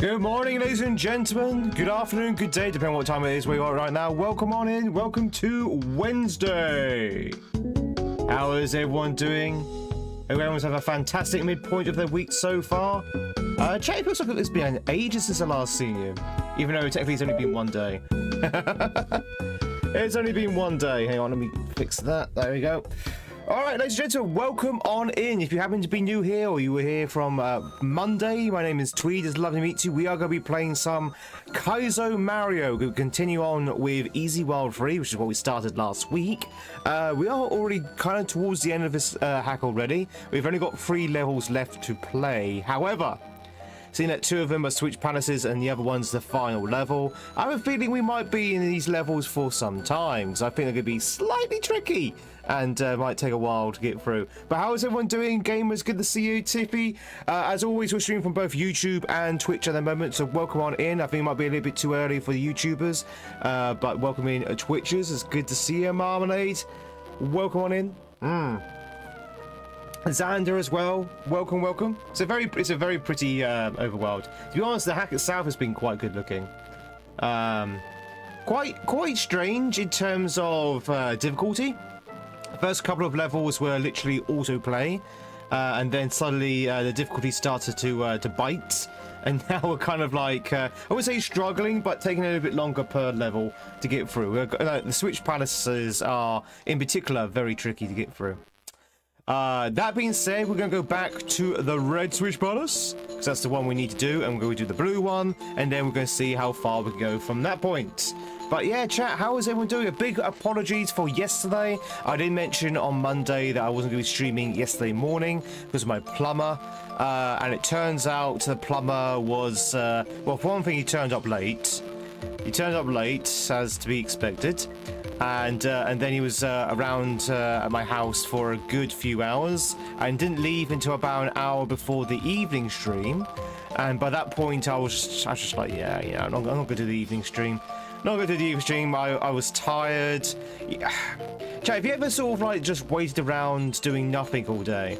Good morning, ladies and gentlemen. Good afternoon, good day, depending on what time it is where you are right now. Welcome on in. Welcome to Wednesday. How is everyone doing? Hope everyone's had a fantastic midpoint of their week so far. Chat, it looks like it's been ages since I last seen you. Even though technically it's only been one day. It's only been one day. Hang on, let me fix that. There we go. Alright, ladies and gentlemen, welcome on in. If you happen to be new here or you were here from Monday, my name is Tweed. It's lovely to meet you. We are going to be playing some KAIZO Mario. We'll continue on with Easy World 3, which is what we started last week. We are already kind of towards the end of this hack already. We've only got 3 levels left to play. However, seeing that 2 of them are Switch Palaces and the other one's the final level, I have a feeling we might be in these levels for some time, because I think they're going to be slightly tricky and might take a while to get through. But how is everyone doing? Gamers, good to see you. Tiffy, as always, we're streaming from both YouTube and Twitch at the moment, so welcome on in. I think it might be a little bit too early for the YouTubers, but welcome in Twitchers. It's good to see you, Marmalade. Welcome on in. Xander as well. Welcome, welcome. It's a very pretty overworld. To be honest, the hack itself has been quite good looking. Quite strange in terms of difficulty. First couple of levels were literally autoplay, and then suddenly the difficulty started to bite, and now we're kind of like I would say struggling, but taking a little bit longer per level to get through. The Switch Palaces are in particular very tricky to get through. That being said, we're going to go back to the red Switch Palace, because that's the one we need to do, and we're going to do the blue one, and then we're going to see how far we can go from that point. But yeah, chat, how is everyone doing? A big apologies for yesterday. I did mention on Monday that I wasn't going to be streaming yesterday morning because of my plumber, and it turns out the plumber was, well, for one thing, he turned up late. He turned up late, as to be expected. And then he was around at my house for a good few hours and didn't leave until about an hour before the evening stream. And by that point, I was just like, yeah, I'm not going to do the evening stream. Not going to do the evening stream. I was tired. Yeah. Chat, have you ever sort of like just waited around doing nothing all day?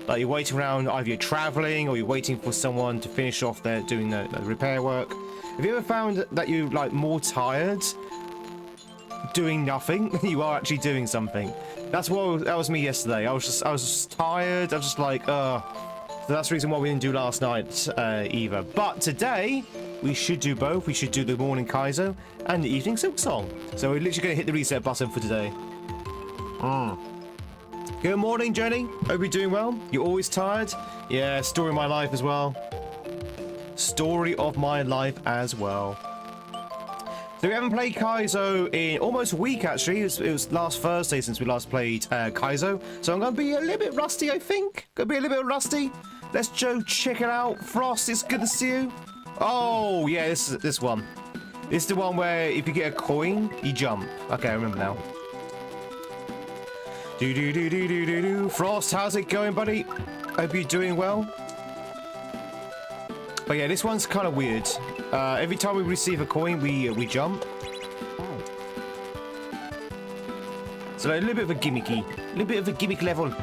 Like you're waiting around, either you're traveling or you're waiting for someone to finish off their doing the repair work. Have you ever found that you like more tired doing nothing than you are actually doing something? That was me yesterday. I was just tired. I was just like, so that's the reason why we didn't do last night either. But today we should do both. We should do the morning KAIZO and the evening Silk Song. So we're literally going to hit the reset button for today. Good morning, Jenny. Hope you're doing well. You're always tired? Yeah, story of my life as well. Story of my life as well. So we haven't played KAIZO in almost a week, actually. It was last Thursday since we last played KAIZO. So I'm going to be a little bit rusty, I think. Going to be a little bit rusty. Let's go check it out. Frost, it's good to see you. Oh, yeah, this one. This is the one where if you get a coin, you jump. Okay, I remember now. Frost, how's it going, buddy? Hope you're doing well. But yeah, this one's kind of weird. Every time we receive a coin, we jump. So a little bit of a gimmick level.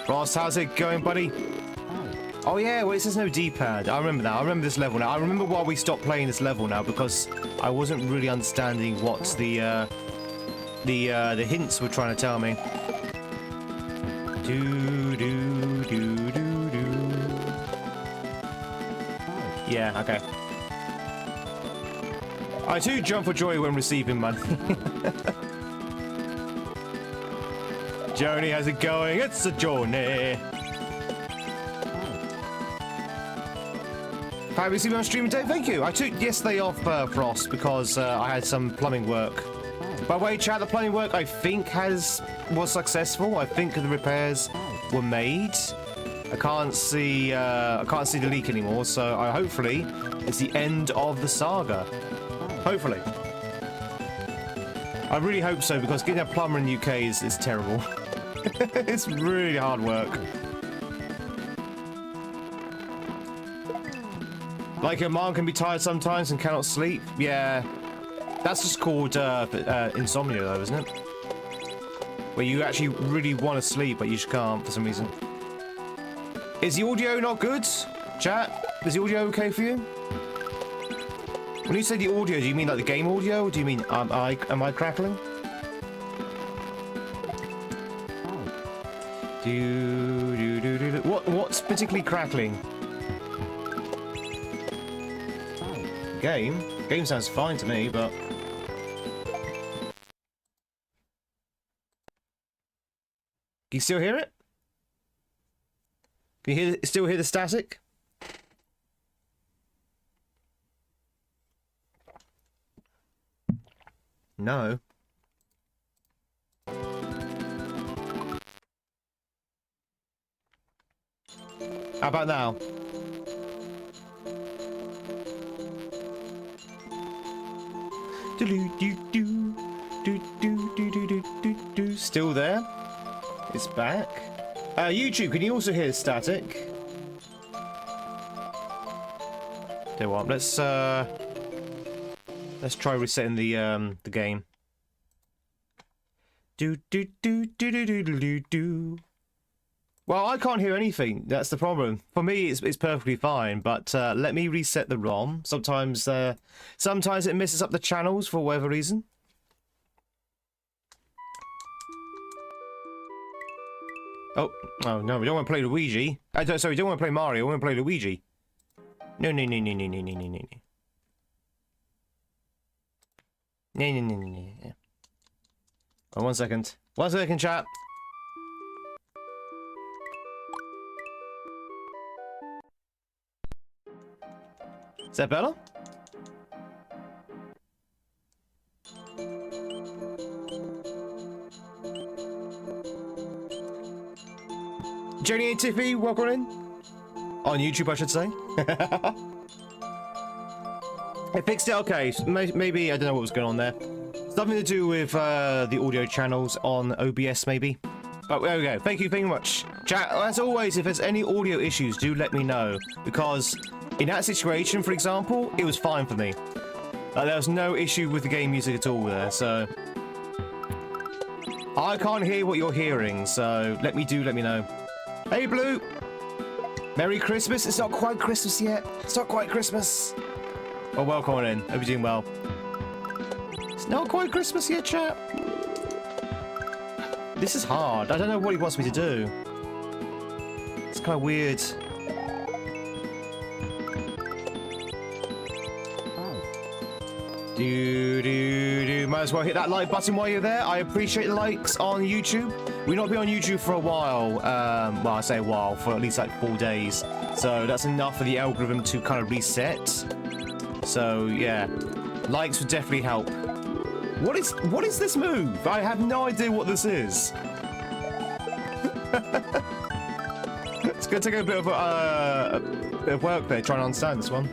Ross, how's it going, buddy? Oh yeah, well, it says no D-pad. I remember that. I remember this level now. I remember why we stopped playing this level now, because I wasn't really understanding what the hints were trying to tell me. Yeah, okay. I too jump for joy when receiving money. Joni, how's it going? It's a journey. Have you seen me on stream today? Thank you. I took yesterday off, Frost, because I had some plumbing work. By the way, chat, the plumbing work I think was successful. I think the repairs were made. I can't see the leak anymore, so hopefully it's the end of the saga. Hopefully. I really hope so, because getting a plumber in the UK is terrible. It's really hard work. Like, your mom can be tired sometimes and cannot sleep. Yeah, that's just called insomnia, though, isn't it? Where you actually really want to sleep, but you just can't for some reason. Is the audio not good, chat? Is the audio okay for you? When you say the audio, do you mean like the game audio, or do you mean am I crackling? What's particularly crackling? Game sounds fine to me, but can you still hear it? Can you still hear the static? No. How about now? Still there? It's back. YouTube, can you also hear static? Tell you what, let's try resetting the game. Well, I can't hear anything. That's the problem. For me, it's perfectly fine. But let me reset the ROM. Sometimes it messes up the channels for whatever reason. Oh no, we don't want to play Luigi. Sorry, we don't want to play Mario. We want to play Luigi. No. No. Oh, 1 second. 1 second, chat. Is that better? Jenny and Tiffy, welcome in. On YouTube, I should say. I fixed it, okay. Maybe, I don't know what was going on there. Something to do with the audio channels on OBS, maybe. But there we go. Thank you very much. Chat, as always, if there's any audio issues, do let me know. Because in that situation, for example, it was fine for me. There was no issue with the game music at all there, so... I can't hear what you're hearing, so let me know. Hey, Blue! Merry Christmas! It's not quite Christmas yet. It's not quite Christmas. Well, welcome on in. Hope you're doing well. It's not quite Christmas yet, chat. This is hard. I don't know what he wants me to do. It's kind of weird. Might as well hit that like button while you're there. I appreciate the likes on YouTube. We've not been on YouTube for a while. Well, I say a while, for at least like 4 days. So that's enough for the algorithm to kind of reset. So yeah, likes would definitely help. What is this move? I have no idea what this is. It's gonna take a bit of work there trying to understand this one.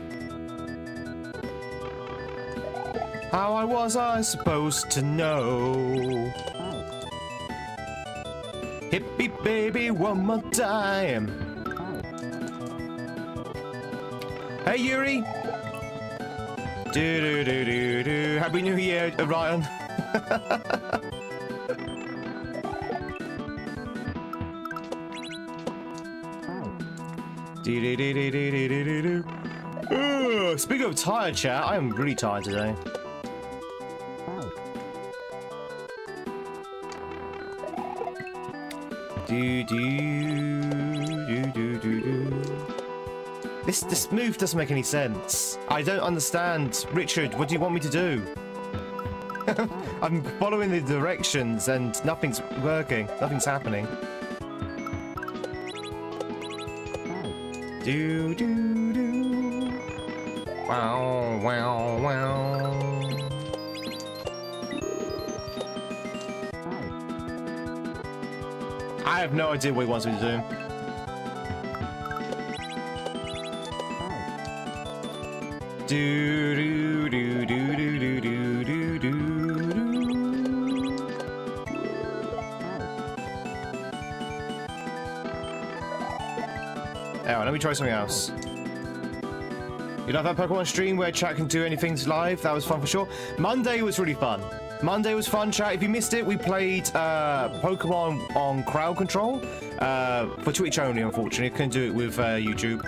How was I supposed to know? Hippie baby, one more time. Hey Yuri. Happy New Year, Ryan. Speaking of tired, chat, I am really tired today. This move doesn't make any sense. I don't understand. Richard, what do you want me to do? I'm following the directions and nothing's working. Nothing's happening. Wow, wow, wow. I have no idea what he wants me to do. Oh, let me try something else. You know that Pokemon stream where chat can do anything live? That was fun for sure. Monday was really fun. Monday was fun, chat. If you missed it, we played Pokemon on crowd control for Twitch only, unfortunately. Couldn't do it with YouTube.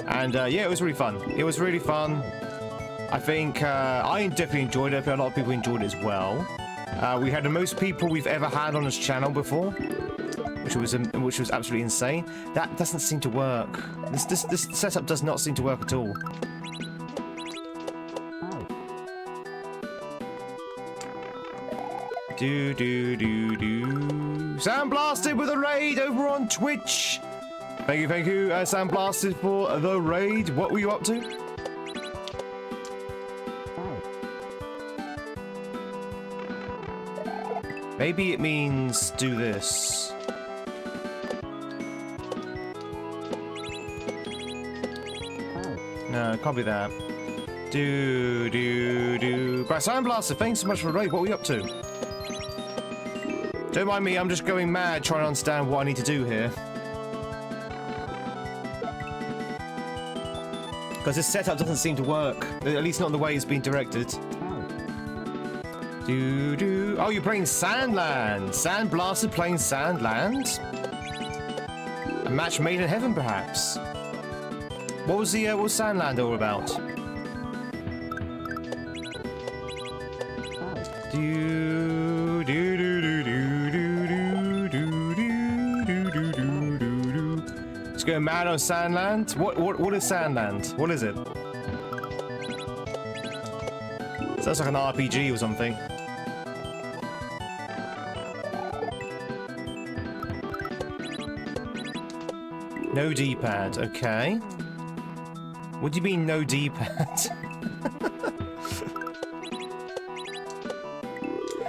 And yeah, it was really fun. It was really fun. I think I definitely enjoyed it. I think a lot of people enjoyed it as well. We had the most people we've ever had on this channel before, which was absolutely insane. That doesn't seem to work. This setup does not seem to work at all. Sandblasted with a raid over on Twitch. Thank you, Sandblasted for the raid. What were you up to? Maybe it means do this. No, it can't be that. But Sandblaster, thanks so much for the raid. What were you up to? Don't mind me, I'm just going mad trying to understand what I need to do here. Because this setup doesn't seem to work. At least not the way it's been directed. Oh, you're playing Sandland. Sandblaster playing Sandland? A match made in heaven, perhaps. What was Sandland all about? Let's go mad on Sandland. What is Sandland? What is it? Sounds like an RPG or something. No D-pad, okay. What do you mean no D-pad?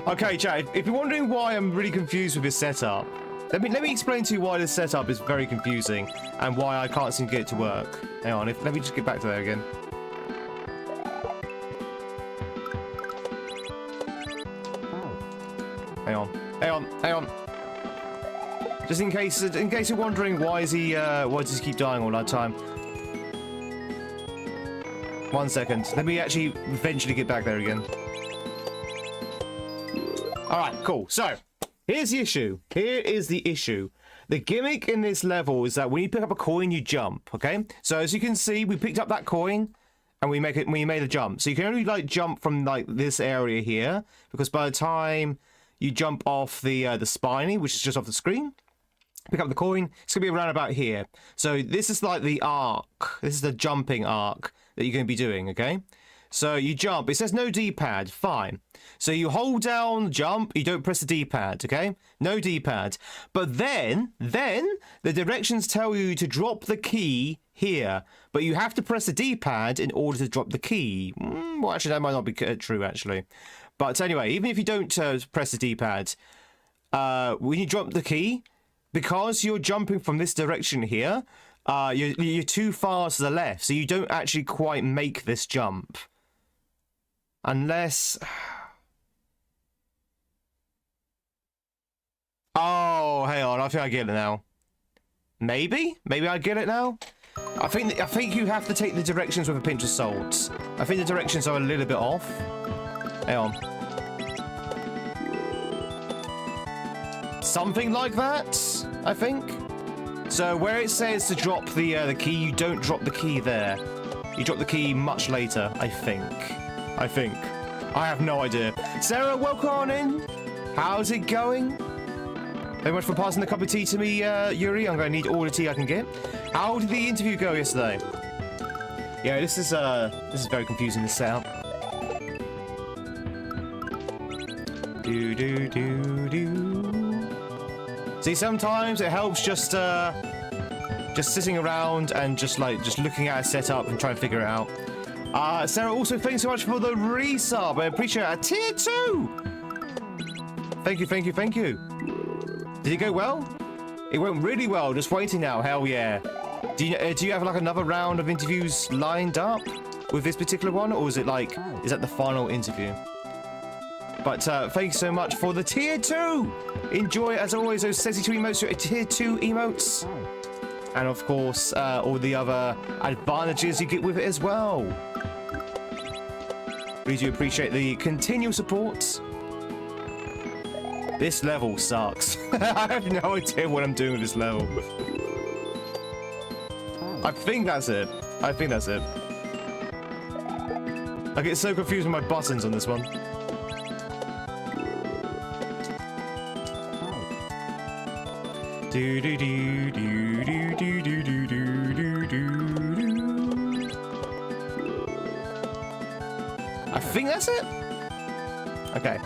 Okay, chat, if you're wondering why I'm really confused with this setup, let me explain to you why this setup is very confusing and why I can't seem to get it to work. Hang on, let me just get back to that again. Hang on. Just in case you're wondering why does he keep dying all that time? 1 second. Let me actually eventually get back there again. Alright, cool. So, here's the issue. Here is the issue. The gimmick in this level is that when you pick up a coin, you jump, okay? So, as you can see, we picked up that coin, and we made a jump. So, you can only, like, jump from, like, this area here, because by the time you jump off the spiny, which is just off the screen, pick up the coin, it's going to be around about here. So, this is, like, the arc. This is the jumping arc that you're going to be doing, okay? So you jump. It says no D-pad. Fine. So you hold down jump. You don't press the D-pad, okay? No D-pad. But then the directions tell you to drop the key here. But you have to press the D-pad in order to drop the key. Well, actually, that might not be true, actually. But anyway, even if you don't press the D-pad, when you drop the key, because you're jumping from this direction here, you're too far to the left, so you don't actually quite make this jump. Unless... Oh, hang on, I think I get it now. Maybe I get it now? I think you have to take the directions with a pinch of salt. I think the directions are a little bit off. Hang on. Something like that, I think. So where it says to drop the key, you don't drop the key there. You drop the key much later, I think. I have no idea. Sarah, welcome on in. How's it going? Very much for passing the cup of tea to me, Yuri. I'm going to need all the tea I can get. How did the interview go yesterday? Yeah, this is very confusing, this setup. See, sometimes it helps just sitting around and just looking at a setup and trying to figure it out. Sarah, also thanks so much for the resub. I appreciate it. A tier 2. Thank you. Did it go well? It went really well. Just waiting now. Hell yeah. Do you have like another round of interviews lined up with this particular one, or is that the final interview? But thanks so much for the tier 2. Enjoy, as always, those Celery emotes, tier 2 emotes. And of course, all the other advantages you get with it as well. Really do appreciate the continual support. This level sucks. I have no idea what I'm doing with this level. I think that's it. I think that's it. I get so confused with my buttons on this one. Do do do do do do do do do do. I think that's it. Okay.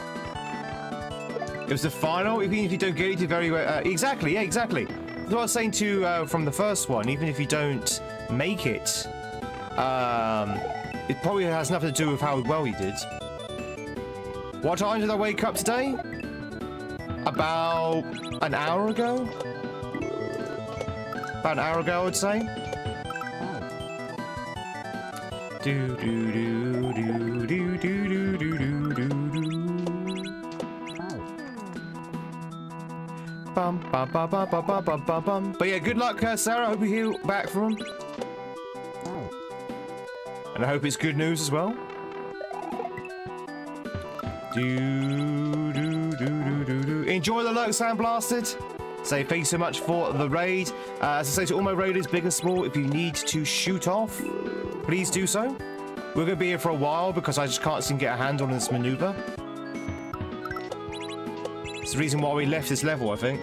It was the final. Even if you don't get it very well, exactly. Yeah, exactly. That's what I was saying to from the first one. Even if you don't make it, it probably has nothing to do with how well you did. What time did I wake up today? About an hour ago. About an hour ago, I would say. Do do do do do do do do do. Bum bum bum bum bum bum bum bum bum. But yeah, good luck, Sarah. I hope you heal back from. And I hope it's good news as well. Do do do do do do. Enjoy the lurk, Sandblasted. Say thank you so much for the raid. As I say to all my raiders, big and small, if you need to shoot off, please do so. We're going to be here for a while because I just can't seem to get a handle on this maneuver. It's the reason why we left this level, I think.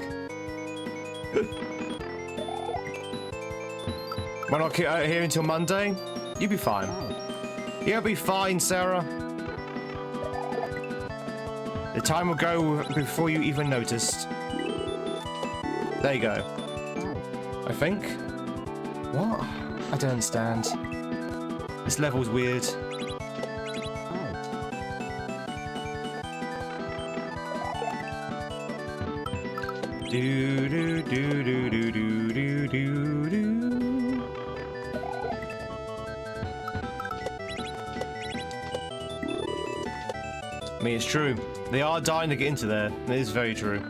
We're not here until Monday. You'll be fine. You'll be fine, Sarah. The time will go before you even noticed. There you go. I think. What? I don't understand. This level's weird. Do do do do do do do do do. I mean, it's true. They are dying to get into there. It is very true.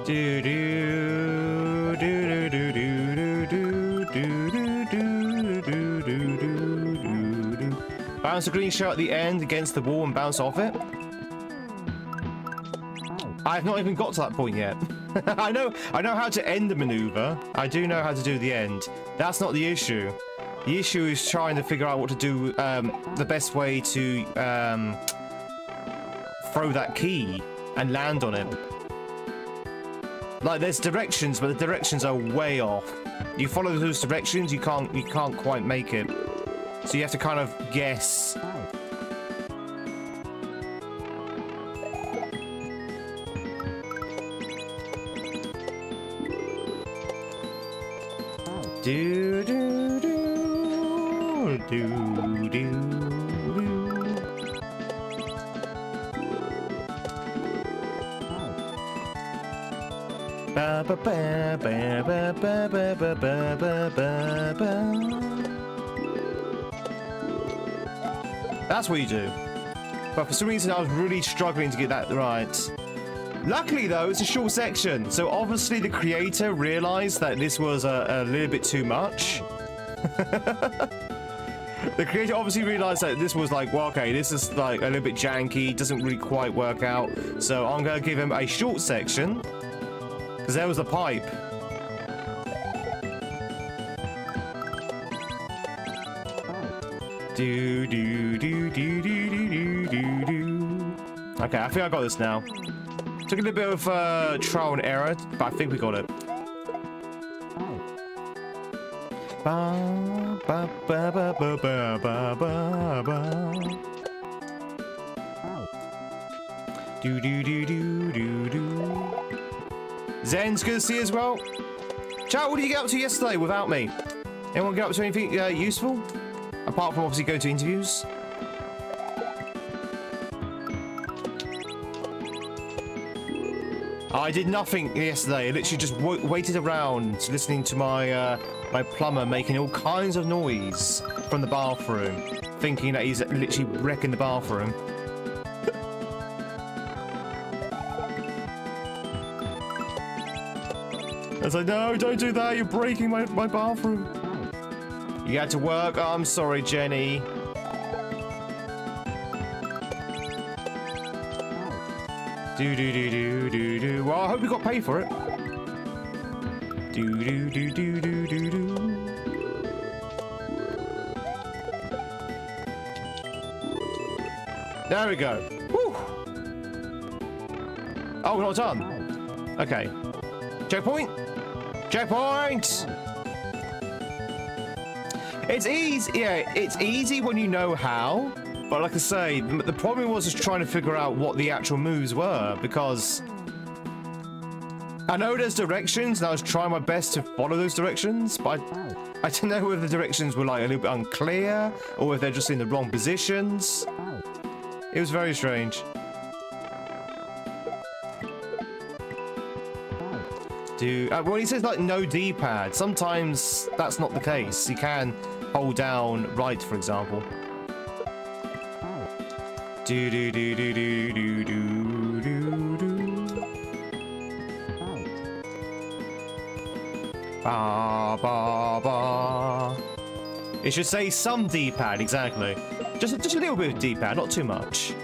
Do do do do do do do do do do do do do. Bounce the green shell at the end against the wall and bounce off it. I've not even got to that point yet. I know how to end the maneuver. I do know how to do the end. That's not the issue. The issue is trying to figure out what to do, the best way to throw that key and land on it. Like, there's directions, but the directions are way off. You follow those directions, you can't quite make it. So you have to kind of guess. Do do do do do do. Ba ba ba ba ba ba ba ba ba ba ba. That's what you do. But for some reason, I was really struggling to get that right. Luckily, though, it's a short section, so obviously the creator realized that this was a little bit too much. The creator obviously realized that this was like, well, okay, this is like a little bit janky, doesn't really quite work out, so I'm going to give him a short section, because there was the pipe. Do, do, do, do, do, do, do, do. Okay, I think I got this now. Took a little bit of trial and error, but I think we got it. Ba, ba, ba, ba, ba, ba, ba, ba. Do, do, do, do, do, do. Zen's good to see you as well. Chat, what did you get up to yesterday without me? Anyone get up to anything useful? Apart from obviously going to interviews. I did nothing yesterday. I literally just waited around listening to my my plumber making all kinds of noise from the bathroom, thinking that he's literally wrecking the bathroom. I was like, no, don't do that. You're breaking my bathroom. You had to work? Oh, I'm sorry, Jenny. Do do do do do do. Well, I hope you got paid for it. Do do do do do do do. There we go. Woo. Oh, we're not done. Okay. Checkpoint. Checkpoint. It's easy. Yeah, it's easy when you know how. But like I say, the problem was just trying to figure out what the actual moves were, because I know there's directions and I was trying my best to follow those directions, but I don't know whether the directions were like a little bit unclear or if they're just in the wrong positions. It was very strange. When he says like no D-pad, sometimes that's not the case. You can hold down right, for example. Do do do do do do do do do. Ba ba ba. It should say some D-pad, exactly. Just a little bit of D-pad, not too much.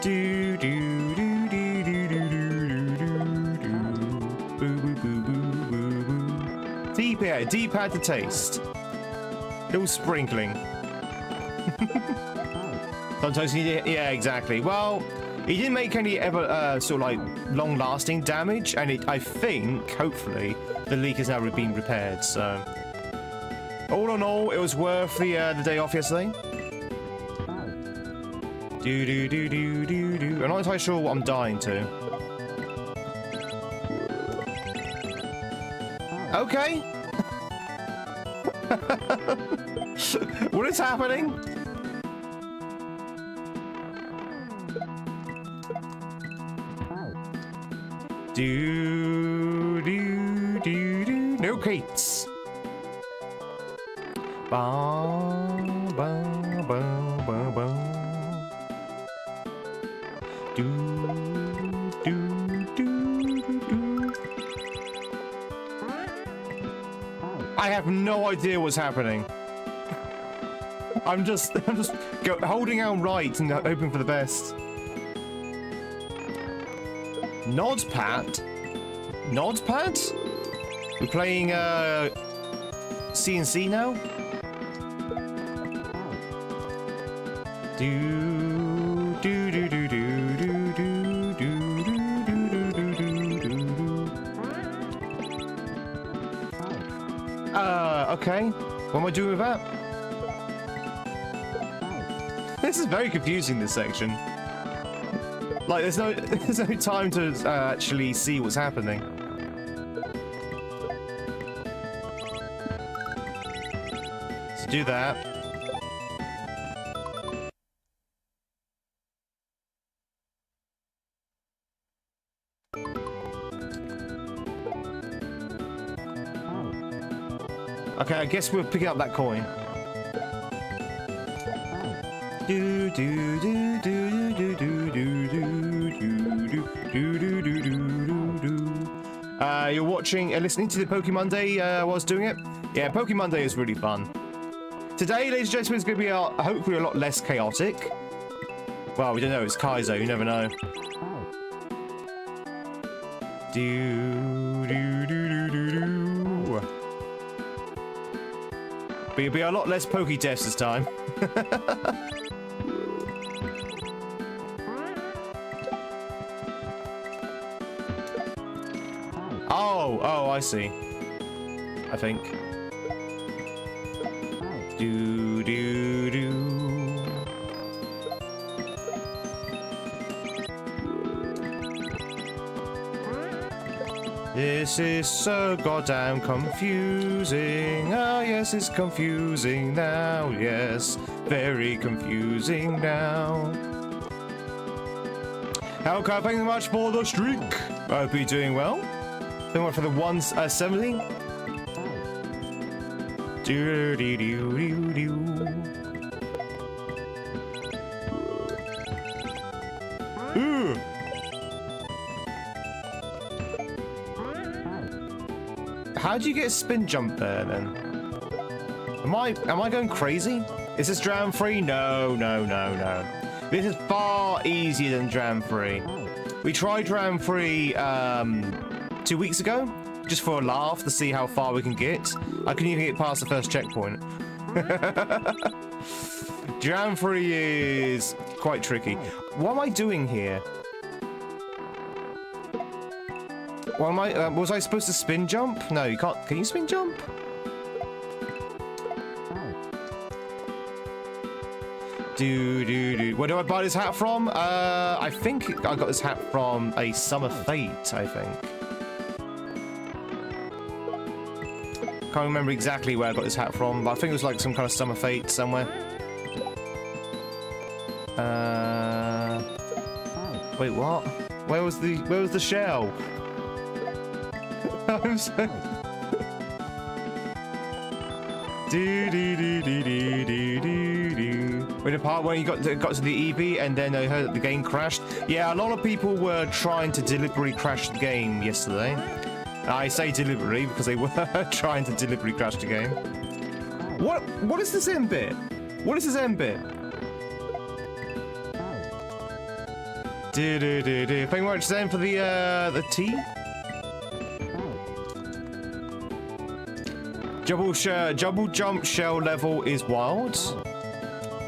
Do do do do do do do do do. Boo boo boo boo boo boo. D-pad, D-pad to taste. Little sprinkling. Sometimes you need, yeah, exactly. Well, he didn't make any ever sort of like long-lasting damage, and I think, hopefully, the leak has now been repaired. So, all in all, it was worth the day off yesterday. Do do do do do do. I'm not entirely sure what I'm dying to. Okay. What is happening? Do do do do. No Kates. Ba ba ba ba ba. Do do do do do. I have no idea what's happening. I'm just holding out right and hoping for the best. Nod pad? Nod pad? We're playing CNC now? Do do do do do do do do do do do do do. Okay. What am I doing with that? This is very confusing, this section. Like, there's no time to actually see what's happening. Let's do that. Okay, I guess we're picking up that coin. Do do do do do do do do do do do do do do. You're watching, listening to the Poke Monday while I was doing it. Yeah, Poke Monday is really fun. Today, ladies and gentlemen, is going to be hopefully a lot less chaotic. Well, we don't know. It's KAIZO. You never know. Do do do do do do. But it'll be a lot less Poke deaths this time. Oh, I see. I think. Do do do. This is so goddamn confusing. Oh yes, it's confusing now. Yes, very confusing now. How can I thank you much for the streak? I hope you're doing well. Then went for the 170. Do do do do do. Ooh. How do you get a spin jump there then? Am I going crazy? Is this dram free? No, no, no, no. This is far easier than dram free. We tried round 3 2 weeks ago, just for a laugh to see how far we can get. I couldn't even get past the first checkpoint. Round 3 is quite tricky. What am I doing here? What am I? Was I supposed to spin jump? No, you can't. Can you spin jump? Where do I buy this hat from? I think I got this hat from a Summer Fate, I think. Can't remember exactly where I got this hat from, but I think it was like some kind of Summer Fate somewhere. Wait, what? Where was the shell? I'm so... With the part where you got to the EV and then I heard that the game crashed. Yeah, a lot of people were trying to deliberately crash the game yesterday. I say deliberately because they were trying to deliberately crash the game. What is this end bit? What is this end bit? Thank you very much, Zen, for the tea. Double jump shell level is wild.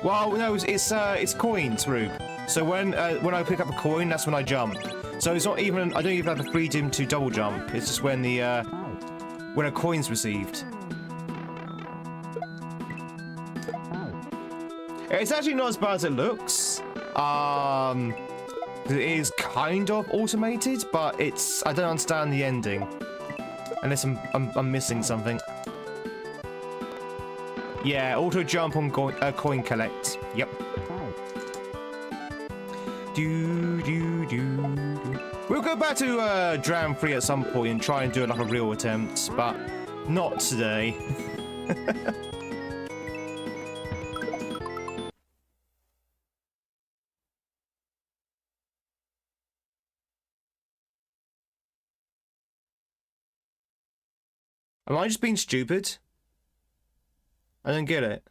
Well, no, it's coins, Rube. So when I pick up a coin, that's when I jump. So it's not even, I don't even have the freedom to double jump. It's just when when a coin's received. It's actually not as bad as it looks. It is kind of automated, but I don't understand the ending. Unless I'm missing something. Yeah, auto jump on coin collect. Yep. We'll go back to Dram 3 at some point and try and do like a real attempt, but not today. Am I just being stupid? I don't get it.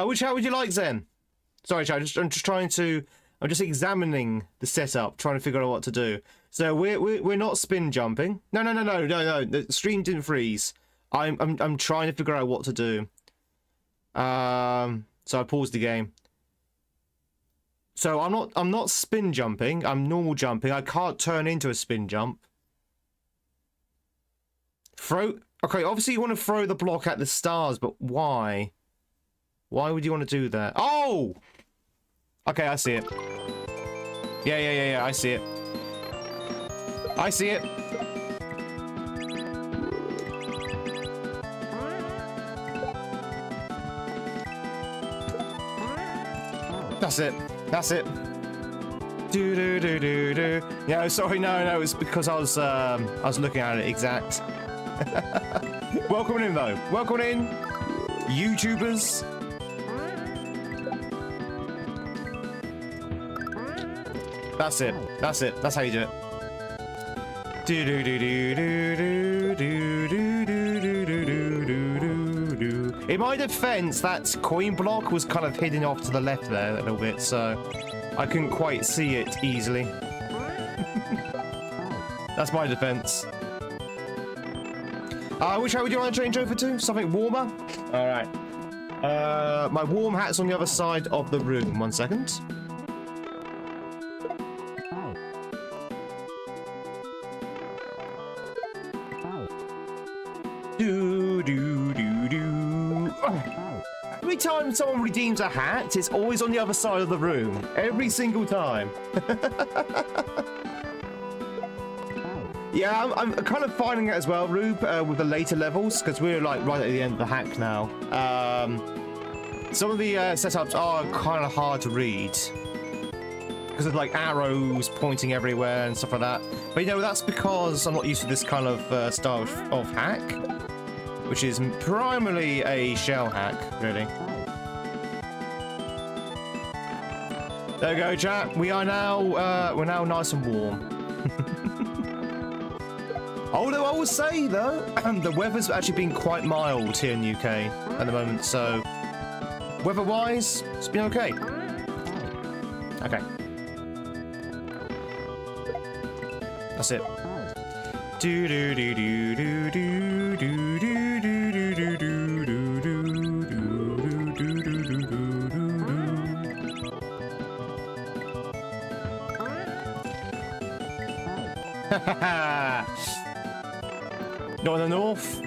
Which hat would you like, Zen? Sorry, Chad, I'm just examining the setup, trying to figure out what to do. So we're not spin jumping. No. The stream didn't freeze. I'm trying to figure out what to do. So I paused the game. So I'm not spin jumping. I'm normal jumping. I can't turn into a spin jump. Throw. Okay, obviously you want to throw the block at the stars, but why? Why would you want to do that? Oh! Okay, I see it. Yeah, I see it. I see it. That's it. That's it. Yeah, sorry, no, it's because I was looking at it exact. Welcome in though. Welcome in, YouTubers. That's it. That's it. That's how you do it. In my defense, that coin block was kind of hidden off to the left there a little bit, so I couldn't quite see it easily. That's my defense. Which hat would you want to change over to? Something warmer? Alright. My warm hat's on the other side of the room. 1 second. Every time someone redeems a hat, it's always on the other side of the room. Every single time. Yeah, I'm kind of finding it as well, Rube, with the later levels, because we're like right at the end of the hack now. Some of the setups are kind of hard to read. Because there's like arrows pointing everywhere and stuff like that. But you know, that's because I'm not used to this kind of style of hack. Which is primarily a shell hack, really. There we go, chat. We are now, we're now nice and warm. Although I will say, though, the weather's actually been quite mild here in the UK at the moment, so weather-wise, it's been okay. Okay. That's it. Do do do do do do do do do do do Not in the north?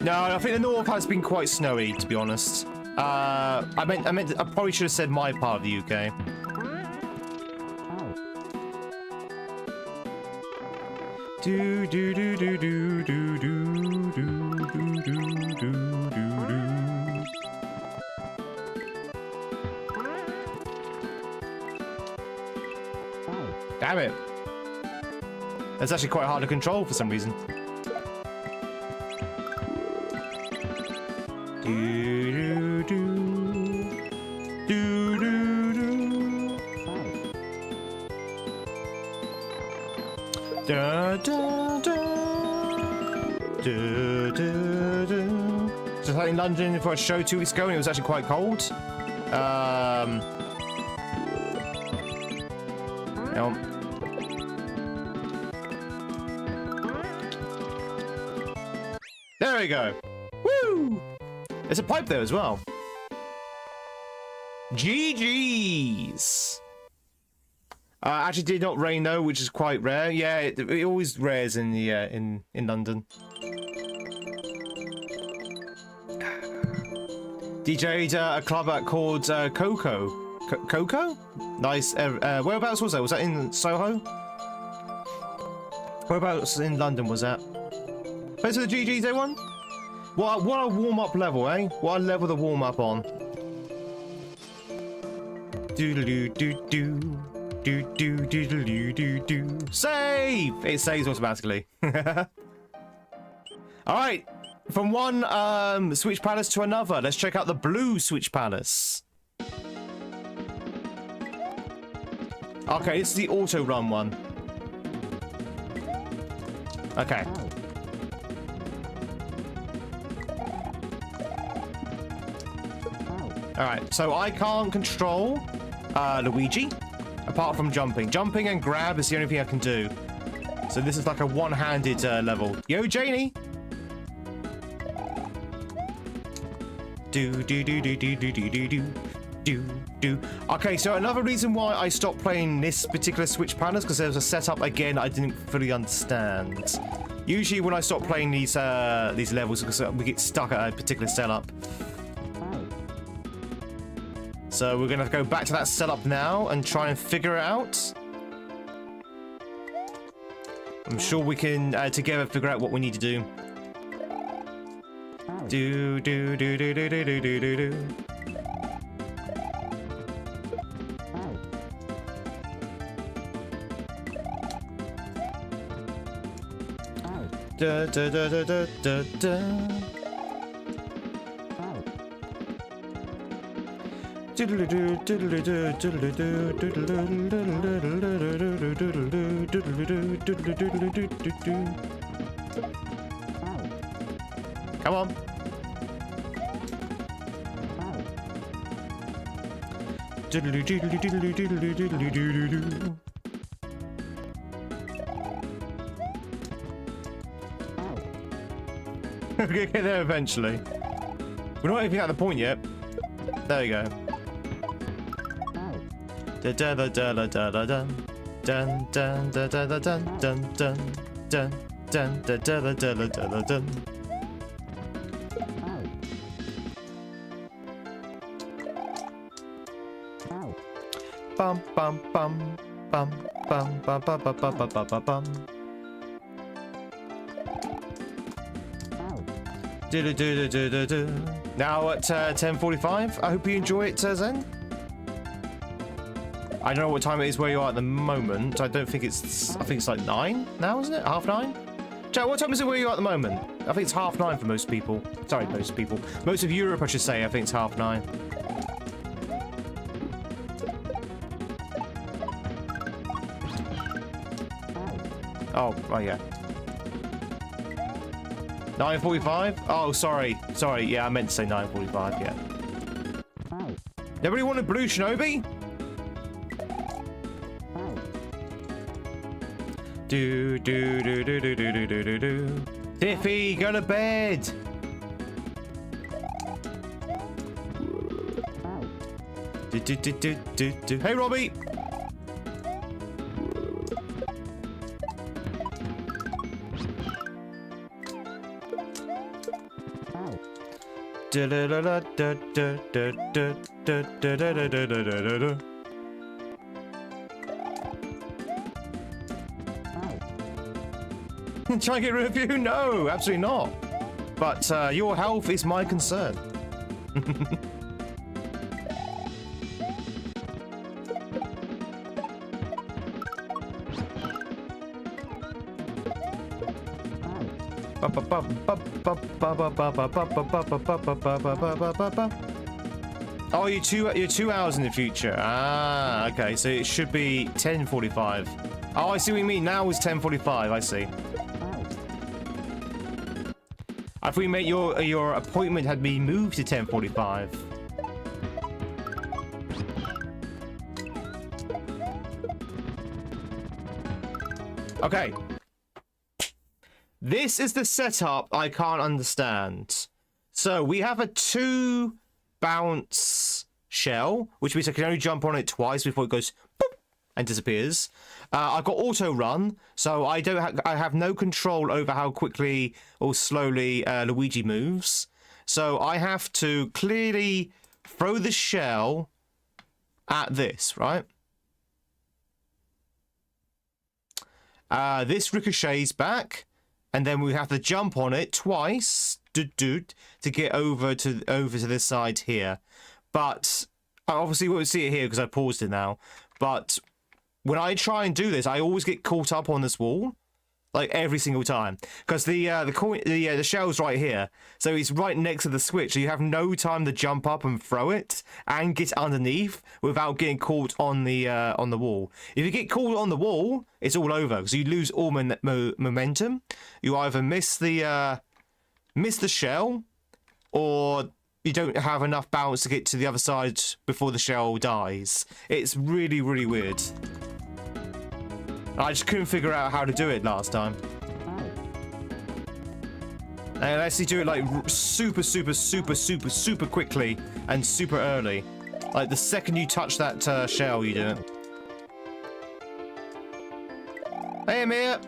No, I think the north has been quite snowy, to be honest. I probably should have said my part of the UK. Do do do do do do do do do do do do. Damn it. That's actually quite hard to control for some reason. Do do do do do do. Da da da. Do do do. Just like in London for a show 2 weeks ago, and it was actually quite cold. There we go. Woo! There's a pipe there as well. GG's. Actually, did not rain though, which is quite rare. Yeah, it always rains in the in London. DJ'd a club called Coco. Coco? Nice. Whereabouts was that? Was that in Soho? Whereabouts in London was that? Thanks for the GGs, everyone. What a warm-up level, eh? What a level to warm up on. Do-do-do-do-do. Do-do-do-do-do-do. Save! It saves automatically. Alright. From one Switch Palace to another. Let's check out the blue Switch Palace. Okay, this is the auto-run one. Okay. Alright, so I can't control Luigi, apart from jumping. Jumping and grab is the only thing I can do. So this is like a one-handed level. Yo, Janie! Do. Okay, so another reason why I stopped playing this particular Switch Palace, because there was a setup, again, I didn't fully understand. Usually when I stop playing these levels, because we get stuck at a particular setup. So we're gonna go back to that setup now and try and figure it out. I'm sure we can together figure out what we need to do. Do. Da. Come on. We're gonna get there eventually. We're not even at the point yet. There we go. Da da da da da da da dun dun da da da dun dun dun dun dun da da da da da da dun. Bum bum bum bum bum bum bum bum bum bum bum bum. Now at 10:45. I hope you enjoy it, Zen. I don't know what time it is where you are at the moment. I don't think it's... I think it's like 9 now, isn't it? 9:30? Jack, what time is it where you are at the moment? I think it's 9:30 for most people. Sorry, most people. Most of Europe, I should say. I think it's 9:30. Oh, yeah. 9:45? Oh, sorry. Sorry, yeah, I meant to say 9:45, yeah. Nobody wanted blue Shinobi? Do do do do do do do do do. Tiffy, go to bed. Do do do do do do. Hey, Robbie. Da da da da da da da da da da da da da da. Try and get rid of you? No, absolutely not. But your health is my concern. Oh, you're 2 hours in the future. Ah, okay. So it should be 10:45. Oh, I see what you mean. Now is 10:45. I see. I thought you meant your appointment had been moved to 10:45. Okay. This is the setup I can't understand. So we have a 2 bounce shell, which means I can only jump on it twice before it goes boop and disappears. I've got auto run, so I have no control over how quickly or slowly Luigi moves. So I have to clearly throw the shell at this, right? This ricochets back, and then we have to jump on it twice to get over to this side here. But I obviously won't see it here because I paused it now. But when I try and do this, I always get caught up on this wall, like every single time, because the shell's right here, so it's right next to the switch. So you have no time to jump up and throw it and get underneath without getting caught on the wall. If you get caught on the wall, it's all over because you lose all momentum. You either miss the shell, or you don't have enough bounce to get to the other side before the shell dies. It's really, really weird. I just couldn't figure out how to do it last time. Unless you do it like super quickly and super early. Like the second you touch that shell, you do it. Hey, Amir!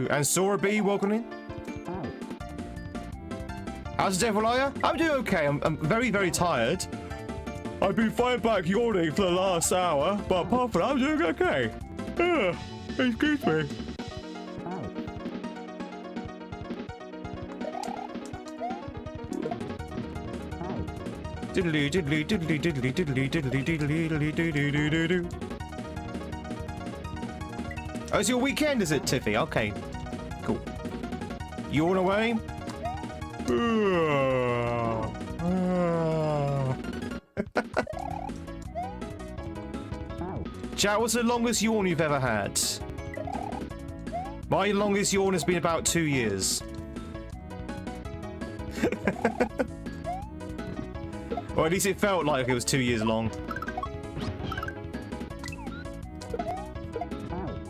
And Sora B, welcome in. How's the devil, are you? I'm doing okay. I'm very, very tired. I've been flying back yawning for the last hour, but apart from that, I'm doing okay. Excuse me. Diddly diddly diddly diddly diddly diddly diddly diddly diddly diddly. Oh, it's your weekend, is it, Tiffy? Okay, cool. Yawn away. Chat, what's the longest yawn you've ever had? My longest yawn has been about 2 years. Or at least it felt like it was 2 years long.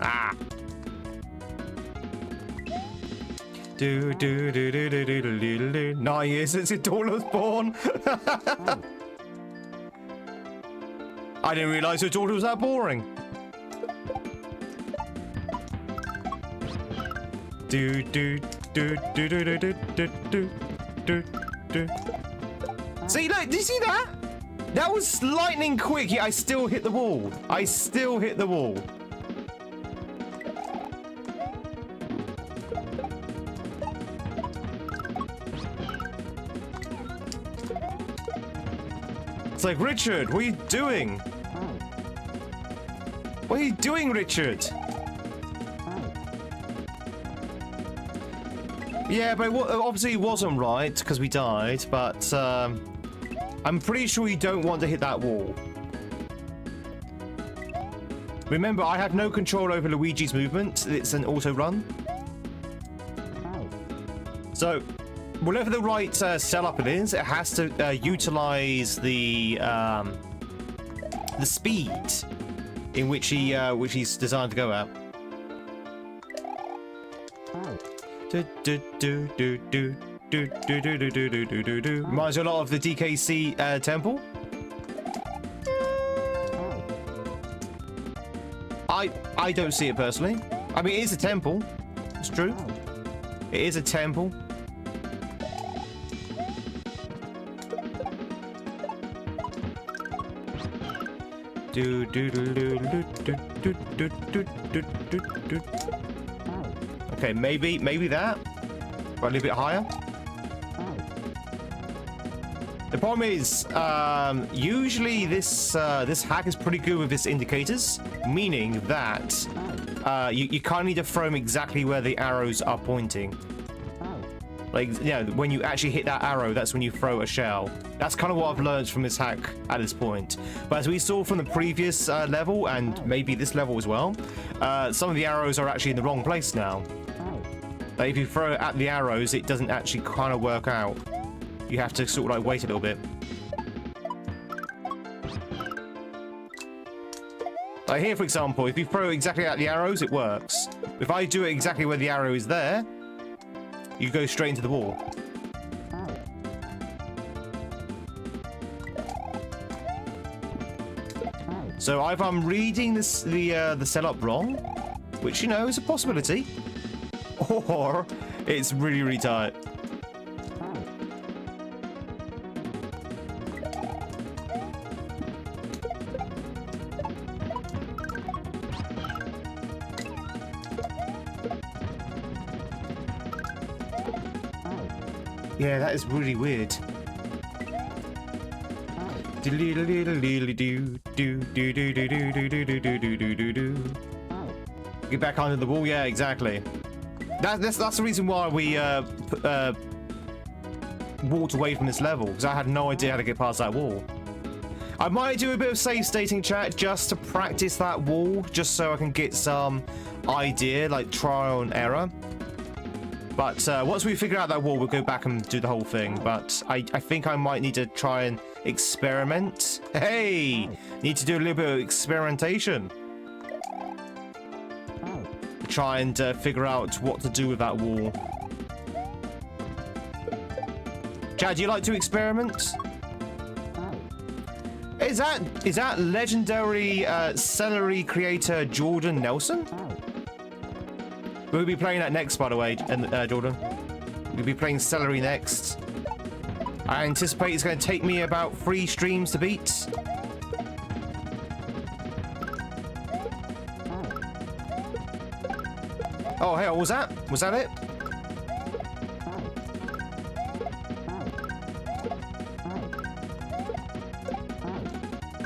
Ah. Do do do do do do do do do. 9 years since your daughter was born. I didn't realize your daughter was that boring. Do do do do do do do do do do. See, look, did you see that? That was lightning quick, yet I still hit the wall. I still hit the wall. It's like, Richard, what are you doing? What are you doing, Richard? Yeah, but obviously it wasn't right because we died, but I'm pretty sure you don't want to hit that wall. Remember, I have no control over Luigi's movement. It's an auto run. So, whatever the right setup it is, it has to utilize the speed in which he's designed to go at. Reminds you a lot of the DKC temple. I don't see it personally. I mean, it is a temple. It's true. It is a temple. Okay, maybe that. But a little bit higher. The problem is, usually this hack is pretty good with its indicators, meaning that you kind of need to throw them exactly where the arrows are pointing. Like, yeah, when you actually hit that arrow, that's when you throw a shell. That's kind of what I've learned from this hack at this point. But as we saw from the previous level, and maybe this level as well, some of the arrows are actually in the wrong place now. Like, if you throw it at the arrows, it doesn't actually kind of work out. You have to sort of like wait a little bit. Like here, for example, if you throw exactly at the arrows, it works. If I do it exactly where the arrow is there, you go straight into the wall. So either I'm reading this, the setup wrong, which, you know, is a possibility, or it's really, really tight. Yeah, that is really weird. Get back onto the wall. Yeah, exactly. That's the reason why we walked away from this level, because I had no idea how to get past that wall. I might do a bit of save stating, chat, just to practice that wall, just so I can get some idea, like trial and error. But once we figure out that wall, we'll go back and do the whole thing. But I think I might need to try and experiment. Hey! Need to do a little bit of experimentation. Try and figure out what to do with that wall. Chad, do you like to experiment? Is that legendary Celery creator Jordan Nelson? We'll be playing that next, by the way, Jordan. We'll be playing Celery next. I anticipate it's going to take me about 3 streams to beat. Oh, hey, what was that? Was that it?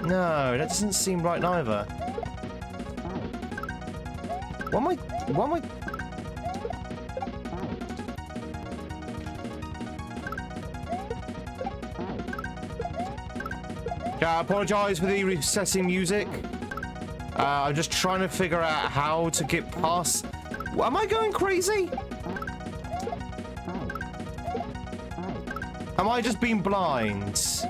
No, that doesn't seem right neither. What am I... I apologize for the resetting music. I'm just trying to figure out how to get past... Am I going crazy? Am I just being blind?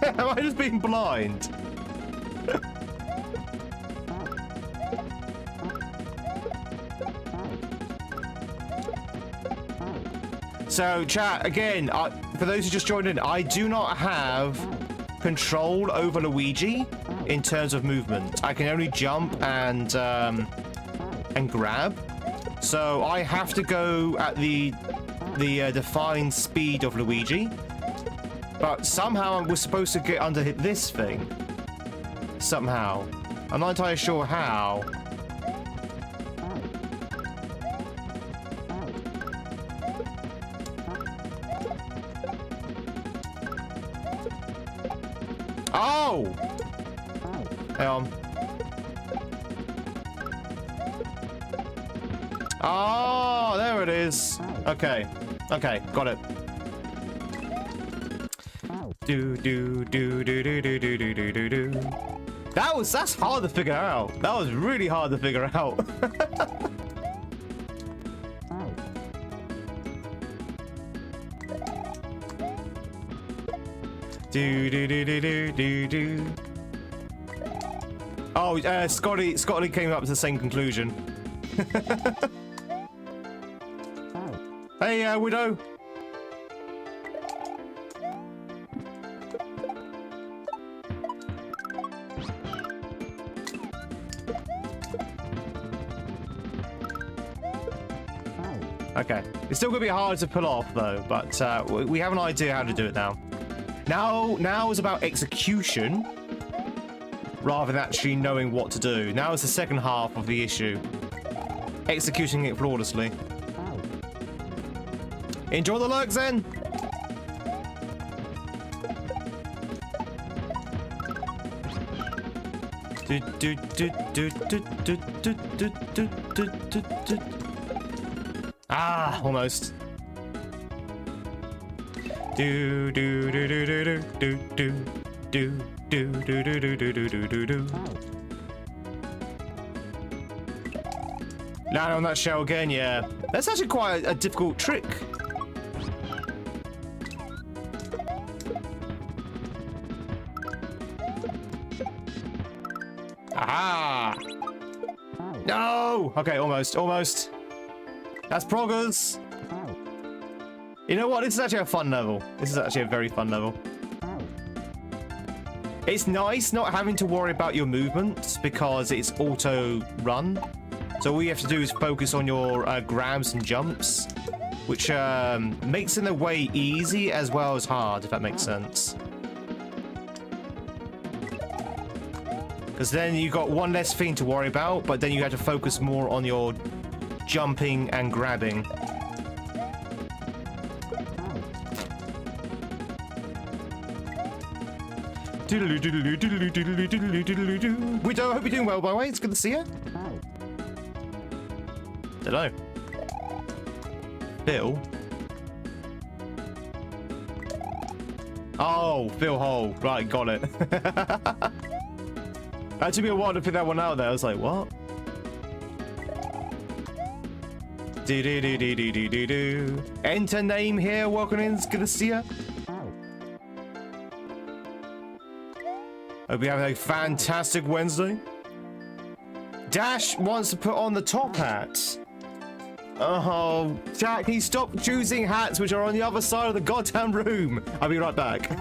Am I just being blind? So, chat, again, for those who just joined in, I do not have control over Luigi in terms of movement. I can only jump and grab. So I have to go at the defined speed of Luigi. But somehow we're supposed to get under this thing. Somehow. I'm not entirely sure how. Oh! Hang on. Oh, there it is. Okay. Okay, got it. That's hard to figure out. That was really hard to figure out. Oh, Scotty came up to the same conclusion. Hey, Widow. Okay, it's still gonna be hard to pull off though, but we have an idea how to do it now. Now is about execution rather than actually knowing what to do. Now is the second half of the issue. Executing it flawlessly. Enjoy the lurks then! Ah, almost. Land on that shell again, yeah. That's actually quite a difficult trick. Aha! No! Okay, almost. That's progress. You know what? This is actually a fun level. This is actually a very fun level. It's nice not having to worry about your movements because it's auto-run. So all you have to do is focus on your grabs and jumps, which makes it in a way easy as well as hard, if that makes sense. Because then you've got one less thing to worry about, but then you have to focus more on your jumping and grabbing. Widow, I hope you're doing well, by the way. It's good to see you. Dunno. Phil? Oh, Phil Hole. Right, got it. That took me a while to pick that one out there. I was like, what? Enter name here. Welcome in. It's good to see you. Hope you're having a fantastic Wednesday. Dash wants to put on the top hat. Oh, Jack, can you stop choosing hats which are on the other side of the goddamn room? I'll be right back.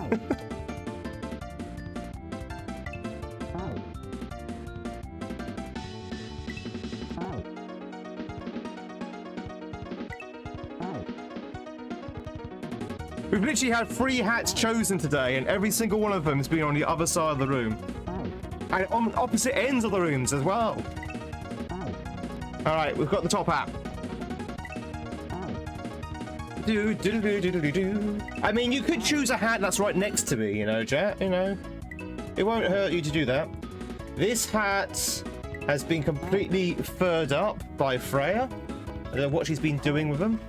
We've literally had 3 hats chosen today, and every single one of them has been on the other side of the room. And on opposite ends of the rooms as well. Alright, we've got the top hat. I mean, you could choose a hat that's right next to me, you know, Jet, you know. It won't hurt you to do that. This hat has been completely furred up by Freya. I don't know what she's been doing with them.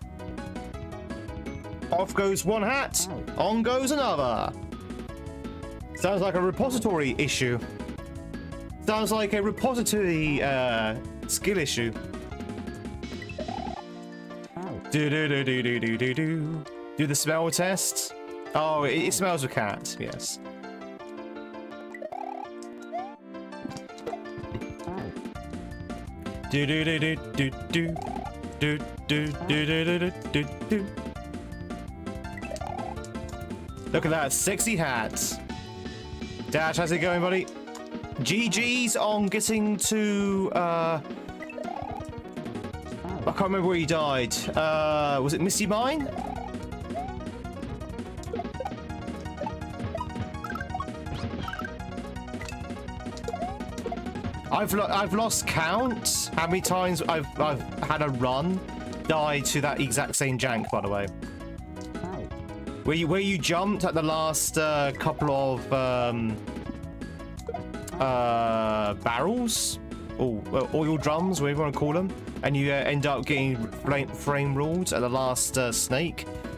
Off goes one hat, on goes another. Sounds like a repository issue. Sounds like a repository skill issue. Do the smell test. Oh, it smells of cat. Yes. Look at that sexy hat. Dash, how's it going, buddy? GG's on getting to I can't remember where he died. Was it Misty Mine? I've lost count how many times I've had a run die to that exact same jank, by the way. Where you jumped at the last couple of barrels, or oil drums, whatever you want to call them, and you end up getting frame ruled at the last snake.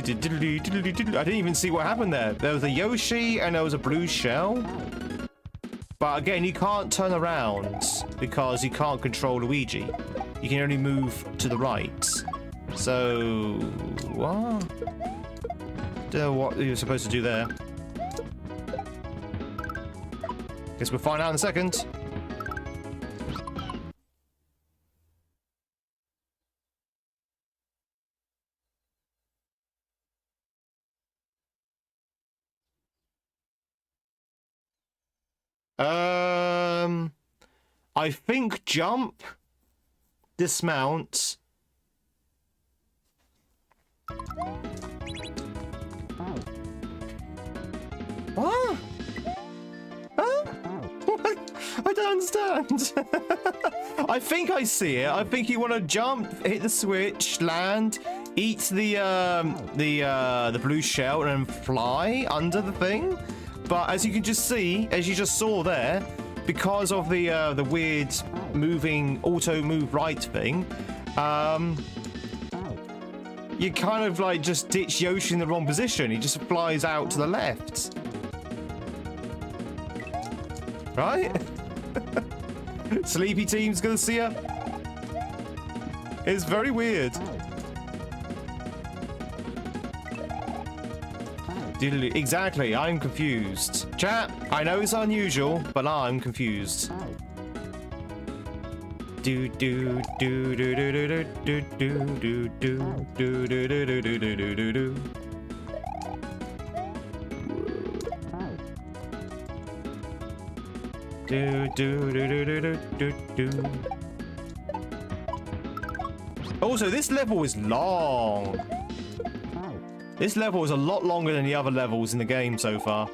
didn't even see what happened there. There was a Yoshi and there was a blue shell. But again, you can't turn around because you can't control Luigi. You can only move to the right. So, what? Don't know what you're supposed to do there. Guess we'll find out in a second. I think jump, dismount. What? Huh? What? I don't understand. I think I see it. I think you want to jump, hit the switch, land, eat the blue shell, and then fly under the thing. But as you can just see, as you just saw there, because of the weird moving auto move right thing, you kind of like just ditch Yoshi in the wrong position. He just flies out to the left. Right? Sleepy Team's gonna see her. It's very weird. Exactly, I'm confused. Chat, I know it's unusual, but I'm confused. Do do do do do do do do do do do do do do do do do. Do do do do do do do. Also, this level is long. This level is a lot longer than the other levels in the game so far.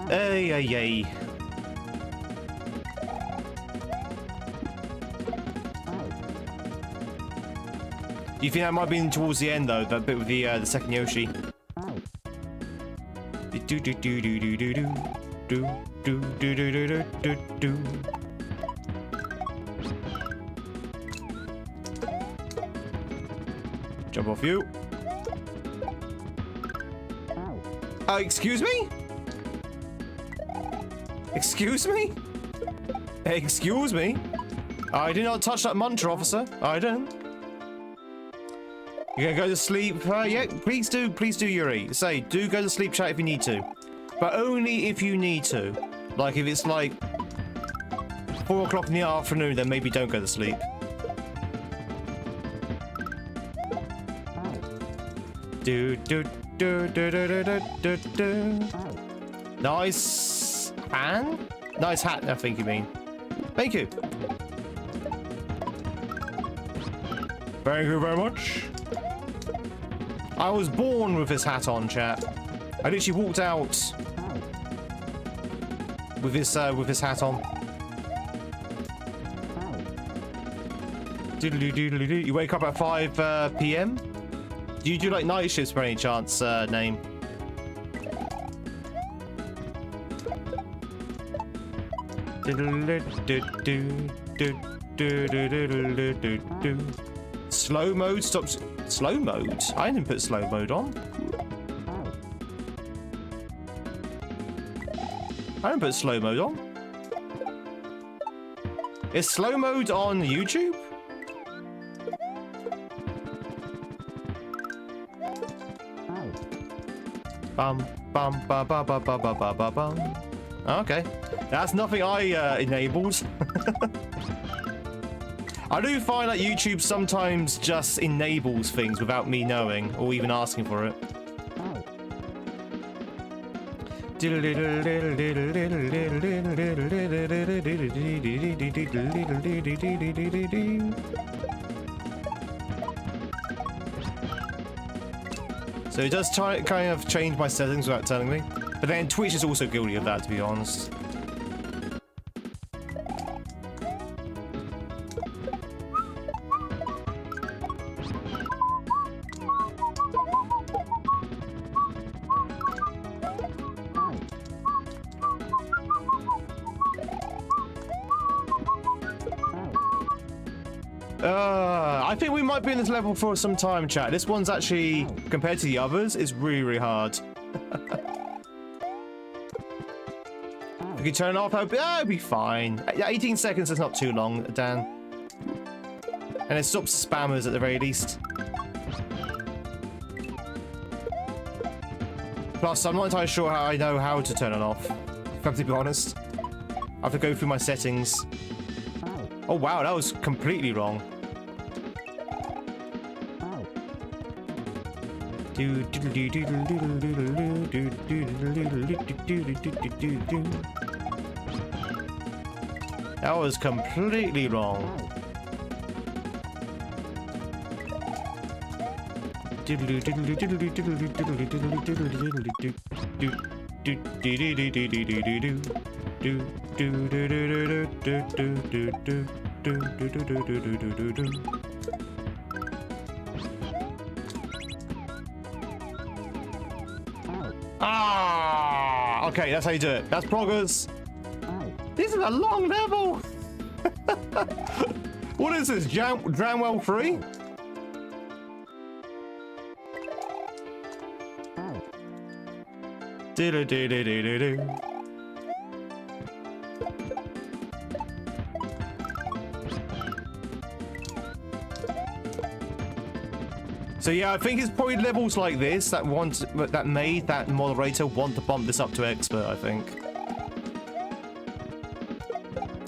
Hey, hey, hey. Do you think that might be towards the end though? That bit with the second Yoshi. Do do do do do do do do do do do do do do. Jump off you. Excuse me? Excuse me? Excuse me? I did not touch that mantra, officer. I didn't. You're gonna go to sleep? Yeah, please do, Yuri. Say, do go to sleep, chat, if you need to. But only if you need to. Like, if it's like 4 o'clock in the afternoon, then maybe don't go to sleep. Do do do do do do do do. Nice hand? Nice hat, I think you mean. Thank you. Thank you very much. I was born with this hat on, chat. I literally walked out with this hat on. Doodly doodly doo. You wake up at 5 p.m. Do you do like night shifts by any chance, name? Slow mode stops. Slow mode? I didn't put slow mode on. I didn't put slow mode on. Is slow mode on YouTube? Bum bum ba ba ba ba ba ba ba bum. Okay, that's nothing I enabled. I do find that YouTube sometimes just enables things without me knowing or even asking for it. So it does kind of change my settings without telling me. But then Twitch is also guilty of that, to be honest. I think we might be in this level for some time, chat. This one's actually, compared to the others, is really, really hard. If you turn it off, it'll be fine. 18 seconds is not too long, Dan. And it stops the spammers at the very least. Plus, I'm not entirely sure how I know how to turn it off, if I have to be honest. I have to go through my settings. Oh wow, that was completely wrong. That was completely wrong. Ah, okay, that's how you do it. That's progress. This is a long level. What is this? Dramwell 3? So yeah, I think it's probably levels like this that made that moderator want to bump this up to expert, I think.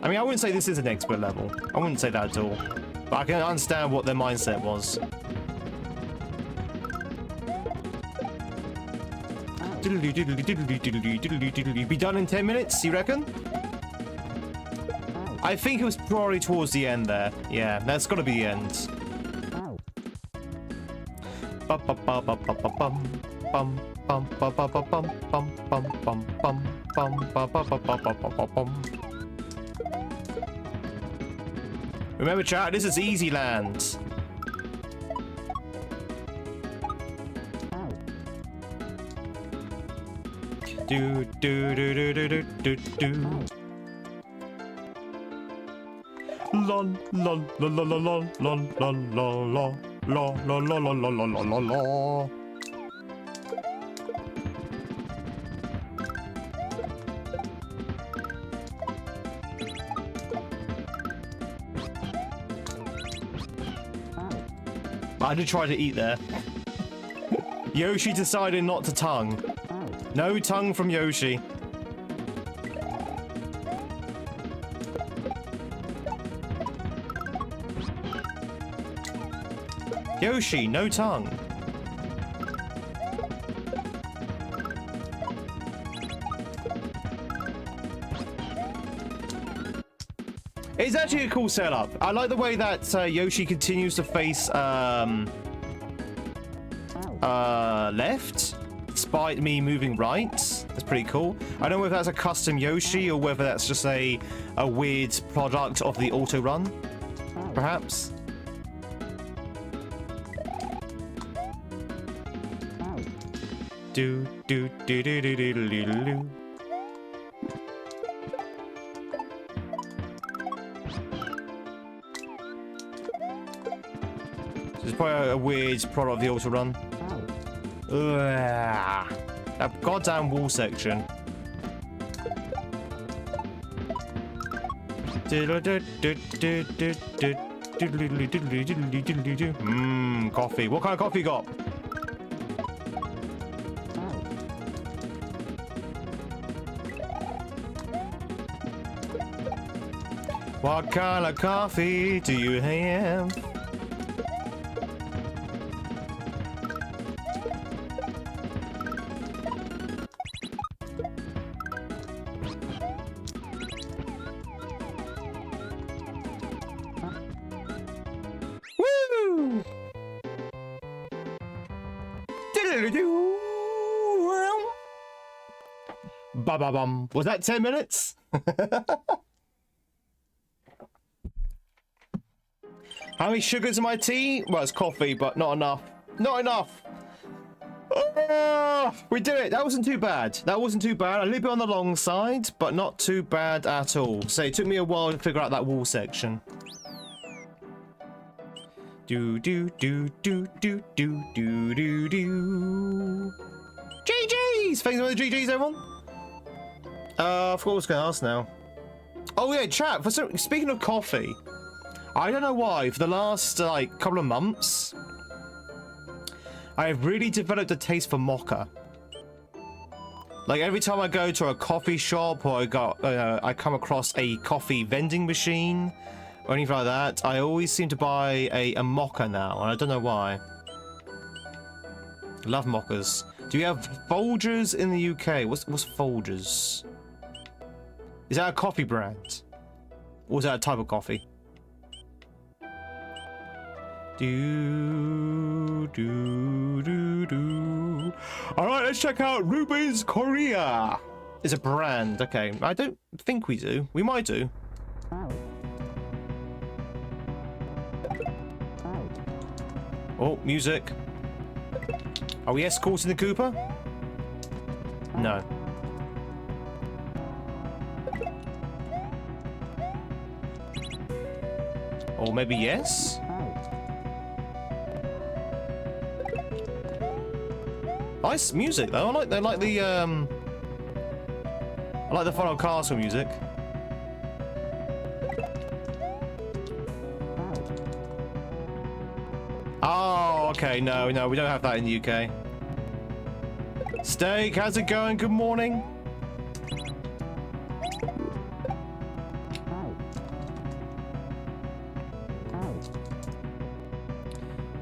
I mean, I wouldn't say this is an expert level. I wouldn't say that at all. But I can understand what their mindset was. Be done in 10 minutes, you reckon? I think it was probably towards the end there. Yeah, that's got to be the end. Remember, chat, this is easy land. Do do do do do do do do. Lon lon lon lon lon lon lon lon lon. La la la la la la la la la. I did try to eat there. Yoshi decided not to tongue. No tongue from Yoshi. Yoshi, no tongue. It's actually a cool setup. I like the way that Yoshi continues to face left, despite me moving right. That's pretty cool. I don't know whether that's a custom Yoshi or whether that's just a weird product of the auto run, perhaps. Do do do do do do do do. This is probably a weird product of the auto run. That goddamn wall section. Coffee. What kind of coffee you got? What kind of coffee do you have? Woo! Ba-ba-bum. Was that 10 minutes? How many sugars in my tea? Well, it's coffee, but not enough. Not enough. Oh, we did it. That wasn't too bad. That wasn't too bad. A little bit on the long side, but not too bad at all. So it took me a while to figure out that wall section. Do do do do do do do do do. GGs! Thanks for the GGs, everyone. I forgot what I was going to ask now. Oh yeah, chat. Speaking of coffee, I don't know why for the last like couple of months, I have really developed a taste for mocha. Like every time I go to a coffee shop or I come across a coffee vending machine or anything like that, I always seem to buy a mocha now, and I don't know why. Love mochas. Do we have Folgers in the UK? What's Folgers? Is that a coffee brand? Or is that a type of coffee? Do do do do. All right, let's check out Ruby's Korea. It's a brand. Okay, I don't think we do. We might do. Oh, music. Are we escorting the Cooper? No. Or maybe yes? Nice music though. I like the Final Castle music. Oh, okay. No, we don't have that in the UK. Steak, how's it going? Good morning.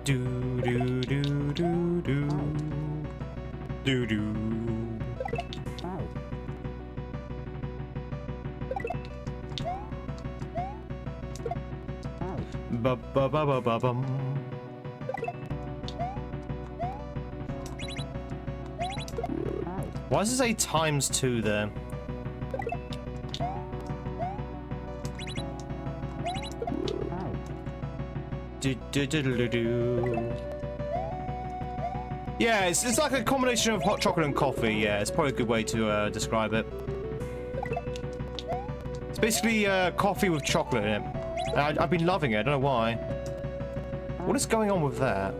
Do do do do do do do. Ba ba ba ba ba bum. Why does it say ×2 there? Yeah, it's like a combination of hot chocolate and coffee. Yeah, it's probably a good way to describe it. It's basically coffee with chocolate in it. I've been loving it. I don't know why. What is going on with that?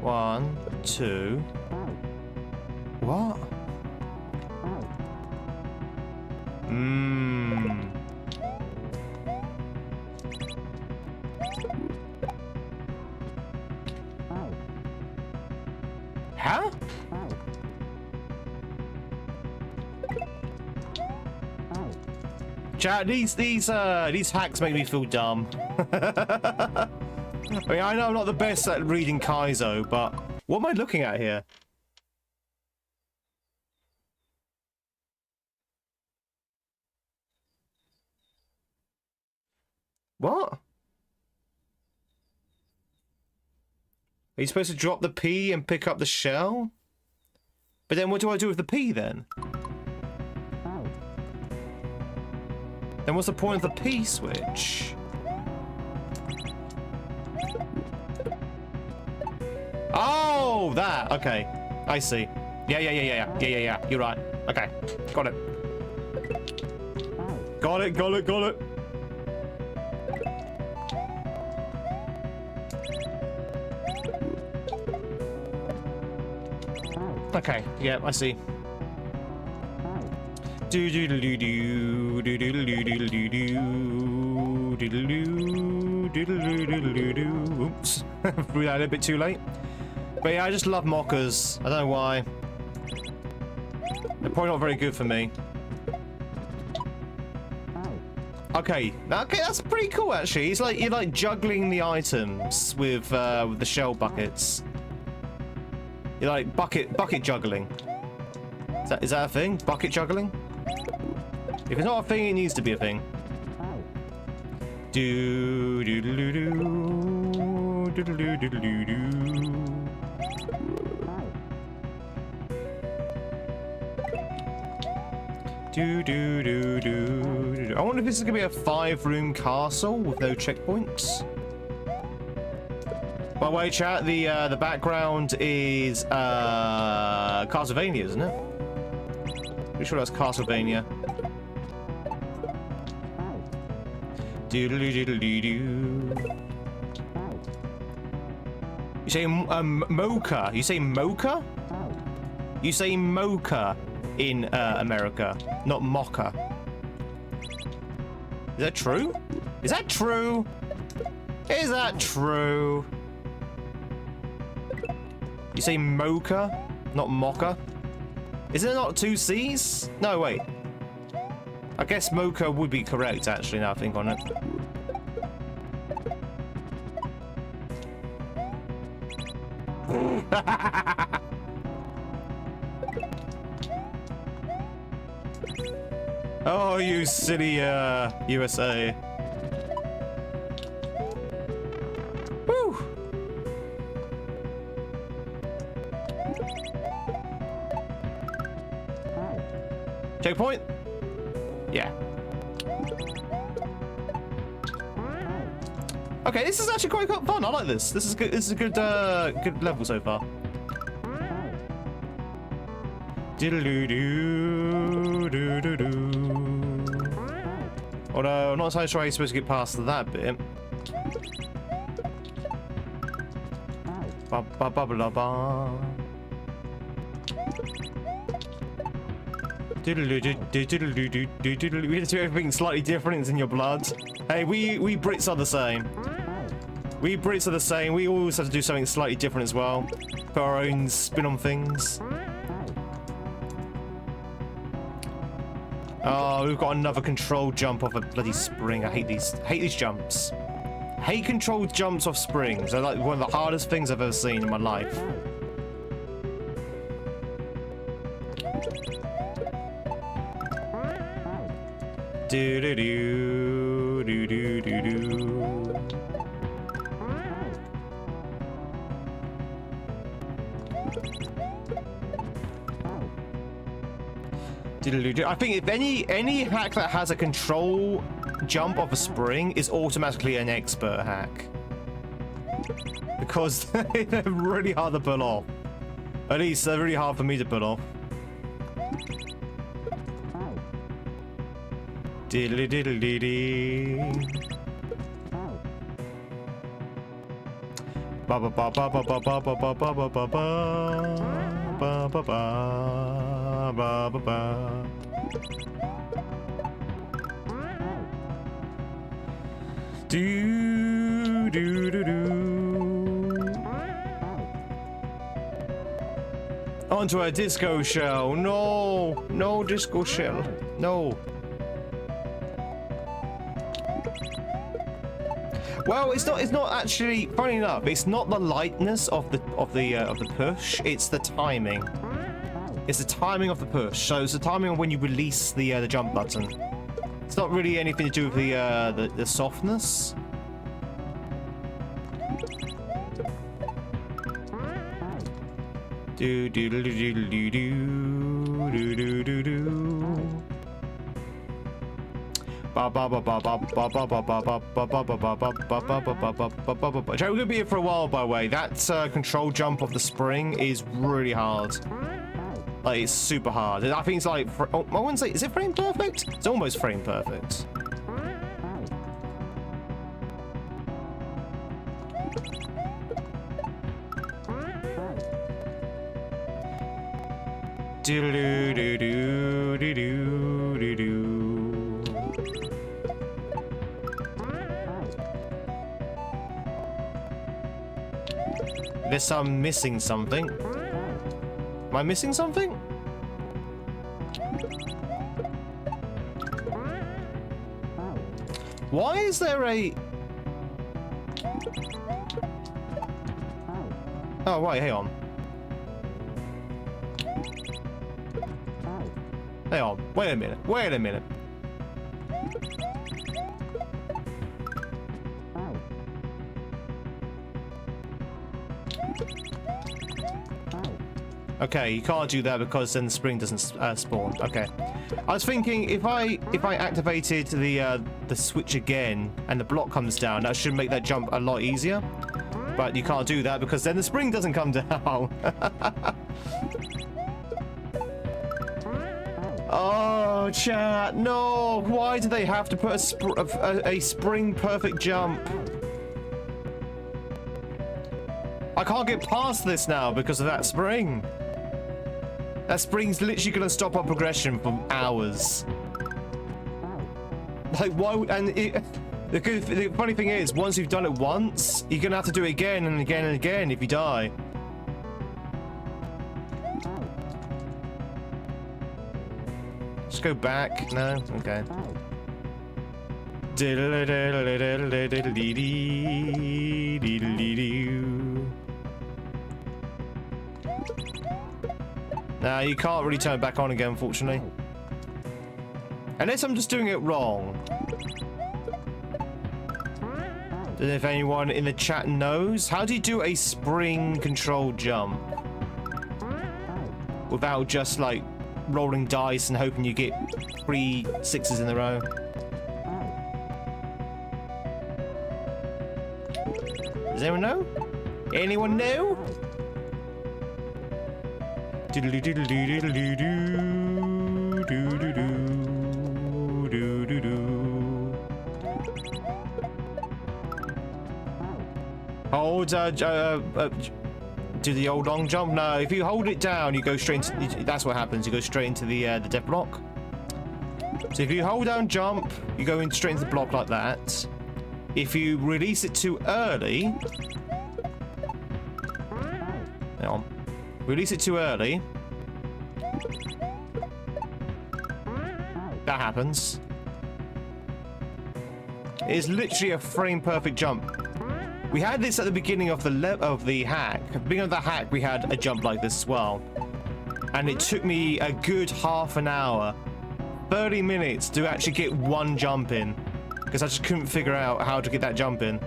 One, two. What? Huh? Chat, these hacks make me feel dumb. I mean, I know I'm not the best at reading KAIZO, but what am I looking at here? What? Are you supposed to drop the P and pick up the shell? But then what do I do with the P then? Then what's the point of the P switch? Oh, that. Okay. I see. Yeah. You're right. Okay. Got it. Got it. Okay, yeah, I see. Do do do do do do do do do do do do do do. Oops, threw that a bit too late. But yeah, I just love mochas. I don't know why. They're probably not very good for me. Okay, that's pretty cool actually. It's like you're like juggling the items with the shell buckets. You're like bucket juggling. Is that a thing? Bucket juggling? If it's not a thing, it needs to be a thing. Do do do do do do do do do do. Do do do do. I wonder if this is gonna be a 5-room castle with no checkpoints. By the way, chat, the background is Castlevania, isn't it? Pretty sure that's Castlevania. Doodle doodle doo doo. You say mocha? You say mocha? You say mocha in America, not mocha. Is that true? Is that true? Is that true? You say mocha, not mocha? Is there not 2 C's? No, wait. I guess mocha would be correct, actually, now I think on it. Oh, you silly, USA. Woo! Checkpoint? Yeah. Okay, this is actually quite fun. I like this. This is good. This is a good, good level so far. Diddle-doo-doo, doo-doo-doo. Although I'm not so sure you're supposed to get past that bit. Ba ba ba ba ba. We have to do everything slightly different in your blood. Hey, we Brits are the same. We Brits are the same. We always have to do something slightly different as well. Put our own spin on things. Oh, we've got another controlled jump off a bloody spring. I hate these jumps. Hate controlled jumps off springs. They're like one of the hardest things I've ever seen in my life. Do do do do do do do. I think if any hack that has a control jump off a spring is automatically an expert hack, because they're really hard to pull off. At least they're really hard for me to pull off. Diddly diddly dee. Ba ba ba ba ba ba ba ba ba ba ba ba ba ba ba ba ba. Do do do do. Onto a disco shell. No, no disco shell. No. Well, it's not actually. Funny enough, it's not the lightness of the push. It's the timing. It's the timing of the push. So it's the timing of when you release the jump button. It's not really anything to do with the softness. Do do do do do do do do do. Ba ba ba ba ba ba ba ba ba ba ba ba ba ba ba ba ba ba ba ba. We're gonna be here for a while, by the way. That control jump off the spring is really hard. Like, it's super hard. I think it's like, I wouldn't say, is it frame perfect? It's almost frame perfect. Do do do do do do do. Unless I'm missing something. Am I missing something? Why is there a... Oh, wait, hang on. Hang on, wait a minute, wait a minute. Okay, you can't do that because then the spring doesn't spawn. Okay, I was thinking if I activated the switch again and the block comes down, that should make that jump a lot easier. But you can't do that because then the spring doesn't come down. Oh, chat, no! Why do they have to put a spring perfect jump? I can't get past this now because of that spring. That spring's literally going to stop our progression for hours. Like, why? And the funny thing is, once you've done it once, you're going to have to do it again and again and again if you die. Just go back. No? Okay. Nah, you can't really turn it back on again, unfortunately. Unless I'm just doing it wrong. Don't know if anyone in the chat knows. How do you do a spring-controlled jump? Without just, like, rolling dice and hoping you get 3 6s in a row. Does anyone know? Anyone know? Diddly diddly diddly doo doo doo doo doo doo. Hold do the old long jump. No, if you hold it down, you go straight into, that's what happens. You go straight into the death block. So if you hold down jump, you go in straight into the block like that. If you release it too early, hang on. Release it too early. That happens. It is literally a frame perfect jump. We had this at the beginning of the hack. At the beginning of the hack, we had a jump like this as well. And it took me a good half an hour, 30 minutes to actually get one jump in. Because I just couldn't figure out how to get that jump in.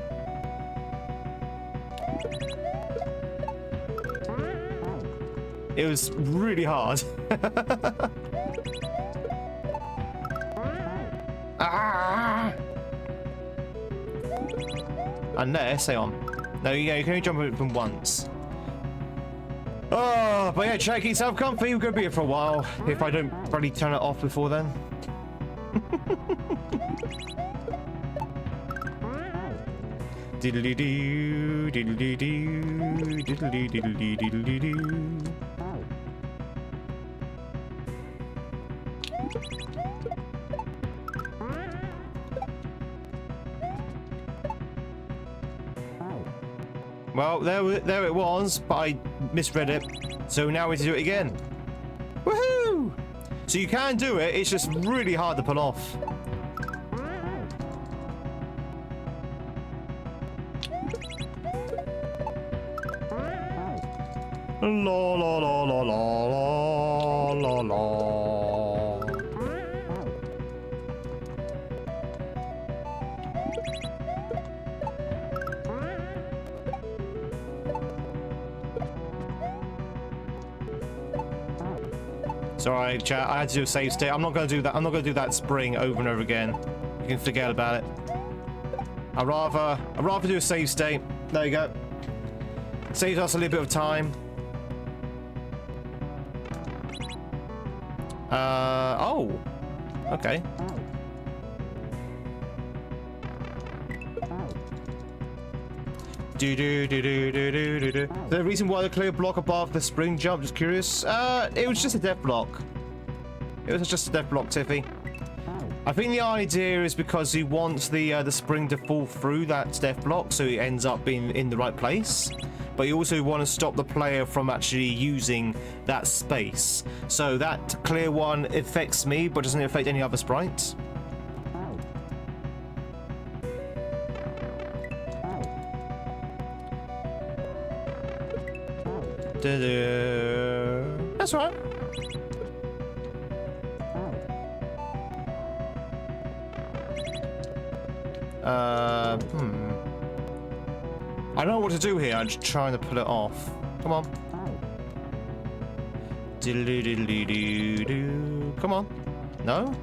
It was really hard. Ah! Unless, hang on. No, yeah, you can only jump it from once. Oh, but yeah, check yourself comfy. We're gonna be here for a while. If I don't probably turn it off before then. Diddly doo, diddly doo, diddly diddly diddly doo. Well, there it was, but I misread it. So now we have to do it again. Woohoo! So you can do it, it's just really hard to pull off. La la la la la la la. Sorry, chat. I had to do a save state. I'm not going to do that. I'm not going to do that spring over and over again. You can forget about it. I'd rather do a save state. There you go. Saves us a little bit of time. Oh. Okay. The reason why the clear block above the spring jump, just curious. It was just a death block. It was just a death block, Tiffy. I think the idea is because you want the spring to fall through that death block, so it ends up being in the right place. But you also want to stop the player from actually using that space. So that clear one affects me, but doesn't affect any other sprites. That's right. I don't know what to do here. I'm just trying to pull it off. Come on. Come on. No?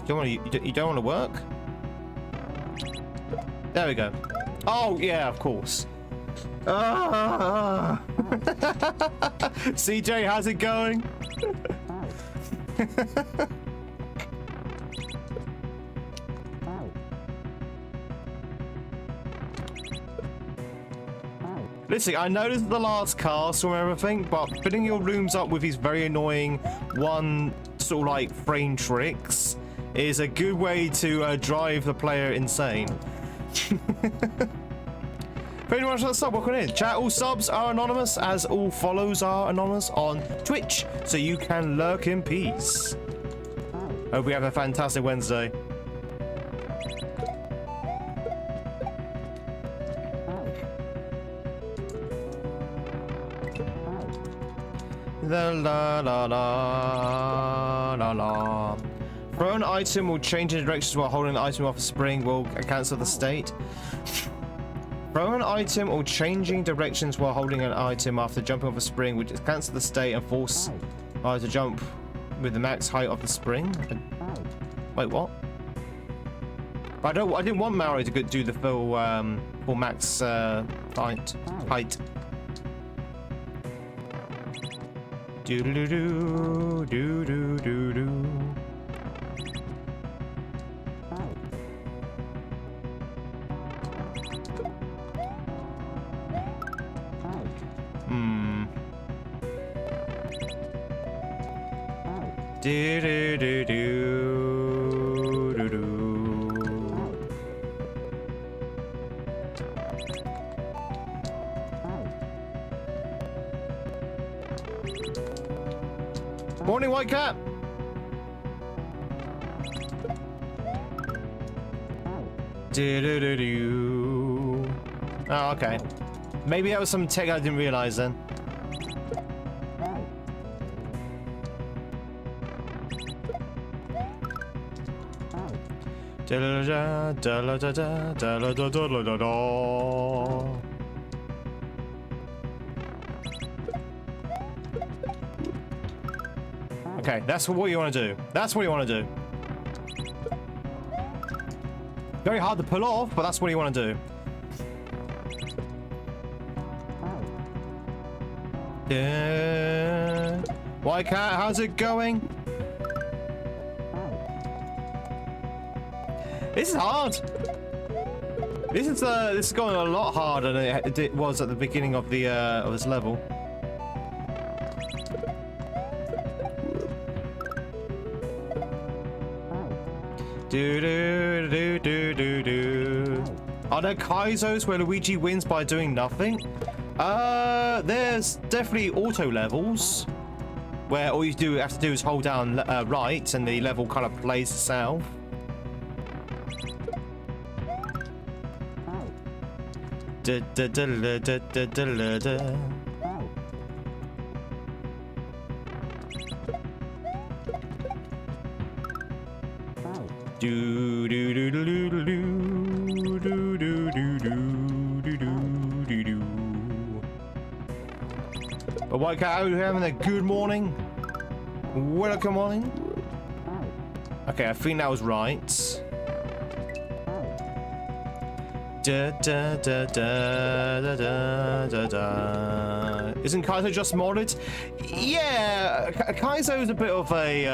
You don't want to work? There we go. Oh, yeah, of course. Ah! CJ, how's it going? Listen, I know this is the last castle and everything, but filling your rooms up with these very annoying one sort of like frame tricks is a good way to drive the player insane. Very much like sub, welcome in. Chat, all subs are anonymous, as all follows are anonymous on Twitch, so you can lurk in peace. Hope we have a fantastic Wednesday. La la la la la la. Throw an item will change in directions while holding the item off a spring will cancel the state. Throw an item or changing directions while holding an item after jumping off a spring which cancel the state and force to jump with the max height of the spring. Wait, what? I didn't want Mario to do the full max height. Do do do do do do do. Do do do do do do. Morning, White Cat. Do do do do. Oh, okay. Maybe that was some tech I didn't realize then. Da da da da da da da da da da da. Okay, that's what you want to do. That's what you want to do. Very hard to pull off, but that's what you want to do. Yeah. White Cat, how's it going? This is hard. This is going a lot harder than it was at the beginning of the of this level. Do do do do do do. Are there Kaizos where Luigi wins by doing nothing? There's definitely auto levels where all you have to do is hold down right and the level kind of plays itself. Da, da, da, da, da, da, da, da. Do do do do do do do do do do do do do. But White Cat, are you having a good morning? Welcome morning. Okay, I think that was right. Da, da, da, da, da, da, da, da. Isn't KAIZO just modded? Yeah, KAIZO is a bit of a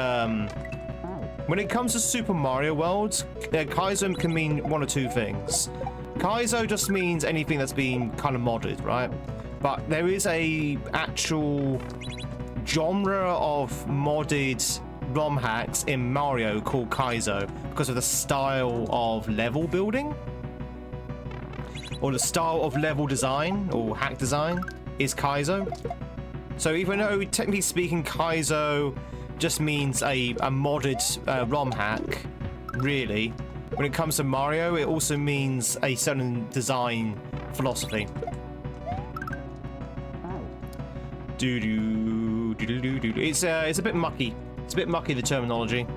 when it comes to Super Mario World, KAIZO can mean one or two things. KAIZO just means anything that's been kind of modded, right? But there is a actual genre of modded ROM hacks in Mario called KAIZO because of the style of level building. Or the style of level design or hack design is KAIZO. So even though technically speaking KAIZO just means a modded ROM hack, really, when it comes to Mario it also means a certain design philosophy. Do do do do do. It's a bit mucky. It's a bit mucky, the terminology.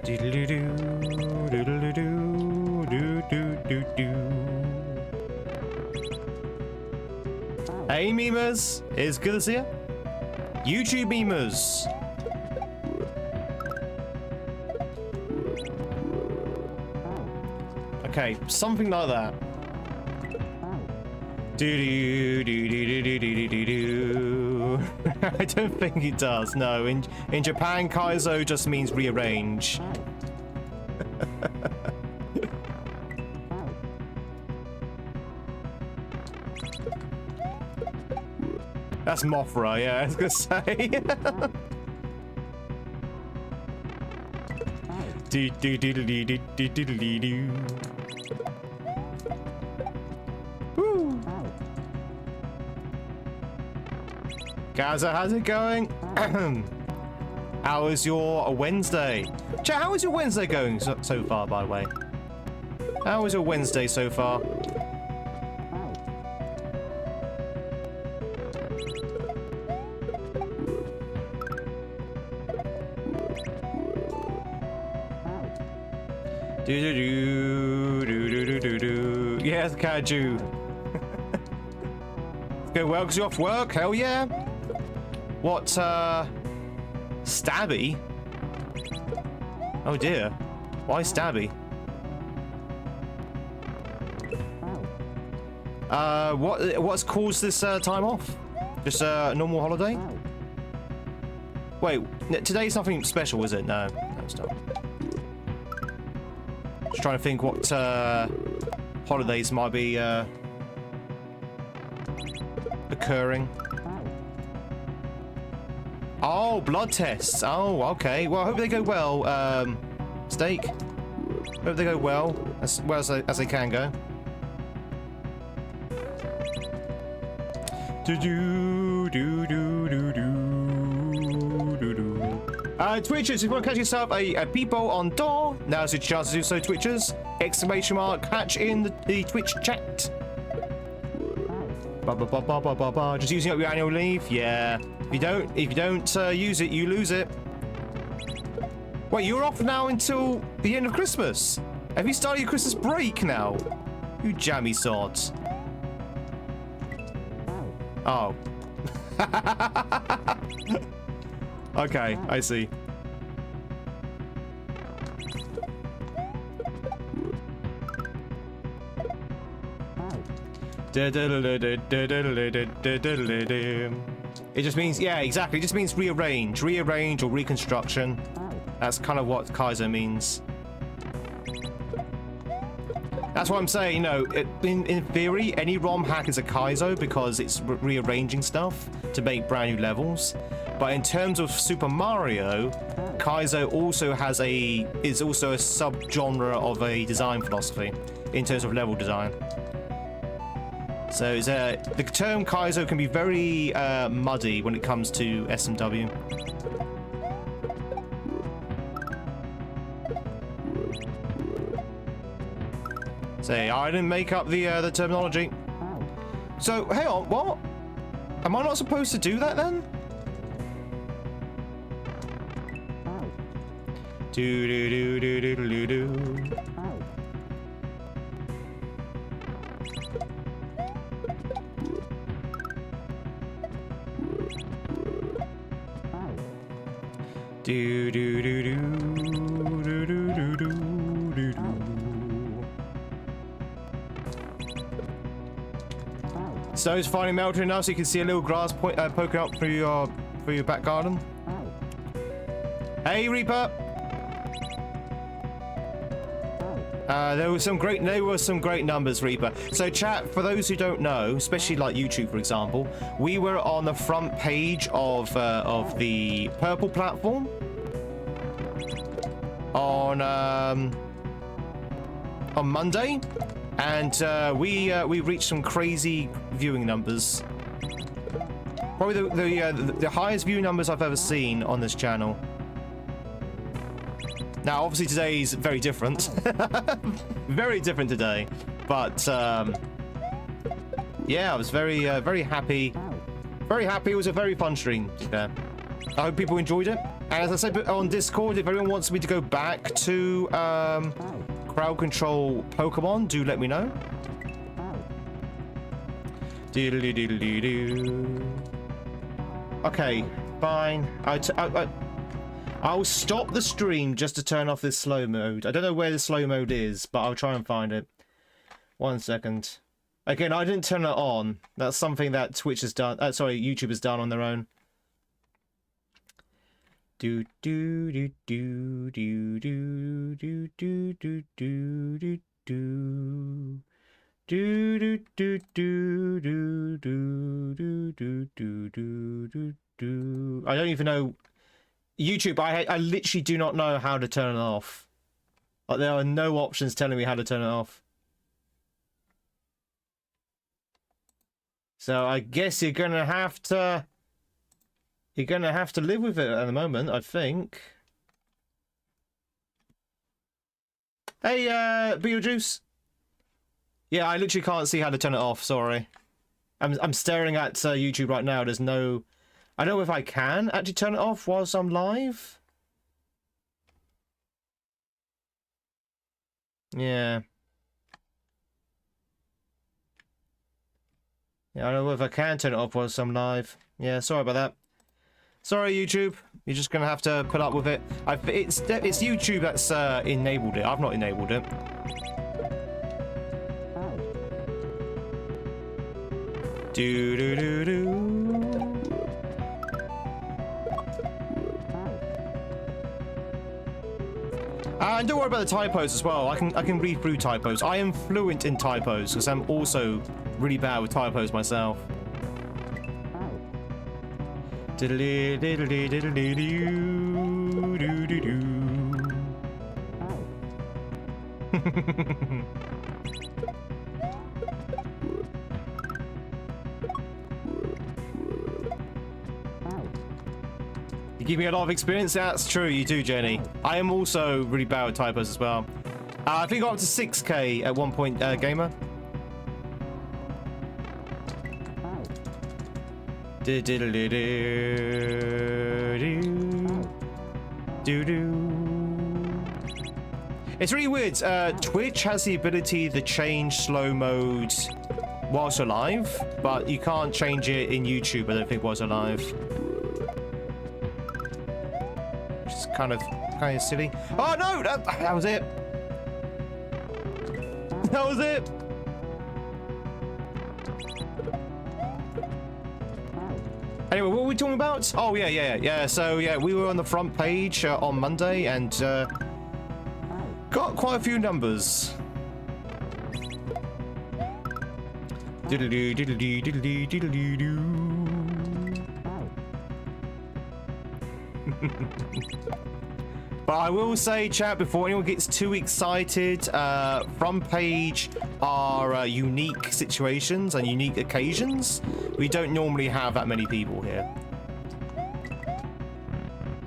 Do do do do do do do. memers. It's good to see you. YouTube memers. Okay, something like that. Do. I don't think it does. No, in Japan, KAIZO just means rearrange. That's Mothra, yeah, I was gonna say. Woo. KAIZO, how's it going? How is your Wednesday? Chat, how is your Wednesday going so far, by the way? How is your Wednesday so far? Yes, Kaiju. Go well because you're off work. Hell yeah. What? Stabby? Oh dear. Why Stabby? What's caused this time off? Just a normal holiday? Wait, today's nothing special, is it? No, it's not. Just trying to think what holidays might be occurring. Oh, blood tests. Oh, okay. Well, I hope they go well, Steak. Hope they go well as they can go. Twitchers, if you want to catch yourself a peepo on door, now's your chance to do so, Twitchers. Exclamation mark, hatch in the Twitch chat. Just using up your annual leave? Yeah. If you don't use it, you lose it. Wait, you're off now until the end of Christmas? Have you started your Christmas break now? You jammy sods. Oh. Okay, I see. It just means, yeah, exactly. It just means rearrange or reconstruction. That's kind of what KAIZO means. That's what I'm saying, you know, in theory, any ROM hack is a KAIZO because it's rearranging stuff to make brand new levels. But in terms of Super Mario, KAIZO also is also a subgenre of a design philosophy in terms of level design. So the term KAIZO can be very muddy when it comes to SMW. Say, I didn't make up the terminology. So, hang on, what? Am I not supposed to do that then? Do. Snow's finally melted enough so you can see a little grass poking up through your back garden. Hey, Reaper. There were some great numbers, Reaper. So, chat, for those who don't know, especially like YouTube, for example, we were on the front page of the purple platform on Monday, and we reached some crazy viewing numbers. Probably the highest viewing numbers I've ever seen on this channel. Now, obviously, today is very different. Very different today. But, yeah, I was very happy. Very happy. It was a very fun stream. Yeah. I hope people enjoyed it. And as I said on Discord, if everyone wants me to go back to crowd control Pokemon, do let me know. Doodly-doodly-doo. Okay, fine. I'll stop the stream just to turn off this slow mode. I don't know where the slow mode is, but I'll try and find it. 1 second. Again, I didn't turn it on. That's something that Twitch has done. Sorry, YouTube has done on their own. Do do do do do do do do do do do. Do do do do do do do do do do do. I don't even know YouTube. I literally do not know how to turn it off. Like there are no options telling me how to turn it off. So I guess you're gonna have to live with it at the moment, I think. Hey, Beetlejuice. Yeah, I literally can't see how to turn it off. Sorry, I'm staring at YouTube right now. There's no, I don't know if I can actually turn it off whilst I'm live. Yeah. Yeah, I don't know if I can turn it off whilst I'm live. Yeah, sorry about that. Sorry, YouTube. You're just gonna have to put up with it. It's YouTube that's enabled it. I've not enabled it. Do do do do. And don't worry about the typos as well. I can read through typos. I am fluent in typos because I'm also really bad with typos myself. Diddly diddly diddly doo doo doo doo. You give me a lot of experience. That's true, you do, Jenny. I am also really bad with typos as well. I think I got up to 6K at one point, gamer. Do do do do do. It's really weird. Twitch has the ability to change slow mode whilst alive, but you can't change it in YouTube. I don't think whilst alive. Which is kind of silly. Oh no, that was it. That was it. Anyway, what were we talking about? Oh, yeah. So, yeah, we were on the front page on Monday and got quite a few numbers. Diddle-doo, diddle-doo, diddle-doo, diddle-doo-doo. But I will say, chat, before anyone gets too excited, front page are unique situations and unique occasions. We don't normally have that many people here.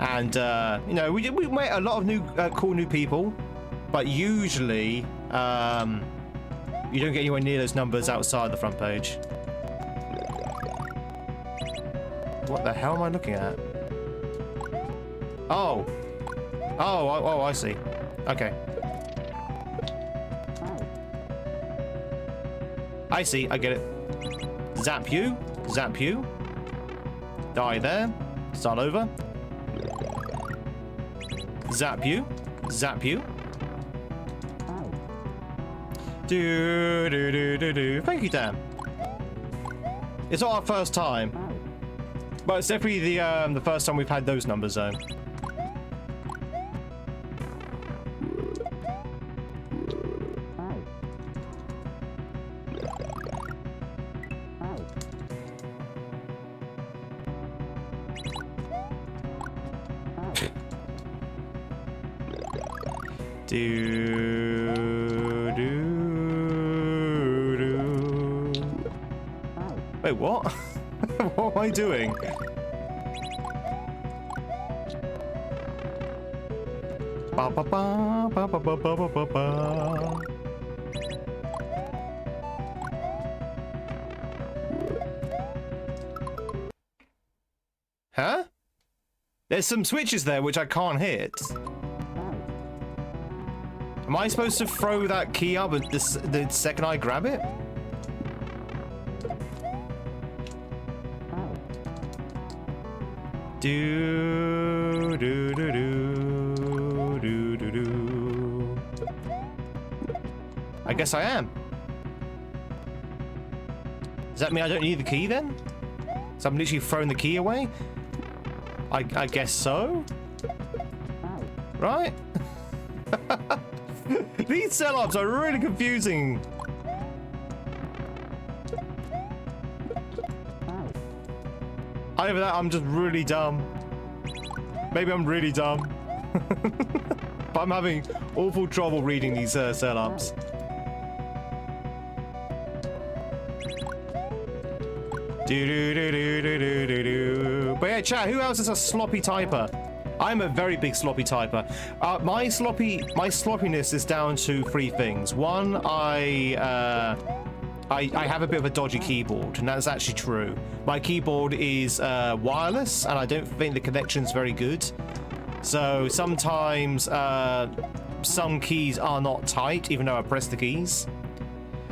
And, you know, we met a lot of new, cool new people, but usually, you don't get anywhere near those numbers outside the front page. What the hell am I looking at? Oh, I see. Okay. I see, I get it. Zap you. Die there. Start over. Zap you. Do. Thank you, Dan. It's not our first time, but it's definitely the first time we've had those numbers though. Wait, what? What am I doing? Ba ba ba ba ba ba ba ba ba. Huh? There's some switches there which I can't hit. Am I supposed to throw that key up the second I grab it? Do do do do do do do. I guess I am. Does that mean I don't need the key then? So I'm literally throwing the key away? I guess so. Right? These setups are really confusing. Either that, I'm just really dumb. Maybe I'm really dumb. But I'm having awful trouble reading these setups. Do do do do do do do do. But yeah, chat. Who else is a sloppy typer? I'm a very big sloppy typer. My sloppiness is down to 3 things. One, I have a bit of a dodgy keyboard, and that's actually true. My keyboard is wireless, and I don't think the connection's very good. So sometimes some keys are not tight, even though I press the keys.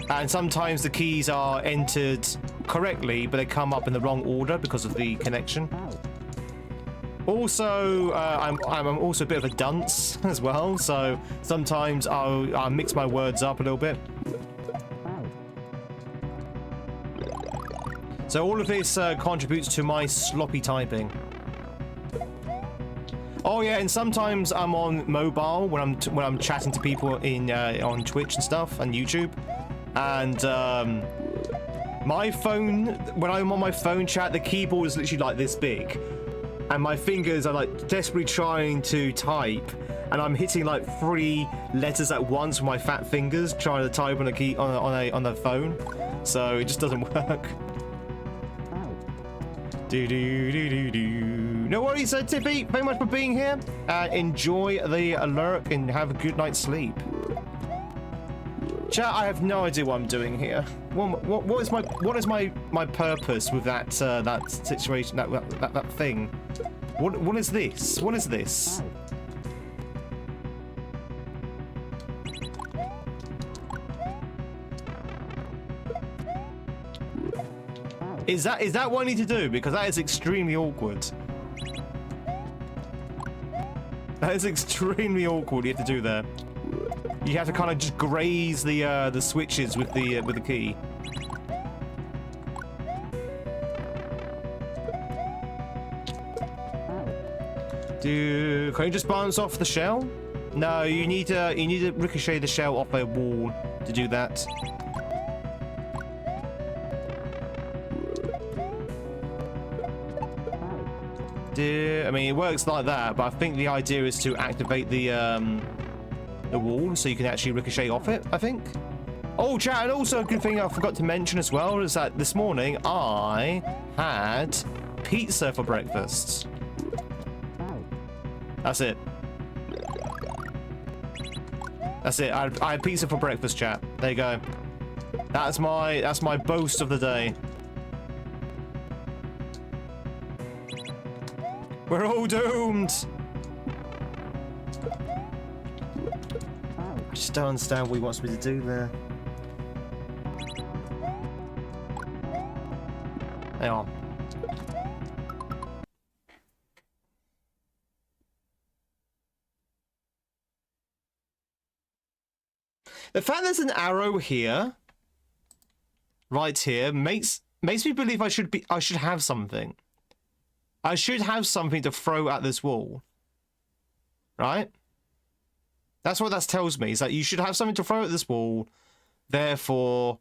And sometimes the keys are entered correctly, but they come up in the wrong order because of the connection. Also, I'm also a bit of a dunce as well, so sometimes I'll mix my words up a little bit. So all of this contributes to my sloppy typing. Oh yeah, and sometimes I'm on mobile when I'm chatting to people in on Twitch and stuff and YouTube, and my phone, when I'm on my phone chat, the keyboard is literally like this big. And my fingers are like desperately trying to type, and I'm hitting like 3 letters at once with my fat fingers trying to type on a key on the phone, so it just doesn't work. Do do do do do. No worries, Tippy. Very much for being here. Enjoy the lurk and have a good night's sleep. Chat, I have no idea what I'm doing here. What is my purpose with that that situation, that thing? What is this? What is this? Is that what I need to do? Because that is extremely awkward. That is extremely awkward. You have to do there. You have to kind of just graze the switches with the key. Can you just bounce off the shell? No, you need to ricochet the shell off a wall to do that. I mean, it works like that, but I think the idea is to activate the wall so you can actually ricochet off it, I think. Oh, chat, and also a good thing I forgot to mention as well is that this morning I had pizza for breakfast. That's it. That's it. I had pizza for breakfast, chat. There you go. That's my boast of the day. We're all doomed. I just don't understand what he wants me to do there. Hang on. The fact there's an arrow here, right here, makes me believe I should have something. I should have something to throw at this wall. Right? That's what that tells me, is that you should have something to throw at this wall. Therefore,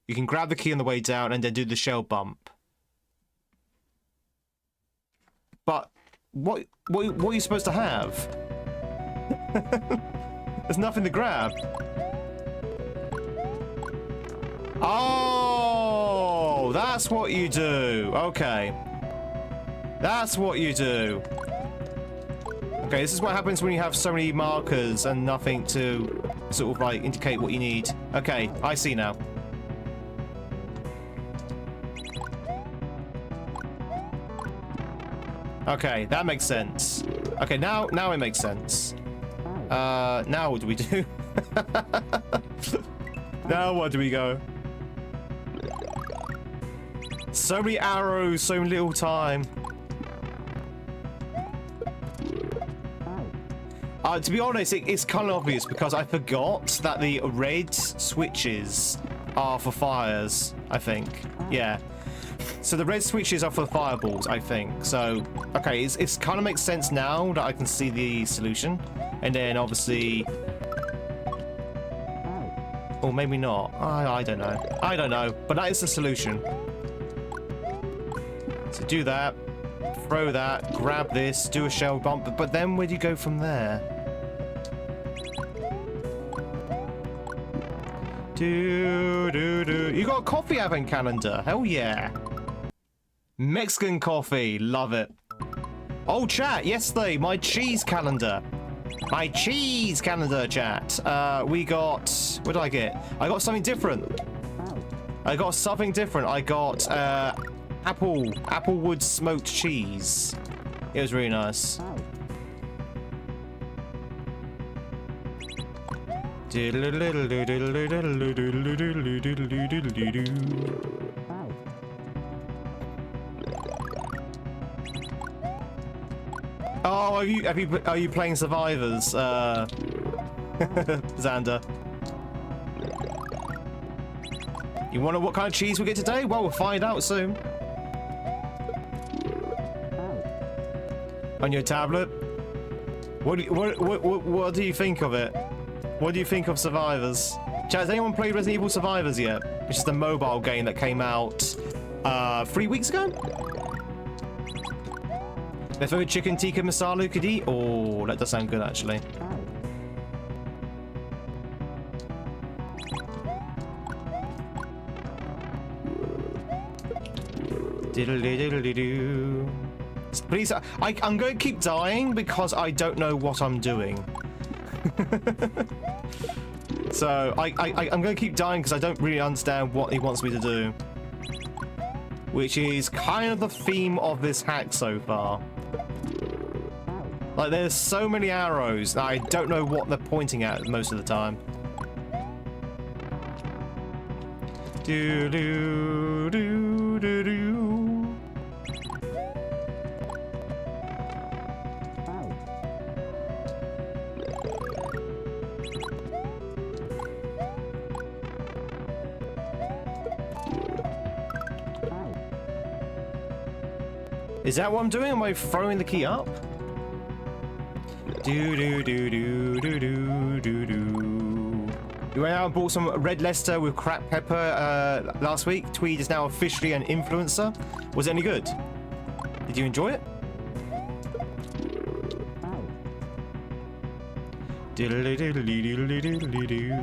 you can grab the key on the way down and then do the shell bump. But what are you supposed to have? There's nothing to grab. Oh, that's what you do. Okay. That's what you do. Okay, this is what happens when you have so many markers and nothing to sort of like indicate what you need. Okay, I see now. Okay, that makes sense. Okay, now it makes sense. Now what do we do? Now what do we go? So many arrows, so little time. To be honest, it's kind of obvious because I forgot that the red switches are for fires, I think. Yeah. So the red switches are for fireballs, I think. So, okay, it's kind of makes sense now that I can see the solution. And then obviously... Or maybe not. I don't know. I don't know. But that is the solution. So do that. Throw that. Grab this. Do a shell bump. But then where do you go from there? You got a coffee advent calendar. Hell yeah. Mexican coffee. Love it. Oh, chat. Yesterday, my cheese calendar. My cheese calendar, chat. We got... What did I get? I got something different. I got something different. I got applewood smoked cheese. It was really nice. Oh, are you playing Survivors, Xander? You wonder what kind of cheese we get today? Well, we'll find out soon. On your tablet. What do you think of it? What do you think of Survivors? Chat, has anyone played Resident Evil Survivors yet? It's just a mobile game that came out 3 weeks ago. Leftover chicken tikka masala you could eat? Oh, that does sound good, actually. Diddle-diddle-diddle-doo. Please, I'm going to keep dying because I don't know what I'm doing. So, I'm going to keep dying because I don't really understand what he wants me to do. Which is kind of the theme of this hack so far. Like, there's so many arrows that I don't know what they're pointing at most of the time. Do do do do do. Is that what I'm doing? Am I throwing the key up? Do do do do do do do do. You went out and bought some red Leicester with cracked pepper last week. Tweed is now officially an influencer. Was it any good? Did you enjoy it? Diddly diddly diddly diddly doo.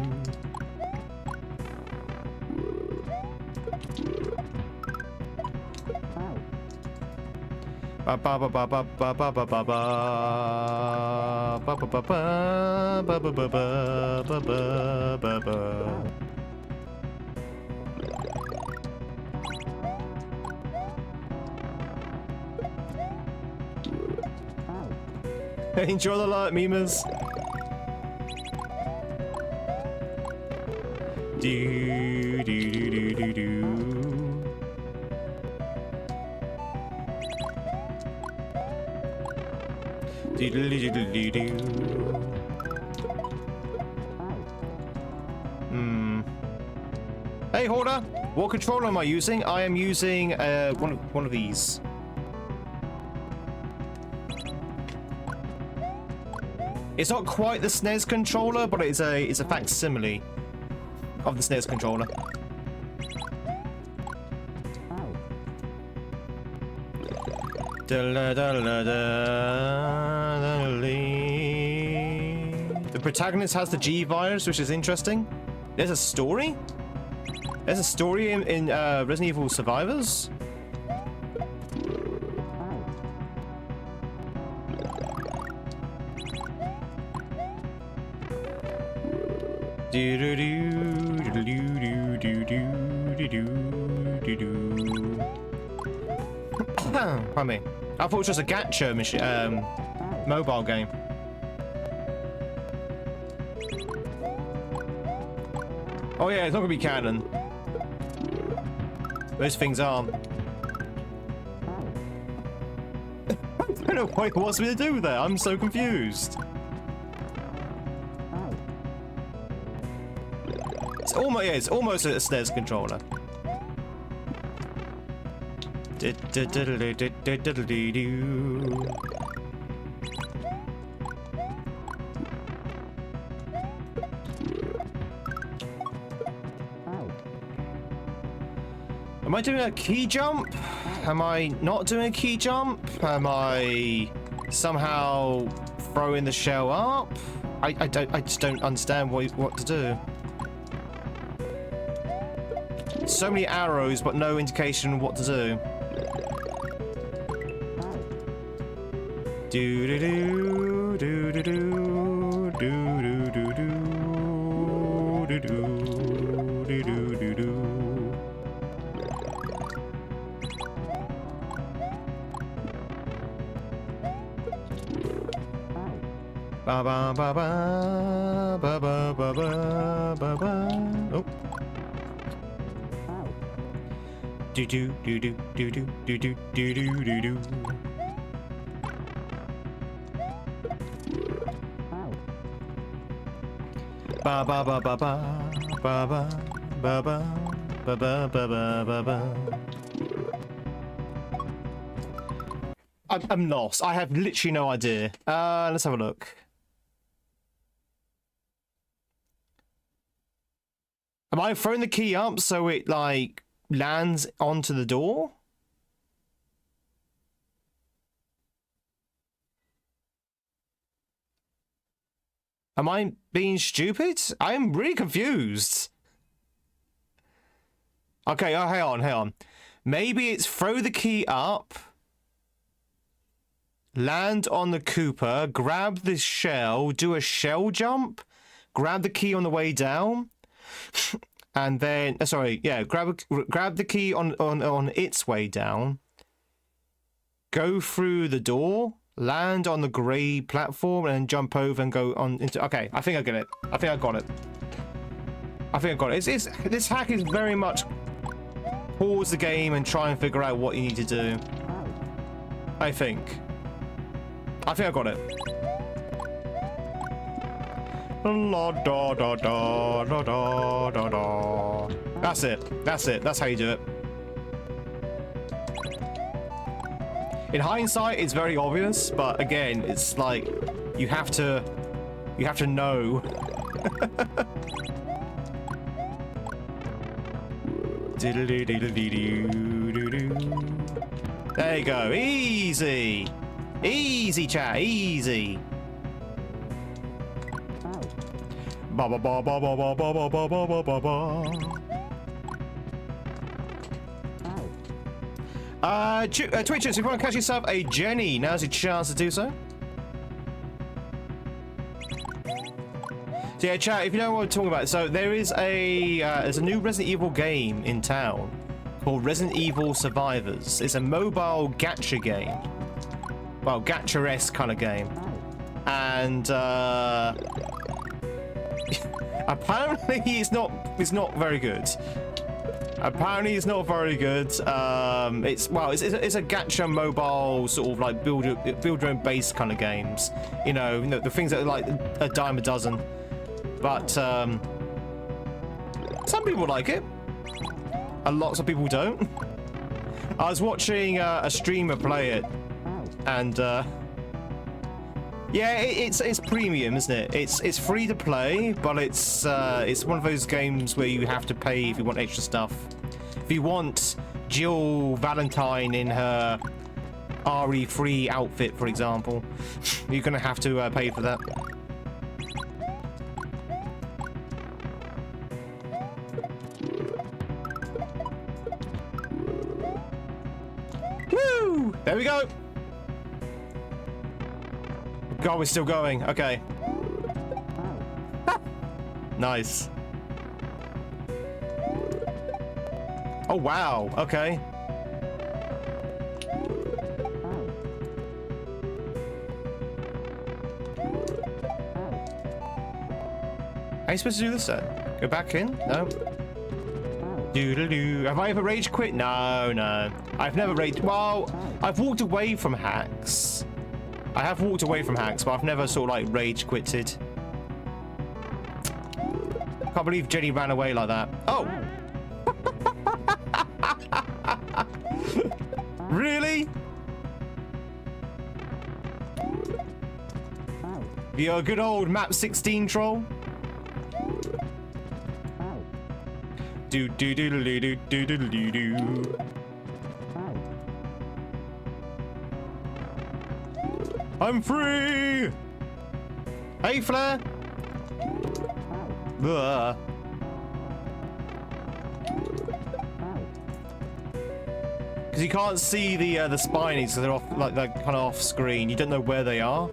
Ba ba ba ba ba ba ba ba ba ba ba ba ba ba ba ba ba ba ba. Enjoy the light, memers. Do do do do do do. Hey, Hoarder! What controller am I using? I am using one of these. It's not quite the SNES controller, but it's a facsimile of the SNES controller. The protagonist has the G virus, which is interesting. There's a story? There's a story in Resident Evil Survivors? Pardon me. I thought it was just a gacha mobile game. Oh yeah, it's not gonna be canon. Those things aren't. I don't know what he wants me to do there. I'm so confused. almost, yeah, it's almost a SNES controller. Am I doing a key jump? Am I not doing a key jump? Am I somehow throwing the shell up? I just don't understand what to do. So many arrows, but no indication what to do. Do do do do do do do do do do do do do do do. Ba ba ba ba ba ba ba ba ba ba. Oh. Do do do do do do do do do do do do. Ba ba ba ba ba ba ba ba ba ba ba ba ba ba. I'm lost. I have literally no idea. Let's have a look. Am I throwing the key up so it like lands onto the door? Am I being stupid? I'm really confused. Okay, oh, hang on. Maybe it's throw the key up, land on the Cooper, grab the shell, do a shell jump, grab the key on the way down, and then grab the key on its way down, go through the door, land on the grey platform, and then jump over and go on into. Okay, I think I get it. I think I got it. This hack is very much pause the game and try and figure out what you need to do. I think I got it. La da da da da da da da. That's it. That's how you do it. In hindsight, it's very obvious, but again, it's like you have to know. There you go. Easy. Easy, chat. Easy. Ba ba ba ba ba ba ba ba ba ba ba ba. Twitchers, if you want to catch yourself a Jenny, now's your chance to do so. So yeah, chat, if you know what we're talking about, so there's a new Resident Evil game in town called Resident Evil Survivors. It's a mobile gacha game. Well, gacha-esque kind of game. And apparently it's not very good. Apparently it's not very good. It's a gacha mobile sort of like build your own base kind of games. You know the things that are like a dime a dozen. But some people like it. And lots of people don't. I was watching a streamer play it, and yeah, it's premium, isn't it? It's free to play, but it's one of those games where you have to pay if you want extra stuff. If you want Jill Valentine in her RE3 outfit, for example, you're gonna have to pay for that. Woo! There we go. God, we're still going. Okay. Nice. Oh, wow. Okay. How are you supposed to do this then? Go back in? No. Doodle-doo. Have I ever rage quit? No, no. I've never rage. Well, I've walked away from hacks. I have walked away from hacks, but I've never sort of like rage quitted. Can't believe Jenny ran away like that. Oh! Really? You're a good old map 16 troll. Do do do do do do do do do. I'm free. Hey, Flair. Ugh. Because you can't see the spinies, so they're off, like they're kind of off screen. You don't know where they are.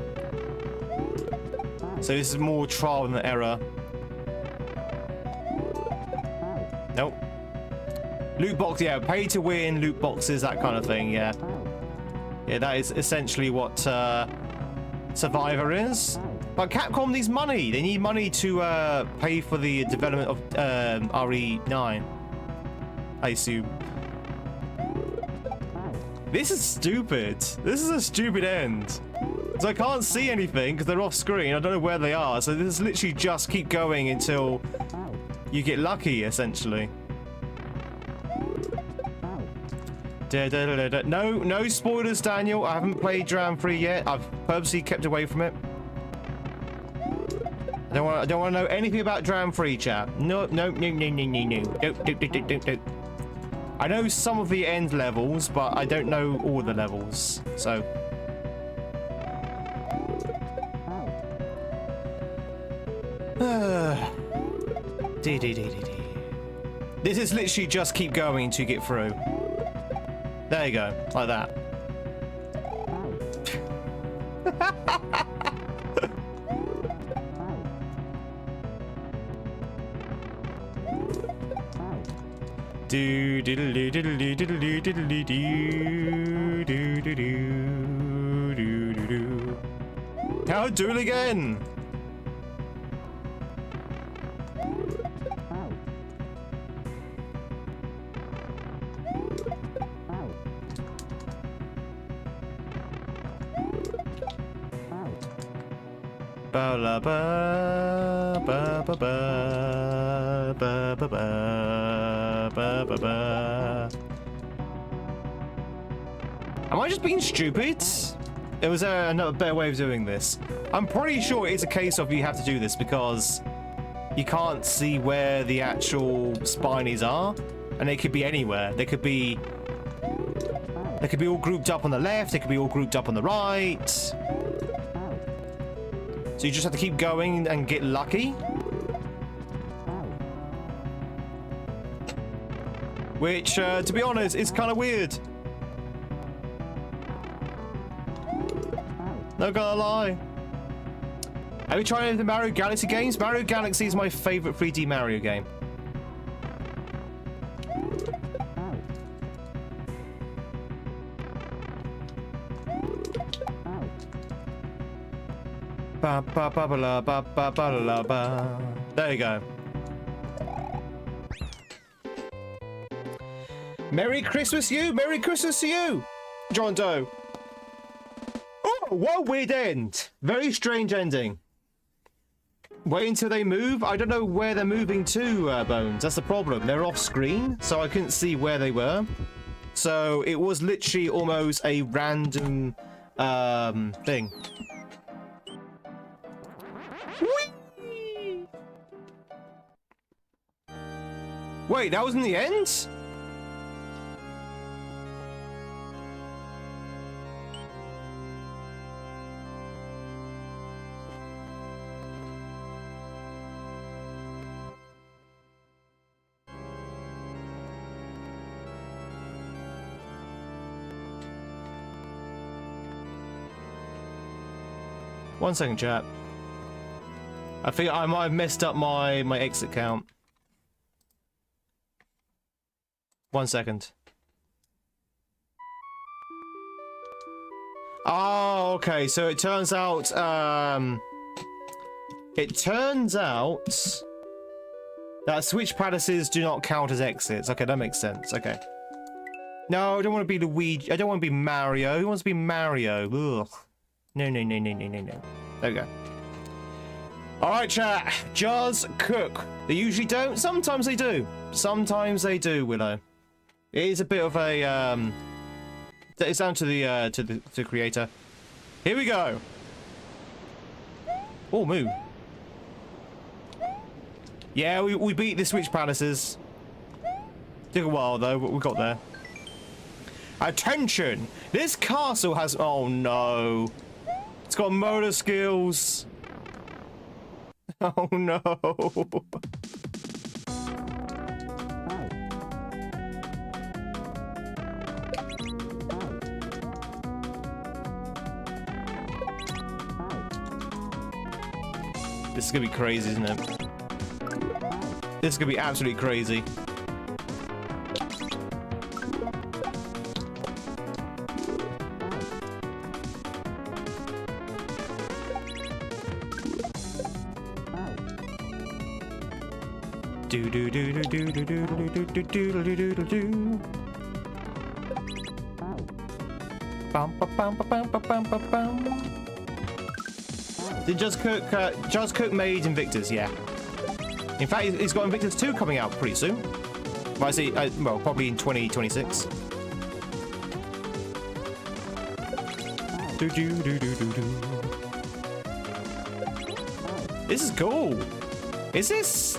So this is more trial than error. Nope. Loot box, yeah, pay to win, loot boxes, that kind of thing, yeah. Yeah, that is essentially what Survivor is. But Capcom needs money. They need money to pay for the development of RE9. I assume. This is stupid. This is a stupid end. So I can't see anything because they're off screen. I don't know where they are. So this is literally just keep going until you get lucky, essentially. No spoilers, Daniel. I haven't played Dram 3 yet. I've purposely kept away from it. I don't want to know anything about Dram 3, chat. No. Don't. I know some of the end levels, but I don't know all the levels. So. This is literally just keep going until you get through. There you go, like that. Do diddle do diddle do diddle do diddle do do do do do do do. Now do it again. Ba la ba ba ba ba ba ba ba ba ba. Am I just being stupid? There was another better way of doing this. I'm pretty sure it's a case of you have to do this because you can't see where the actual spinies are, and they could be anywhere. They could be all grouped up on the left. They could be all grouped up on the right. So you just have to keep going and get lucky. Which, to be honest, is kind of weird. Not gonna lie. Have you tried any of the Mario Galaxy games? Mario Galaxy is my favorite 3D Mario game. Ba ba ba ba la ba ba ba la ba. There you go. Merry Christmas, you! Merry Christmas to you, John Doe. Oh, what a weird end. Very strange ending. Wait until they move. I don't know where they're moving to, Bones. That's the problem. They're off screen, so I couldn't see where they were. So it was literally almost a random thing. Whee! Wait, that wasn't the end? One second, chat. I think I might have messed up my exit count. 1 second. Oh, okay. So it turns out, that switch palaces do not count as exits. Okay, that makes sense. Okay. No, I don't want to be Luigi. I don't want to be Mario. Who wants to be Mario? Ugh. No. There we go. All right, chat. Jars cook. They usually don't. Sometimes they do. Sometimes they do, Willow. It is a bit of a it's down to the creator. Here we go. Oh, moo. Yeah, we beat the Switch Palaces. Took a while though, but we got there. Attention! This castle has... Oh no. It's got motor skills. Oh no. This is gonna be crazy, isn't it? This is gonna be absolutely crazy. Do do do do do do do do do do do do do do. Bum bum bum bum bum bum bum bum. Did Just Cook made Invictus? Yeah. In fact, he's got Invictus 2 coming out pretty soon. Well, I see. Well, probably in 2026. Do do do do do do. This is cool. Is this?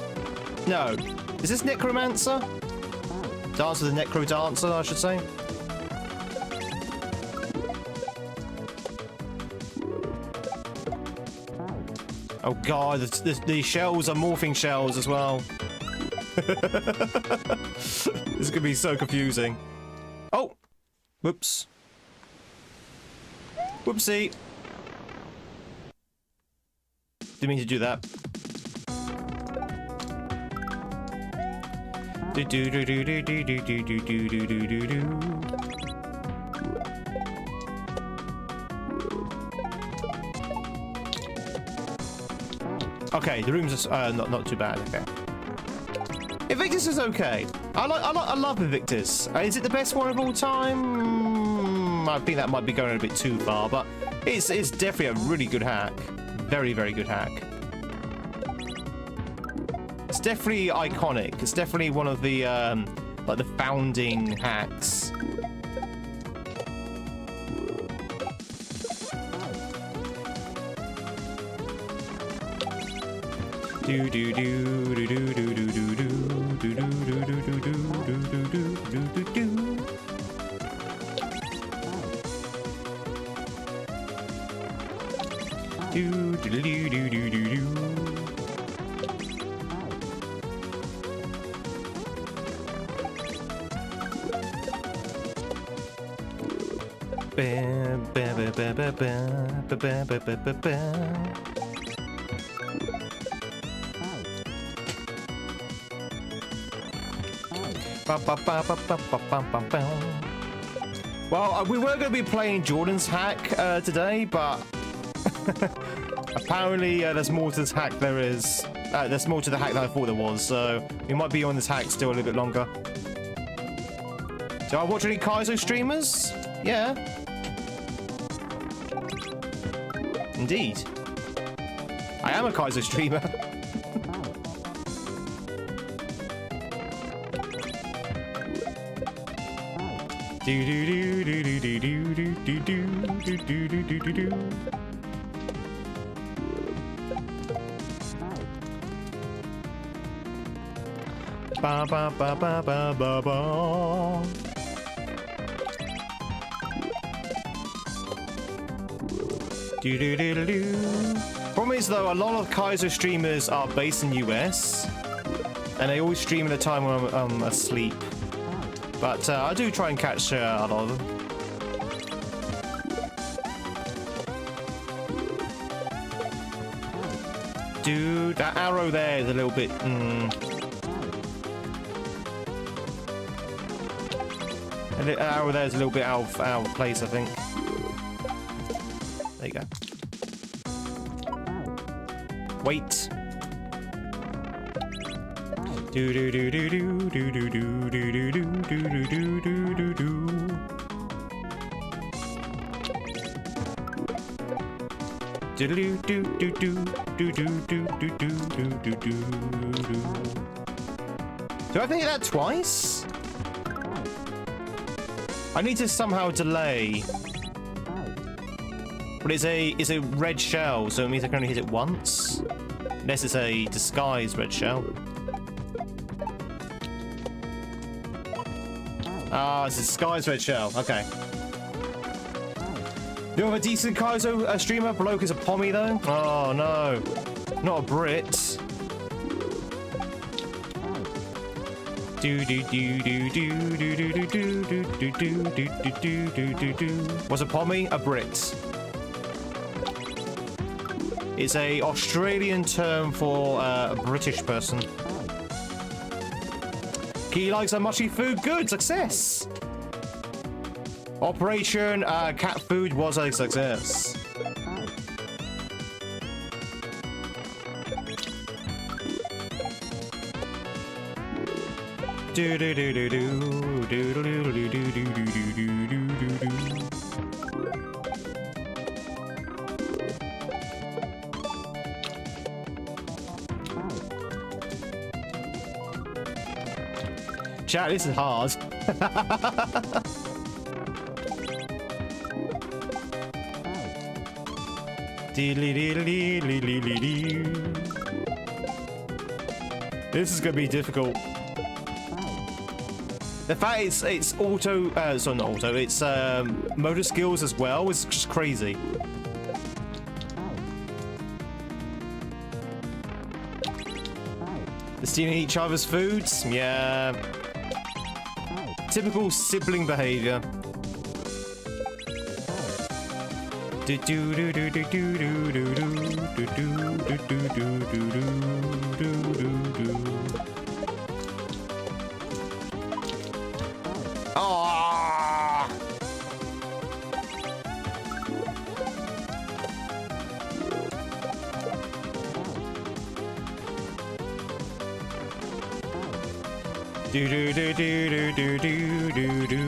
No. Is this Necromancer? Dance with the Necro Dancer, I should say. Oh god, the shells are morphing shells as well. This is gonna be so confusing. Oh! Whoops. Whoopsie. Didn't mean to do that. Do do do do do do do do do do do do do do. Okay, the rooms are not too bad. Okay, Invictus is okay. I love Invictus. Is it the best one of all time? I think that might be going a bit too far, but it's definitely a really good hack. Very good hack. It's definitely iconic. It's definitely one of the like the founding hacks. Do do do do do do do do do do do do do do do do do do. Do do do do do do do. Ba ba ba ba ba ba ba ba ba ba ba. Well, we were going to be playing Jordan's hack today, but apparently there's more to this hack. There's more to the hack than I thought there was, so we might be on this hack still a little bit longer. Do I watch any KAIZO streamers? Yeah. Indeed. I am a KAIZO streamer. Do do do do do do do do do do do do do do. Ba ba ba ba ba ba ba. Do do do do do. Problem is though, a lot of KAIZO streamers are based in the US, and they always stream at a time when I'm asleep. But I do try and catch a lot of them. Dude, that arrow there is a little bit... The arrow there is a little bit out of place, I think. There you go. Wait. Do do do do do do do do do do do do do do do do. Do do do do do do do do do do do do. Do I have to hit that twice? I need to somehow delay. But it's a red shell, so it means I can only hit it once. Unless it's a disguised red shell. Ah, it's a disguised red shell. Okay. Do you have a decent KAIZO streamer? Bloke is a Pommy though? Oh no. Not a Brit. Do do do do do do do do do do do do do do do do. What's a Pommy? A Brit. It's a Australian term for a British person. He likes a mushy food. Good success. Operation Cat Food was a success. Do do do do do do do do do do do do do do. Chat, this is hard. This is gonna be difficult. The fact it's auto, sorry, not auto, it's motor skills as well is just crazy. They're stealing each other's foods, yeah. Typical sibling behavior. Do do do do do do do do do do do do do do. Ah! Do do do do do do do do.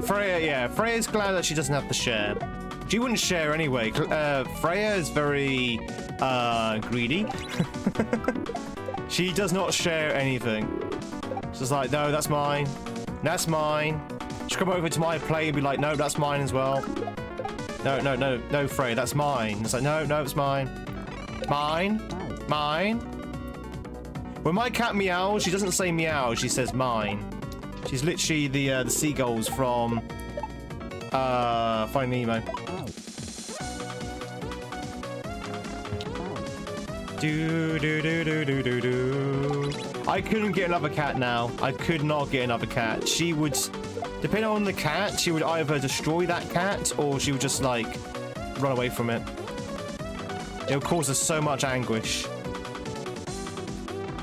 Freya, yeah, Freya's glad that she doesn't have to share. She wouldn't share anyway. Freya is very greedy. She does not share anything. She's like, no, that's mine. That's mine. She'll come over to my plate and be like, no, that's mine as well. No, no, no, no, Freya, that's mine. It's like, no, no, it's mine. Mine. Mine. When my cat meows, she doesn't say meow, she says mine. She's literally the seagulls from Finding Nemo. Do do do do do do do. I couldn't get another cat now. I could not get another cat. She would, depending on the cat, she would either destroy that cat or she would just like run away from it. It would cause us so much anguish.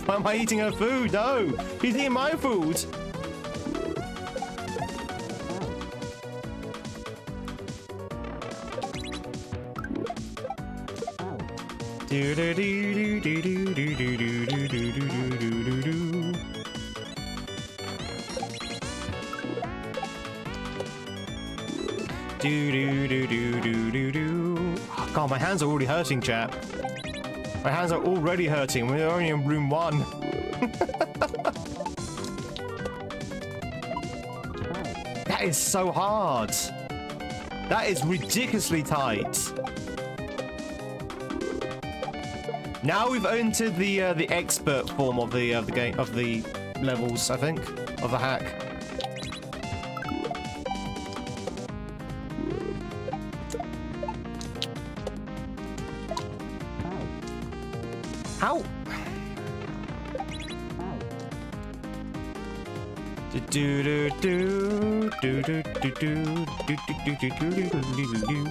Why am I eating her food? No, she's eating my food. Do do do do do do do do do do do do do. Do do do do do do do. Oh god, my hands are already hurting, chat. My hands are already hurting. We're only in room 1. That is so hard. That is ridiculously tight. Now we've entered the expert form of the game, of the levels, I think, of the hack. How? Do do do do do do do do do do do do do.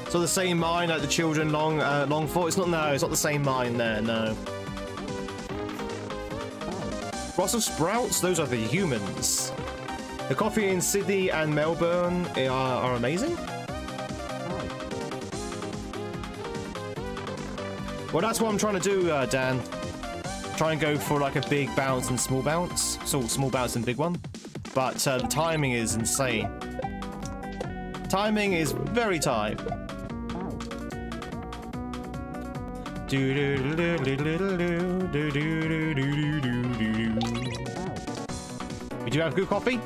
So the same mine like the children long for? It's not, no, it's not the same mine there, no. Brussels sprouts, those are the humans. The coffee in Sydney and Melbourne are amazing. Well, that's what I'm trying to do, Dan. Try and go for like a big bounce and small bounce. So small bounce and big one. But the timing is insane. Timing is very tight. We do have good coffee.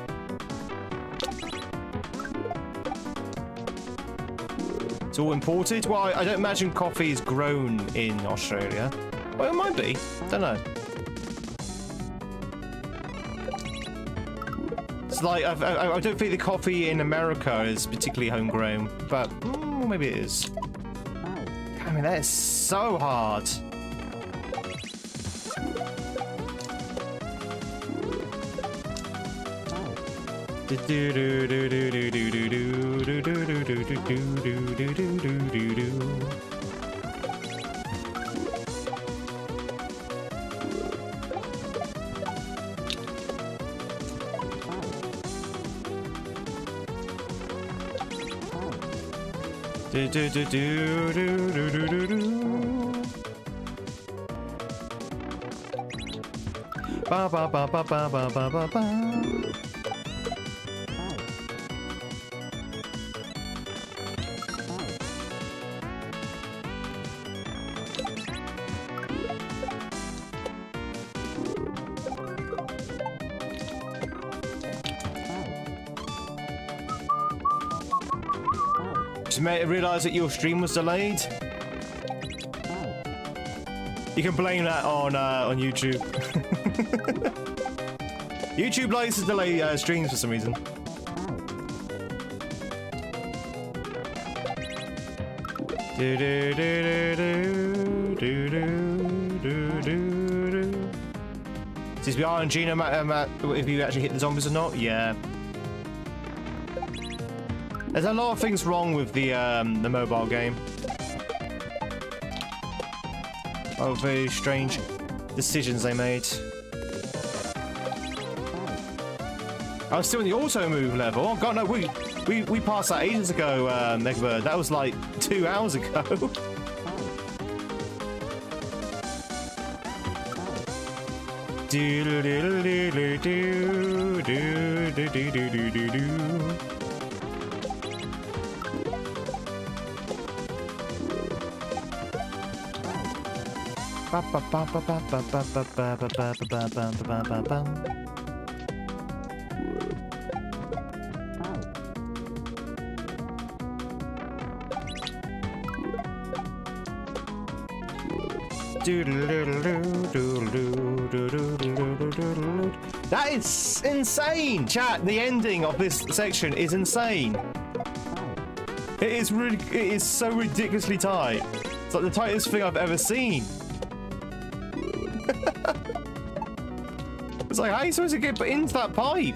It's all imported. Well, I don't imagine coffee is grown in Australia. Well, it might be. Don't know. It's like I don't think the coffee in America is particularly homegrown, but maybe it is. I mean, that is so hard. Ba ba ba ba ba ba ba ba ba. Just realised that your stream was delayed. You can blame that on YouTube. YouTube likes to delay streams for some reason. Seems to be RNG no matter if you actually hit the zombies or not. Yeah. There's a lot of things wrong with the mobile game. Oh, very strange decisions they made. I was still in the auto move level. Oh god, no, we passed that ages ago, Megbird. That was like 2 hours ago. That is insane, chat. The ending of this section is insane. It is so ridiculously tight. It's like the tightest thing I've ever seen. It's like, how are you supposed to get into that pipe?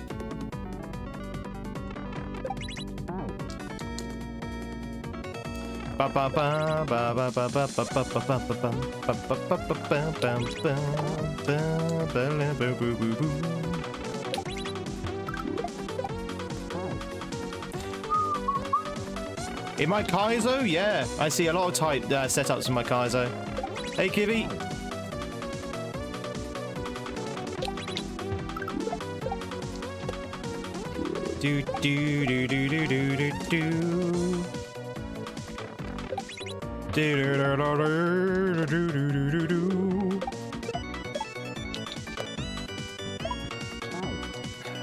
In my KAIZO? Yeah, I see a lot of tight setups in my KAIZO. Hey, Kivy. Do do do do do do do do.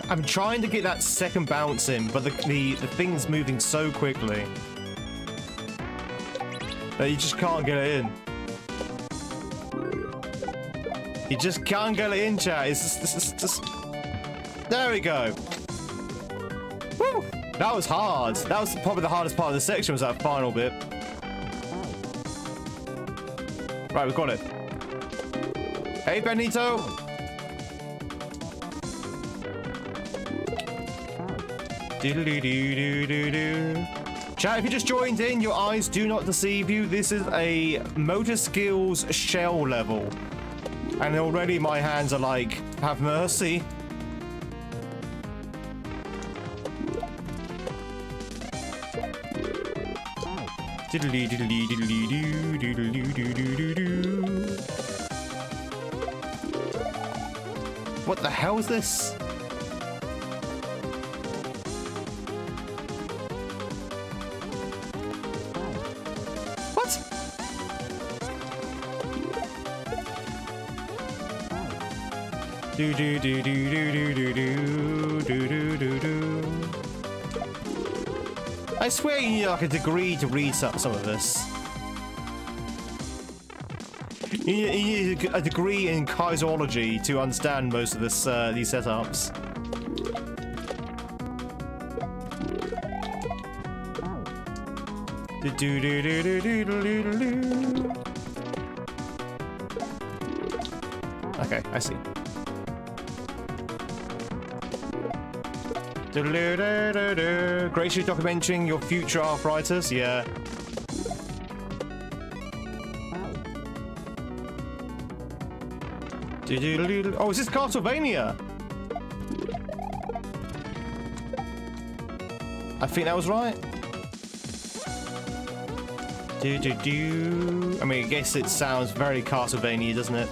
I'm trying to get that second bounce in, but the thing's moving so quickly that you just can't get it in. You just can't get it in, chat. It's just... There we go. Woo! That was hard. That was probably the hardest part of the section, was that final bit. Right, we've got it. Hey, Benito. Do-do-do-do-do-do. Chat, if you just joined in, your eyes do not deceive you. This is a motor skills shell level. And already my hands are like, have mercy. What the hell is this? What? I swear you need like a degree to read some of this. You need a degree in KAIZOlogy to understand most of this these setups. Okay, I see. Graciously documenting your future arthritis, yeah. Oh, is this Castlevania? I think that was right. I mean, I guess it sounds very Castlevania, doesn't it?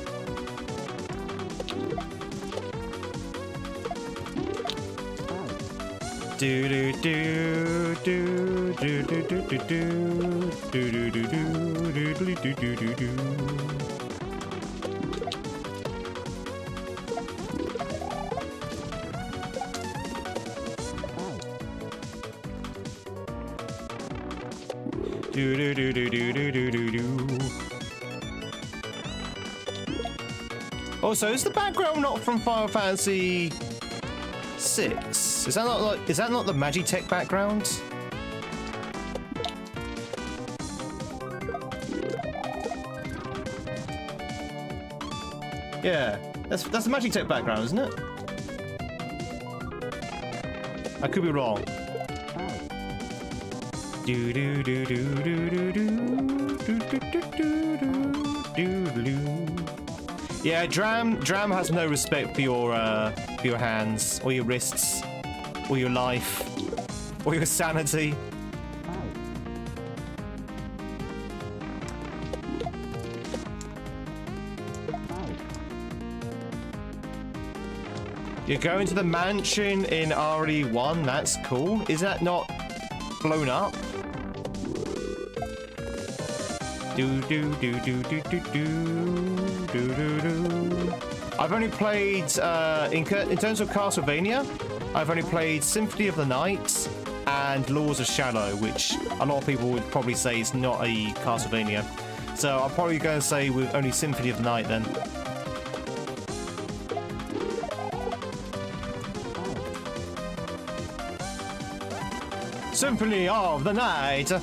Also, is the background not from Final Fantasy 6? Is that not the Magitech background? Yeah, that's the Magitech background, isn't it? I could be wrong. Yeah, Dram has no respect for your hands, or your wrists, or your life, or your sanity. You're going to the mansion in RE1, that's cool. Is that not blown up? I've only played, in terms of Castlevania, I've only played Symphony of the Night and Laws of Shadow, which a lot of people would probably say is not a Castlevania. So I'm probably going to say with only Symphony of the Night then. Symphony of the Night!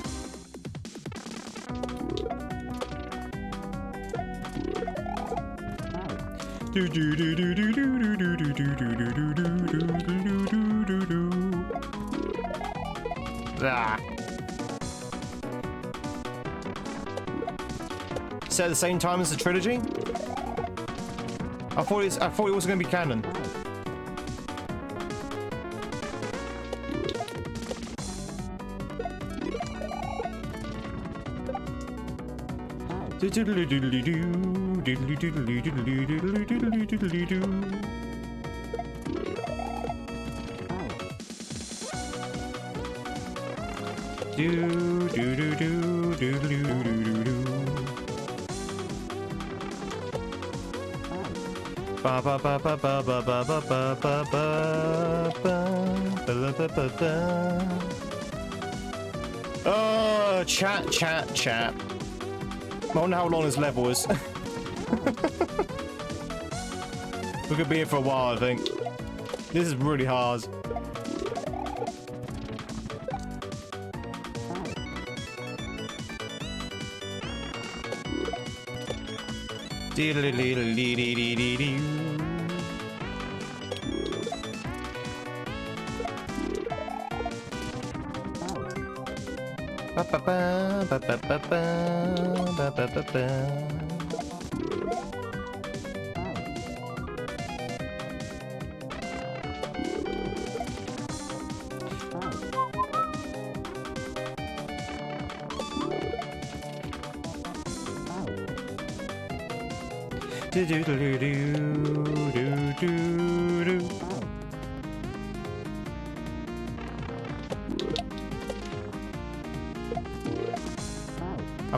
Ah. Set at the same time as the trilogy? I thought it was going to be canon. Oh, chat. I wonder how long this level is. We could be here for a while, I think. This is really hard. I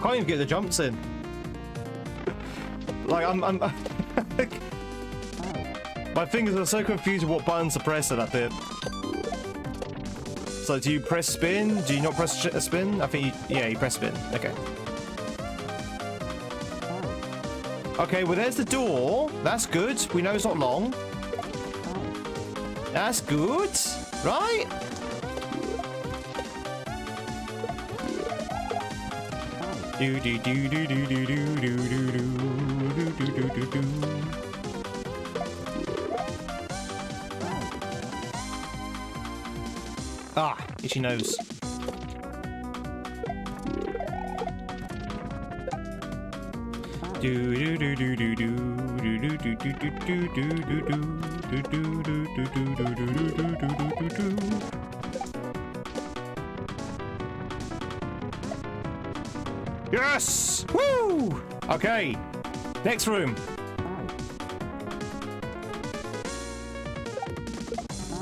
can't even get the jumps in. Like, I'm my fingers are so confused with what buttons to press at that bit. So, do you press spin? Do you not press spin? I think yeah, you press spin. Okay. Okay, well, there's the door. That's good. We know it's not long. That's good, right? Do do do do do do do do do do do do do. Ah, itchy nose. Do do do do do do do do do do do do do do. Yes! Woo! Okay. Next room.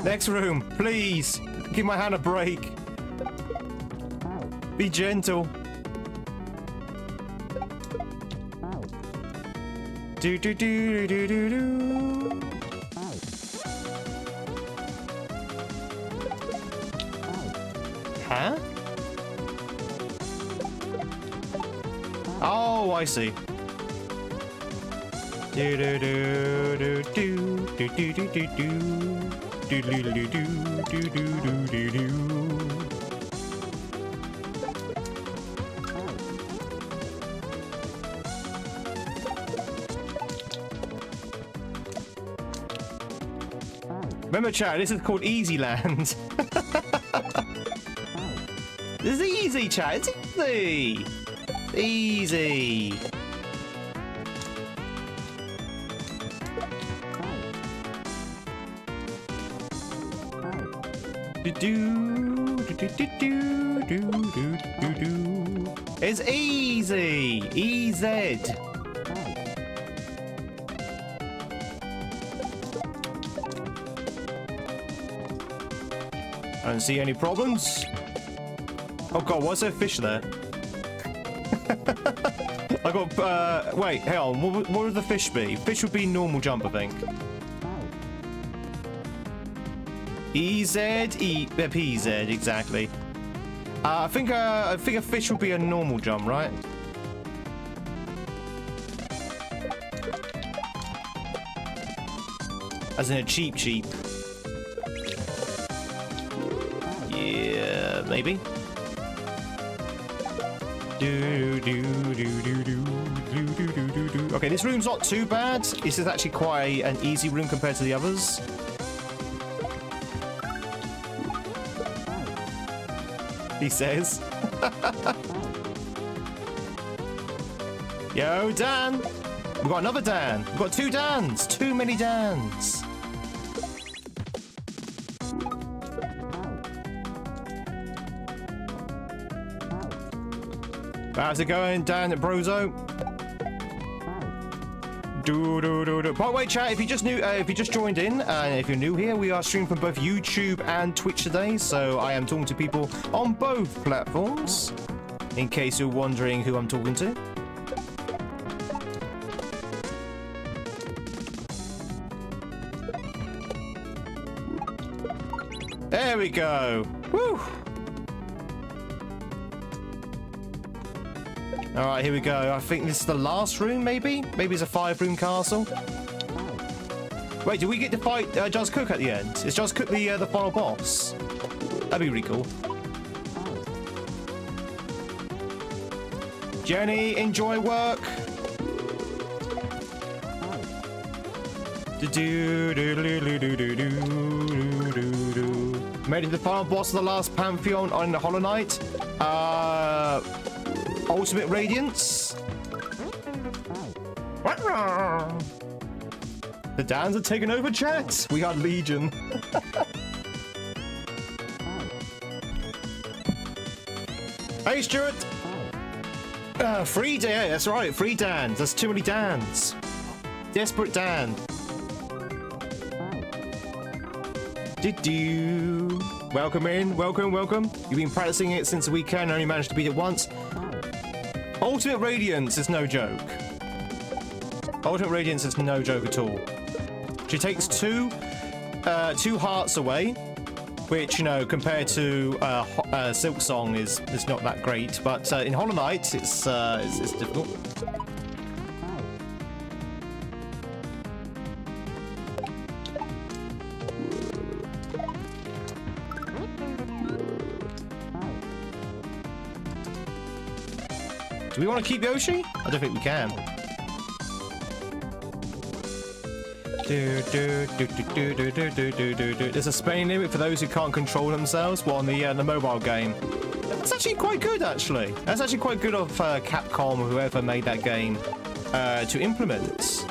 Next room, please. Give my hand a break. Be gentle. Do do do do do do. Huh? Oh, I see. Do do do do do do do do do do do do do do do do do. Remember, chat, this is called Easy Land. This is easy, chat. It's easy. Easy. It's easy. EZ. I don't see any problems. Oh god, why's there a fish there? I got, wait, hang on, what would the fish be? Fish would be normal jump, I think. PZ, exactly. I think a fish would be a normal jump, right? As in a cheap. Yeah, maybe. Okay, this room's not too bad. This is actually quite an easy room compared to the others. He says. Yo, Dan. We've got another Dan. We've got two Dans. Too many Dans. How's it going, Dan at Brozo? By the way, chat, if you just joined in, and if you're new here, we are streaming from both YouTube and Twitch today, so I am talking to people on both platforms, in case you're wondering who I'm talking to. There we go. Woo! Alright, here we go. I think this is the last room, maybe? Maybe it's a 5-room castle. Wait, do we get to fight Just Cook at the end? Is Just Cook the final boss? That'd be really cool. Jenny, enjoy work. Made it to the final boss of the last Pantheon on the Hollow Knight. Ultimate Radiance. The Dans are taking over, chat. We are Legion. Hey, Stuart. Free Dan. That's right. Free Dans. That's too many Dans. Desperate Dan. Do-do. Welcome in. Welcome, welcome. You've been practicing it since the weekend and only managed to beat it once. Ultimate Radiance is no joke. Ultimate Radiance is no joke at all. She takes two hearts away, which, you know, compared to Silk Song is not that great. But in Hollow Knight, it's difficult. Do we want to keep Yoshi? I don't think we can. There's a spending limit for those who can't control themselves. Well, on the mobile game. That's actually quite good, actually. That's actually quite good of Capcom or whoever made that game to implement,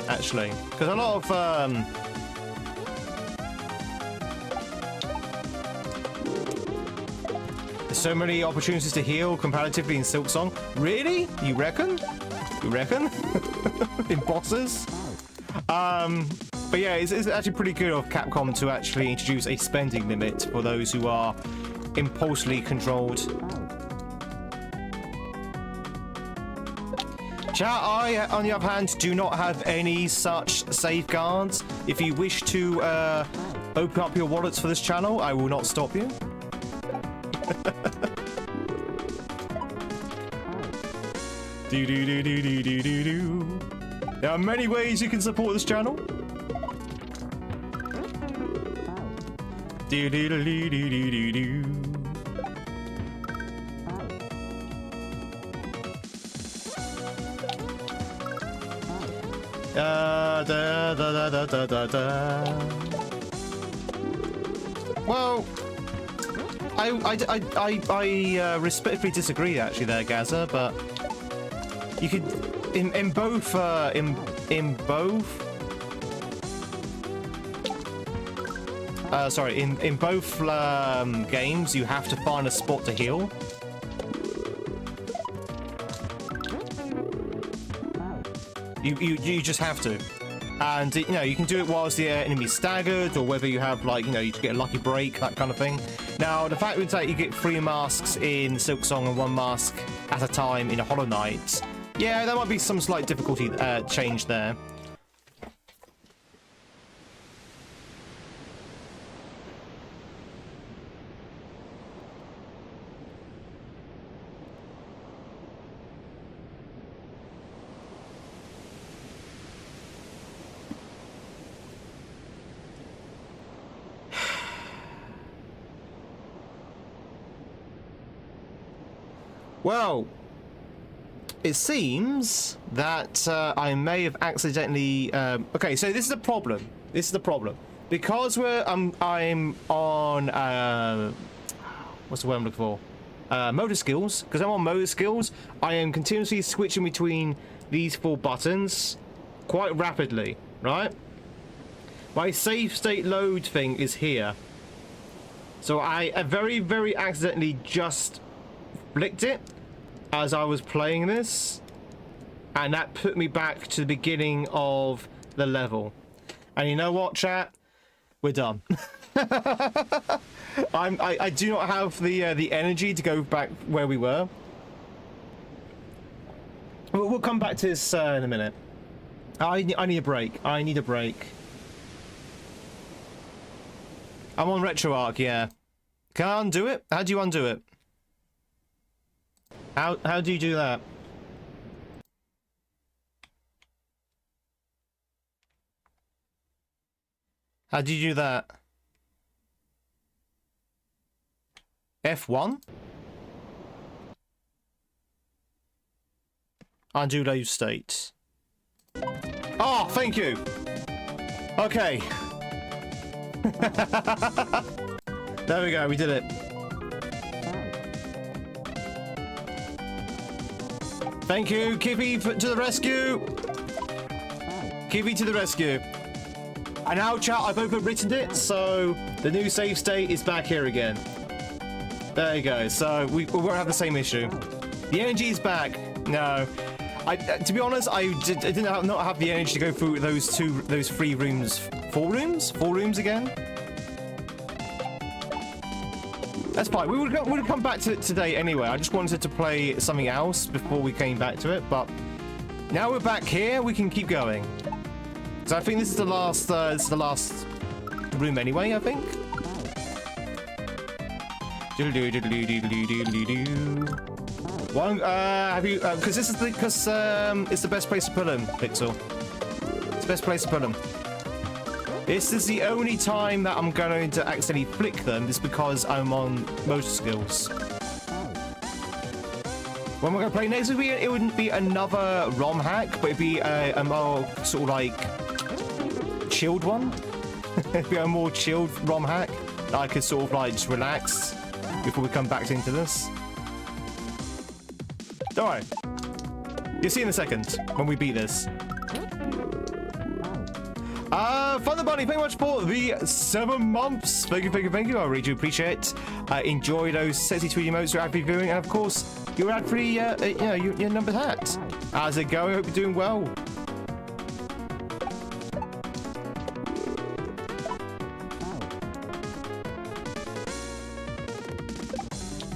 actually. Because a lot of... so many opportunities to heal comparatively in Silk Song. Really? You reckon? You reckon? In bosses? But yeah, it's actually pretty good of Capcom to actually introduce a spending limit for those who are impulsively controlled. Chat, I, on the other hand, do not have any such safeguards. If you wish to open up your wallets for this channel, I will not stop you. Do. There are many ways you can support this channel. Do. Well, I respectfully disagree actually there, Gaza, but you could in both games you have to find a spot to heal. You just have to. And you know, you can do it whilst the enemy's staggered, or whether you have, like, you know, you get a lucky break, that kind of thing. Now, the fact that you get 3 masks in Silk Song and 1 mask at a time in a Hollow Knight, yeah, there might be some slight difficulty change there. Well, it seems that I may have accidentally... okay, so this is the problem. This is the problem. Because I'm on... what's the word I'm looking for? Motor skills. Because I'm on motor skills, I am continuously switching between these 4 buttons quite rapidly, right? My save state load thing is here. So I very, very accidentally just flicked it as I was playing this, and that put me back to the beginning of the level. And you know what, chat? We're done. I do not have the energy to go back where we were. We'll come back to this in a minute. I need a break. I need a break. I'm on RetroArch, yeah. Can I undo it? How do you undo it? How do you do that? How do you do that? F1? Undo load state. Oh, thank you. Okay. There we go, we did it. Thank you, Kippy, to the rescue! Kippy to the rescue. And now, chat, I've overwritten it, so the new save state is back here again. There you go, so we won't have the same issue. The energy is back. No. To be honest, I did not have the energy to go through those 3 rooms, 4 rooms again. That's fine. We would come back to it today anyway. I just wanted to play something else before we came back to it, but now we're back here. We can keep going. So I think this is the last. It's the last room anyway. I think. One. Have you? Because this is it's the best place to put him, Pixel. It's the best place to put him. This is the only time that I'm going to accidentally flick them. Is because I'm on motor skills. When we're going to play next, it wouldn't be another ROM hack, but it'd be a more sort of like chilled one. It'd be a more chilled ROM hack that I could sort of like just relax before we come back into this. Don't worry. You'll see in a second when we beat this. Thunder Bunny, thank you much for the 7 months. Thank you. I really do appreciate it. Enjoy those sexy Tweed emotes you're ad-free viewing, and of course, your ad-free, your numbered hat. How's it going? I hope you're doing well.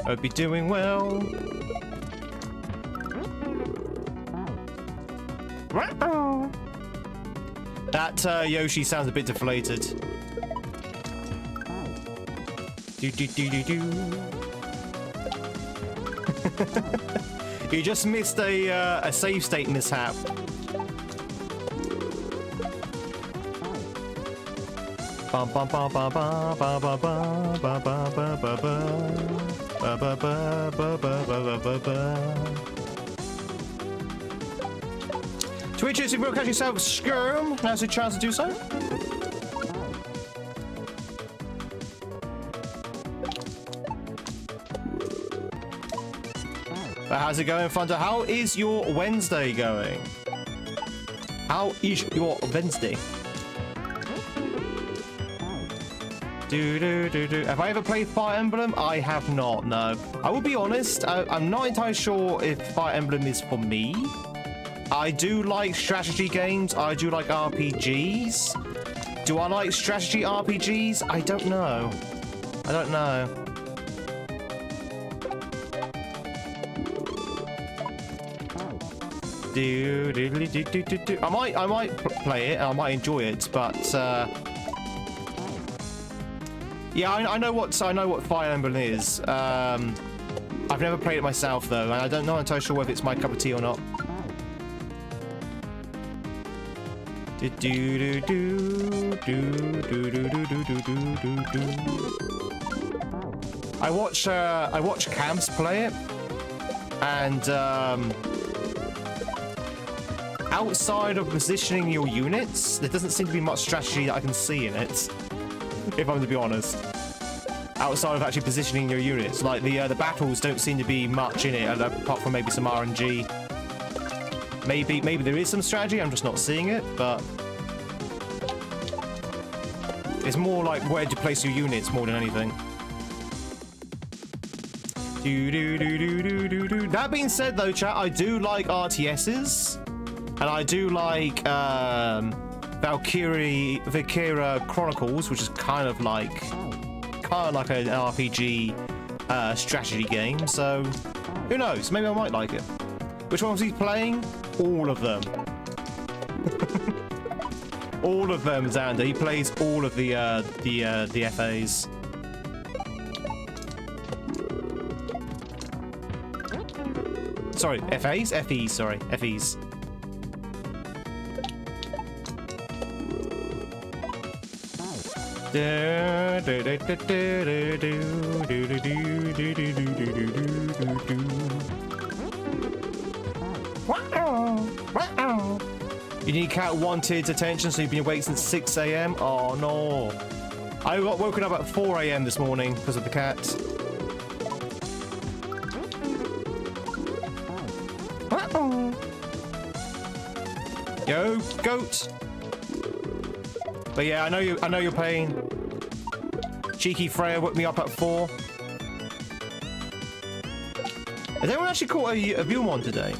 Hope you're doing well. That Yoshi sounds a bit deflated. You just missed a save state mishap. Twitches, if you will catch yourself, skirm. Now's a chance to do so. But how's it going, Thunder? How is your Wednesday going? How is your Wednesday? Have I ever played Fire Emblem? I have not, no. I will be honest, I'm not entirely sure if Fire Emblem is for me. I do like strategy games. I do like RPGs. Do I like strategy RPGs? I don't know. I don't know. I might play it. I might enjoy it, but yeah, I know what Fire Emblem is. I've never played it myself though, and I don't know entirely sure whether it's my cup of tea or not. I watch Camps play it, and outside of positioning your units, there doesn't seem to be much strategy that I can see in it, if I'm to be honest. Outside of actually positioning your units, like the battles don't seem to be much in it, apart from maybe some RNG. Maybe there is some strategy, I'm just not seeing it, but it's more like where to place your units more than anything. That being said though, chat, I do like RTSs, and I do like Valkyria Chronicles, which is kind of like an RPG strategy game, so who knows, maybe I might like it. Which ones he's playing? All of them. All of them, Xander. He plays all of the FAs. Sorry, FAs? FEs, sorry. FEs. Your cat wanted attention, so you've been awake since 6 AM? Oh no. I got woken up at 4 AM this morning because of the cat. Yo, goat. But yeah, I know your pain. Cheeky Freya woke me up at 4. Has anyone actually caught a Vilmon today?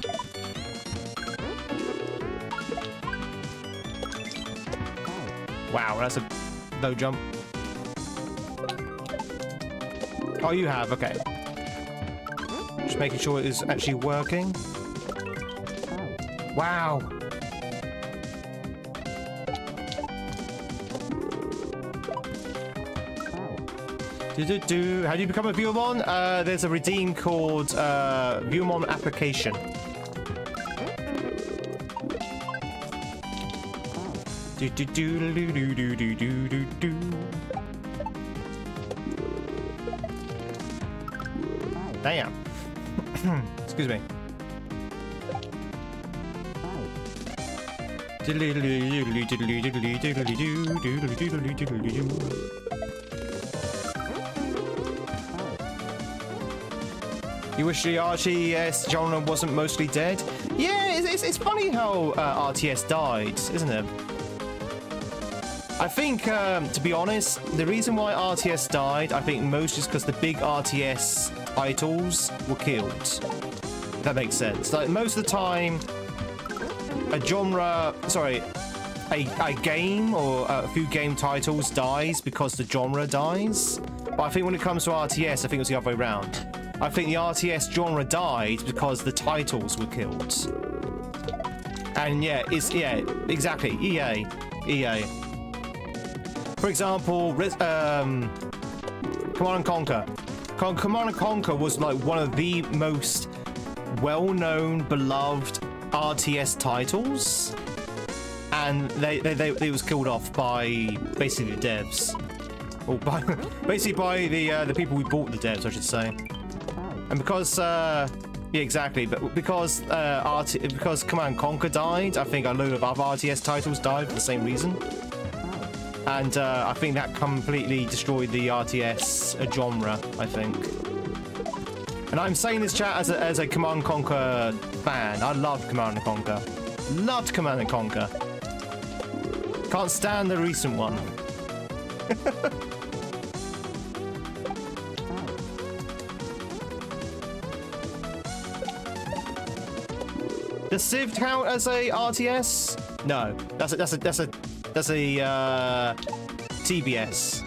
Wow, that's a low jump. Oh, you have, okay. Just making sure it is actually working. Wow. How do you become a Viewmon? There's a redeem called Viewmon application. Damn. Excuse me. You wish the RTS genre wasn't mostly dead? Yeah, it's funny how RTS died, isn't it? I think, to be honest, the reason why RTS died, I think most is because the big RTS titles were killed. If that makes sense. Like, most of the time, a game or a few game titles dies because the genre dies. But I think when it comes to RTS, I think it was the other way around. I think the RTS genre died because the titles were killed. And yeah, exactly. EA. For example, Command & Conquer. Command & Conquer was like one of the most well-known, beloved RTS titles, and it was killed off by basically the devs, or by the people who bought the devs, I should say. And because yeah, exactly, but because Command & Conquer died, I think a load of other RTS titles died for the same reason. And I think that completely destroyed the RTS genre, I think. And I'm saying this, chat, as a Command & Conquer fan. I love Command & Conquer. Loved Command & Conquer. Can't stand the recent one. Does Civ count as a RTS? No, that's a TBS.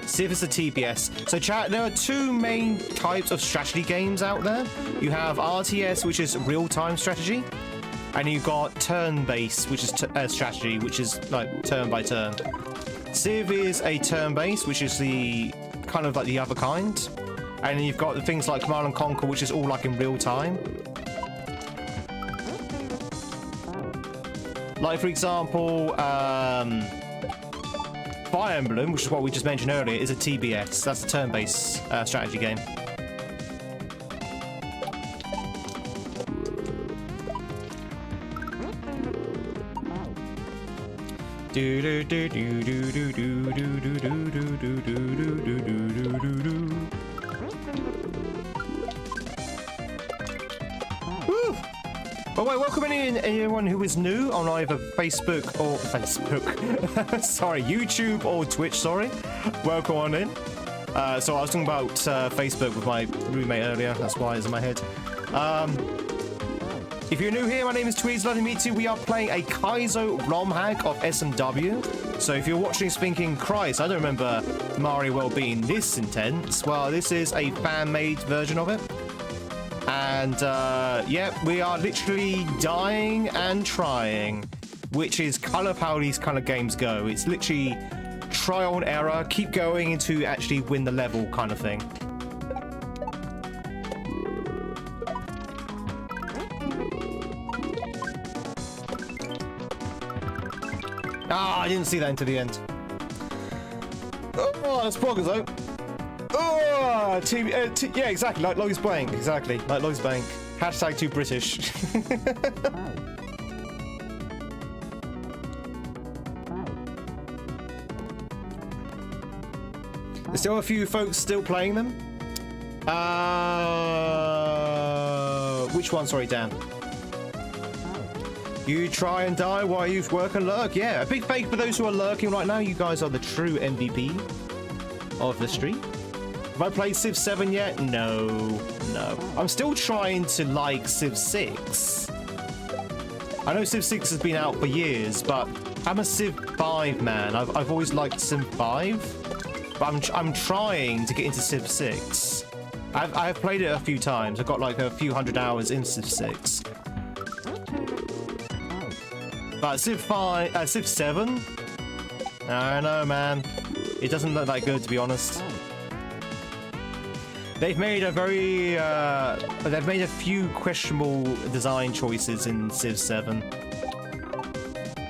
Civ is a TBS. So chat, there are two main types of strategy games out there. You have RTS, which is real-time strategy, and you've got turn-based, which is strategy, which is like turn by turn. Civ is a turn-based, which is the kind of like the other kind, and then you've got the things like Command & Conquer, which is all like in real time. Like, for example, Fire Emblem, which is what we just mentioned earlier, is a TBS. That's a turn-based strategy game. By the way, welcome anyone who is new on either Facebook, sorry, YouTube or Twitch, sorry. Welcome on in. So I was talking about Facebook with my roommate earlier, that's why it's in my head. If you're new here, my name is Tweed, lovely to meet you. We are playing a KAIZO ROM hack of SMW. So if you're watching this thinking, Christ, I don't remember Mario World being this intense, well, this is a fan-made version of it. And yeah, we are literally dying and trying, which is kind of how these kind of games go. It's literally trial and error, keep going until actually win the level kind of thing. Ah, I didn't see that into the end. Oh, that's progress though. Oh, yeah, exactly, like Lois Bank, exactly, like Lois Bank. Hashtag too British. There's still a few folks still playing them. Which one? Sorry, Dan. You try and die while you work and lurk. Yeah, a big fake for those who are lurking right now. You guys are the true MVP of the stream. Have I played Civ 7 yet? No. I'm still trying to like Civ 6. I know Civ 6 has been out for years, but I'm a Civ 5 man. I've always liked Civ 5, but I'm trying to get into Civ 6. I've played it a few times. I've got like a few hundred hours in Civ 6. But Civ 7, I don't know, man. It doesn't look that good, to be honest. They've made a few questionable design choices in Civ 7.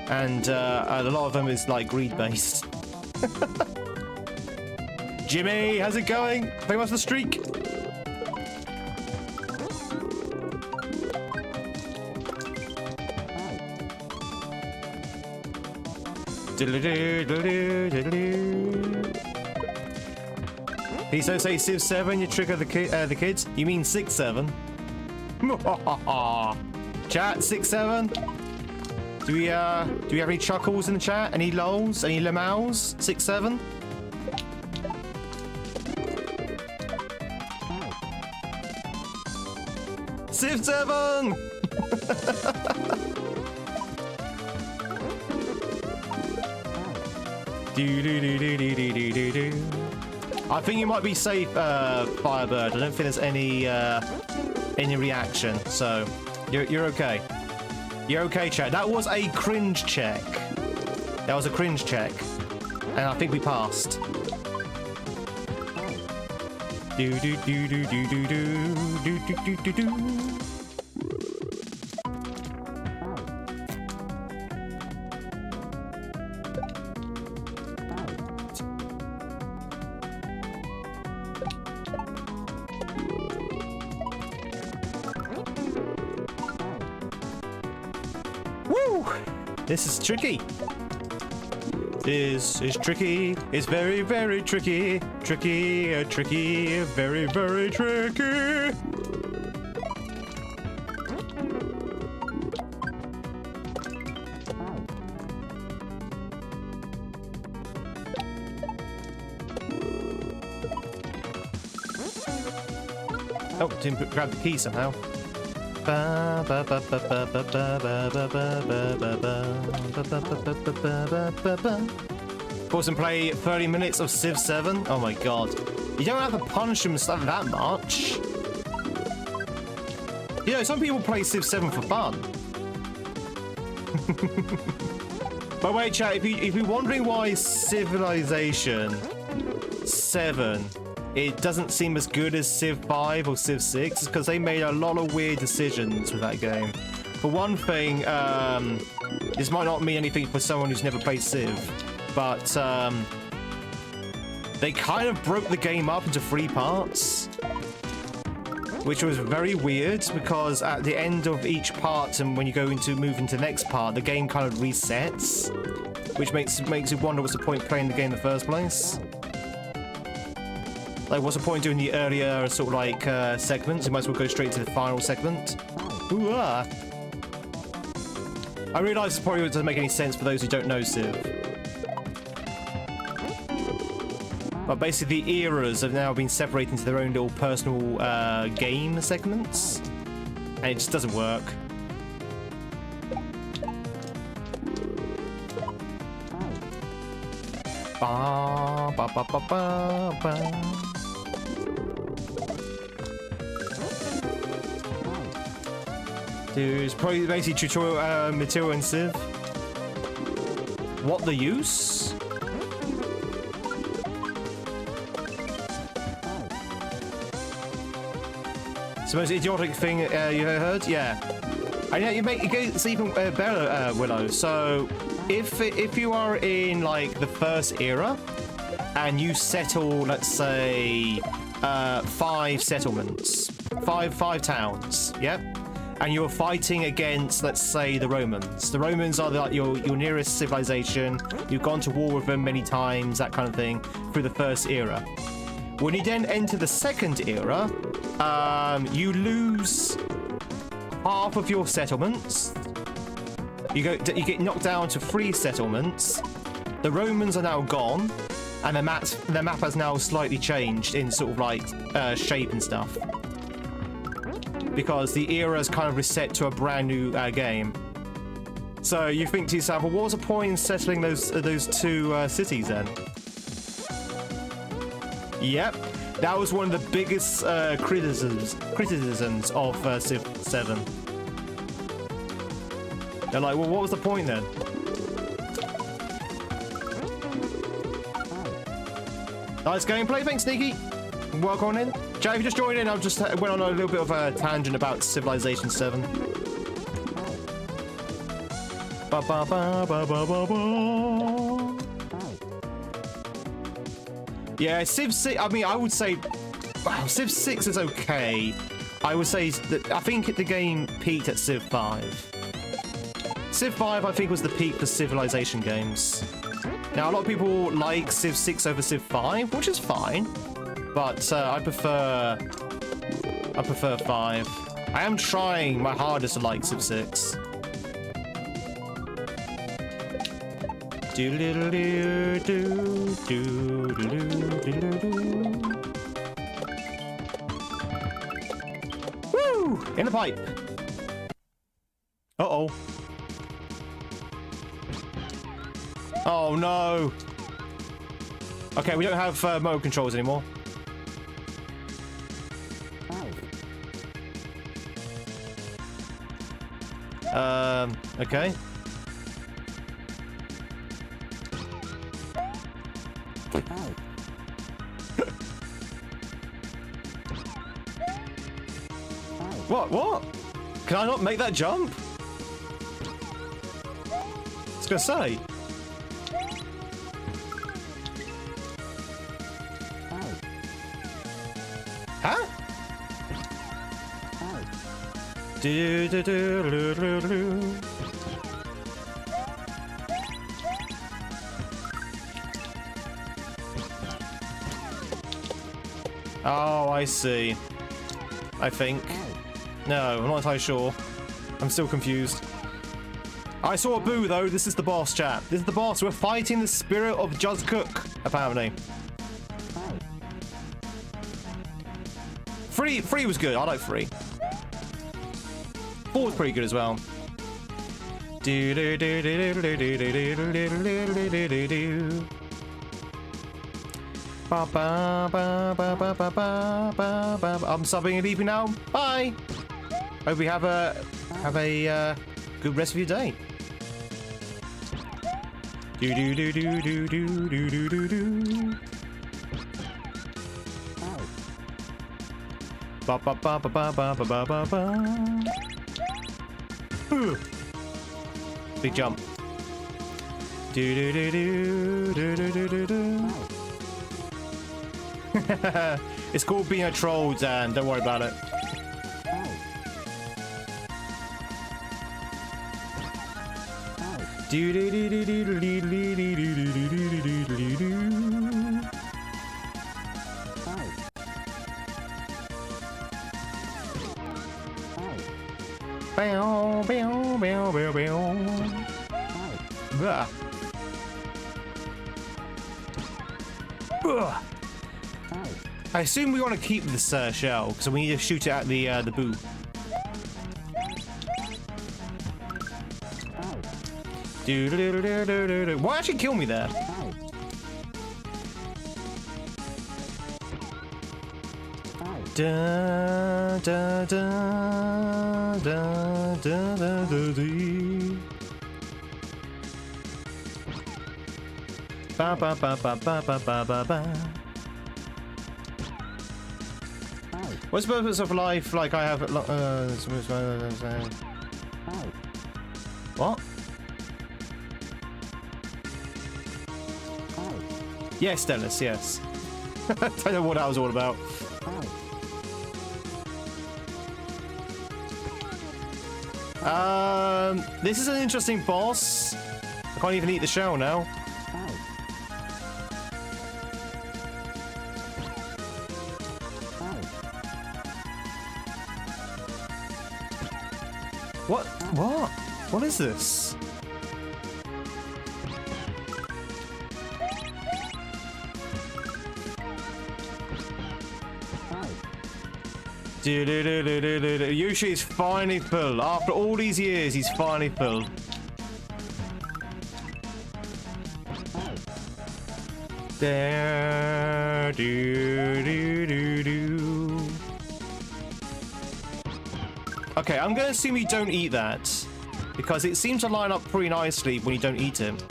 And a lot of them is like greed-based. Jimmy, how's it going? Very much the streak. Please don't say Civ 7, you trigger the kids. You mean 6-7? Chat, 6-7? Do we have any chuckles in the chat? Any lols? Any lemals? 6-7? Civ 7! I think you might be safe, Firebird. I don't think there's any reaction, so you're okay. You're okay, chat. That was a cringe check. That was a cringe check, and I think we passed. Do do do do do do do do do do do. Woo! This is tricky. This is tricky. It's very, very tricky. Tricky, tricky, very, very tricky. Oh, didn't grab the key somehow. Force and play 30 minutes of Civ 7. Oh my god. You don't have to punish them that much. You know, some people play Civ 7 for fun. But wait, chat, if you're wondering why Civilization 7 it doesn't seem as good as Civ 5 or Civ 6, it's because they made a lot of weird decisions with that game. For one thing, this might not mean anything for someone who's never played Civ, but they kind of broke the game up into 3 parts, which was very weird, because at the end of each part and when you go into move into the next part, the game kind of resets, which makes you wonder what's the point of playing the game in the first place. Like, what's the point of doing the earlier sort of like segments? You might as well go straight to the final segment. Ooh-ah. I realise this probably doesn't make any sense for those who don't know Civ. But basically the eras have now been separated into their own little personal game segments. And it just doesn't work. Ba, ba, ba, ba, ba, ba. Dude, it's probably basically tutorial material in Civ. What the use? It's the most idiotic thing you heard? Yeah. And yeah, it gets even better, Willow. So, if you are in like the first era, and you settle, let's say, 5 settlements, five towns, yep. And you're fighting against, let's say, the Romans. The Romans are like your nearest civilization. You've gone to war with them many times, that kind of thing, through the first era. When you then enter the second era, you lose half of your settlements. You get knocked down to 3 settlements. The Romans are now gone, and the map has now slightly changed in sort of like shape and stuff, because the era is kind of reset to a brand new game. So you think to yourself, well, what was the point in settling those two cities then? Yep, that was one of the biggest criticisms of Civ 7. They're like, well, what was the point then? Nice gameplay, thanks, Sneaky. Welcome on in. Jack, if you just joined in, I just went on a little bit of a tangent about Civilization 7. Ba ba ba ba ba ba ba. Yeah, Civ 6, I mean, I would say, wow, Civ 6 is okay. I would say that I think the game peaked at Civ 5. Civ 5, I think, was the peak for Civilization games. Now, a lot of people like Civ 6 over Civ 5, which is fine, but I prefer 5. I am trying my hardest to like Civ 6. Woo! In the pipe. Uh-oh. Oh no. Okay, we don't have motor controls anymore. Okay. What? Can I not make that jump? I was gonna say. Huh? Do do do do do do. Oh, I see. I think. No, I'm not entirely sure. I'm still confused. I saw a boo, though. This is the boss, chat. This is the boss. We're fighting the spirit of Just Cook, apparently. 3 was good. I like 3. 4 was pretty good as well. I'm subbing and leaving now. Bye. Hope we have a good rest of your day. Do do do do do do do do do do. Ba ba ba ba ba ba ba ba ba. Big jump. Do do do do do do do do. It's called being a troll, Dan. Don't worry about it. Do do do do do do do do do do do do do. Bow bow bow bow bow. I assume we want to keep this shell because we need to shoot it at the boo. Do do do do do do do. Why actually kill me there? Da da da da da da da dee. Ba ba ba ba ba ba ba ba ba. What's the purpose of life? Like I have. What? Yes, Dennis. Yes. I don't know what that was all about. This is an interesting boss. I can't even eat the shell now. What? What? What is this? Yoshi is finally full. After all these years, he's finally full. There, do, do, do, do. Okay, I'm going to assume you don't eat that, because it seems to line up pretty nicely when you don't eat it.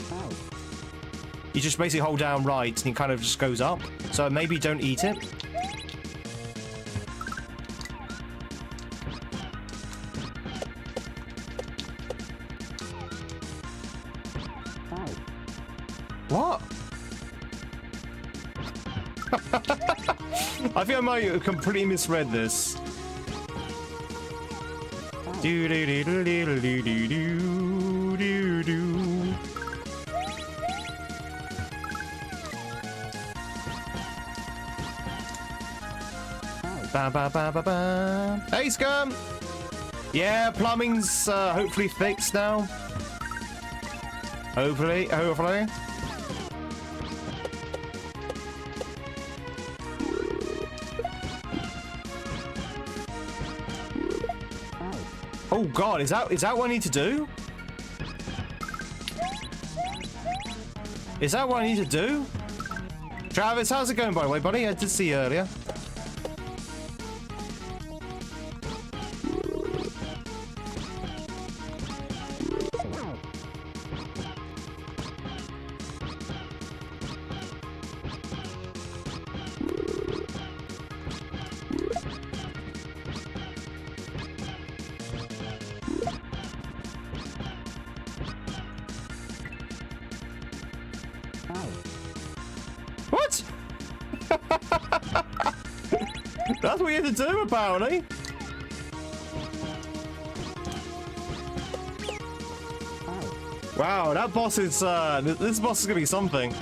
You just basically hold down right and it kind of just goes up. So maybe don't eat it. What? I think I might have completely misread this. Do do do do do do do do do. Ba ba ba ba ba. Hey, Scum. Yeah, plumbing's hopefully fixed now. Hopefully. Oh God, is that what I need to do? Is that what I need to do? Travis, how's it going, by the way, buddy? I did see you earlier. What? That's what you had to do, apparently. Wow, that boss is, this boss is gonna be something.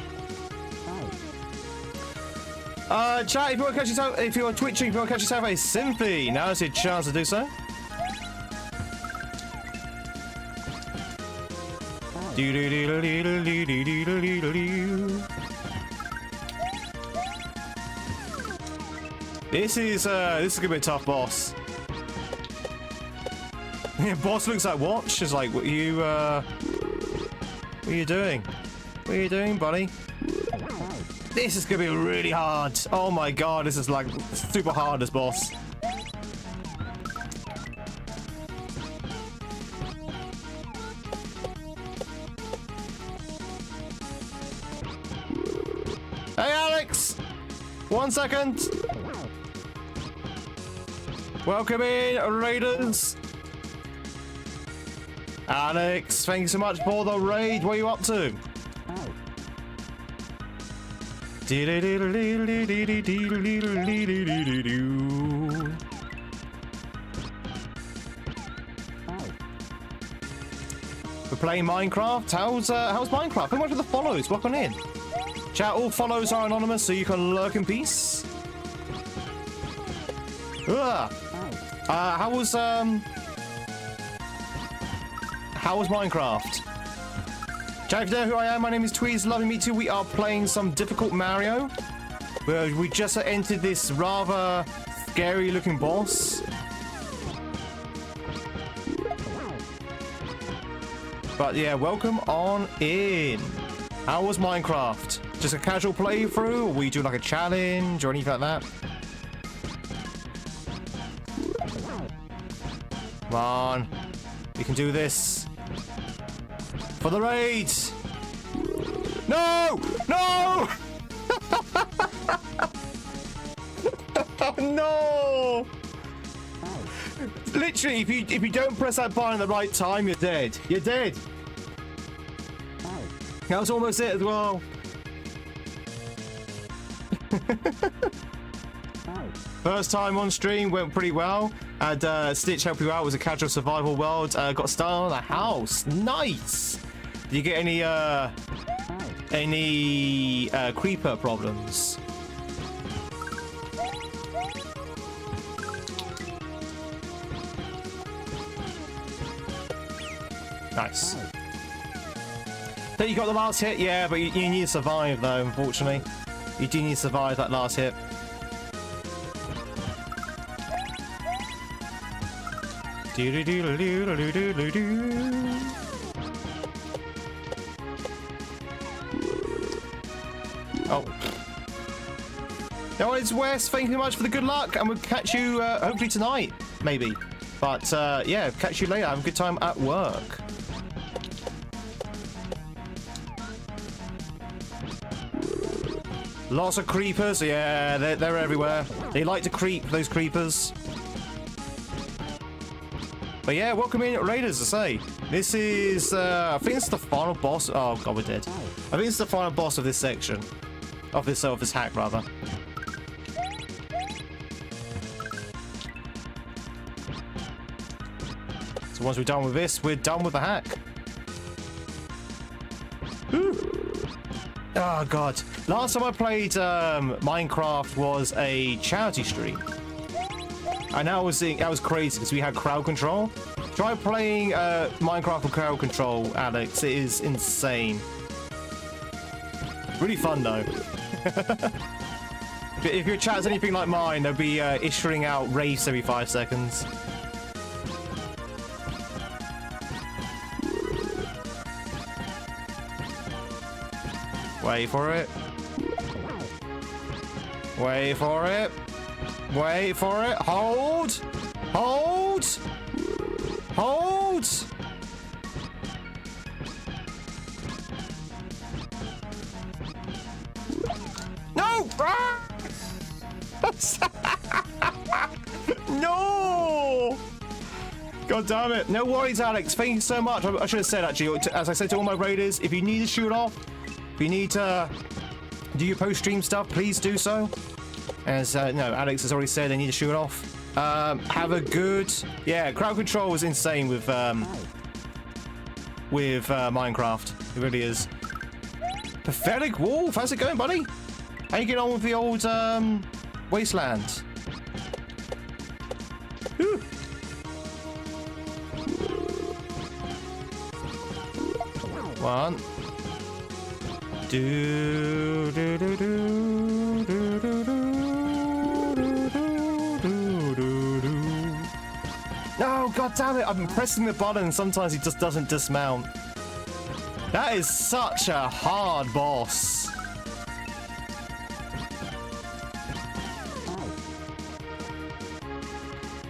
Chat, if you want to catch yourself, if you're twitching, if you want to catch yourself a Symphy, now's your chance to do so. This is gonna be a tough boss. Yeah, boss looks like watch. Is like, what are you doing? What are you doing, buddy? This is gonna be really hard. Oh my God, this is like super hard, this boss. Hey, Alex! 1 second. Welcome in, Raiders. Alex, thank you so much for the raid. What are you up to? We're playing Minecraft. How's Minecraft? How much for the follows? Welcome in. Chat, all follows are anonymous, so you can lurk in peace. How was Minecraft? Chat, if you know who I am, my name is Tweed. Lovely to meet you. We are playing some difficult Mario. We just entered this rather scary looking boss. But yeah, welcome on in. How was Minecraft? Just a casual playthrough, or were you doing like a challenge or anything like that? Come on. We can do this. For the raid! No! No! No! Literally, if you don't press that button at the right time, you're dead. You're dead. That was almost it as well. First time on stream went pretty well. And Stitch helped you out. It was a casual survival world. Got started on a house. Nice. Did you get any creeper problems? Nice. So you got the last hit, yeah, but you need to survive though. Unfortunately, you do need to survive that last hit. Oh. No, it's Wes. Thank you very much for the good luck, and we'll catch you hopefully tonight, maybe. But yeah, catch you later. Have a good time at work. Lots of creepers. Yeah, they're everywhere. They like to creep, those creepers. But yeah, welcome in, Raiders, I say. This is, I think it's the final boss. Oh god, we're dead. I think it's the final boss of this section. Of this hack, rather. So once we're done with this, we're done with the hack. Whew. Oh god. Last time I played Minecraft was a charity stream. And that was crazy because we had crowd control. Try playing Minecraft with crowd control, Alex. It is insane. Really fun though. If your chat's anything like mine, they'll be issuing out raves every 5 seconds. Wait for it. Wait for it. Wait for it. Hold. Hold. Hold. No. No. God damn it. No worries, Alex. Thank you so much. I should have said, actually, as I said to all my raiders, if you need to shoot off, if you need to do your post-stream stuff, please do so. As no, Alex has already said they need to shoot it off. Have a good... Yeah, crowd control was insane with Minecraft. It really is. Pathetic Wolf, how's it going, buddy? How you get on with the old wasteland? Whew. One. Do do do do do do do. No, god damn it! I've been pressing the button and sometimes he just doesn't dismount. That is such a hard boss.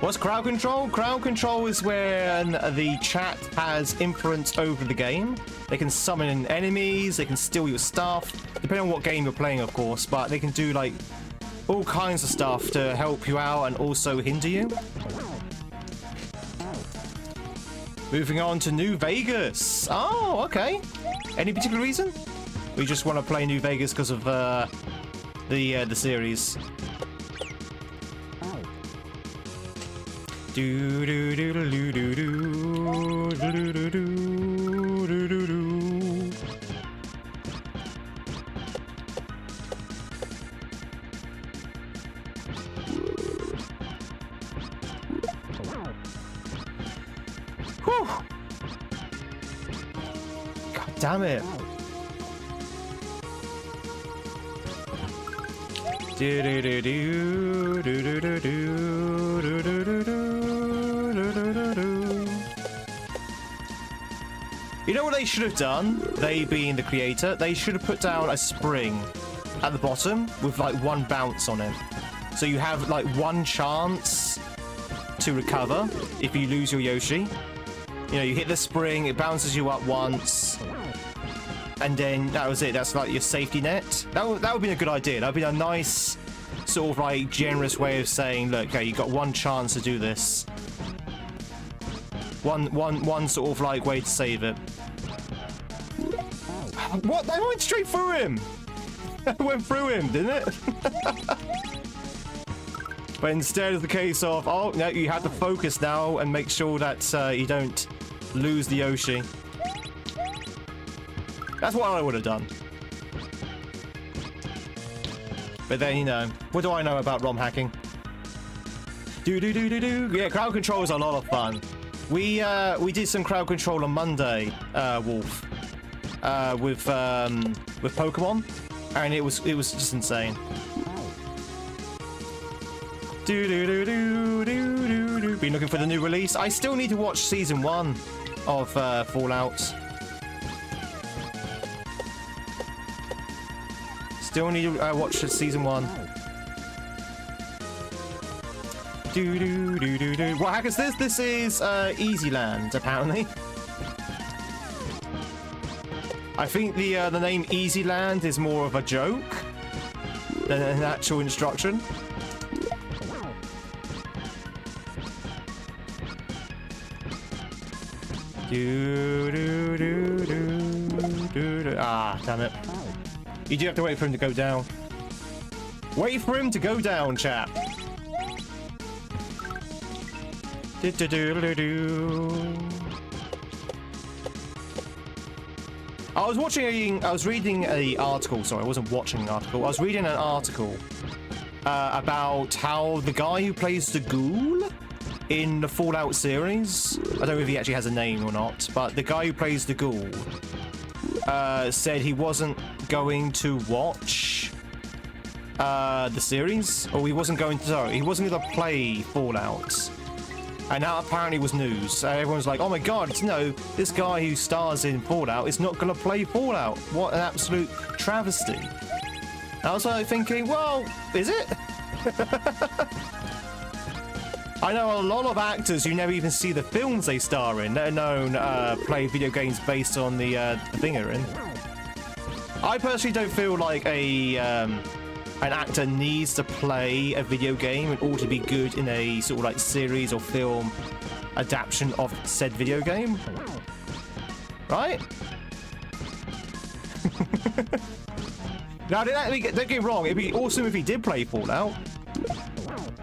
What's crowd control? Crowd control is when the chat has influence over the game. They can summon in enemies, they can steal your stuff, depending on what game you're playing, of course, but they can do like all kinds of stuff to help you out and also hinder you. Moving on to New Vegas. Oh, okay. Any particular reason? We just want to play New Vegas because of the series. Do do do do do do do do do do do do. Whew. God damn it. Do do do do do do do do do do do. You know what they should have done? They being the creator, they should have put down a spring at the bottom with like one bounce on it. So you have like one chance to recover if you lose your Yoshi. You know, you hit the spring, it bounces you up once, and then that was it. That's like your safety net. That would be a good idea. That would be a nice sort of like generous way of saying, look, okay, you got one chance to do this. One sort of like way to save it. What? They went straight through him. They went through him, didn't it? But instead of the case of, oh no, you have to focus now and make sure that you don't lose the Yoshi. That's what I would have done. But then, you know, what do I know about ROM hacking? Do do do do do. Yeah, crowd control is a lot of fun. We did some crowd control on Monday, Wolf, with Pokemon, and it was just insane. Do do do do do do do. Been looking for the new release. I still need to watch season 1 of Fallout. Still need to watch season 1. What hack is this? This is Easy Land, apparently. I think the name Easy Land is more of a joke than an actual instruction. Ah, damn it. You do have to wait for him to go down. Wait for him to go down, chap. I was reading an article, sorry, I wasn't watching an article. I was reading an article about how the guy who plays the ghoul in the Fallout series, I don't know if he actually has a name or not, but the guy who plays the ghoul said he wasn't going to watch the series, or he wasn't going to play Fallout. And that apparently was news. Everyone's like, oh my god, you know, this guy who stars in Fallout is not going to play Fallout. What an absolute travesty. I was like thinking, well, is it? I know a lot of actors who never even see the films they star in, let alone play video games based on the thing they're in. I personally don't feel like an actor needs to play a video game in order to be good in a sort of like series or film adaptation of said video game. Right? Now, don't get me wrong, it'd be awesome if he did play Fallout,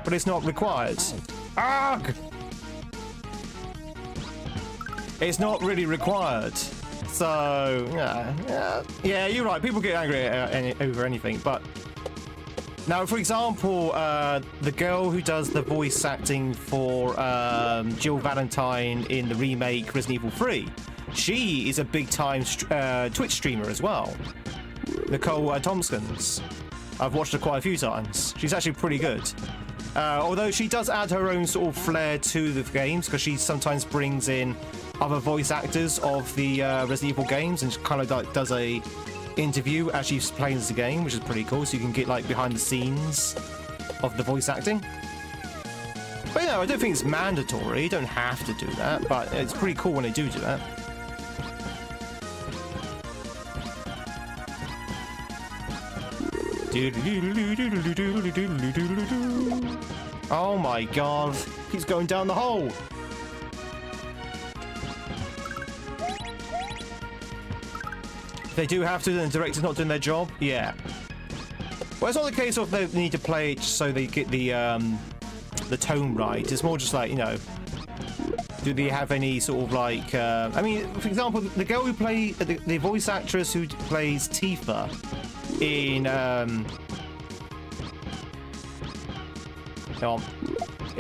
but it's not required. Arg! It's not really required. So, yeah, you're right. People get angry over anything, but now, for example, the girl who does the voice acting for Jill Valentine in the remake Resident Evil 3, she is a big-time Twitch streamer as well. Nicole Tompkins. I've watched her quite a few times. She's actually pretty good. Although she does add her own sort of flair to the games, because she sometimes brings in other voice actors of the Resident Evil games, and she kind of like does a interview as she's playing the game, which is pretty cool, so you can get like behind the scenes of the voice acting. But I don't think it's mandatory. You don't have to do that, but it's pretty cool when they do that. Oh my god, he's going down the hole. If they do have to, then the director's not doing their job. Yeah. Well, it's not the case of they need to play it just so they get the tone right. It's more just like, you know, do they have any sort of like I mean, for example, the girl who plays the voice actress who plays Tifa in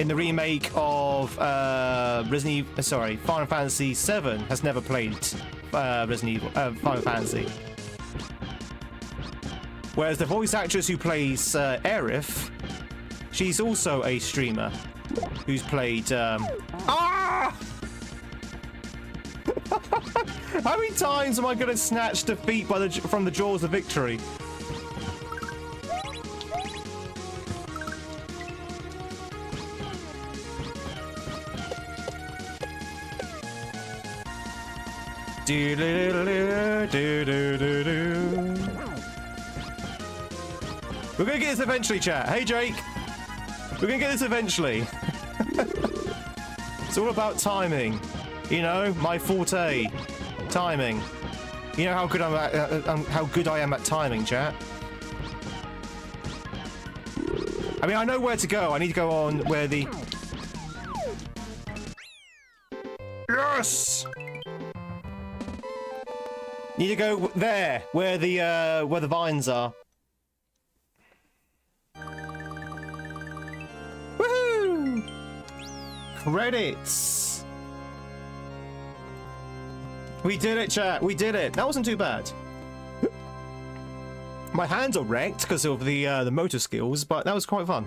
the remake of Final Fantasy VII has never played Resident Evil Final Fantasy. Whereas the voice actress who plays Aerith, she's also a streamer who's played Ah! How many times am I going to snatch defeat from the jaws of victory? We're gonna get this eventually, chat. Hey, Jake. We're gonna get this eventually. It's all about timing. You know, my forte. Timing. You know how good I am at timing, chat. I mean, I know where to go. I need to go on where the... Yes! Need to go there, where the vines are. Woohoo! Credits. We did it, chat. We did it. That wasn't too bad. My hands are wrecked because of the motor skills, but that was quite fun.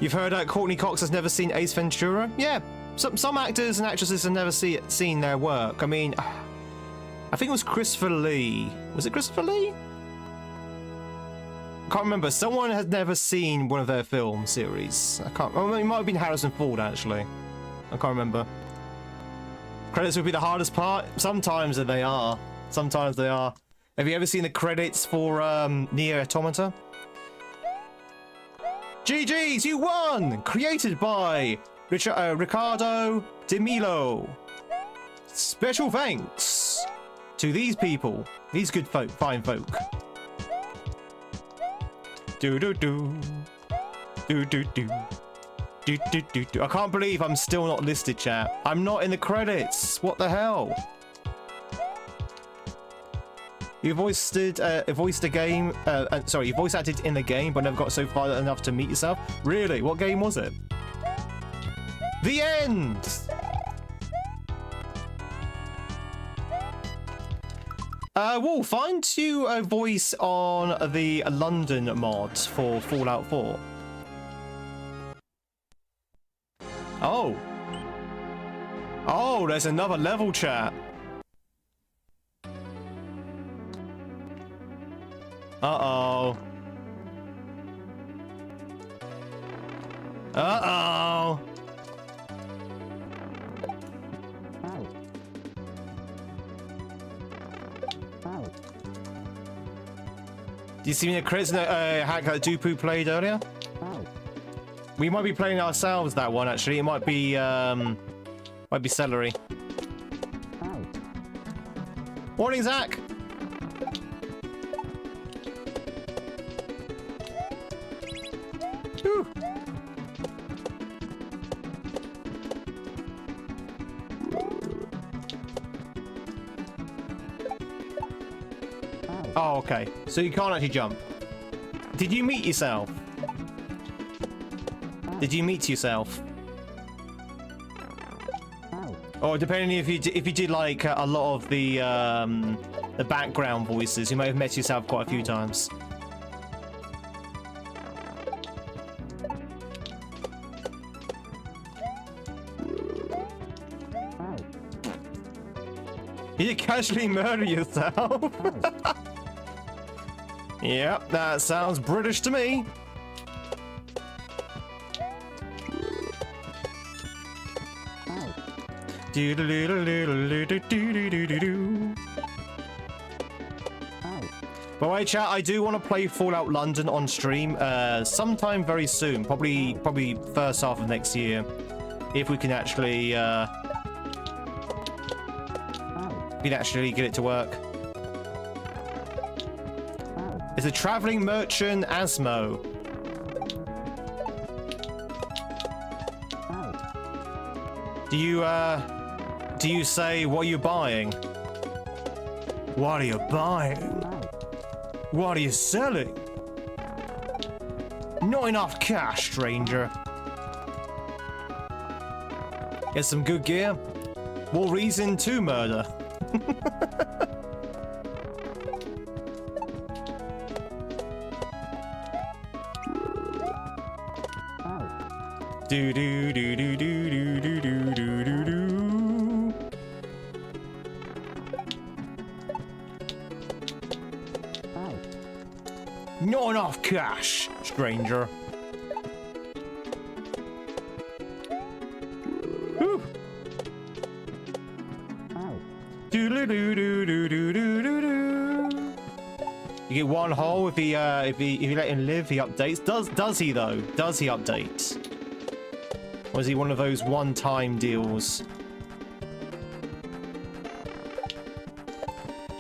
You've heard that Courtney Cox has never seen Ace Ventura? Yeah. Some actors and actresses have never seen their work. I mean, I think it was Christopher Lee Was it Christopher Lee? Can't remember. Someone has never seen one of their film series. I can't. Well, it might have been Harrison Ford actually. I can't remember. Credits would be the hardest part. Sometimes they are. Sometimes they are. Have you ever seen the credits for Nier Automata? GG's, you won! Created by Ricardo Di Milo. Special thanks to these people, these good folk, fine folk. Do do do, do do do, do do do do. I can't believe I'm still not listed, chat. I'm not in the credits. What the hell? You voiced a game. Sorry, you voice acted in the game, but never got so far enough to meet yourself. Really? What game was it? The end. We'll find you a voice on the London mod for Fallout 4. Oh. Oh, there's another level, chat. Uh-oh. Uh-oh. Do you see the credits that Hack Dupu played earlier? We might be playing ourselves that one actually. It might be Celery. Morning, Zach. Whew. Oh, okay. So you can't actually jump. Did you meet yourself? Did you meet yourself? Or depending if you did like a lot of the background voices, you may have met yourself quite a few times. You casually murder yourself? Yep, that sounds British to me. By the way, chat, I do want to play Fallout London on stream sometime very soon, probably first half of next year, if we can actually get it to work. It's a traveling merchant Asmo. Do you say what are you buying? What are you buying? What are you selling? Not enough cash, stranger. Get some good gear. More reason to murder. Do do do do do do do do do do do. Not enough cash, stranger. Whew. Do do do do do do do do do. You get one hole if you let him live. He updates. Does he though? Does he update? Or is he one of those one-time deals?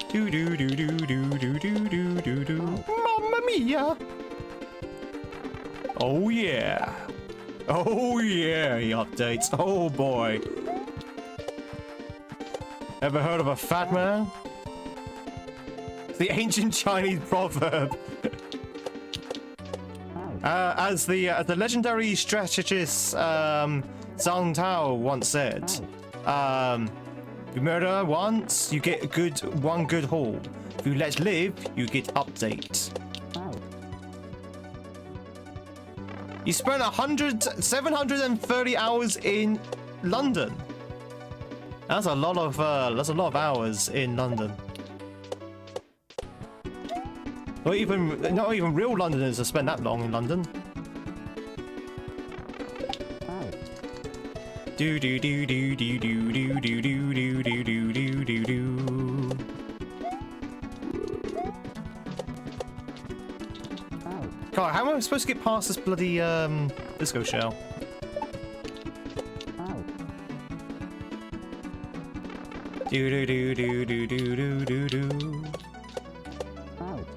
Do do do do do do do do do do. Mamma mia! Oh yeah! Oh yeah! He updates. Oh boy! Ever heard of a fat man? It's the ancient Chinese proverb. As the legendary strategist Zhang Tao once said, you murder once, you get one good haul. If you let live, you get update. You spent 730 hours in London. That's a lot of hours in London. Or even, not even real Londoners have spent that long in London. Do do do do do do do do do do do do do do do. God, how am I supposed to get past this bloody disco shell? Do do do do do do do do do.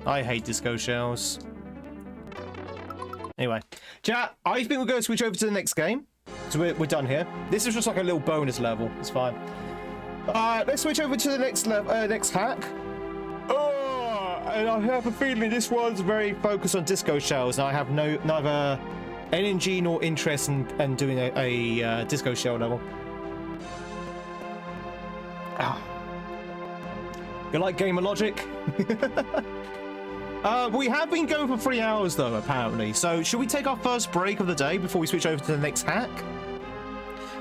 I hate disco shells. Anyway, chat, I think we're going to switch over to the next game. So we're done here. This is just like a little bonus level. It's fine. Let's switch over to the next level, next hack. And I have a feeling this one's very focused on disco shells. And I have neither energy nor interest in doing a disco shell level. You like gamer logic? We have been going for 3 hours though, apparently. So should we take our first break of the day before we switch over to the next hack?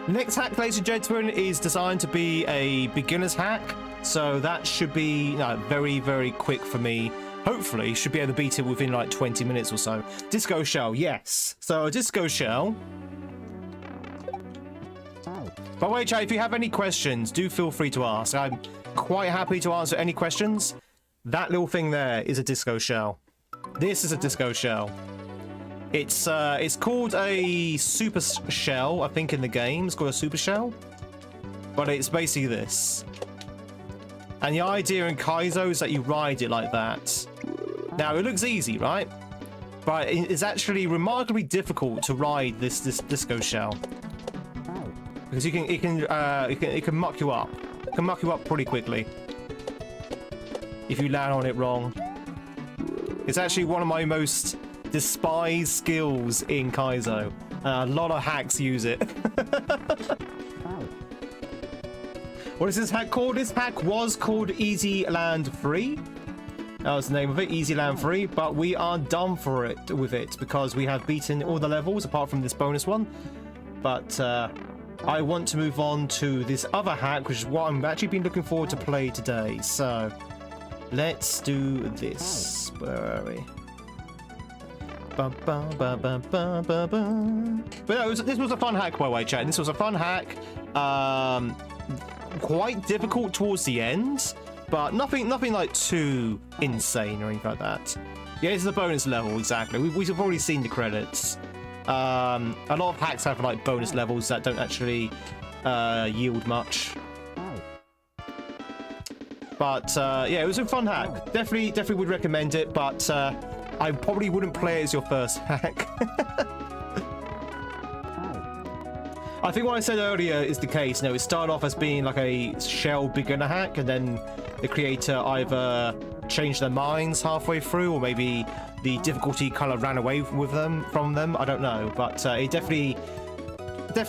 The next hack, ladies and gentlemen, is designed to be a beginner's hack. So that should be very, very quick for me. Hopefully, should be able to beat it within like 20 minutes or so. Disco shell, yes. So a disco shell. By the way, chat, if you have any questions, do feel free to ask. I'm quite happy to answer any questions. That little thing there is a disco shell. This is a disco shell. It's called a super shell, I think, in the game. It's called a super shell. But it's basically this. And the idea in KAIZO is that you ride it like that. Now, it looks easy, right? But it's actually remarkably difficult to ride this disco shell. Because it can muck you up. It can muck you up pretty quickly if you land on it wrong. It's actually one of my most despised skills in KAIZO. A lot of hacks use it. What is this hack called? This hack was called Easy Land Free. That was the name of it, Easy Land Free. But we are done for it with it because we have beaten all the levels apart from this bonus one. But I want to move on to this other hack, which is what I'm actually been looking forward to play today. So let's do this. Where are we? But no, this was a fun hack, by the way, chat. This was a fun hack. Quite difficult towards the end, but nothing like too insane or anything like that. Yeah, this is a bonus level, exactly. We've already seen the credits. A lot of hacks have like bonus levels that don't actually yield much. But yeah, it was a fun hack. Definitely would recommend it, but I probably wouldn't play it as your first hack. I think what I said earlier is the case. No, it started off as being like a shell beginner hack, and then the creator either changed their minds halfway through, or maybe the difficulty kind of ran away from them. I don't know, but it definitely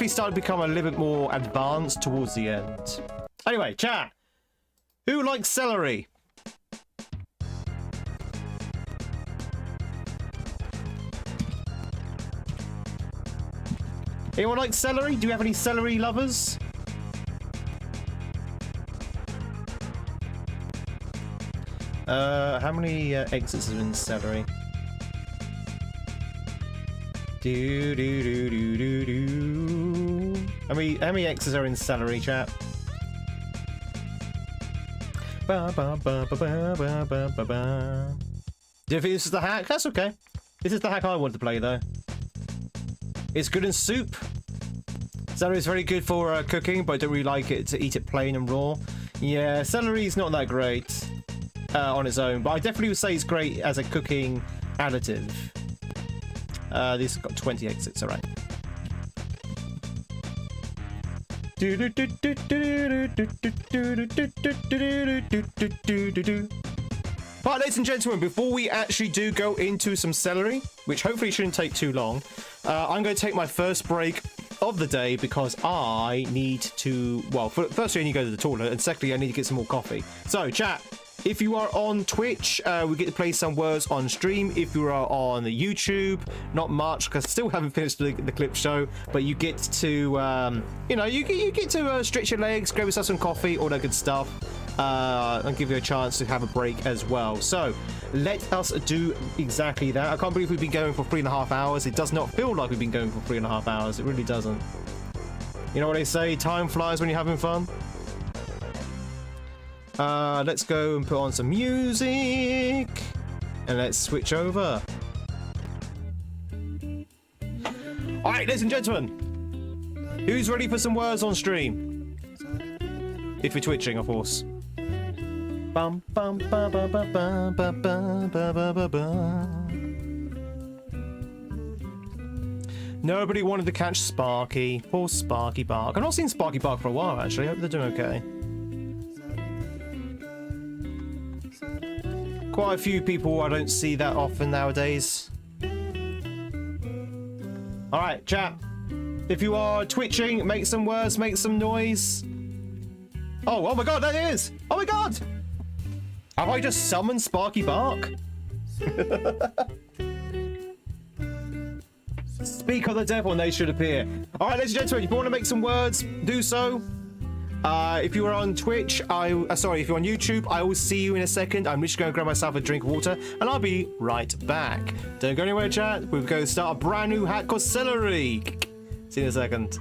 started to become a little bit more advanced towards the end. Anyway, chat, who likes celery? Anyone like celery? Do you have any celery lovers? How many exits are in celery? Do do do do do do. How many exits are in celery, chat? Ba ba ba ba ba ba ba ba ba. Do you think this is the hack? That's okay. This is the hack I want to play though. It's good in soup. Celery is very good for cooking, but I don't really like it to eat it plain and raw. Yeah, celery is not that great on its own, but I definitely would say it's great as a cooking additive. This has got 20 exits, alright. But ladies and gentlemen, before we actually do go into some celery, which hopefully shouldn't take too long, I'm going to take my first break of the day because I need to, well, firstly I need to go to the toilet, and secondly I need to get some more coffee. So chat, if you are on Twitch, we get to play some words on stream. If you are on YouTube, not much because I still haven't finished the clip show, but you get to, you know, you get to stretch your legs, grab yourself some coffee, all that good stuff. and give you a chance to have a break as well. So let us do exactly that. I can't believe we've been going for 3.5 hours. It does not feel like we've been going for 3.5 hours. It really doesn't. You know what they say, time flies when you're having fun. Let's go and put on some music and let's switch over. All right, ladies and gentlemen, who's ready for some words on stream? If you're twitching, of course. Bum, bum, ba, ba, ba, ba, ba, ba, ba, ba, ba. Nobody wanted to catch Sparky. Poor Sparky Bark. I've not seen Sparky Bark for a while, actually. I hope they're doing okay. Quite a few people I don't see that often nowadays. Alright, chat. If you are twitching, make some words, make some noise. Oh my god, that is! Oh my god! Have I just summoned Sparky Bark? Speak of the devil and they should appear. Alright, ladies and gentlemen, if you want to make some words, do so. If you are on Twitch, sorry, if you're on YouTube, I will see you in a second. I'm just going to grab myself a drink of water, and I'll be right back. Don't go anywhere, chat. We're going to start a brand new hack called Celery. See you in a second.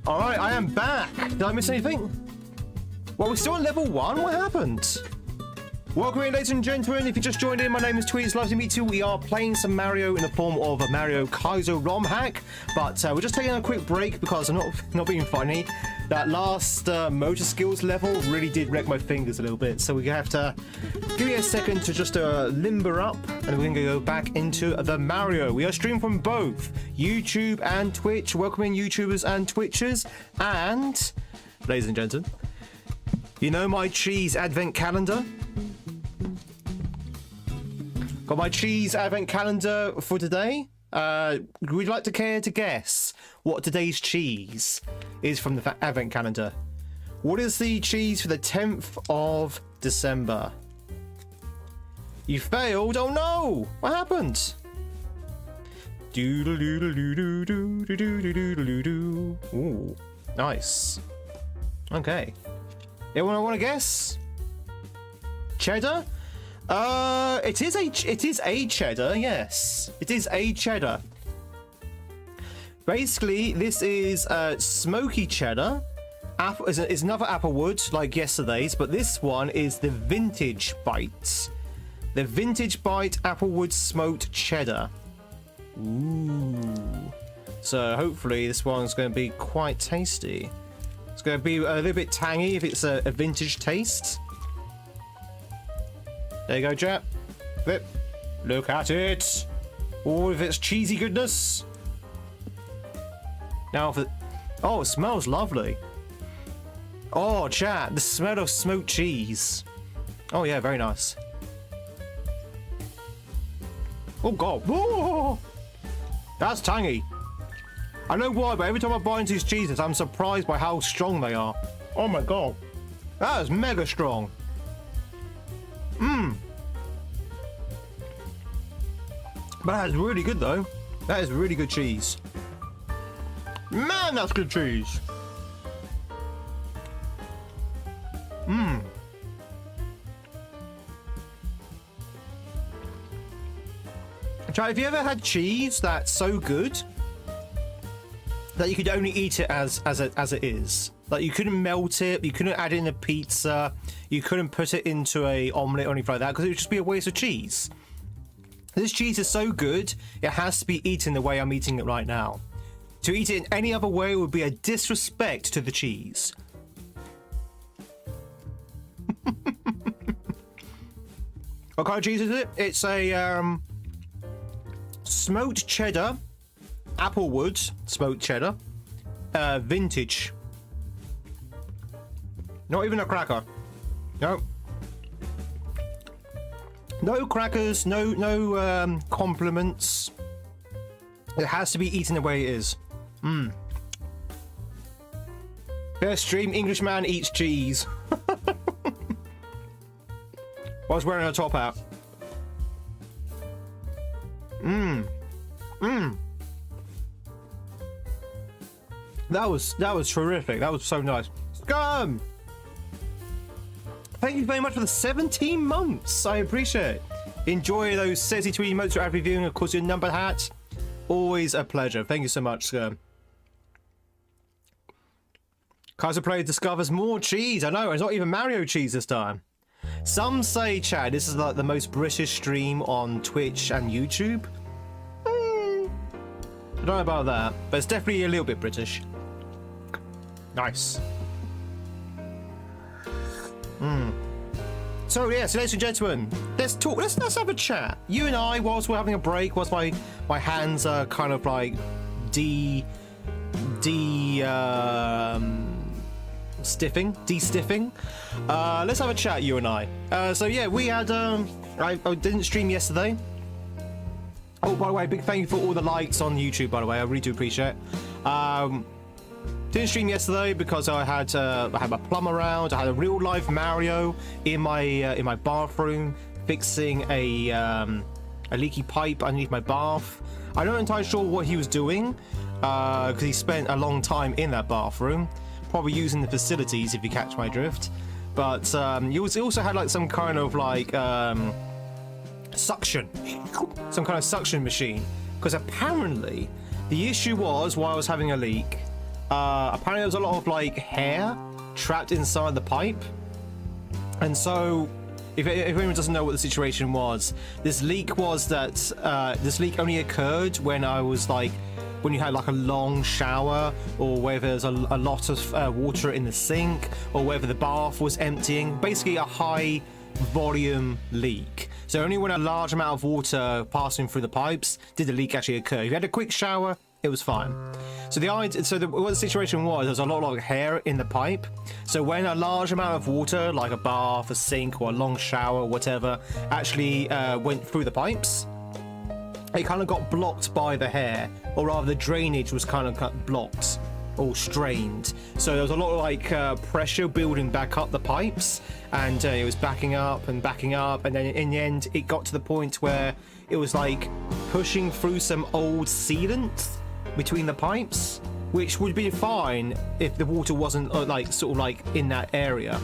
Alright, I am back. Did I miss anything? Well, we're still on level 1. What happened? Welcome in, ladies and gentlemen. If you just joined in, my name is Tweed. It's lovely to meet you. We are playing some Mario in the form of a Mario KAIZO ROM hack, but we're just taking a quick break because I'm not being funny. That last motor skills level really did wreck my fingers a little bit, so we have to give me a second to just limber up, and we're going to go back into the Mario. We are streaming from both YouTube and Twitch. Welcome in, YouTubers and Twitchers, and ladies and gentlemen, you know my cheese advent calendar. Got my cheese advent calendar for today. Would you like to care to guess what today's cheese is from the advent calendar? What is the cheese for the 10th of December? You failed? Oh no! What happened? Ooh, nice. Okay. Anyone want to guess? Cheddar? It is a cheddar, yes. It is a cheddar. Basically, this is smoky cheddar. Is another applewood like yesterday's, but this one is the vintage bite. The vintage bite applewood smoked cheddar. Ooh. So hopefully this one's going to be quite tasty. It's going to be a little bit tangy if it's a vintage taste. There you go, chap. Flip. Look at it. All of its cheesy goodness. Now for... Oh, it smells lovely. Oh, chat. The smell of smoked cheese. Oh, yeah, very nice. Oh, God. Oh, that's tangy. I know why, but every time I bite into these cheeses, I'm surprised by how strong they are. Oh, my God. That is mega strong. Mmm. But that is really good, though. That is really good cheese. Man, that's good cheese. Mmm. Have you ever had cheese that's so good that you could only eat it as it is? Like, you couldn't melt it, you couldn't add it in a pizza, you couldn't put it into a omelette or anything like that because it would just be a waste of cheese. This cheese is so good, it has to be eaten the way I'm eating it right now. To eat it in any other way would be a disrespect to the cheese. What kind of cheese is it? It's a smoked cheddar, applewood smoked cheddar, vintage. Not even a cracker. No. No crackers, no compliments. It has to be eaten the way it is. Mmm. Best stream, Englishman eats cheese. Whilst wearing a top hat. Mmm. Mmm. That was terrific. That was so nice. Scum! Thank you very much for the 17 months. I appreciate it. Enjoy those sexy tweet emotes for ad reviewing. Of course, your number hat. Always a pleasure. Thank you so much, Skirm. KAIZO Play discovers more cheese. I know, it's not even Mario cheese this time. Some say, Chad, this is like the most British stream on Twitch and YouTube. I don't know about that, but it's definitely a little bit British. Nice. So yes, ladies and gentlemen, let's talk. Let's have a chat. You and I, whilst we're having a break, whilst my hands are kind of like de-stiffing. Let's have a chat, you and I. So yeah, we had I didn't stream yesterday. Oh, by the way, big thank you for all the likes on YouTube. By the way, I really do appreciate it. Didn't stream yesterday because I had my plum around. I had a real life Mario in my bathroom fixing a leaky pipe underneath my bath. I'm not entirely sure what he was doing because he spent a long time in that bathroom, probably using the facilities, if you catch my drift. But he also had like some kind of like suction, some kind of suction machine, because apparently the issue was while I was having a leak. apparently there was a lot of like hair trapped inside the pipe, and so if anyone doesn't know what the situation was, this leak only occurred when when you had like a long shower, or whether there's a lot of water in the sink, or whether the bath was emptying. Basically a high volume leak. So only when a large amount of water passing through the pipes did the leak actually occur. If you had a quick shower, it was fine. So what the situation was, there was a lot of hair in the pipe. So when a large amount of water, like a bath, a sink, or a long shower, whatever, actually went through the pipes, it kind of got blocked by the hair, or rather the drainage was kind of blocked or strained. So there was a lot of pressure building back up the pipes, and it was backing up, and then in the end it got to the point where it was like pushing through some old sealant between the pipes, which would be fine if the water wasn't in that area.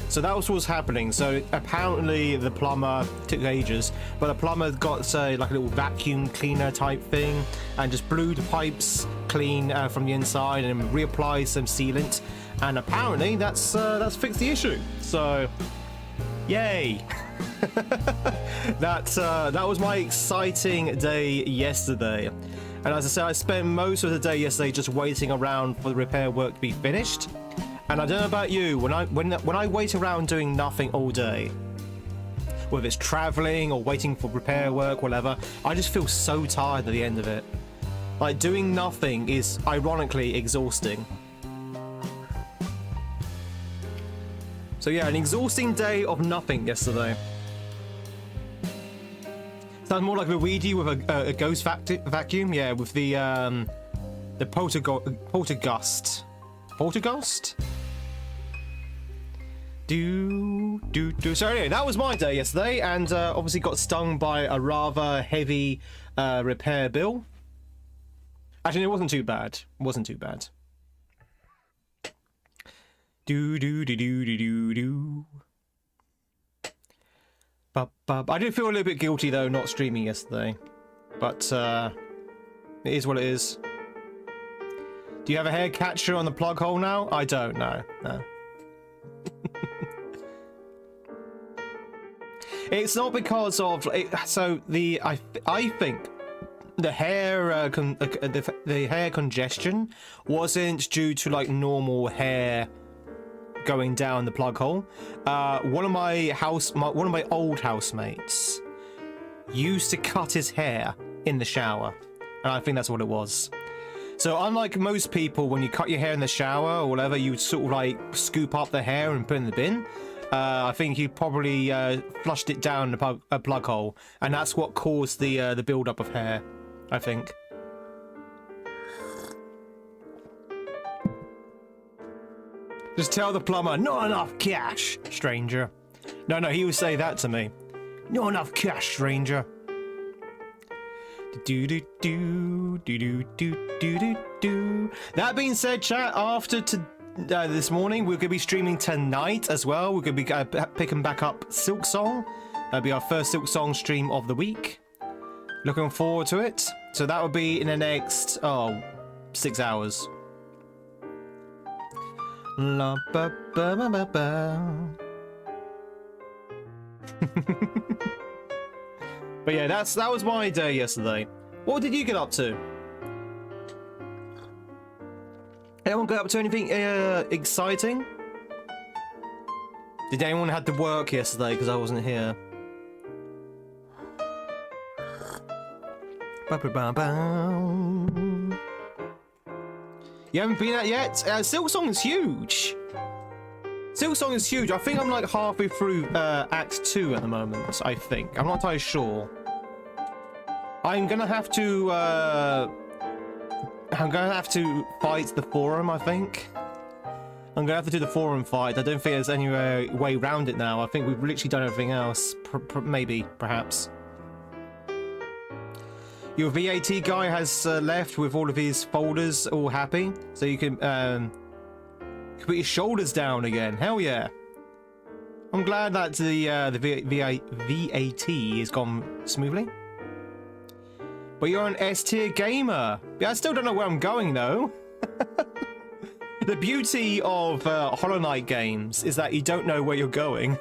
So that was what was happening. So apparently the plumber took ages, but the plumber got like a little vacuum cleaner type thing and just blew the pipes clean from the inside and reapplied some sealant, and apparently that's fixed the issue. So yay. That was my exciting day yesterday. And as I said, I spent most of the day yesterday just waiting around for the repair work to be finished. And I don't know about you, when I wait around doing nothing all day, whether it's traveling or waiting for repair work, whatever, I just feel so tired at the end of it. Like, doing nothing is ironically exhausting. So yeah, an exhausting day of nothing yesterday. Sounds more like Luigi with a ghost vacuum. Yeah, with the poltergust. Poltergust? So anyway, that was my day yesterday, and obviously got stung by a rather heavy repair bill. Actually, it wasn't too bad. It wasn't too bad. I did feel a little bit guilty though not streaming yesterday, but it is what it is. Do you have a hair catcher on the plug hole now? I don't know. No. It's not because of it. So I think the hair the hair congestion wasn't due to like normal hair going down the plug hole. One of my old housemates used to cut his hair in the shower, and I think that's what it was. So unlike most people, when you cut your hair in the shower or whatever, you would sort of like scoop up the hair and put it in the bin. I think he probably flushed it down the plug hole, and that's what caused the build-up of hair, I think. Just tell the plumber, not enough cash, stranger. No, he would say that to me. Not enough cash, stranger. That being said, chat, after this morning, we're going to be streaming tonight as well. We're going to be picking back up Silk Song. That'll be our first Silk Song stream of the week. Looking forward to it. So that will be in the next 6 hours. La ba ba ba ba ba. But yeah, that was my day yesterday. What did you get up to? Anyone get up to anything exciting? Did anyone have to work yesterday because I wasn't here? Ba ba ba ba. You haven't been out yet? Silk Song is huge. Silk Song is huge. I think I'm like halfway through Act 2 at the moment, I think. I'm not entirely sure. I'm gonna have to fight the forum, I think. I'm gonna have to do the forum fight. I don't think there's any way around it now. I think we've literally done everything else. Maybe, perhaps. Your VAT guy has left with all of his folders all happy, so you can put your shoulders down again. Hell yeah! I'm glad that the VAT has gone smoothly. But you're an S-tier gamer. Yeah, I still don't know where I'm going though. The beauty of Hollow Knight games is that you don't know where you're going.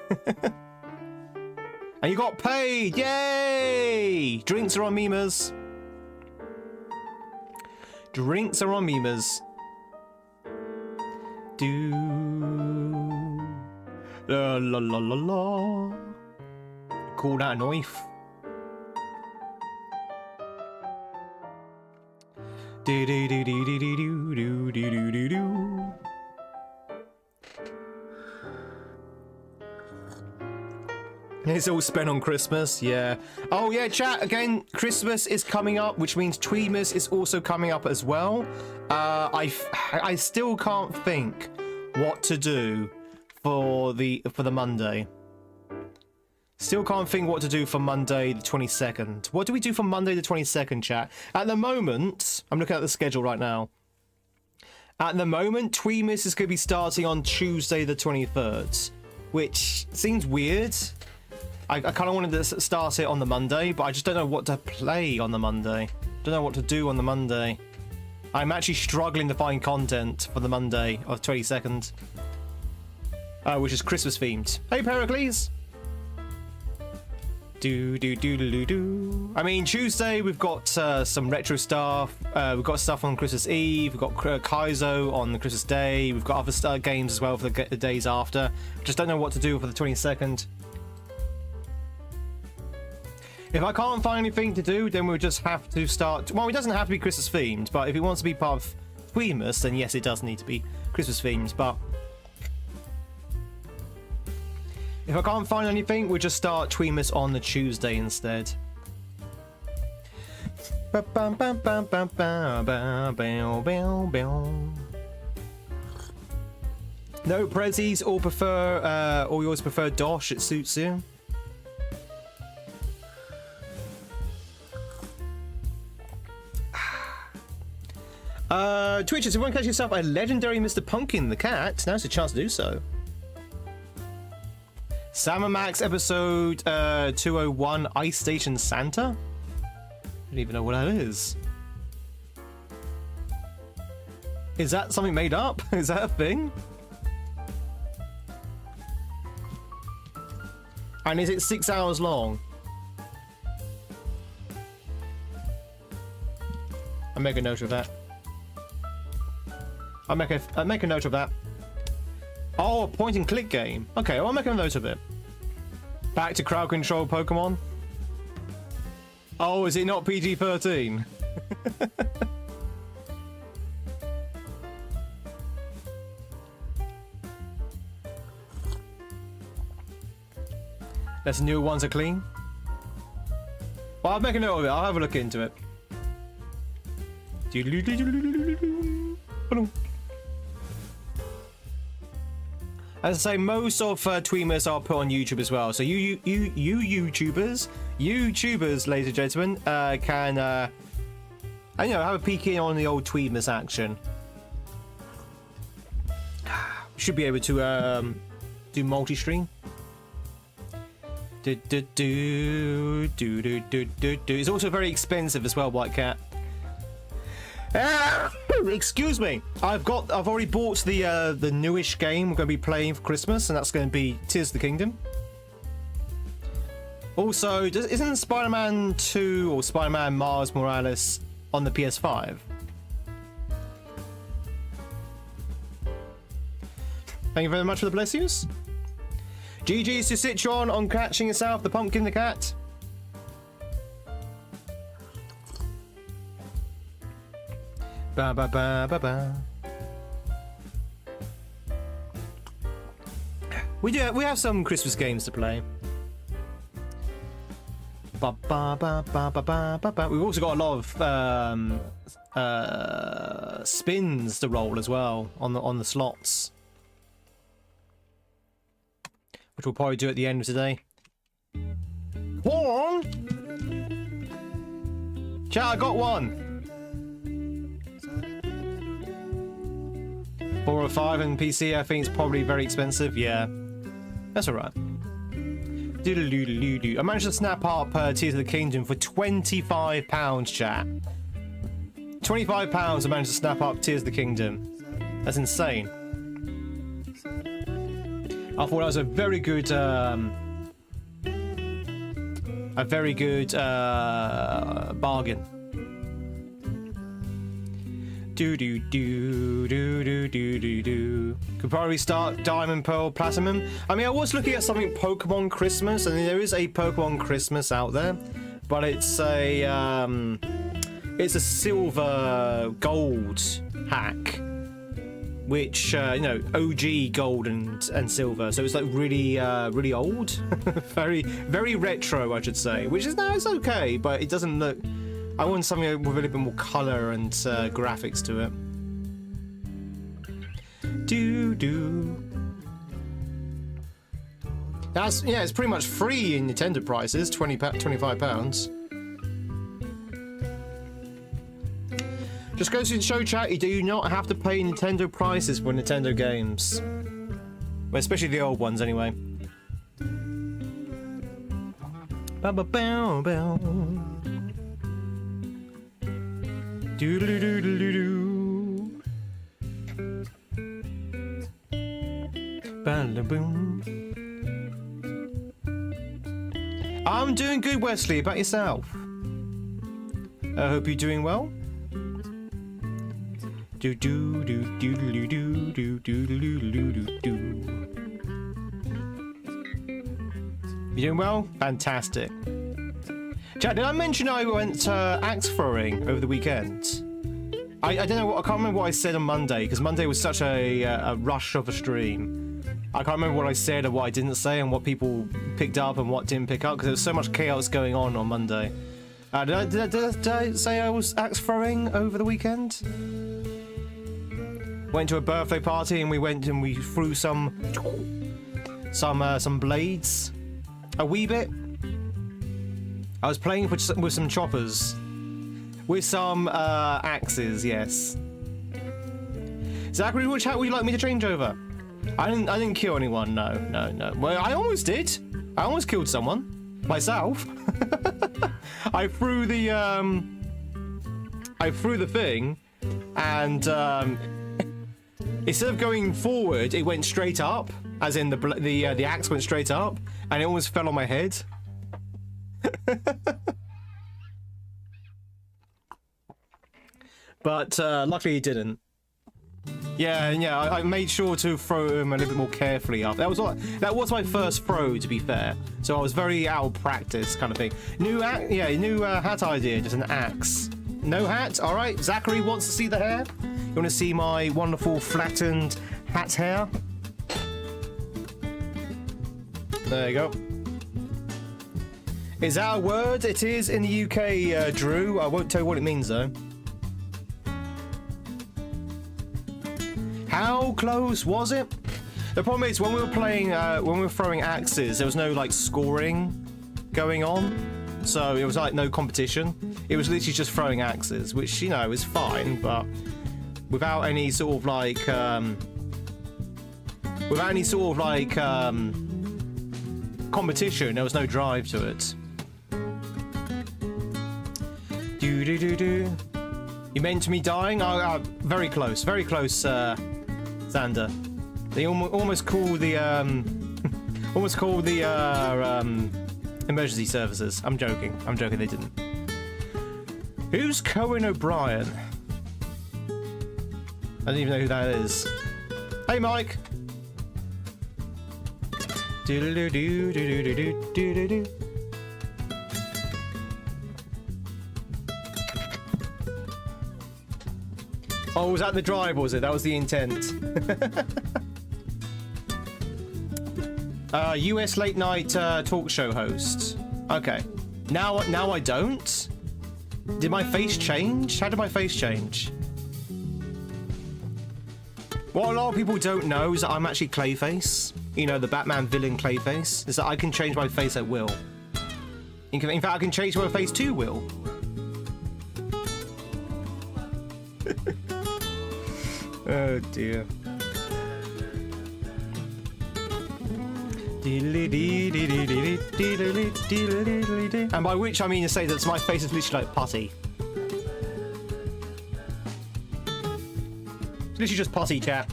And you got paid! Yay! Drinks are on Mimas. Drinks are on Mimas. Do la la la la la. Call that a knife. Do do do do do do do do do do do. It's all spent on Christmas, yeah. Oh yeah, chat, again, Christmas is coming up, which means Tweedmas is also coming up as well. I still can't think what to do for the Monday. Still can't think what to do for Monday the 22nd. What do we do for Monday the 22nd, chat? At the moment, I'm looking at the schedule right now. At the moment, Tweedmas is going to be starting on Tuesday the 23rd, which seems weird. I kind of wanted to start it on the Monday, but I just don't know what to play on the Monday. Don't know what to do on the Monday. I'm actually struggling to find content for the Monday of 22nd, which is Christmas themed. Hey, Pericles! Do do do do do. I mean, Tuesday we've got some retro stuff. We've got stuff on Christmas Eve. We've got KAIZO on the Christmas Day. We've got other games as well for the days after. Just don't know what to do for the 22nd. If I can't find anything to do, then we'll just have to start. Well, it doesn't have to be Christmas themed, but if it wants to be part of Tweedmas, then yes, it does need to be Christmas themed. But if I can't find anything, we'll just start Tweedmas on the Tuesday instead. No prezzies, or prefer, or yours prefer Dosh. It suits you. Twitch, if you want to catch yourself a legendary Mr. Pumpkin the cat, now's a chance to do so. Sam and Max episode 201, Ice Station Santa? I don't even know what that is. Is that something made up? Is that a thing? And is it 6 hours long? I'll make a note of that. I'll make a note of that. Oh, a point and click game. Okay, well, I'll make a note of it. Back to crowd control Pokemon. Oh, is it not PG-13? Let's new ones are clean. Well, I'll make a note of it. I'll have a look into it. As I say, most of Tweedmas are put on YouTube as well. So you YouTubers, ladies and gentlemen, can have a peek in on the old Tweedmas action. Should be able to do multi-stream. It's also very expensive as well, White Cat. Excuse me. I've already bought the newish game we're going to be playing for Christmas, and that's going to be Tears of the Kingdom. Also, isn't Spider-Man 2 or Spider-Man Miles Morales on the PS5? Thank you very much for the bless yous. GG's to Citron on catching yourself the Pumpkin the cat. Ba ba ba ba ba. We have some Christmas games to play. Ba ba ba ba ba ba ba ba. We've also got a lot of spins to roll as well on the slots, which we'll probably do at the end of today. One. Chat, I got one. 4 or 5 in PC, I think it's probably very expensive. Yeah, that's alright. I managed to snap up Tears of the Kingdom for £25, chat. £25 I managed to snap up Tears of the Kingdom. That's insane. I thought that was a very good bargain. Do do do do do do do do. Could probably start Diamond, Pearl, Platinum. I mean, I was looking at something Pokemon Christmas, and there is a Pokemon Christmas out there, but it's a silver gold hack, which you know, OG gold and silver. So it's like really really old, very retro, I should say. Which is it's okay, but it doesn't look. I want something with a little bit more color and graphics to it. That's it's pretty much free in Nintendo prices, £25. Just go to the show chat. You do not have to pay Nintendo prices for Nintendo games, well, especially the old ones, anyway. Bow bow bow bow. Do do do do do do. Boom. I'm doing good, Wesley. About yourself? I hope you're doing well. Do do do do do do do do do do do do. You doing well? Fantastic. Chat, did I mention I went axe throwing over the weekend? I don't know. I can't remember what I said on Monday, because Monday was such a rush of a stream. I can't remember what I said or what I didn't say, and what people picked up and what didn't pick up, because there was so much chaos going on Monday. Did I say I was axe throwing over the weekend? Went to a birthday party and we went and we threw some blades, a wee bit. I was playing with some choppers, with some axes. Yes. Zachary, which hat would you like me to change over? I didn't kill anyone. No. Well, I almost did. I almost killed someone myself. I threw the thing, and instead of going forward, it went straight up, as in the axe went straight up, and it almost fell on my head. But luckily it didn't. Yeah, I made sure to throw him a little bit more carefully up. That was my first throw, to be fair. So I was very out of practice, kind of thing. New hat idea, just an axe. No hat? All right. Zachary wants to see the hair. You want to see my wonderful flattened hat hair? There you go. Is that a word? It is in the UK, Drew. I won't tell you what it means, though. How close was it? The problem is, when we were playing, when we were throwing axes, there was no, like, scoring going on. So it was, like, no competition. It was literally just throwing axes, which, you know, is fine, but without any sort of, like, competition, there was no drive to it. Do. You meant me dying? Very close, Xander. They almost called the emergency services. I'm joking. They didn't. Who's Cohen O'Brien? I don't even know who that is. Hey, Mike. Do. Oh, was that the drive, was it? That was the intent. US late night talk show host. Okay. Now I don't? Did my face change? How did my face change? What a lot of people don't know is that I'm actually Clayface. You know, the Batman villain Clayface. Is that I can change my face at will. In fact, I can change my face to will. Oh dear. And by which I mean to say that my face is literally like putty. Literally just putty, chat.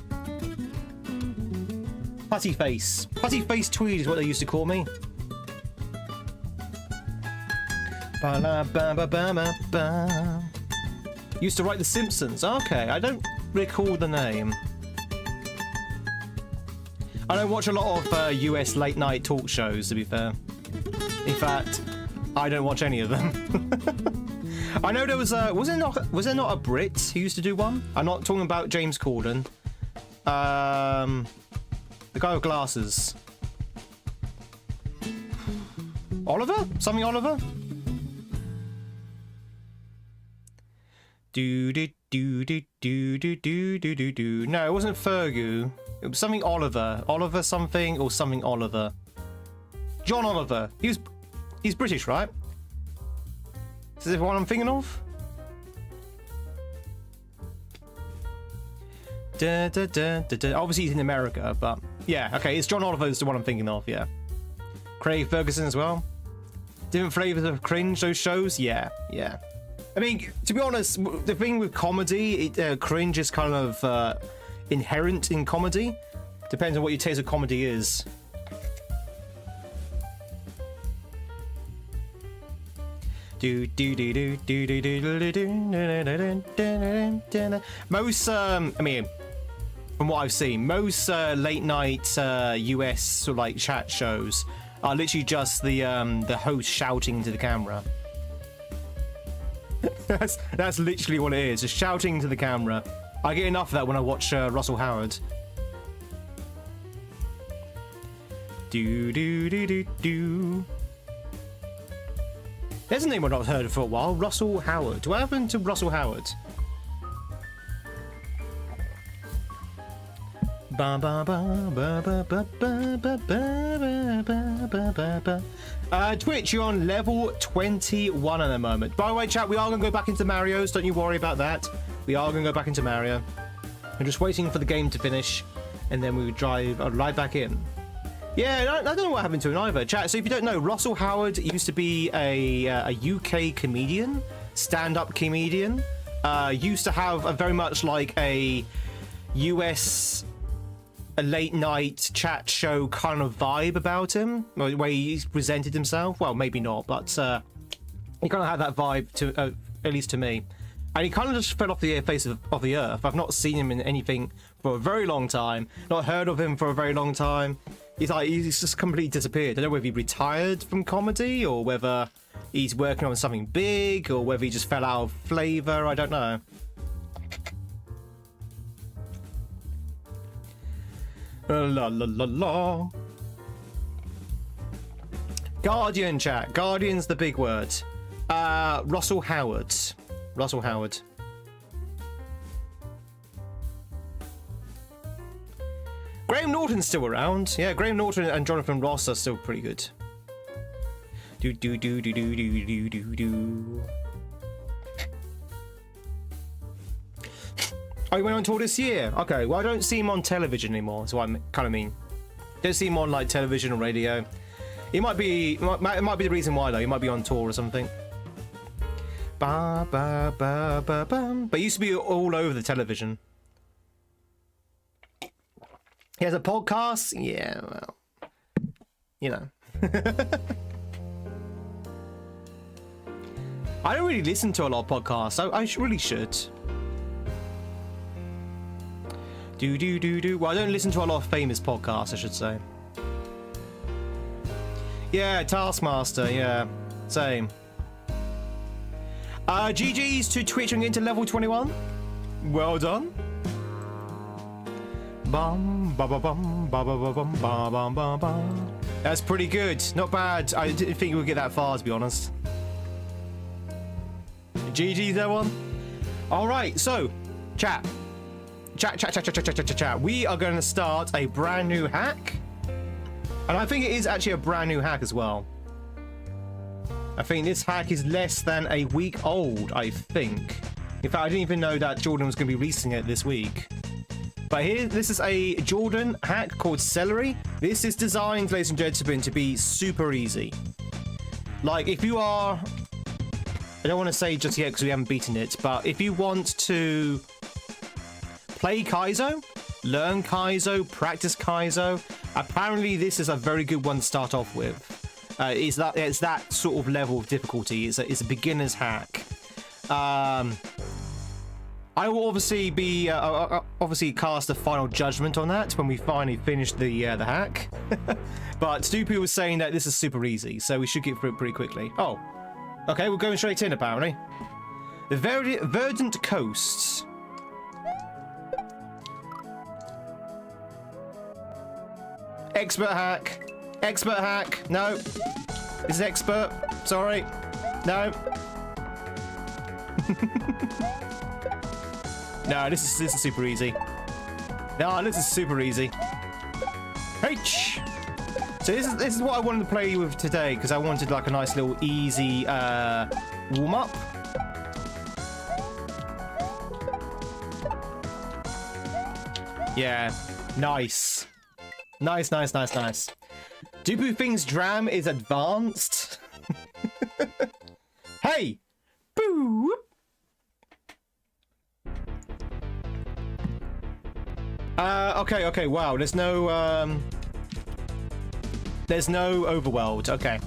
Putty face. Putty face Tweed is what they used to call me. Ba-la-ba-ba-ba-ba-ba. Used to write The Simpsons. Okay, I don't recall the name. I don't watch a lot of US late night talk shows, to be fair. In fact, I don't watch any of them. I know there was there not a Brit who used to do one? I'm not talking about James Corden. The guy with glasses. Oliver? Something Oliver? Do do do do do do do do do do. No, it wasn't Fergu. It was something Oliver. Oliver something or something Oliver. John Oliver. He's British, right? Is this what I'm thinking of? Da, da, da, da, da. Obviously he's in America, but yeah, okay, it's John Oliver is the one I'm thinking of, yeah. Craig Ferguson as well. Different flavors of cringe, those shows, yeah, yeah. I mean, to be honest, the thing with comedy, cringe is kind of inherent in comedy. Depends on what your taste of comedy is. Most, I mean, from what I've seen, most late night US sort of like chat shows are literally just the host shouting into the camera. That's literally what it is, just shouting into the camera. I get enough of that when I watch Russell Howard. Do do do do do. There's a name I've not heard of for a while. Russell Howard. What happened to Russell Howard? Twitch, you're on level 21 at the moment. By the way, chat, we are going to go back into Mario's. Don't you worry about that. We are going to go back into Mario. I'm just waiting for the game to finish, and then we would drive right back in. Yeah, I don't know what happened to him either. Chat, so if you don't know, Russell Howard used to be a UK comedian, stand-up comedian. Used to have a very much like a US late night chat show kind of vibe about him, the way he presented himself. Well, maybe not, but he kind of had that vibe, to at least to me. And he kind of just fell off the face of the earth. I've not seen him in anything for a very long time, not heard of him for a very long time. He's just completely disappeared. I don't know whether he retired from comedy or whether he's working on something big or whether he just fell out of flavor. I don't know. La la la la. Guardian, chat. Guardian's the big word. Russell Howard. Russell Howard. Graham Norton's still around. Yeah, Graham Norton and Jonathan Ross are still pretty good. Do do do do do do do do do. Oh, he went on tour this year. Okay, well I don't see him on television anymore. Is what I kind of mean. Don't see him on like television or radio. It might be the reason why though. He might be on tour or something. Ba ba ba ba ba. But he used to be all over the television. He has a podcast? Yeah, well, you know. I don't really listen to a lot of podcasts, so I really should. Do do do do. Well, I don't listen to a lot of famous podcasts, I should say. Yeah, Taskmaster, yeah. Same. GG's to Twitch and into level 21. Well done. Bum, ba, ba, bum, ba, ba, ba, bum, ba, ba, ba, ba. That's pretty good. Not bad. I didn't think we would get that far, to be honest. GG's, everyone. All right, so, chat. Chat. We are going to start a brand new hack. And I think it is actually a brand new hack as well. I think this hack is less than a week old, I think. In fact, I didn't even know that Jordan was going to be releasing it this week. But here, this is a Jordan hack called Celery. This is designed, ladies and gentlemen, to be super easy. Like, if you are... I don't want to say just yet because we haven't beaten it, but if you want to play KAIZO, learn KAIZO, practice KAIZO. Apparently, this is a very good one to start off with. It's that sort of level of difficulty. It's a beginner's hack. I will obviously be obviously cast a final judgment on that when we finally finish the hack. But Stoopy was saying that this is super easy, so we should get through it pretty quickly. Oh, okay, we're going straight in apparently. The Verdant Coasts. Expert hack. Expert hack. No. This is expert. Sorry. No. No, this is super easy. No, this is super easy. H. So this is what I wanted to play with today because I wanted like a nice little easy warm up. Yeah, nice. Nice. Dupu thinks Dram is advanced. Hey! Boo! Okay, wow, there's no overworld, okay.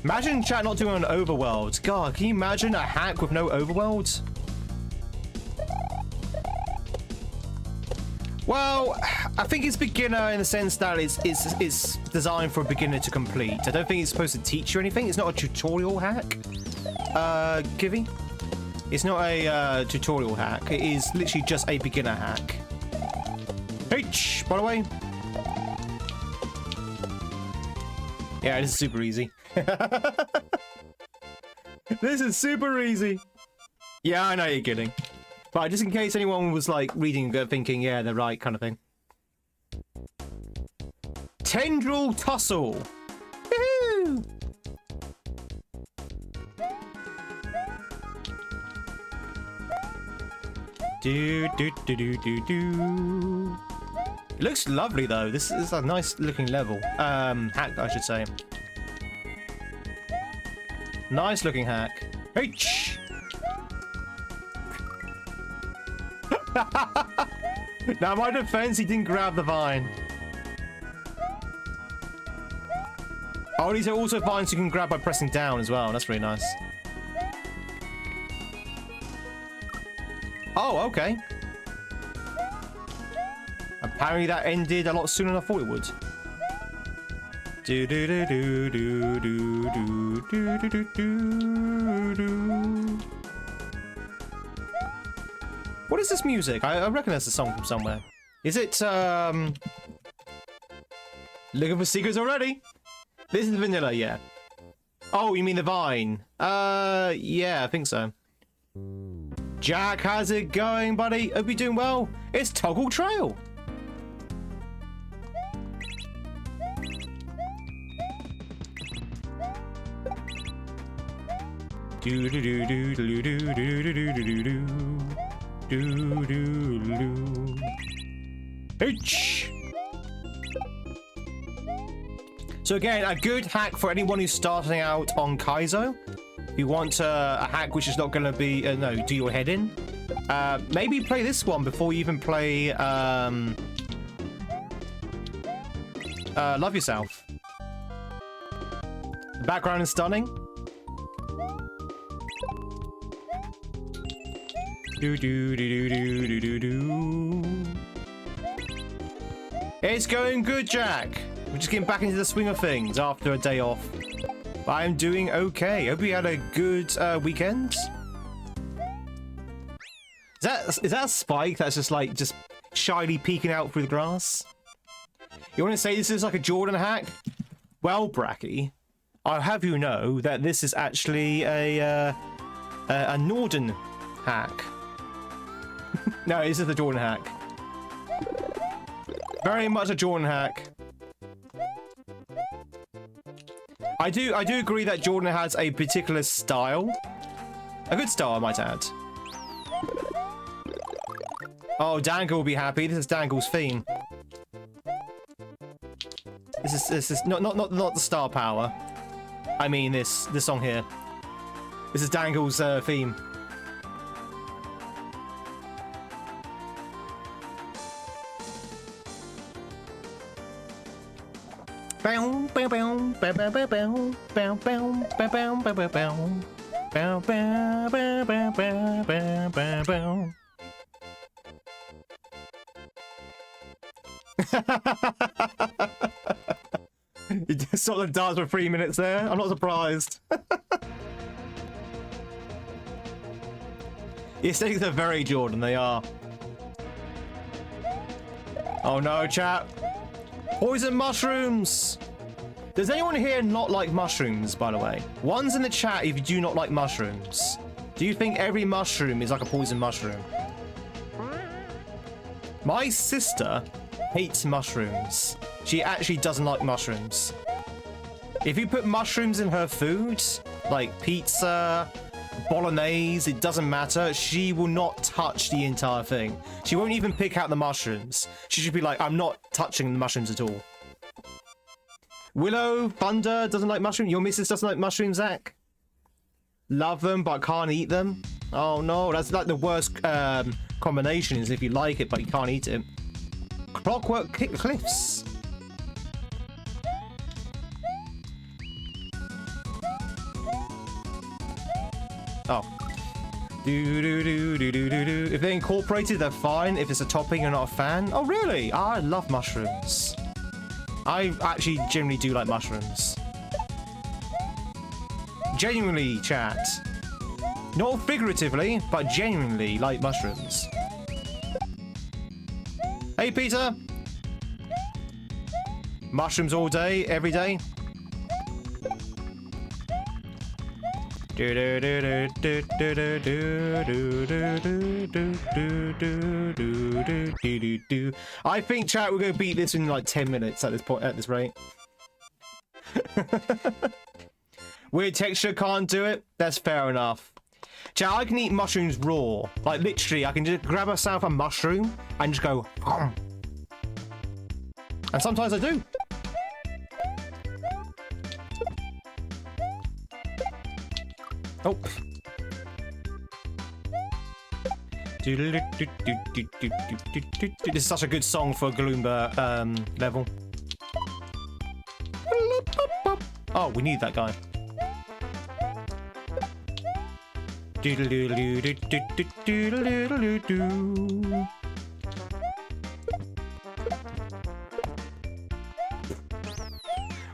Imagine chat not doing an overworld. God, can you imagine a hack with no overworld? Well, I think it's beginner in the sense that it's designed for a beginner to complete. I don't think it's supposed to teach you anything. It's not a tutorial hack. Givy? It's not a tutorial hack. It is literally just a beginner hack. H, by the way. Yeah, this is super easy. This is super easy. Yeah, I know you're kidding. But just in case anyone was like reading thinking, yeah, they're right kind of thing. Tendril Tussle. Woohoo! Do. It looks lovely though. This is a nice looking level. Hack, I should say. Nice looking hack. H. Now, my defense, he didn't grab the vine. Oh, these are also vines you can grab by pressing down as well. That's really nice. Oh, okay. Apparently that ended a lot sooner than I thought it would. What is this music? I recognize the song from somewhere. Is it, looking for secrets already? This is vanilla, yeah. Oh, you mean the vine? Yeah, I think so. Jack, how's it going, buddy? Hope you're doing well. It's Toggle Trail. H. So again, a good hack for anyone who's starting out on KAIZO. If you want a hack which is not going to be no, do your head in. Maybe play this one before you even play Love Yourself. The background is stunning. It's going good, Jack. We're just getting back into the swing of things after a day off. I'm doing okay. Hope you had a good weekend. Is that a spike that's just shyly peeking out through the grass? You want to say this is like a Jordan hack? Well, Bracky, I'll have you know that this is actually a Norden hack. No, this is the Jordan hack. Very much a Jordan hack. I do agree that Jordan has a particular style. A good style, I might add. Oh, Dangle will be happy. This is Dangle's theme. This is not the star power. I mean this song here. This is Dangle's theme. Bow, bow, bow, bow, bow, bow, bow, bow, bow, bow, bow, bow, bow, bow. Bow, bow, bow, bow, bow, bow, bow, bow. You just sort of dance for 3 minutes there. I'm not surprised. The aesthetics are very Jordan, they are. Oh no, chat. Poison mushrooms! Does anyone here not like mushrooms, by the way? One's in the chat if you do not like mushrooms. Do you think every mushroom is like a poison mushroom? My sister hates mushrooms. She actually doesn't like mushrooms. If you put mushrooms in her food, like pizza, bolognese, it doesn't matter. She will not touch the entire thing. She won't even pick out the mushrooms. She should be like, I'm not touching the mushrooms at all. Willow, Thunder doesn't like mushrooms. Your missus doesn't like mushrooms, Zach? Love them, but can't eat them. Oh no, that's like the worst combination is if you like it, but you can't eat it. Clockwork Cliffs. Oh. If they're incorporated, they're fine. If it's a topping, you're not a fan. Oh, really? I love mushrooms. I actually generally do like mushrooms. Genuinely, chat. Not figuratively, but genuinely like mushrooms. Hey, Peter. Mushrooms all day, every day. I think, chat, we're going to beat this in like 10 minutes at this point, at this rate. Weird texture, can't do it. That's fair enough. Chat, I can eat mushrooms raw. Like, literally, I can just grab myself a mushroom and just go... And sometimes I do. Oh. This is such a good song for a Gloomba level. Oh, we need that guy.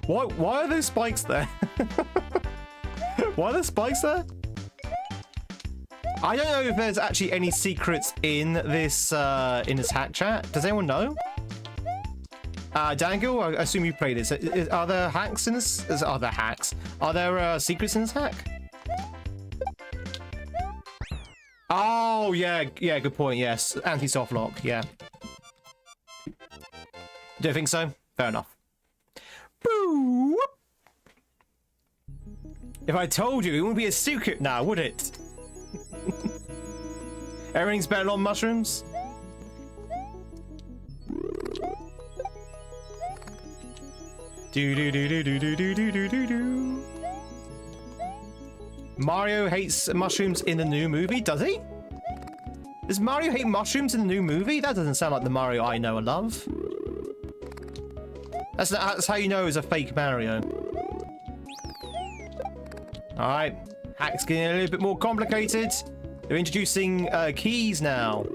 Why are there spikes there? Why are there spikes there? I don't know if there's actually any secrets in this hack chat. Does anyone know? Dangle, I assume you played this. Are there hacks in this? Are there hacks? Are there secrets in this hack? Oh, yeah, good point, yes. Anti-soft lock, yeah. Don't think so? Fair enough. Boo! If I told you, it wouldn't be a secret now, would it? Everything's better on mushrooms? Mario hates mushrooms in the new movie, does he? Does Mario hate mushrooms in the new movie? That doesn't sound like the Mario I know and love. That's how you know it's a fake Mario. Alright, hack's getting a little bit more complicated. They're introducing keys now.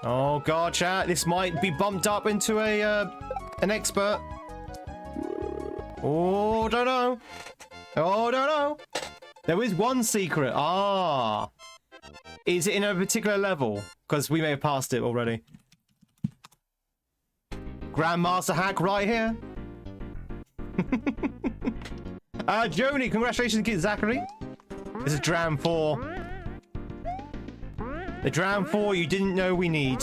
Oh god, chat, this might be bumped up into an expert. Oh, don't know. Oh, don't know. There is one secret. Ah. Is it in a particular level? Because we may have passed it already. Grandmaster hack right here. Joni, congratulations, kid Zachary. This is Dram 4. The Dram 4 you didn't know we need.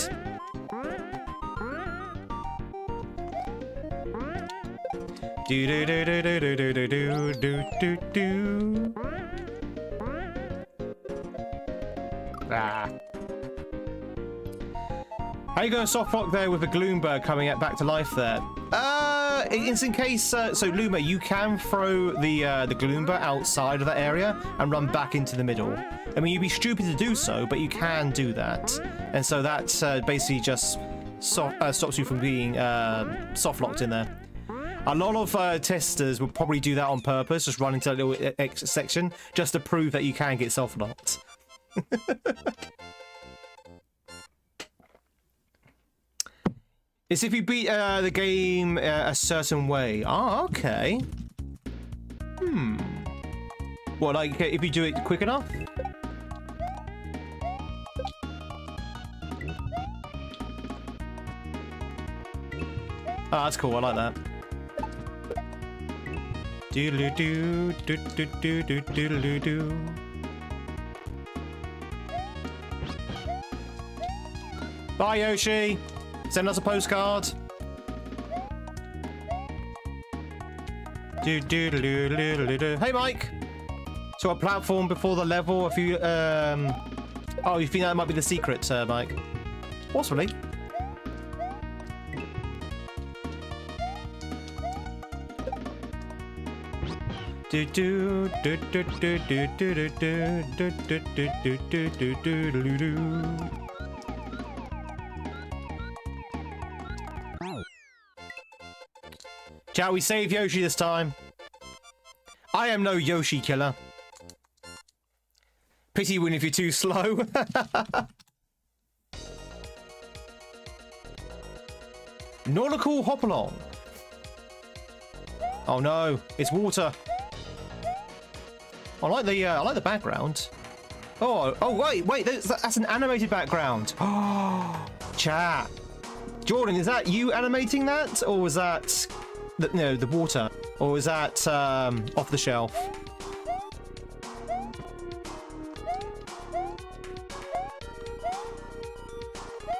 Ah. How you going soft rock there with a Gloomberg coming back to life there? In case, so Luma, you can throw the Gloomba outside of that area and run back into the middle. I mean, you'd be stupid to do so, but you can do that. And so that basically just stops you from being soft locked in there. A lot of testers will probably do that on purpose, just run into a little extra section just to prove that you can get soft locked. It's if you beat the game a certain way. Oh, okay. What, like if you do it quick enough? Oh, that's cool. I like that. Doodle-doo, doodle-doo, doodle-doo. Bye, Yoshi. Send us a postcard. Hey, Mike. So a platform before the level. If you oh, you think that might be the secret, Mike? Possibly. Shall we save Yoshi this time? I am no Yoshi killer. Pity win if you're too slow. Nautical hop-along. Oh no, it's water. I like the background. Oh wait, that's an animated background. Oh, chat. Jordan, is that you animating that, or was that the water, or was that off the shelf?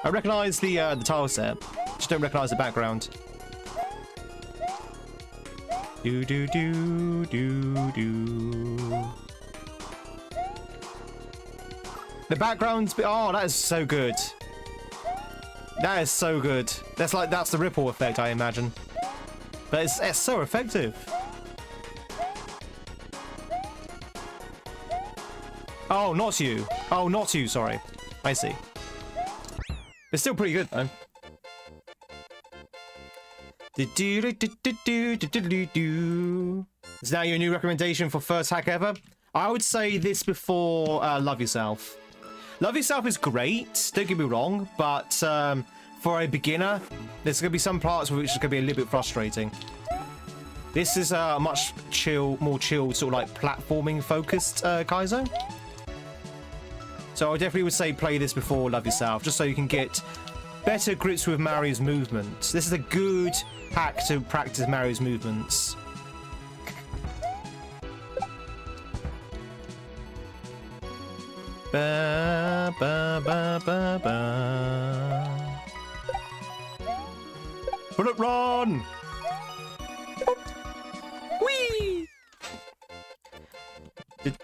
I recognise the tile set, just don't recognise the background. Do do do do do. The background's oh, that is so good. That is so good. That's the ripple effect, I imagine. But it's so effective. Oh, not you. Oh, not you. Sorry. I see. It's still pretty good though. Is now your new recommendation for first hack ever? I would say this before Love Yourself. Love Yourself is great, don't get me wrong, but for a beginner, there's going to be some parts which is going to be a little bit frustrating. This is a much more chilled, sort of like platforming focused KAIZO. So I definitely would say play this before Love Yourself, just so you can get better grips with Mario's movements. This is a good hack to practice Mario's movements. Ba, ba, ba, ba, ba. Bullet run! Whee! And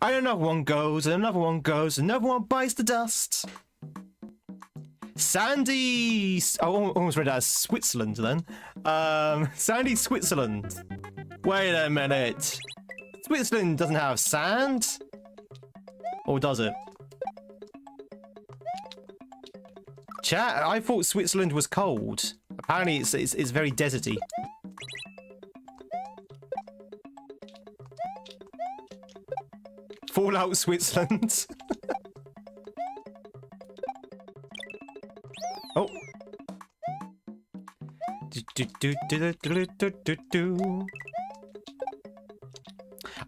another one goes, and another one goes, and another one bites the dust. Sandy... I almost read that as Switzerland then. Sandy Switzerland. Wait a minute. Switzerland doesn't have sand? Or does it? Chat, I thought Switzerland was cold. Apparently it's very deserty. Fallout Switzerland. Oh.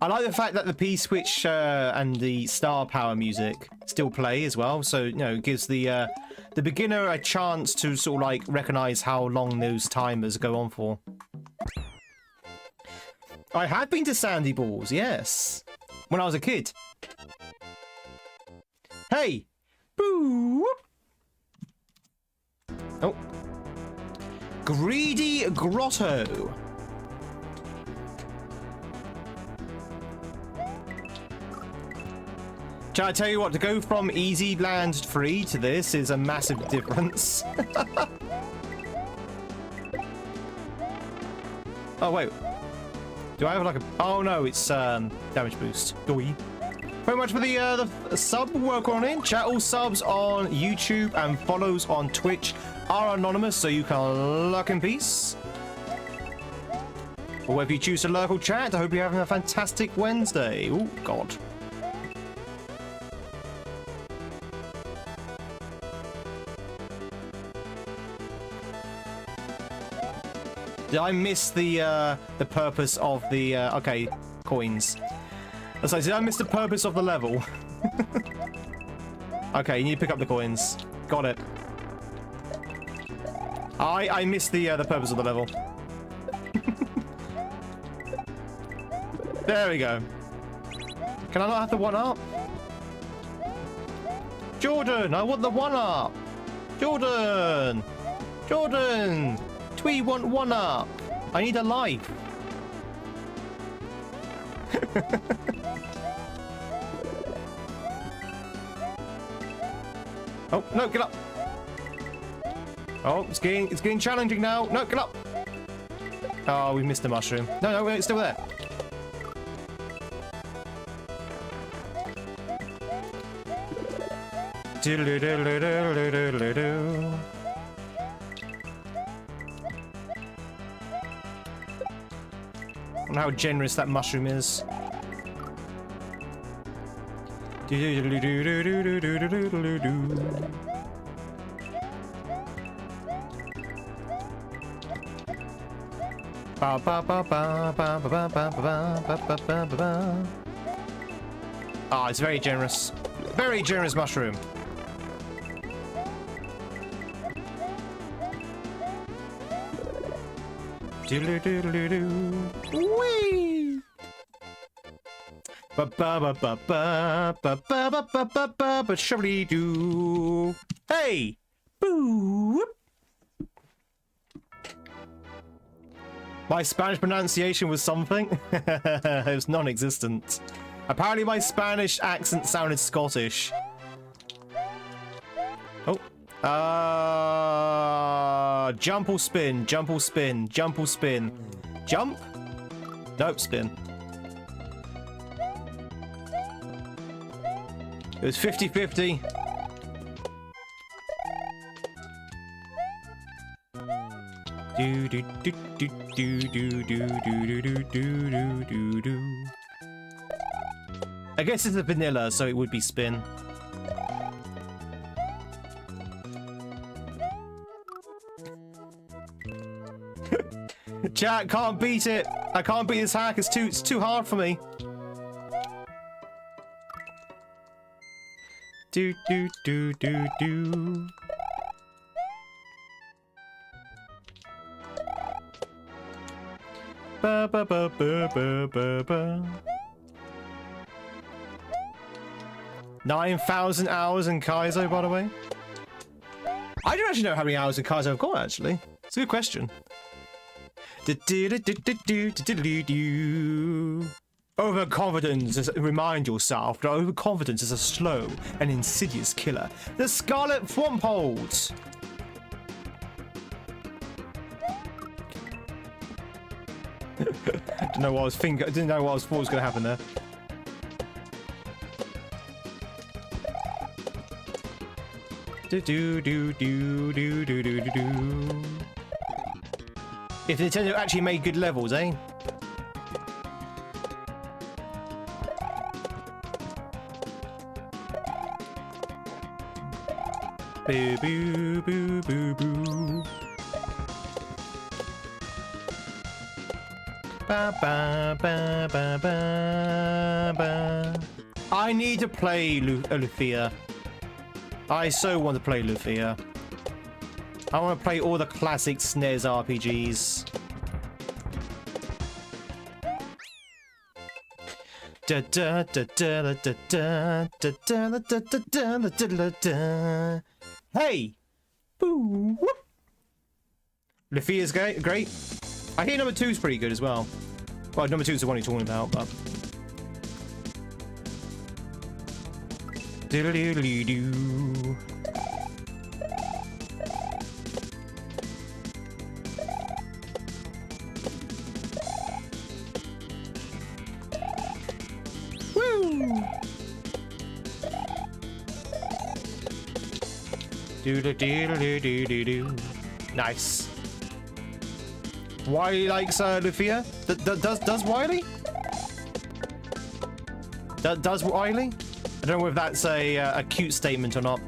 I like the fact that the P-switch and the star power music still play as well, so you know, it gives the beginner a chance to sort of like recognize how long those timers go on for. I had been to Sandy Balls, yes, when I was a kid. Hey, boo! Oh, Greedy Grotto. Shall I tell you what, to go from Easy Land 3 to this is a massive difference. Oh, wait. Do I have like a... Oh, no, it's damage boost. Doi. very much for the sub work on in. Chat, all subs on YouTube and follows on Twitch are anonymous, so you can lurk in peace. Or whether you choose to lurk or chat, I hope you're having a fantastic Wednesday. Oh, God. Did I miss the purpose of the okay, coins? So did I miss the purpose of the level? Okay, you need to pick up the coins. Got it. I missed the purpose of the level. There we go. Can I not have the one up? Jordan, I want the one up. Jordan, Jordan. Tweed want one up. I need a life. Oh no, get up. Oh, it's getting challenging now. No, get up. Oh, we missed the mushroom. No, it's still there. I wonder how generous that mushroom is. Ah, it's very generous. Very generous mushroom. Whee! Shabby-doo. Hey! Boo! My Spanish pronunciation was something. It was non-existent. Apparently my Spanish accent sounded Scottish. Oh. Jump or spin, jump or spin, jump or spin. Jump? Nope, spin. It was 50-50. Do do do do do do do do do do do do. I guess it's a vanilla, so it would be spin. Chat, can't beat it. I can't beat this hack. It's too hard for me. Do do do do do. Ba ba ba ba ba ba ba. 9,000 hours in KAIZO, by the way. I don't actually know how many hours in KAIZO I've got, actually. It's a good question. Overconfidence. Remind yourself that overconfidence is a slow and insidious killer. The Scarlet Thwomphold. Didn't know what I was thinking. Didn't know what I thought was going to happen there. Do do do do do do do do. If Nintendo actually made good levels, eh? Boo boo boo boo boo. Ba ba ba ba ba ba. I need to play Lufia. I so want to play Lufia. I want to play all the classic SNES RPGs. Da da da da da da da da da da da da. Hey! Boo! Whoop! Lufia's great. I hear number 2's pretty good as well. Well, number 2's the one you're talking about, but. Diddly-doo. Woo! Do. Nice. Wiley likes Lufia. Does Wiley? Does Wiley? I don't know if that's a cute statement or not.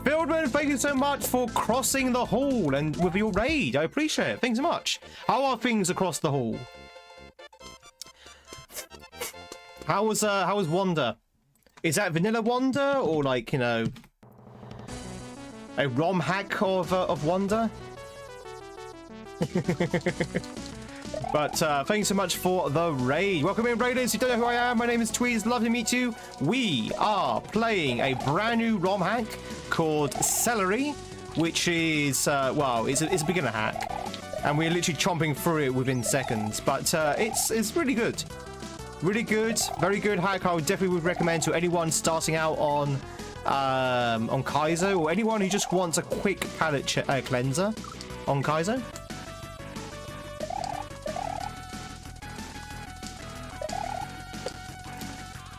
Fieldman, thank you so much for crossing the hall and with your raid. I appreciate it. Thanks so much. How are things across the hall? How was Wanda? Is that vanilla Wanda or like, you know, a ROM hack of Wanda? But thanks so much for the raid. Welcome in, raiders. You don't know who I am. My name is Tweed. It's lovely to meet you. We are playing a brand new ROM hack called Celery, which is well, it's a beginner hack, and we're literally chomping through it within seconds. But it's really good, very good hack. I would definitely recommend to anyone starting out on KAIZO, or anyone who just wants a quick palette cleanser on KAIZO.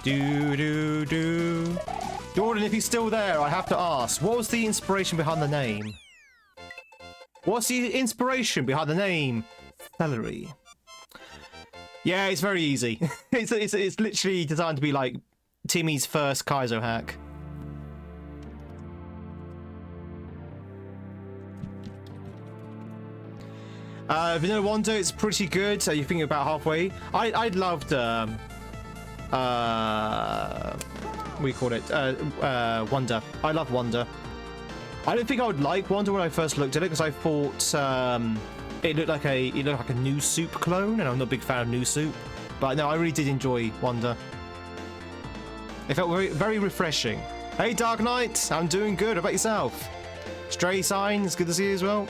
Do. Jordan, if he's still there, I have to ask, what was the inspiration behind the name? What's the inspiration behind the name Celery? Yeah, it's very easy. it's literally designed to be like Timmy's first KAIZO hack. Vanilla Wanda, it's pretty good. So you're thinking about halfway. I loved we call it Wonder. I love Wonder. I don't think I would like Wonder when I first looked at it because I thought it looked like a New Soup clone, and I'm not a big fan of New Soup. But no, I really did enjoy Wonder. It felt very, very refreshing. Hey, Dark Knight, I'm doing good. How about yourself? Stray Signs, good to see you as well.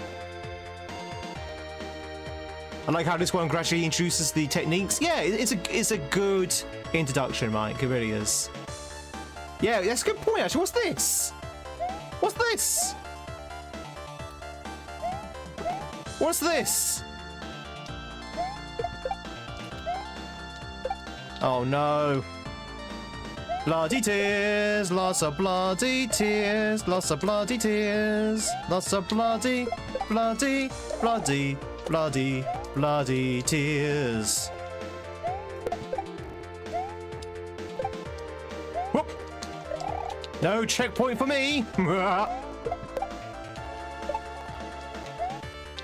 I like how this one gradually introduces the techniques. Yeah, it's a good introduction, Mike. It really is. Yeah, that's a good point, actually. What's this? What's this? What's this? Oh no. Bloody tears, lots of bloody tears, lots of bloody tears, lots of bloody tears. Whoop. No checkpoint for me.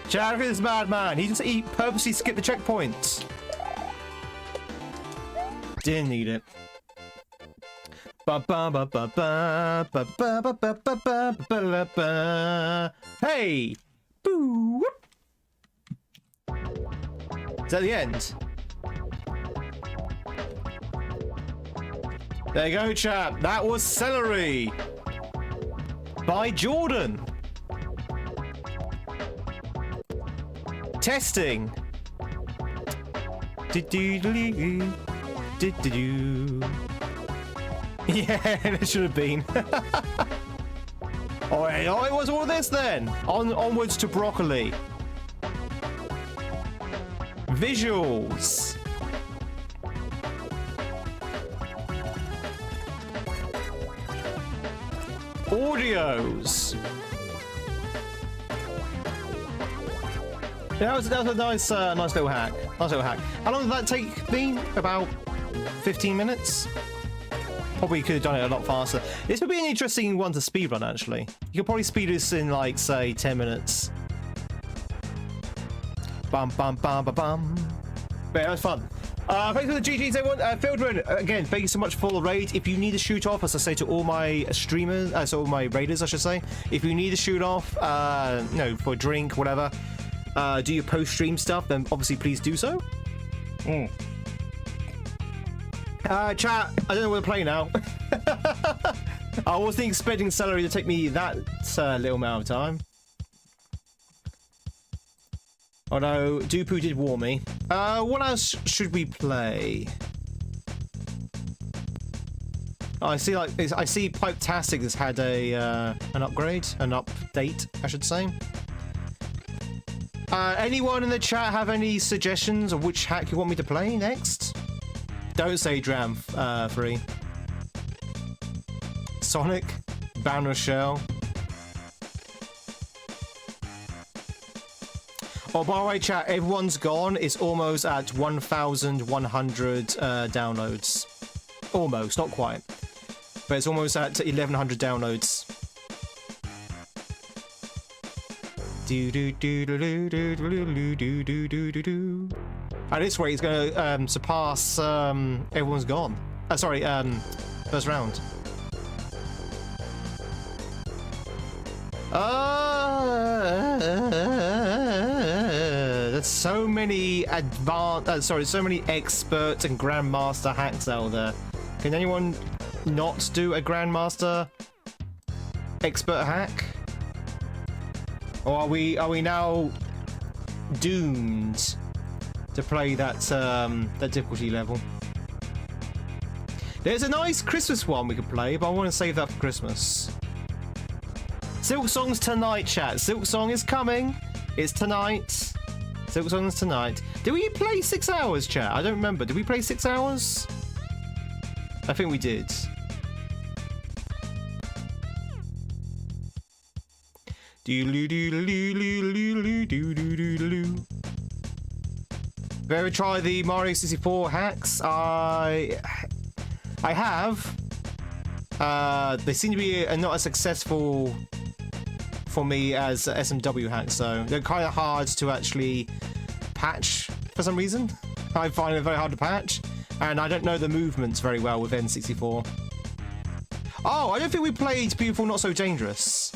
Chad is madman. He purposely skipped the checkpoints. Didn't need it. Hey! Boo! Is that the end? There you go, chap. That was Celery by Jordan. Testing. Yeah, it should have been. Oh, it was all this then. Onwards to broccoli. Visuals. Audios. Yeah, that was a nice little hack. Nice little hack. How long did that take me? About 15 minutes? Probably could have done it a lot faster. This would be an interesting one to speedrun, actually. You could probably speed this in, like, say, 10 minutes. Bum, bum, bum, bum, bum. But yeah, that was fun. Thanks for the GGs, everyone. Fieldrun, again, thank you so much for the raid. If you need to shoot off, as I say to all my streamers, so all my raiders, I should say, if you need to shoot off, no, for a drink, whatever, do your post-stream stuff, then obviously please do so. Chat, I don't know what to play now. I wasn't expecting Celery to take me that little amount of time. Although, Dupu did warn me. What else should we play? Oh, I see, I see Pipe-tastic has had an upgrade, an update, I should say. Anyone in the chat have any suggestions of which hack you want me to play next? Don't say Dram 3. Sonic? banner shell. Oh, by the way, chat, everyone's gone. It's almost at 1,100 downloads. Almost, not quite. But it's almost at 1,100 downloads. At this rate, it's going to surpass Everyone's Gone. Sorry, first round. There's so many so many experts and grandmaster hacks out there. Can anyone not do a grandmaster expert hack? Or are we now doomed to play that that difficulty level? There's a nice Christmas one we could play, but I want to save that for Christmas. Silk Song's tonight, chat. Silk Song is coming. It's tonight. Silk Song is tonight. Did we play 6 hours, chat? I don't remember. Did we play 6 hours? I think we did. Ever try the Mario 64 hacks? I have. They seem to be not as successful for me as SMW hacks, so they're kind of hard to actually patch for some reason. I find it very hard to patch, and I don't know the movements very well with N64. Oh, I don't think we played Beautiful Not So Dangerous.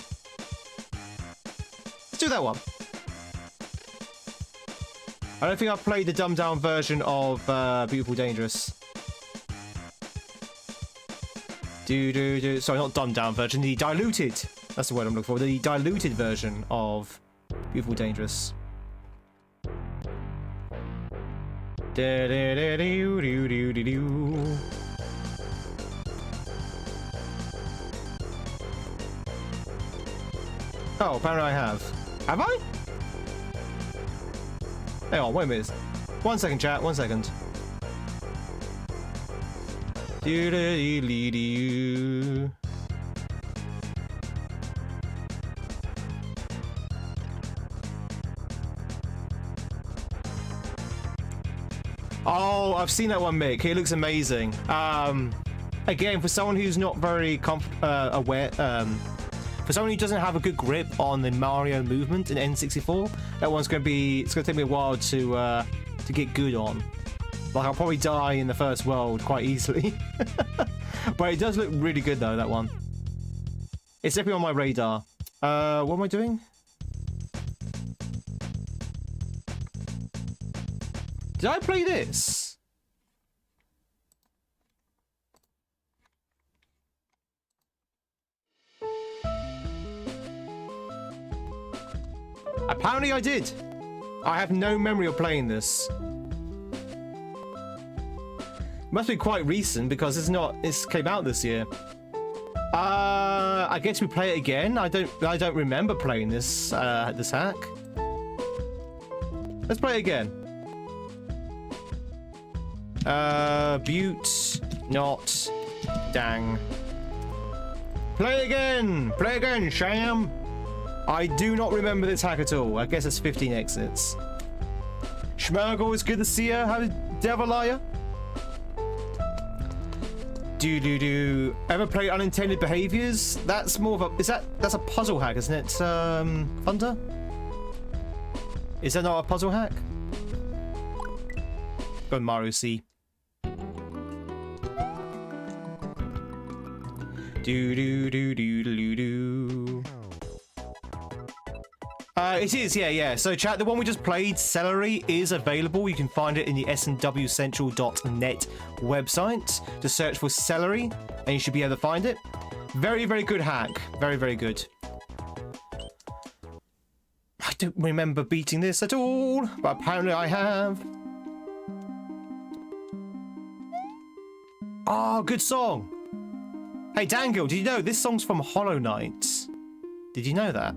Let's do that one. I don't think I've played the dumbed down version of Beautiful Dangerous. Sorry, not dumbed down version, the diluted. That's the word I'm looking for. The diluted version of Beautiful Dangerous. Oh, apparently I have. Have I? Hang on, wait a minute. 1 second, chat. 1 second. Oh, I've seen that one, Mick. It looks amazing. Again, for someone who's not very aware, for someone who doesn't have a good grip on the Mario movement in N64, that one's going to be. It's going to take me a while to get good on. Like, I'll probably die in the first world quite easily. But it does look really good, though, that one. It's definitely on my radar. What am I doing? Did I play this? Apparently I did. I have no memory of playing this. Must be quite recent because this came out this year. I guess we play it again. I don't remember playing this this hack. Let's play it again. Butte, not dang. Play again, Sham. I do not remember this hack at all. I guess it's 15 exits. Schmergel, it's good to see you. How the devil are you? Ever play Unintended Behaviors? That's more of a that's a puzzle hack, isn't it? Thunder? Is that not a puzzle hack? Go Mario C. It is, yeah. So, chat, the one we just played, Celery, is available. You can find it in the smwcentral.net website. Just search for Celery, and you should be able to find it. Very, very good hack. Very, very good. I don't remember beating this at all, but apparently I have. Oh, good song. Hey, Dangle, did you know this song's from Hollow Knight? Did you know that?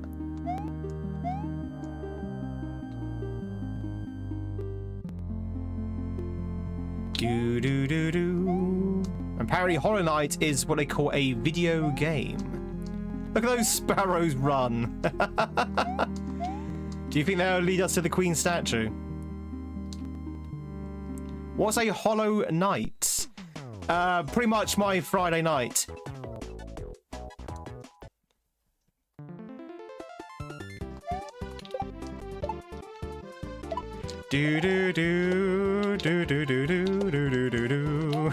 Apparently Hollow Knight is what they call a video game. Look at those sparrows run. Do you think they'll lead us to the Queen statue? What's a hollow night? Pretty much my Friday night. Do do do do do do do do do do.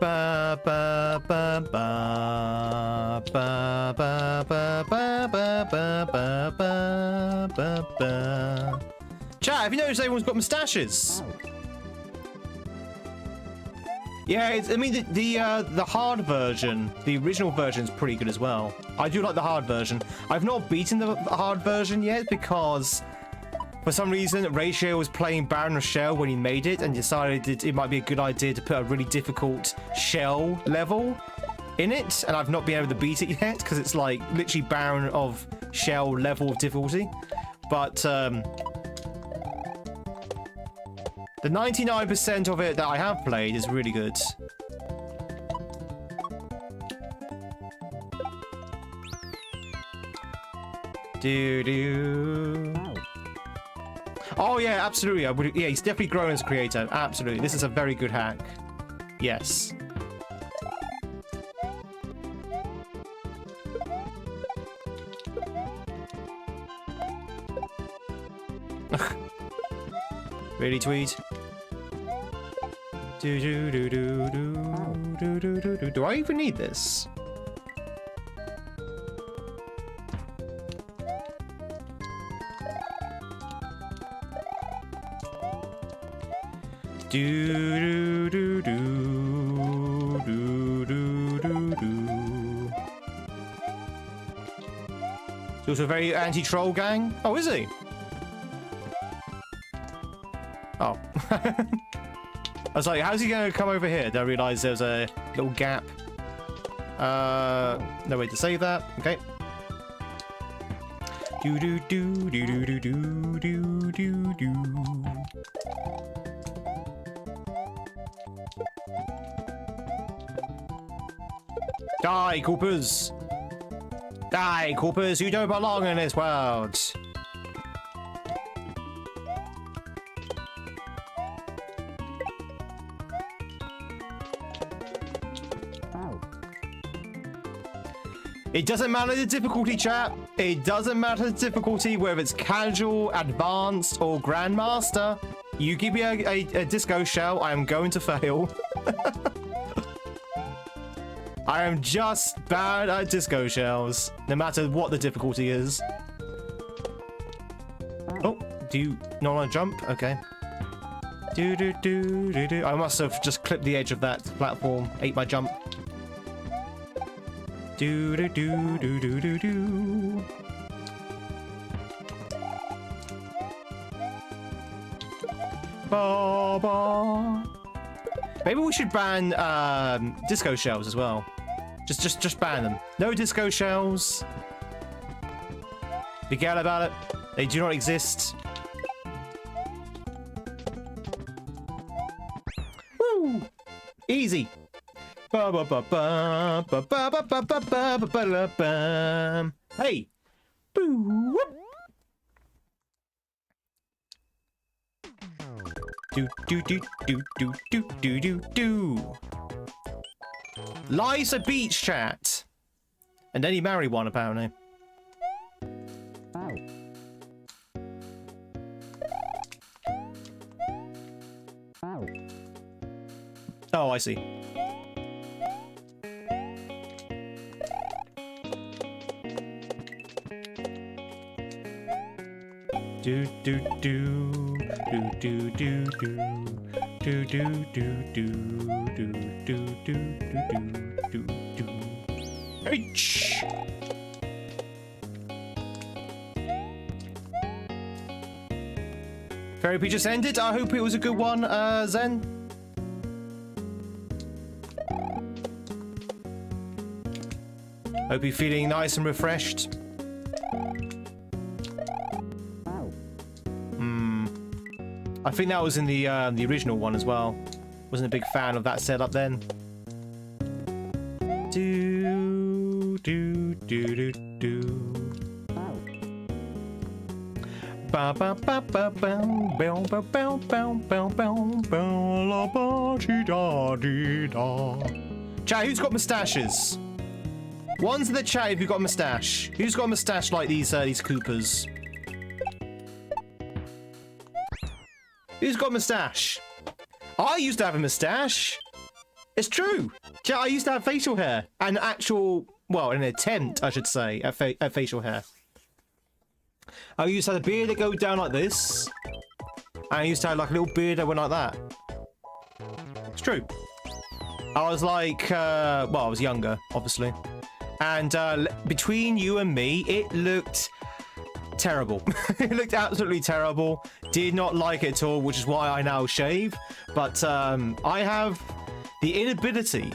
Ba ba ba ba ba ba ba ba ba ba ba ba ba. Chat, have you noticed everyone's got moustaches? Yeah, I mean the hard version, the original version is pretty good as well. I do like the hard version. I've not beaten the hard version yet because for some reason Ratio was playing Baron of Shell when he made it and decided it might be a good idea to put a really difficult Shell level in it, and I've not been able to beat it yet because it's like literally Baron of Shell level of difficulty. But the 99% of it that I have played is really good. Oh yeah, absolutely. Yeah, he's definitely grown as a creator. Absolutely. This is a very good hack. Yes. Really, Tweed? Do I even need this? He's also a very anti-troll gang. Oh, is he? Oh. I was like, how's he going to come over here? Did I realise there's a little gap? No way to save that. Okay. Do do do do do do do do do. Die, Coopers! Die, Coopers! You don't belong in this world! It doesn't matter the difficulty, chat. It doesn't matter the difficulty, whether it's casual, advanced, or grandmaster. You give me a disco shell, I am going to fail. I am just bad at disco shells, no matter what the difficulty is. Oh, do you not want to jump? Okay. Do do do do do. I must have just clipped the edge of that platform. Ate my jump. Do do do do do do do. Ba ba. Maybe we should ban disco shells as well. Just ban them. No disco shells. Forget about it. They do not exist. Woo! Easy. Ba ba ba ba ba ba ba ba ba ba ba ba ba. Hey. Boo. Do do do do do do do do do. Liza Beach, chat. And then he married one, apparently. Oh, I see. Do do do do do do do. Do do do do do do do do do. H. Fairy Peach just ended. I hope it was a good one, Zen. Hope you're feeling nice and refreshed. I think that was in the original one as well. Wasn't a big fan of that setup then. Do do do do do. Ba ba ba ba bow bow bow bow bow bow bow bow la ba chi da dee da. Chat, who's got moustaches? One's in the chat if you've got a moustache. Who's got a moustache like these Coopers? Who's got a moustache? I used to have a moustache. It's true. Chat, I used to have facial hair. An actual, well, an attempt, I should say, at facial hair. I used to have a beard that goes down like this. And I used to have like a little beard that went like that. It's true. I was like, well, I was younger, obviously. And between you and me, it looked terrible. It looked absolutely terrible. Did not like it at all, which is why I now shave. But I have the inability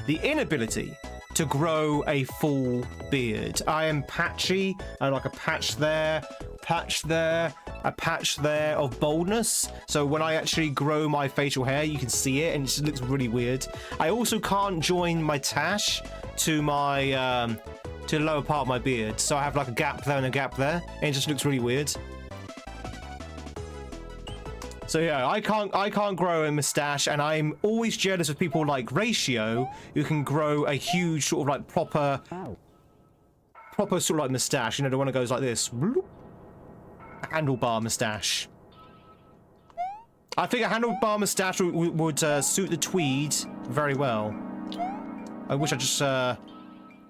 to grow a full beard. I am patchy. I like a patch there, a patch there of baldness. So when I actually grow my facial hair, you can see it and it just looks really weird. I also can't join my tash to my to the lower part of my beard. So I have like a gap there and a gap there, and it just looks really weird. So yeah, I can't grow a mustache, and I'm always jealous of people like Ratio who can grow a huge sort of like proper sort of like mustache. You know, the one that goes like this. A handlebar mustache. I think a handlebar mustache would suit the tweed very well. I wish I just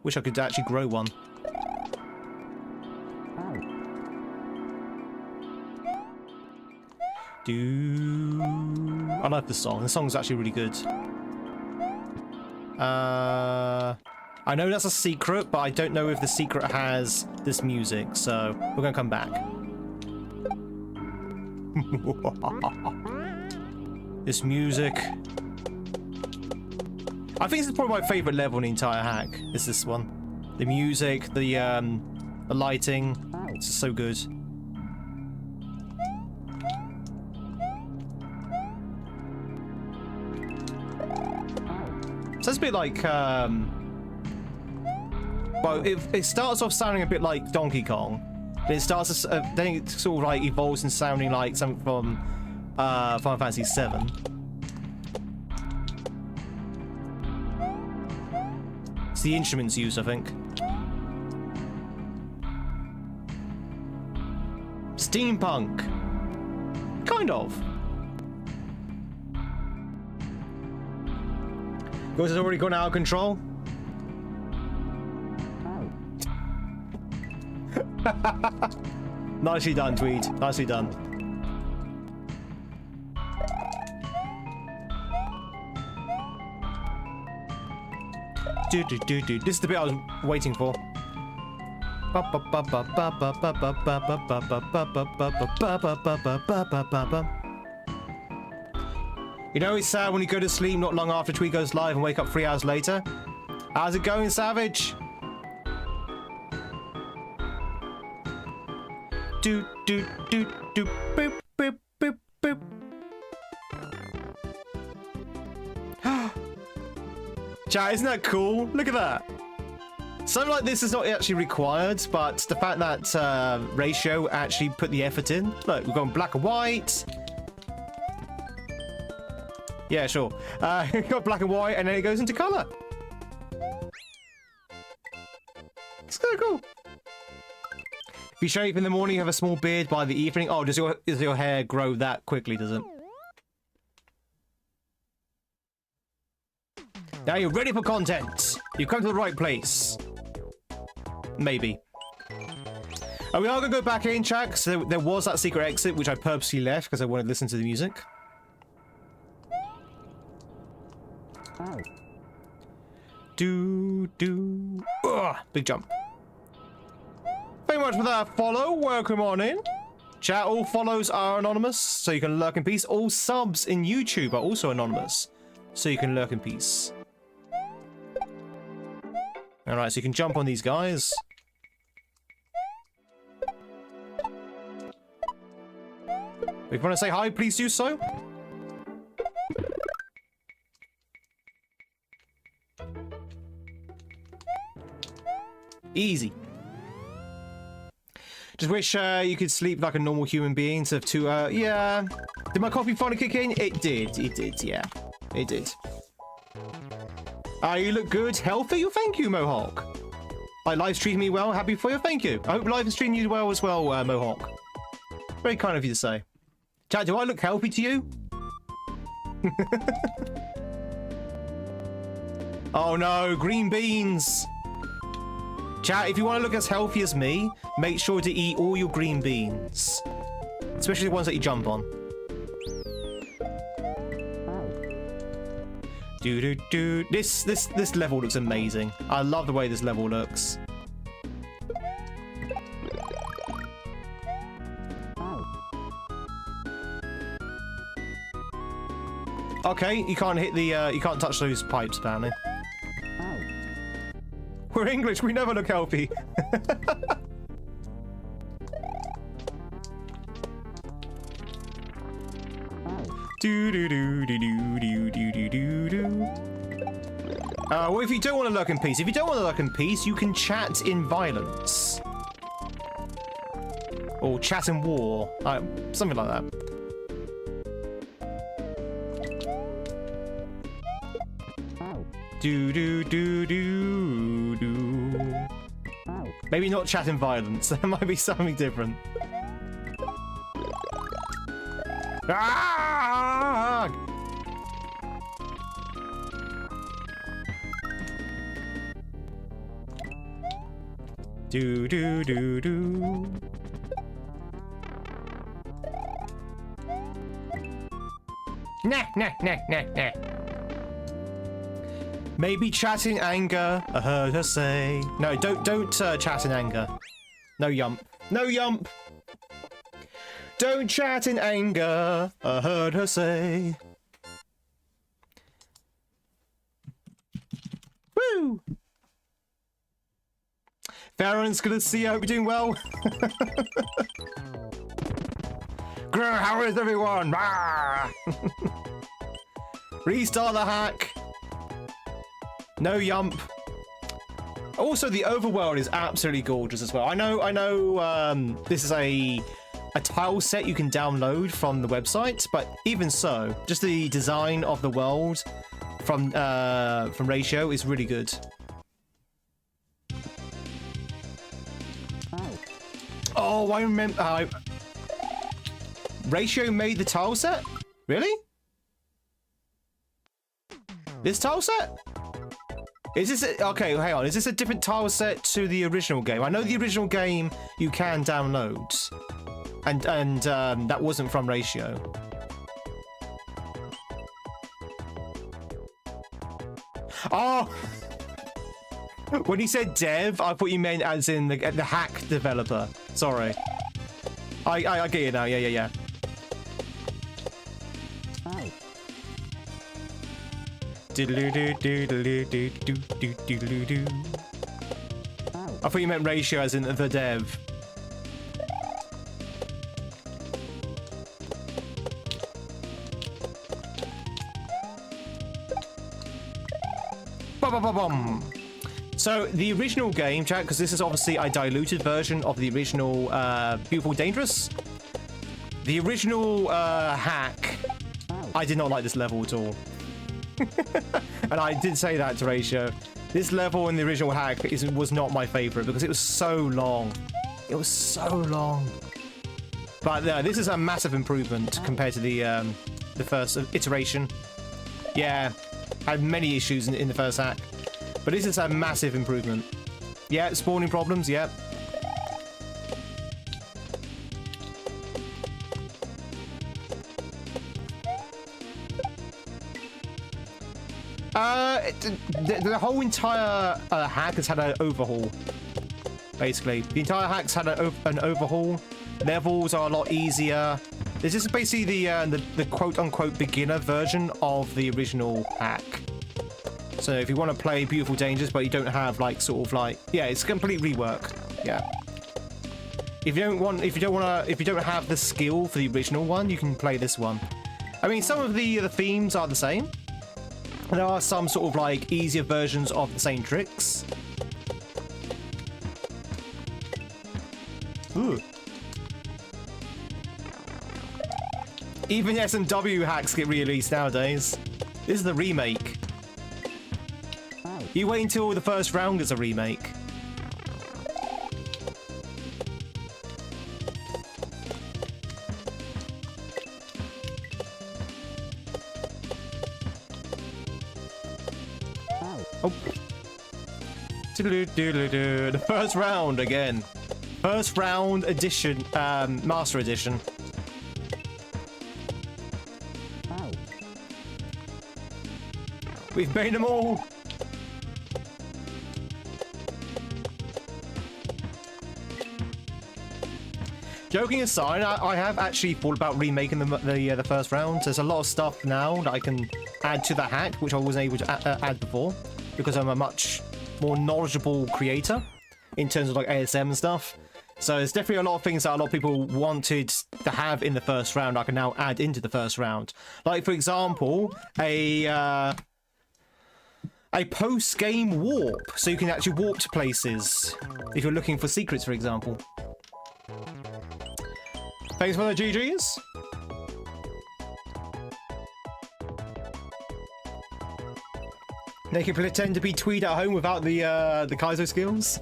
wish I could actually grow one. I love the song. The song's actually really good. I know that's a secret, but I don't know if the secret has this music, so we're gonna come back. This music. I think this is probably my favorite level in the entire hack. Is this one? The music, the lighting. It's just so good. So it's a bit like, well, it starts off sounding a bit like Donkey Kong, but it starts to, then it sort of like evolves in sounding like something from Final Fantasy VII. It's the instruments used, I think. Steampunk. Kind of. Yours has already gone out of control. Nicely done, Tweed. Nicely done. This is the bit I was waiting for. You know, it's sad when you go to sleep not long after Tweed goes live and wake up 3 hours later. How's it going, Savage? Do do do do boop boop boop boop. Chat, isn't that cool? Look at that. Something like this is not actually required, but the fact that Ratio actually put the effort in. Look, we've gone black and white. Yeah, sure. We've got black and white, and then it goes into color. It's kind of cool. If you shave in the morning, you have a small beard by the evening. Oh, does your hair grow that quickly, does it? Now you're ready for content. You've come to the right place. Maybe. We are going to go back in, chat, so there was that secret exit, which I purposely left because I wanted to listen to the music. Do. Ugh, big jump. Very much for that follow. Welcome on in. Chat, all follows are anonymous, so you can lurk in peace. All subs in YouTube are also anonymous, so you can lurk in peace. Alright, so you can jump on these guys. If you want to say hi, please do so. Easy. Just wish you could sleep like a normal human being instead of two, yeah. Did my coffee finally kick in? It did, yeah. It did. You look good, healthy? Oh, thank you, Mohawk. Life's treating me well, happy for you, thank you. I hope life is treating you well as well, Mohawk. Very kind of you to say. Chat, do I look healthy to you? Oh no, green beans. Chat, if you want to look as healthy as me, make sure to eat all your green beans. Especially the ones that you jump on. Do. This level looks amazing. I love the way this level looks. Okay, you can't hit the you can't touch those pipes apparently. We're English, we never look healthy. Well, if you don't want to lurk in peace, you can chat in violence. Or chat in war. Something like that. Maybe not chat in violence. There might be something different. Ah! Do. Nah. Maybe chat in anger, I heard her say. No, don't chat in anger. No yump. No yump! Don't chat in anger, I heard her say. Woo! Farron's gonna see, I hope you're doing well. Grr, how is everyone? Restart the hack. No yump. Also, the overworld is absolutely gorgeous as well. I know. This is a tile set you can download from the website, but even so, just the design of the world from Ratio is really good. Oh, I remember. Ratio made the tile set? Really? This tile set? Is this okay? Hang on. Is this a different tile set to the original game? I know the original game you can download, and that wasn't from Ratio. Oh, when you said dev, I thought you meant as in the hack developer. Sorry. I get you now. Yeah. I thought you meant Ratio as in the dev. So the original game, chat, because this is obviously a diluted version of the original Beautiful Dangerous. The original hack, I did not like this level at all. And I did say that to Ratio. This level in the original hack was not my favorite because it was so long. It was so long. But this is a massive improvement compared to the first iteration. Yeah, had many issues in the first hack, but this is a massive improvement. Yeah, spawning problems. Yeah. The whole entire hack has had an overhaul. Basically, the entire hack's had an overhaul. Levels are a lot easier. This is basically the quote-unquote beginner version of the original hack. So if you want to play Beautiful Dangers, but you don't have like yeah, it's a complete rework. Yeah. If you don't have the skill for the original one, you can play this one. I mean, some of the themes are the same. There are some sort of like easier versions of the same tricks. Ooh. Even S&W hacks get released nowadays. This is the remake. You wait until the first round is a remake. Oh. The first round again. First round edition, Master Edition. We've made them all. Joking aside, I have actually thought about remaking the first round. There's a lot of stuff now that I can add to the hack, which I wasn't able to add before, because I'm a much more knowledgeable creator in terms of like ASM and stuff. So there's definitely a lot of things that a lot of people wanted to have in the first round I can now add into the first round. Like, for example, a post-game warp, so you can actually warp to places if you're looking for secrets, for example. Thanks for the GGs. They can pretend to be Tweed at home without the KAIZO skills.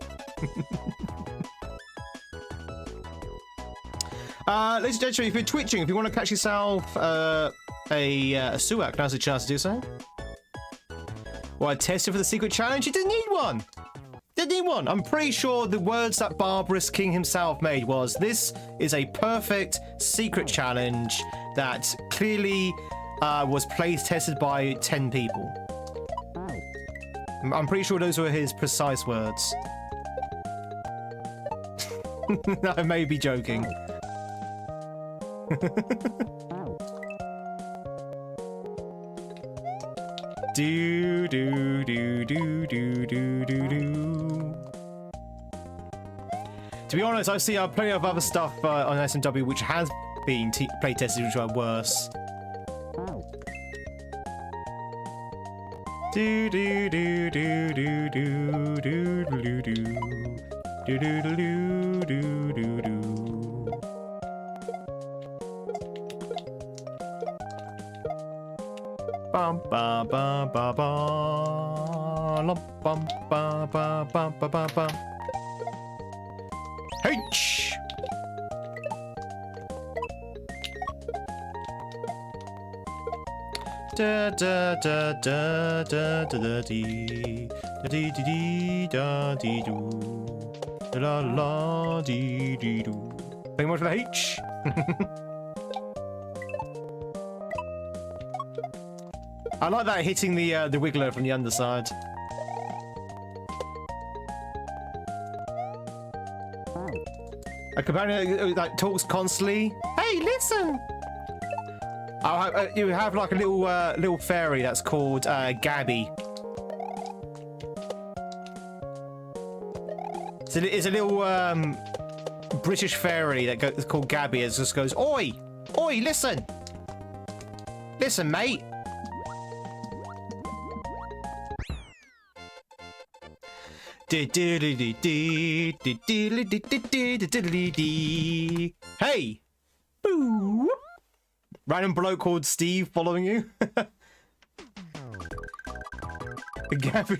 Ladies and gentlemen, if you're twitching, if you want to catch yourself a suak, now's the chance to do so. Well, I tested for the secret challenge. You didn't need one. Didn't need one. I'm pretty sure the words that Barbarous King himself made was, "This is a perfect secret challenge that clearly was tested by 10 people." I'm pretty sure those were his precise words. I may be joking. Do do do do do do do do. To be honest, I've seen plenty of other stuff on S&W which has been play tested which are worse. Do do do do do do do do do do do do do do do. Bum ba ba ba ba bum ba ba ba ba ba ba. H. Da da da da da da da dee da dee dee dee da dee doo da la la dee dee doo. Thank you much for the H. I like that hitting the wiggler from the underside. A companion that talks constantly. Hey, listen! You have like a little fairy that's called Gabby. So it's a little British fairy that's called Gabby. It just goes, "Oi, oi, listen, listen, mate." Hey! Boo! Random bloke called Steve following you. Gabby.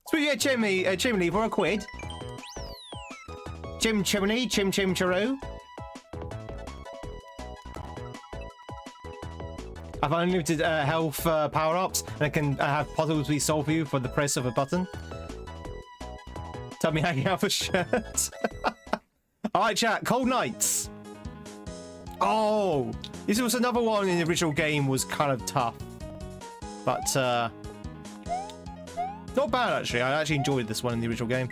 So yeah, chimney for a quid. Chimney, chim churro. I've unlimited health power-ups, and I can have puzzles be solved for you for the press of a button. Tell me how you have a shirt. Alright, chat. Cold Nights. Oh, this was another one in the original game was kind of tough. But, not bad, actually. I actually enjoyed this one in the original game.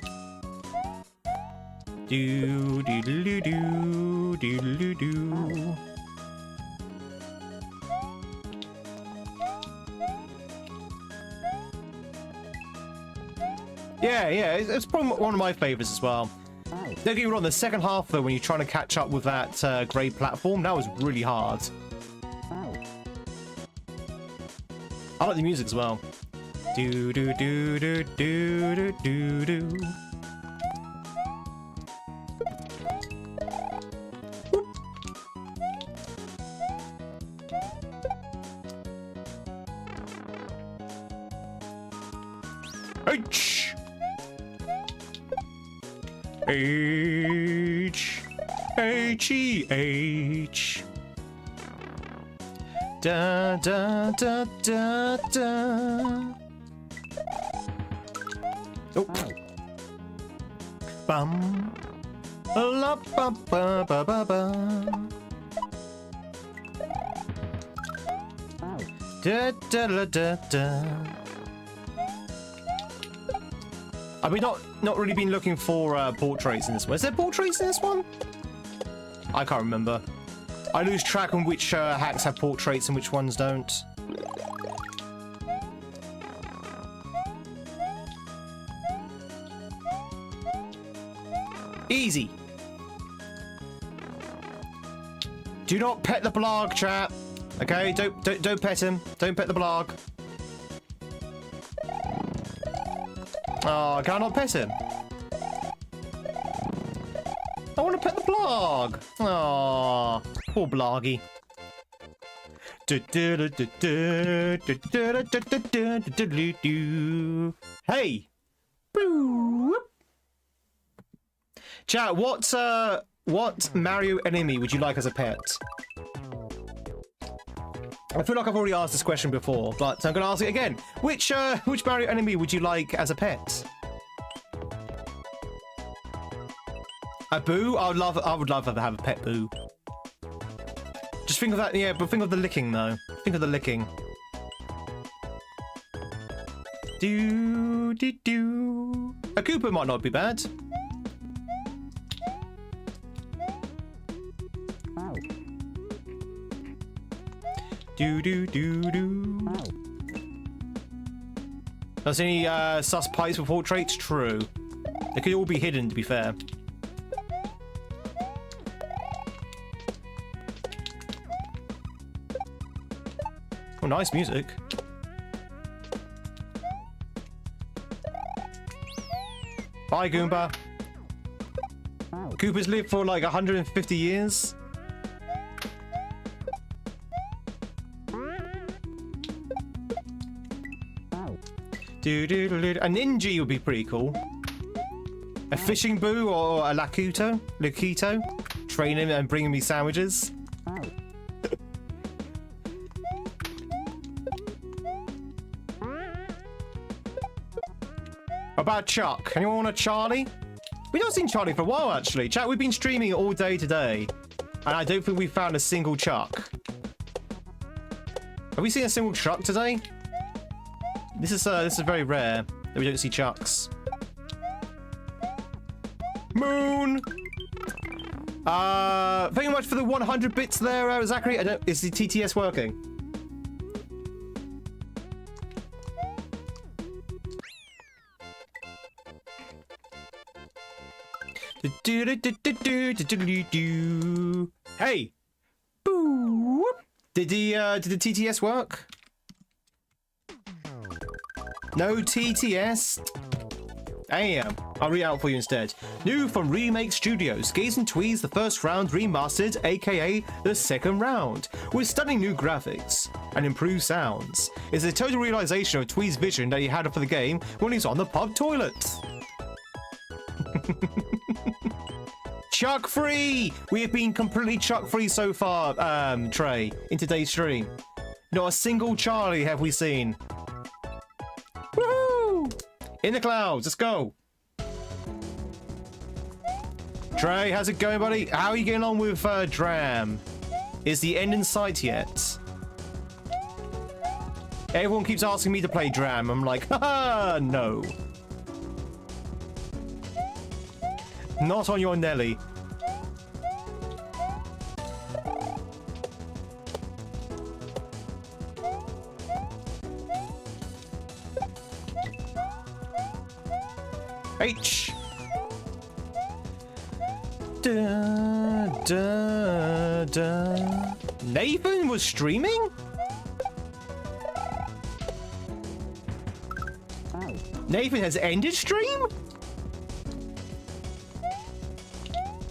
Do, do, do, do, do, do, do. Yeah, it's probably one of my favorites as well. Don't get me wrong, the second half though, when you're trying to catch up with that grey platform, that was really hard. I like the music as well. Do do do do do do do do. H H H E H. Da da da da da. Oh. Bum. La ba ba ba ba ba. Da da da da da. Have we not really been looking for portraits in this one? Is there portraits in this one? I can't remember. I lose track on which hacks have portraits and which ones don't. Easy. Do not pet the blarg, chat. Okay, don't pet him. Don't pet the blarg. Oh, can I not pet him? I want to pet the blarg. Oh, poor blargy. Hey. Chat, what Mario enemy would you like as a pet? I feel like I've already asked this question before, but I'm going to ask it again. Which Mario enemy would you like as a pet? A Boo? I would love to have a pet Boo. Just think of that, yeah, but think of the licking though. Think of the licking. Do do do. A Koopa might not be bad. Do do do do. Does any sus pipes for portraits? True. They could all be hidden, to be fair. Oh, nice music. Bye, Goomba. Koopas live for like 150 years. A Ninja would be pretty cool. A fishing Boo or a Lakito. Train him and bring me sandwiches. About Chuck? Anyone want a Charlie? We've not seen Charlie for a while, actually. Chat, we've been streaming all day today, and I don't think we've found a single Chuck. Have we seen a single Chuck today? This is very rare that we don't see Chucks. Moon. Thank you much for the 100 bits there, Zachary. Is the TTS working? Hey. Boo. Did the TTS work? No TTS? Damn. I'll read it out for you instead. New from Remake Studios, GamesInTweed's the first round remastered, aka the second round, with stunning new graphics and improved sounds. It's a total realization of Tweed's vision that he had for the game when he's on the pub toilet. Chuck free! We have been completely chuck free so far, Trey, in today's stream. Not a single Charlie have we seen. Woohoo! In the clouds, let's go. Trey, how's it going, buddy? How are you getting on with Dram? Is the end in sight yet? Everyone keeps asking me to play Dram. I'm like, haha, no. Not on your Nelly. H. Da, da, da. Nathan was streaming? Nathan has ended stream?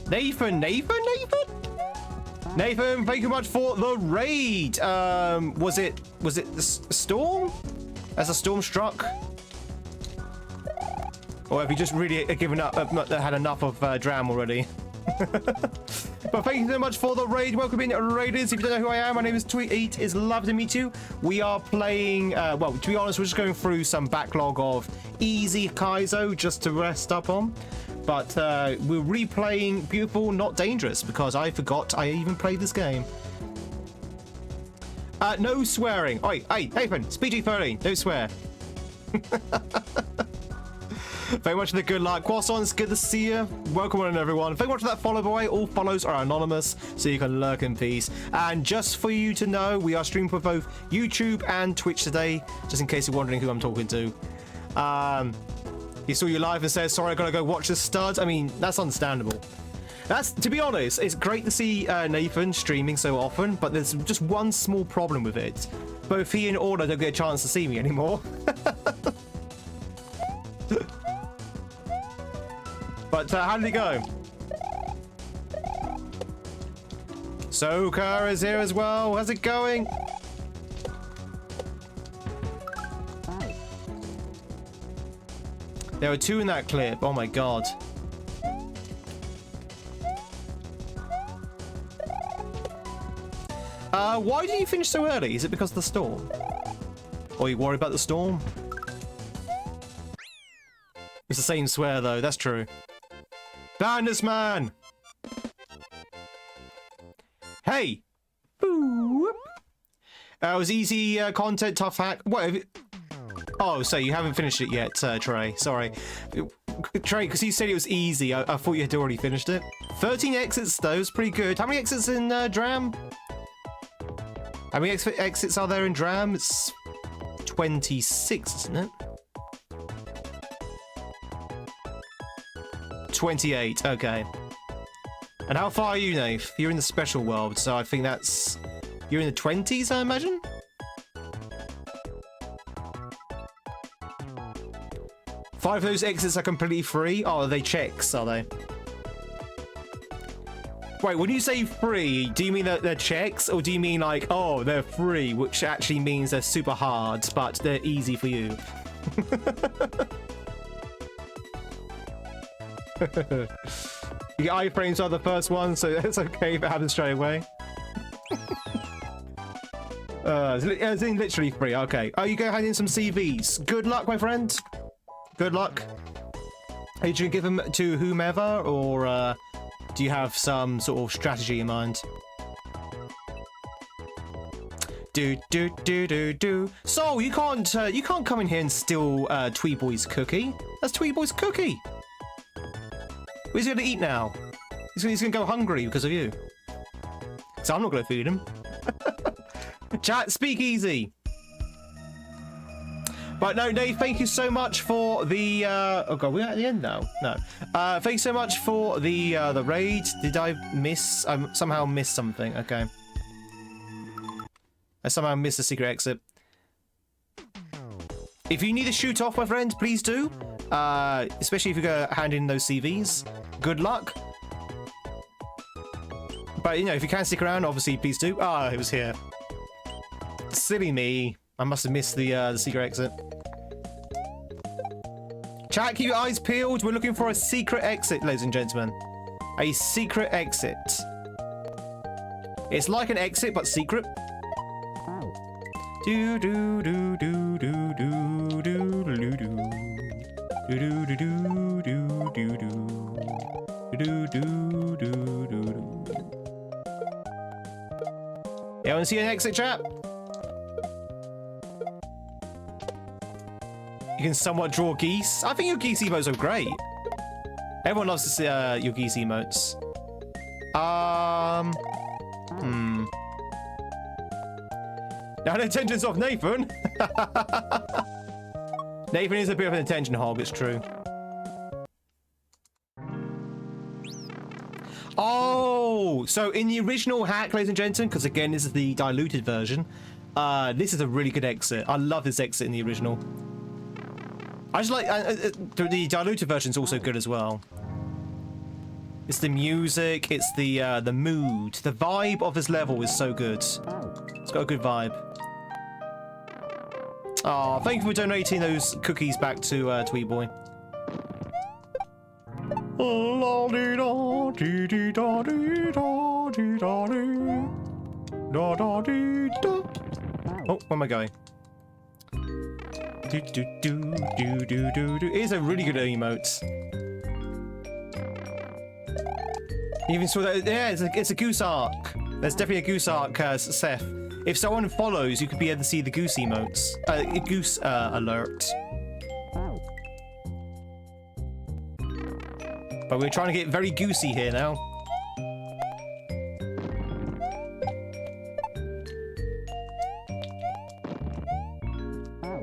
Nathan? Nathan, thank you much for the raid. Was it the storm? As a storm struck? Or have you just really given up, had enough of Dram already? But thank you so much for the raid. Welcome in, raiders. If you don't know who I am, my name is Tweed. It's lovely to meet you. We are playing, well, to be honest, we're just going through some backlog of easy KAIZO just to rest up on. But we're replaying Beautiful Not Dangerous because I forgot I even played this game. No swearing. Oi, hey, Nathan, it's PG-13. Don't swear. Very much for the good luck. Croissant, it's good to see you. Welcome on, everyone. Thank you much for that follow, by the way. All follows are anonymous, so you can lurk in peace. And just for you to know, we are streaming for both YouTube and Twitch today, just in case you're wondering who I'm talking to. He saw you live and said, sorry, I gotta go watch the stud. I mean, that's understandable. That's, to be honest, it's great to see Nathan streaming so often, but there's just one small problem with it. Both he and Orla don't get a chance to see me anymore. But how did it go? Soka is here as well. How's it going? There were two in that clip. Oh my god. Why did you finish so early? Is it because of the storm? Or are you worried about the storm? It's the same swear though, that's true. Bandits man! Hey! Boop. It was easy content, tough hack. What? Oh, so you haven't finished it yet, Trey. Sorry. Trey, because you said it was easy, I thought you had already finished it. 13 exits though, it's pretty good. How many exits in Dram? How many exits are there in Dram? It's 26, isn't it? 28, okay. And how far are you, Nath? You're in the special world, so I think that's... You're in the 20s, I imagine? Five of those exits are completely free? Oh, are they checks, are they? Wait, when you say free, do you mean that they're checks? Or do you mean like, oh, they're free, which actually means they're super hard, but they're easy for you? You get iframes are the first one, so it's okay if it happens straight away. It's literally free, okay. Oh, you go hand in some CVs. Good luck, my friend. Good luck. Are you going to give them to whomever, or do you have some sort of strategy in mind? Do. So you can't come in here and steal Tweed Boy's cookie. That's Tweed Boy's cookie. Where's he going to eat now? He's going to go hungry because of you. So I'm not going to feed him. Chat, speak easy. But no, Nate, thank you so much for the... oh god, we're at the end now? No. Thank you so much for the raid. Did I miss... I somehow missed something. Okay. I somehow missed a secret exit. If you need to shoot off, my friend, please do. Especially if you go hand in those CVs. Good luck. But, you know, if you can stick around, obviously, please do. Ah, it was here. Silly me. I must have missed the secret exit. Chat, keep your eyes peeled. We're looking for a secret exit, ladies and gentlemen. A secret exit. It's like an exit, but secret. Do do do do do do do do do. Do do do do do do do do do do do. Yeah, want to see an exit, chat? You can somewhat draw geese. I think your geese emotes are great. Everyone loves to see your geese emotes. Now the attention's off Nathan. Nathan is a bit of an attention hog, it's true. so in the original hack, ladies and gentlemen, because again, this is the diluted version, this is a really good exit. I love this exit in the original. I just like... the diluted version is also good as well. It's the music, it's the mood. The vibe of this level is so good. It's got a good vibe. Oh, thank you for donating those cookies back to Tweed Boy. Oh, where am I going? It is a really good emote. You even saw that. Yeah, it's a goose arc. There's definitely a goose arc, Seth. If someone follows, you could be able to see the goose emotes. Goose alert. But we're trying to get very goosey here now.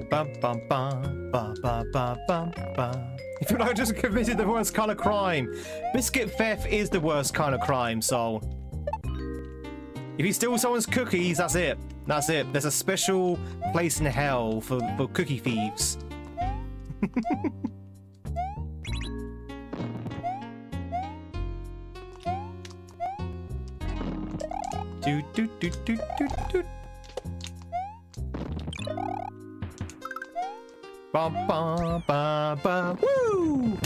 Bum bum bum bum bum bum bum bum. You feel like I just committed the worst kind of crime. Biscuit theft is the worst kind of crime, so... If you steal someone's cookies, that's it. That's it. There's a special place in hell for cookie thieves. Do do do do do do. Bum bum bum bum. Woo!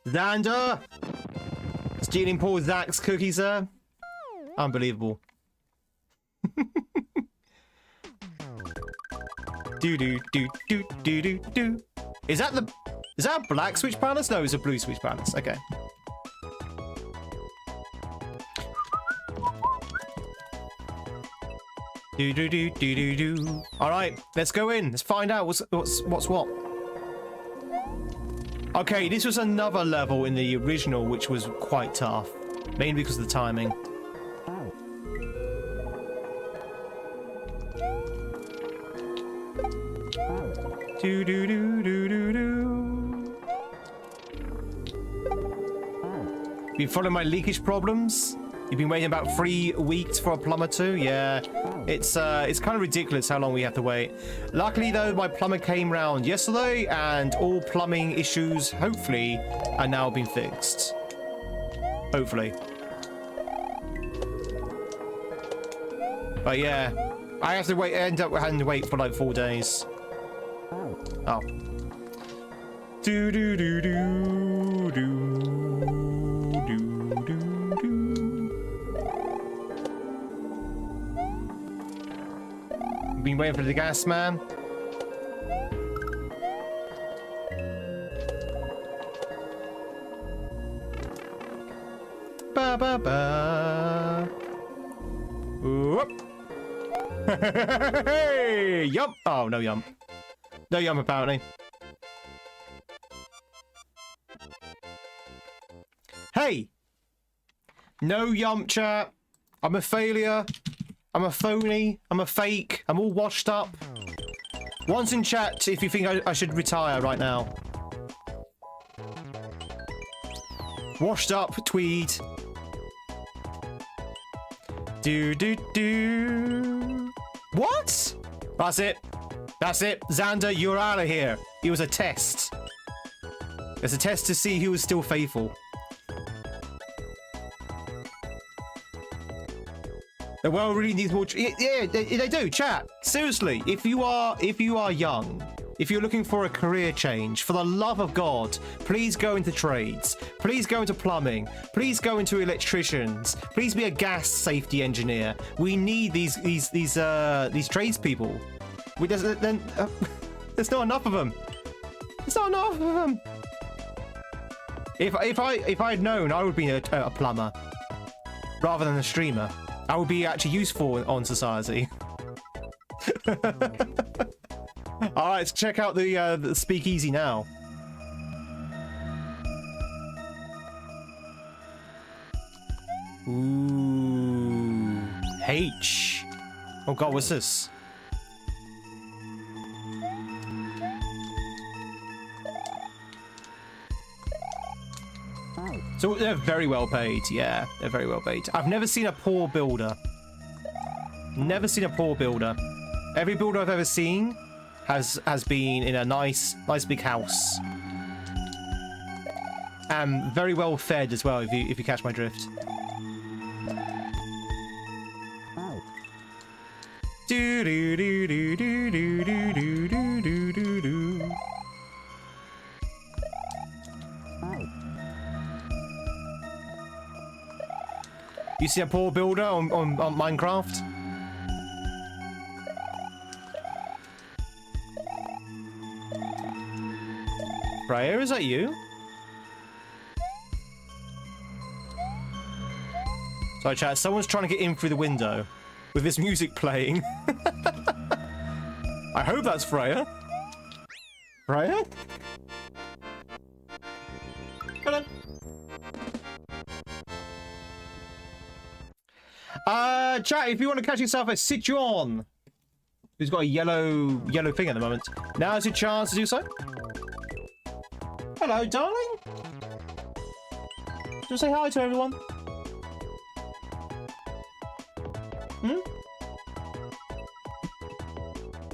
Xander! Stealing poor Zach's cookies, sir? Unbelievable. Do do do do do do do. Is that a black switch balance? No, it's a blue switch balance. Okay. Do do do do do do. All right, let's go in. Let's find out what's what. Okay, this was another level in the original which was quite tough, mainly because of the timing. Do do do do do do. Been following my leakage problems? You've been waiting about 3 weeks for a plumber too? Yeah, it's kind of ridiculous how long we have to wait. Luckily though, my plumber came round yesterday and all plumbing issues, hopefully, are now being fixed. Hopefully. But yeah, I have to end up having to wait for like 4 days. Oh. Do do do do do. Been waiting for the gas man. Ba ba ba. Whoop. Hey, yum. Oh, no yum. No yum apparently. Hey. No yum chat. I'm a failure. I'm a phony, I'm a fake, I'm all washed up. Once in chat if you think I should retire right now. Washed up, Tweed. Do do do. What? That's it. That's it. Xander, you're out of here. It was a test. It's a test to see who was still faithful. The world really needs more. Yeah, they do. Chat. Seriously, if you are young, if you're looking for a career change, for the love of God, please go into trades. Please go into plumbing. Please go into electricians. Please be a gas safety engineer. We need these tradespeople. There's not enough of them. There's not enough of them. If I had known, I would be a plumber rather than a streamer. I would be actually useful on society. All right, let's check out the speakeasy now. Ooh, H. Oh God, what's this? So they're very well paid. Yeah, they're very well paid. I've never seen a poor builder. Never seen a poor builder. Every builder I've ever seen has been in a nice big house. And very well fed as well, if you catch my drift. Do do do do do do do do do do do. You see a poor builder on Minecraft? Freya, is that you? Sorry, chat. Someone's trying to get in through the window with this music playing. I hope that's Freya. Freya? Hello. Chat, if you want to catch yourself a Citron who's got a yellow thing at the moment, now's your chance to do so. Hello, darling. Just say hi to everyone. Hmm?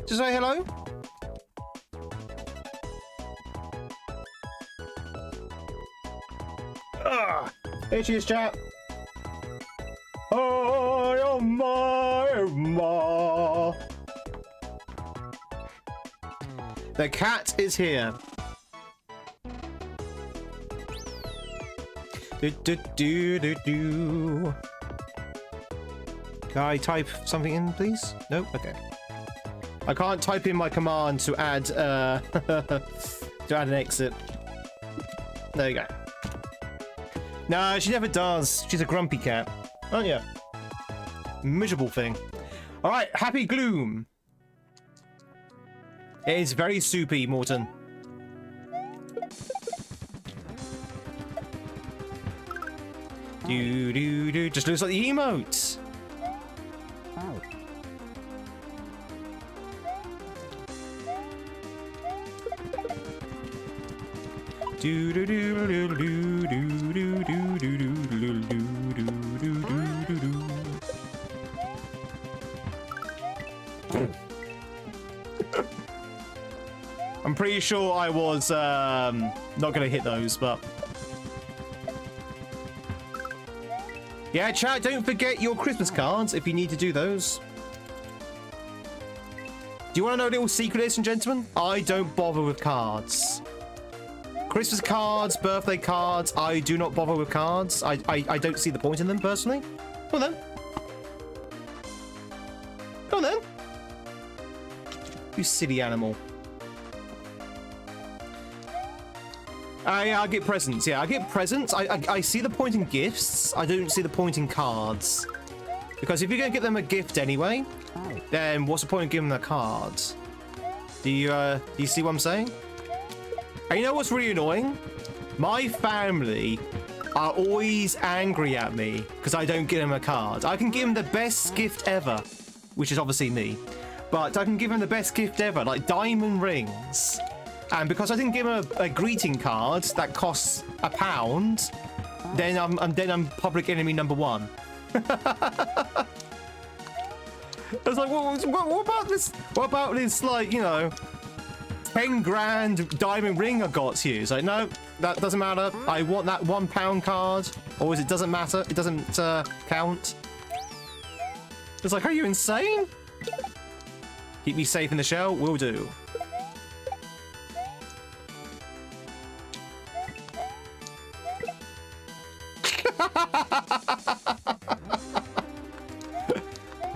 Just say hello. Here she is, chat. Oh my. The cat is here. Do do do do do. Can I type something in, please? Nope. Okay. I can't type in my command to add to add an exit. There you go. No, she never does. She's a grumpy cat, aren't you? Miserable thing. All right, Happy Gloom. It is very soupy, Morton. Do do do. Just looks like the emotes. Do do do do do do do do do do do do do do. I'm pretty sure I was not gonna hit those, but yeah, chat, don't forget your Christmas cards if you need to do those. Do you want to know a little secret, ladies and gentlemen? I don't bother with cards. Christmas cards, birthday cards, I do not bother with cards. I don't see the point in them, personally. Go on then. Go on then. You silly animal. I get presents, yeah, I get presents. I see the point in gifts. I don't see the point in cards. Because if you're going to get them a gift anyway, then what's the point of giving them a card? Do you see what I'm saying? And you know what's really annoying? My family are always angry at me because I don't give them a card. I can give them the best gift ever, which is obviously me. But I can give them the best gift ever, like diamond rings. And because I didn't give them a greeting card that costs £1, then I'm public enemy number 1. I was like, what about this? What about this, like, you know, 10 grand diamond ring I got to you? It's like, no, that doesn't matter. I want that £1 card. Or is it doesn't matter? It doesn't count. It's like, are you insane? Keep me safe in the shell? Will do.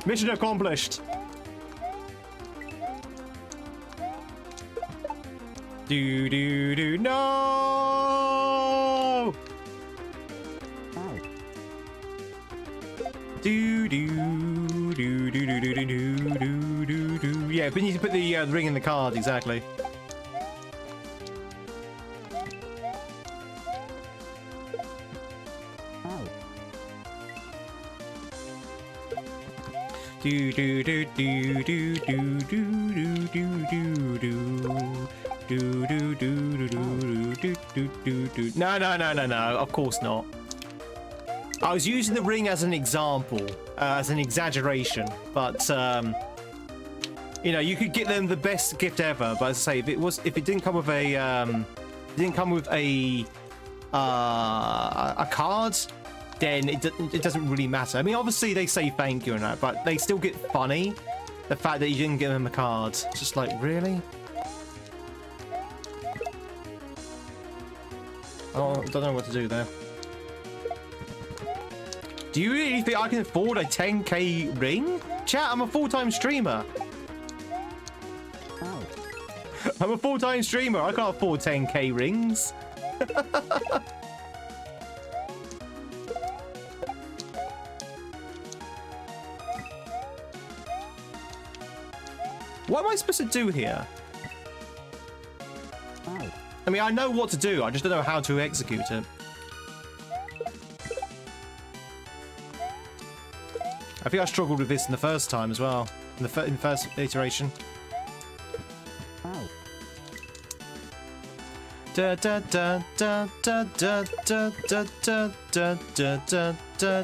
Mission accomplished. Do do do no. Do do do do do do do do do do. Yeah, but you need to put the ring in the card, exactly. Do do do do do do do do do do Do do do do do do do do do. No, no, no, no, no. Of course not. I was using the ring as an example, as an exaggeration, but you know, you could get them the best gift ever. But as I say, if it didn't come with a card, then it doesn't really matter. I mean, obviously they say thank you and that, but they still get funny. The fact that you didn't give them a card, it's just like, really? Oh, I don't know what to do there. Do you really think I can afford a 10k ring? Chat, I'm a full-time streamer. Oh. I'm a full-time streamer. I can't afford 10k rings. What am I supposed to do here? Oh. I mean, I know what to do. I just don't know how to execute it. I think I struggled with this in the first time as well. In the first iteration. Oh. Da da da da da da da da da da da da da da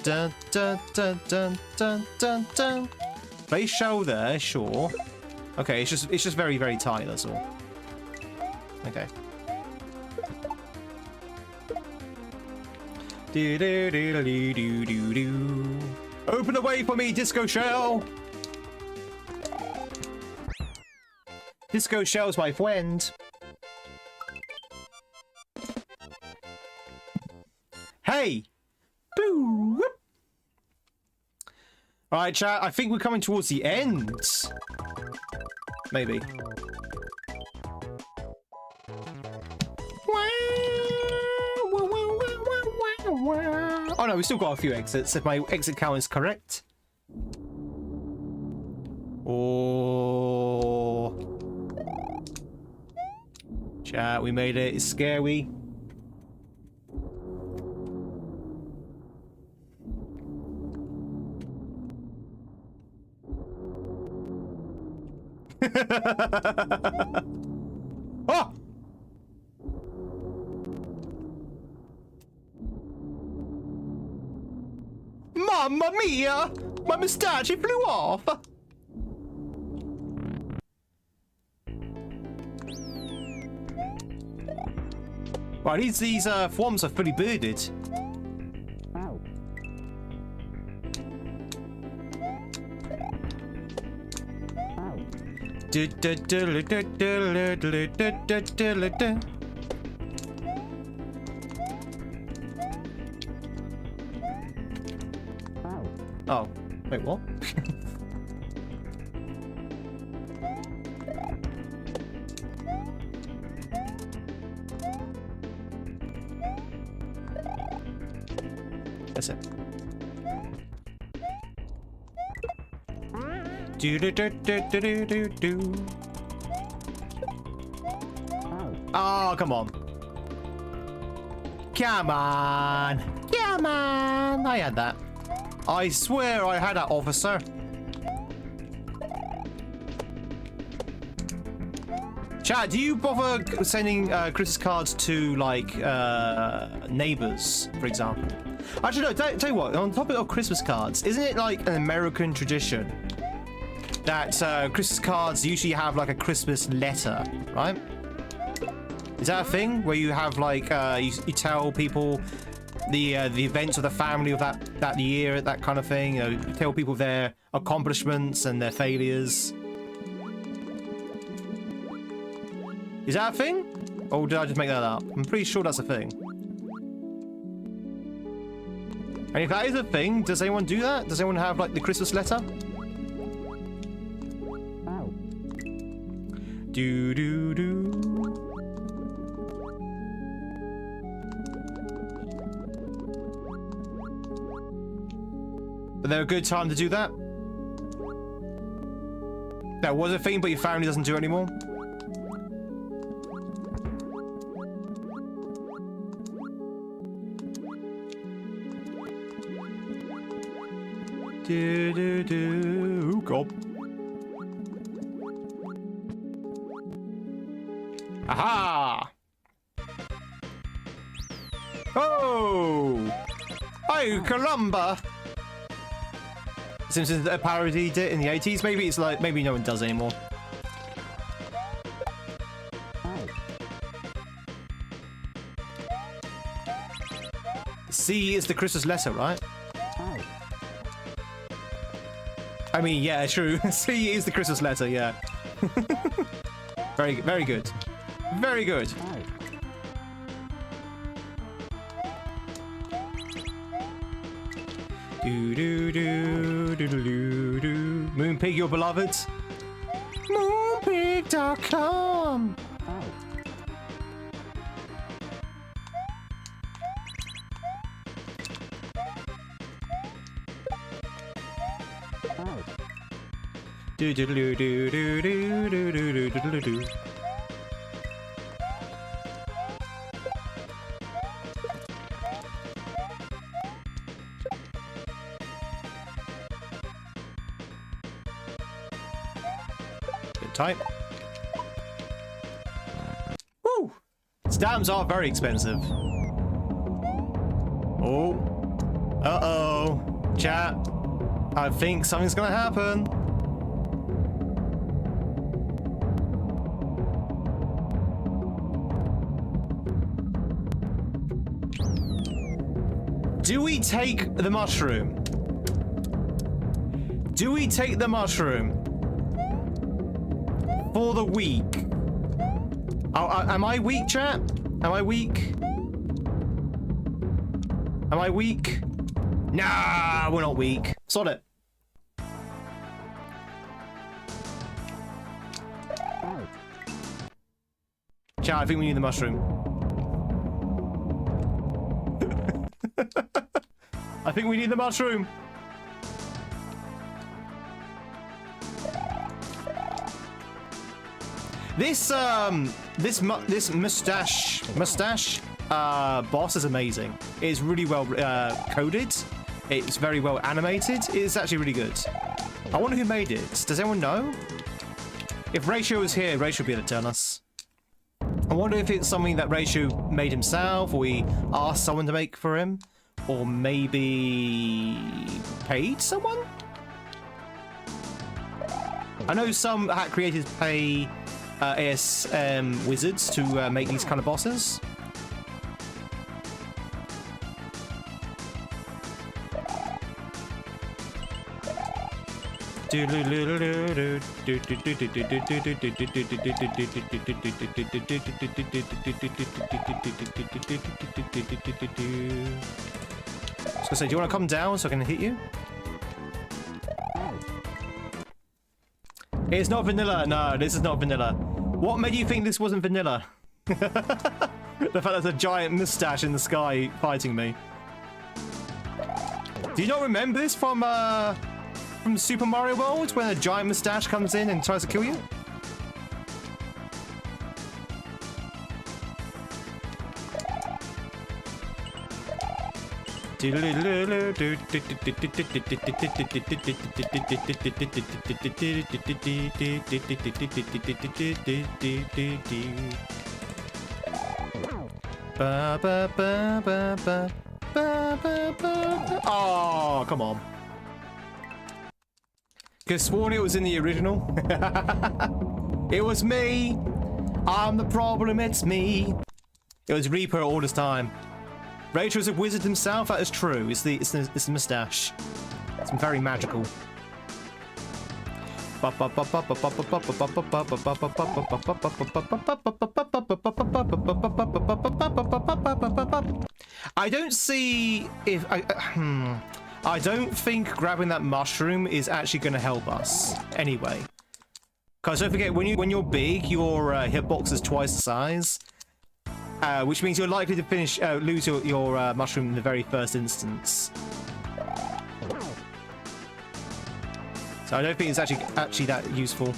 da da da da da da. Place shell there, sure. Okay, it's just very, very tight, that's all. Okay. Do do do do do do do. Open the way for me, Disco Shell! Disco Shell's my friend. Hey! Boo! Alright, chat, I think we're coming towards the end. Maybe. Oh no, we still got a few exits, if my exit count is correct. Oh. Chat, we made it. It's scary. Oh! Mamma mia! My moustache flew off! Right, these forms are fully bearded. Wow. Oh, wait, what? That's it. Do do do do do do do. Oh, come on. Come on. Come on. I had that. I swear I had that, officer. Chat, do you bother sending Christmas cards to, like, neighbors, for example? Actually, no, tell you what, on topic of Christmas cards, isn't it like an American tradition that Christmas cards usually have, like, a Christmas letter, right? Is that a thing where you have, like, you tell people the events of the family of that year, that kind of thing? You know, you tell people their accomplishments and their failures. Is that a thing? Or did I just make that up? I'm pretty sure that's a thing. And if that is a thing, does anyone do that? Does anyone have, like, the Christmas letter? Ow. Do do do. Is there a good time to do that? That was a thing, but your family doesn't do it anymore? Do do do. Oh god. Aha! Oh! Oh, Columba! Simpsons parodied it in the 80s. Maybe it's like, maybe no one does anymore. C is the Christmas letter, right? I mean, yeah, true. C is the Christmas letter, yeah. Very, very good. Very good. Do do do do do do. Moonpig, your beloved. Moonpig.com. Do do do do do do do do do do do. Tight. Woo! Stamps are very expensive. Oh. Uh-oh. Chat. I think something's gonna happen. Do we take the mushroom? Do we take the mushroom? For the weak. Oh, am I weak, chat? Am I weak? Am I weak? Nah, we're not weak. Sod it. Chat, I think we need the mushroom. I think we need the mushroom. This mustache boss is amazing. It's really well coded. It's very well animated. It's actually really good. I wonder who made it. Does anyone know? If Ratio was here, Ratio would be able to tell us. I wonder if it's something that Ratio made himself, or we asked someone to make for him, or maybe paid someone? I know some hack creators pay ASM wizards to make these kind of bosses. So say, do you want to come down so I can hit you? It's not vanilla. No, this is not vanilla. What made you think this wasn't vanilla? The fact there's a giant mustache in the sky fighting me. Do you not remember this from Super Mario World, when a giant mustache comes in and tries to kill you? Oh, come on. Could have sworn it was in the original. It was me. I'm the problem, it's me. It was Reaper all this time. Rachel's a wizard himself, that is true. It's the mustache. It's very magical. I don't see if I don't think grabbing that mushroom is actually going to help us anyway. Because don't forget, when you're big, your hitbox is twice the size, which means you're likely to lose your mushroom in the very first instance. So I don't think it's actually that useful.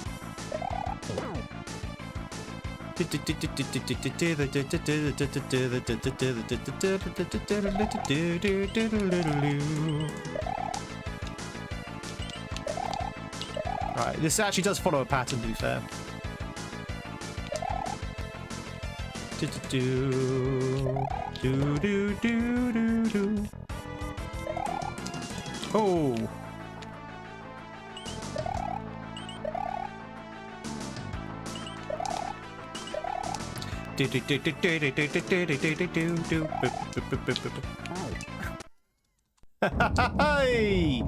Right, this actually does follow a pattern, to be fair. Oh. Hey!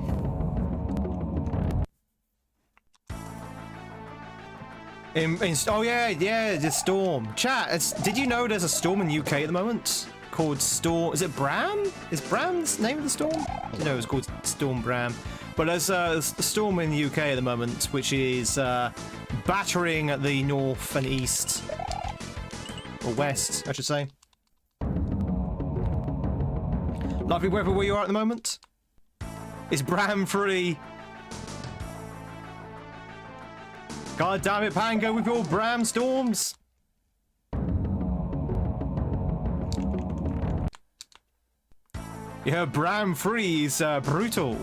Oh yeah, the storm. Chat, did you know there's a storm in the UK at the moment called Storm? Is it Bram? Is Bram the name of the storm? No, it's called Storm Bram. But there's a storm in the UK at the moment, which is battering the north and east, or west, I should say. Lovely weather where you are at the moment. Is Bram free? God damn it, Pango, with your Bram storms! Yeah, Bram free is brutal.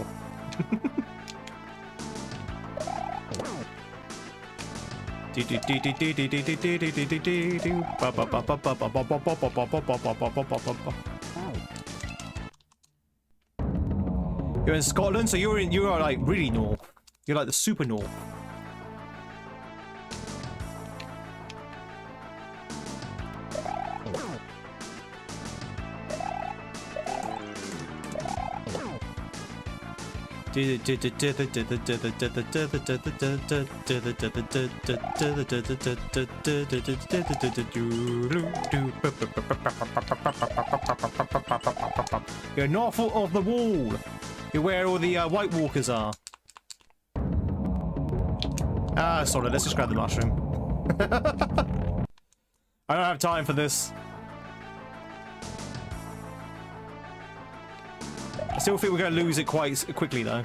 You're in Scotland, so you are like really north. You're like the super north. You're north of the wall. You're where all the White Walkers are. Ah, sorry, let's just grab the mushroom. I don't have time for this. I still think we're going to lose it quite quickly, though.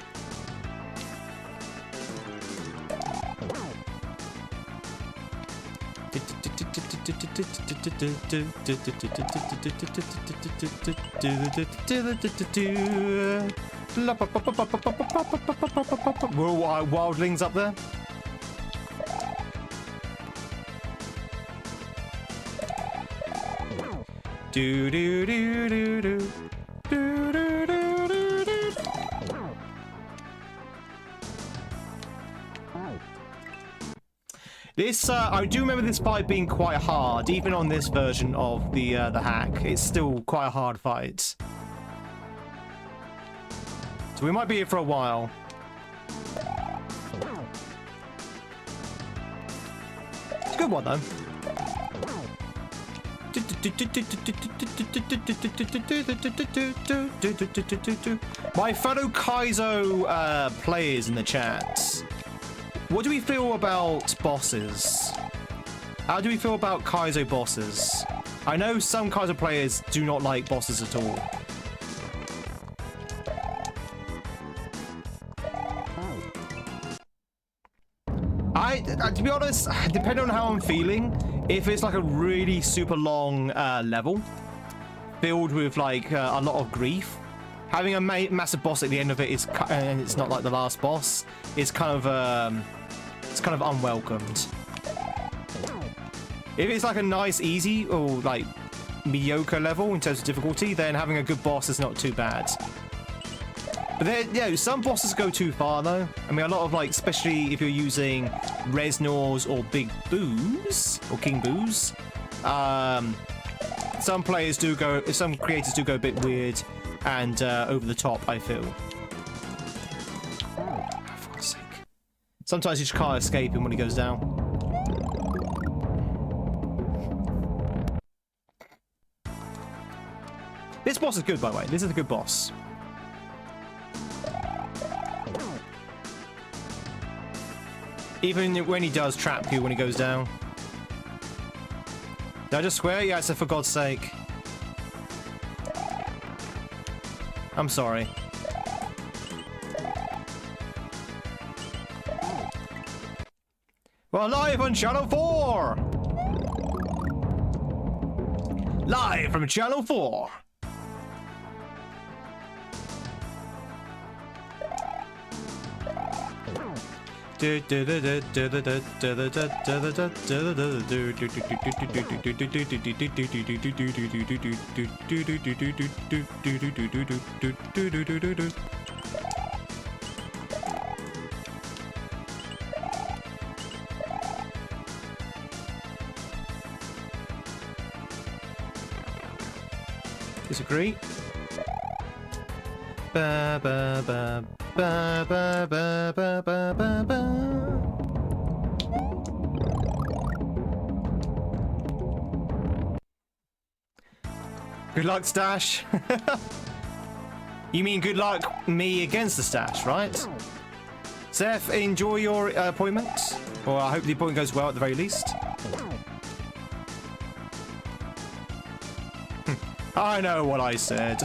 We're all wildlings up there. This, I do remember this fight being quite hard, even on this version of the hack. It's still quite a hard fight. So we might be here for a while. It's a good one, though. My fellow KAIZO players in the chat, what do we feel about bosses? How do we feel about KAIZO bosses? I know some KAIZO players do not like bosses at all. To be honest, depending on how I'm feeling, if it's like a really super long level filled with like a lot of grief, having a massive boss at the end of it is, and it's not like the last boss, is kind of unwelcomed. If it's like a nice, easy or like mediocre level in terms of difficulty, then having a good boss is not too bad. But then, yeah, some bosses go too far though. I mean, a lot of like, especially if you're using Resnors or Big Boos or King Boos, some creators do go a bit weird and over the top, I feel. Oh, for God's sake. Sometimes you just can't escape him when he goes down. This boss is good, by the way. This is a good boss. Even when he does trap you when he goes down. Did I just swear? Yeah, I said for God's sake. I'm sorry. Well, live on Channel 4! Live from Channel 4! Disagree. Ba ba ba ba ba ba ba ba ba ba. Good luck, Stash. You mean good luck me against the Stash, right? Seth, enjoy your appointment. Or I hope the appointment goes well at the very least. I know what I said.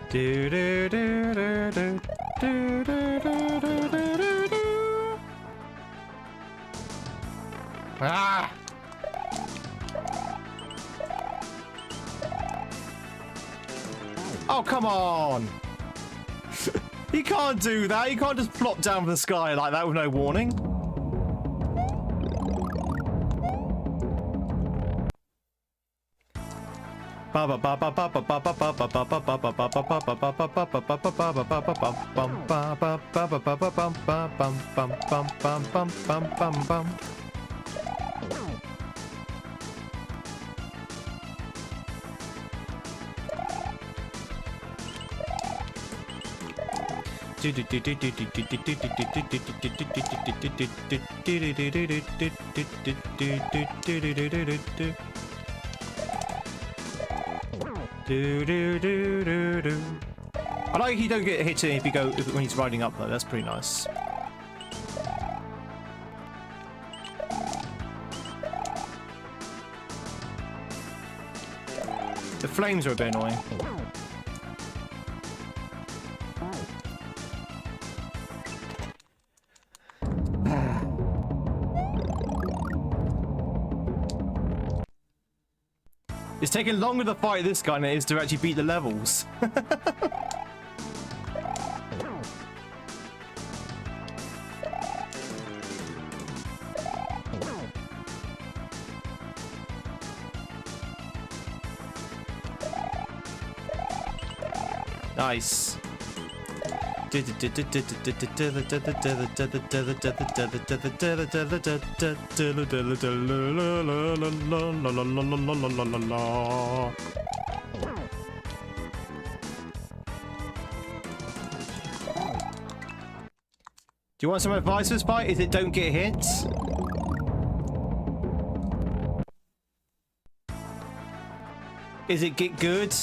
Do do do do do do do do do do do. Ah! Oh, come on! You can't do that. You can't just plop down from the sky like that with no warning. I like you don't get hit if you go when he's riding up though. That's pretty nice. The flames are a bit annoying. It's taking longer to fight this guy than it is to actually beat the levels. Nice. Do you want some advice for this fight? Is it don't get hit? Is it get good?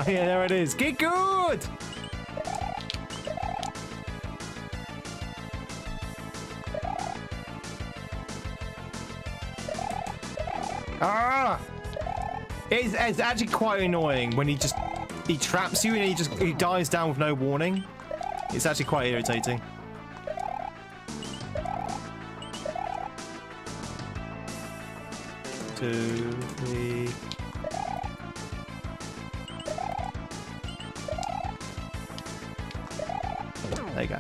Yeah, there it is. Get good! Ah! It's actually quite annoying when he traps you and he dies down with no warning. It's actually quite irritating. Two, three. There you go.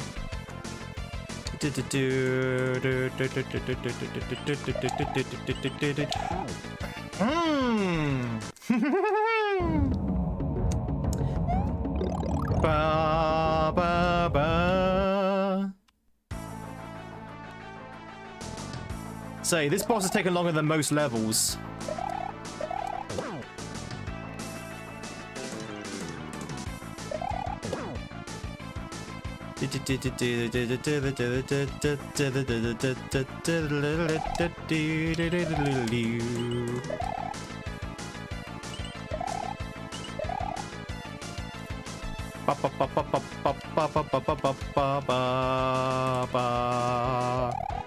Ba ba ba. Say, this boss has taken longer than most levels.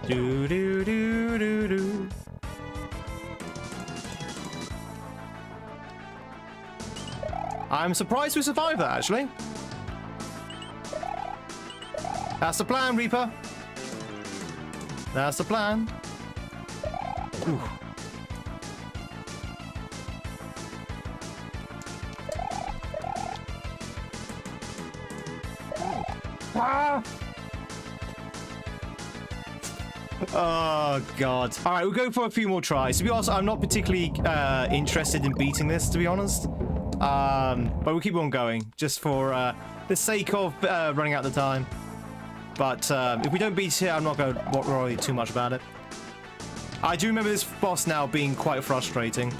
Do do do do do. I'm surprised we survived that, actually. That's the plan, Reaper. That's the plan. Ooh. Ah! Oh, God. All right, we'll go for a few more tries. To be honest, I'm not particularly interested in beating this, to be honest. But we'll keep on going, just for the sake of running out the time. But if we don't beat it, I'm not going to worry too much about it. I do remember this boss now being quite frustrating.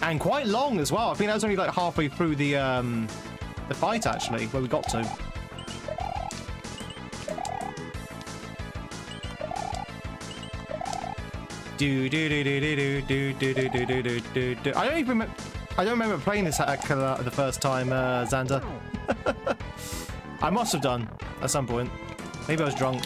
And quite long as well. I think that was only like halfway through the fight, actually, where we got to. Do do do do do do do do do do do do. I don't remember playing this at the first time, Xander. I must have done at some point. Maybe I was drunk.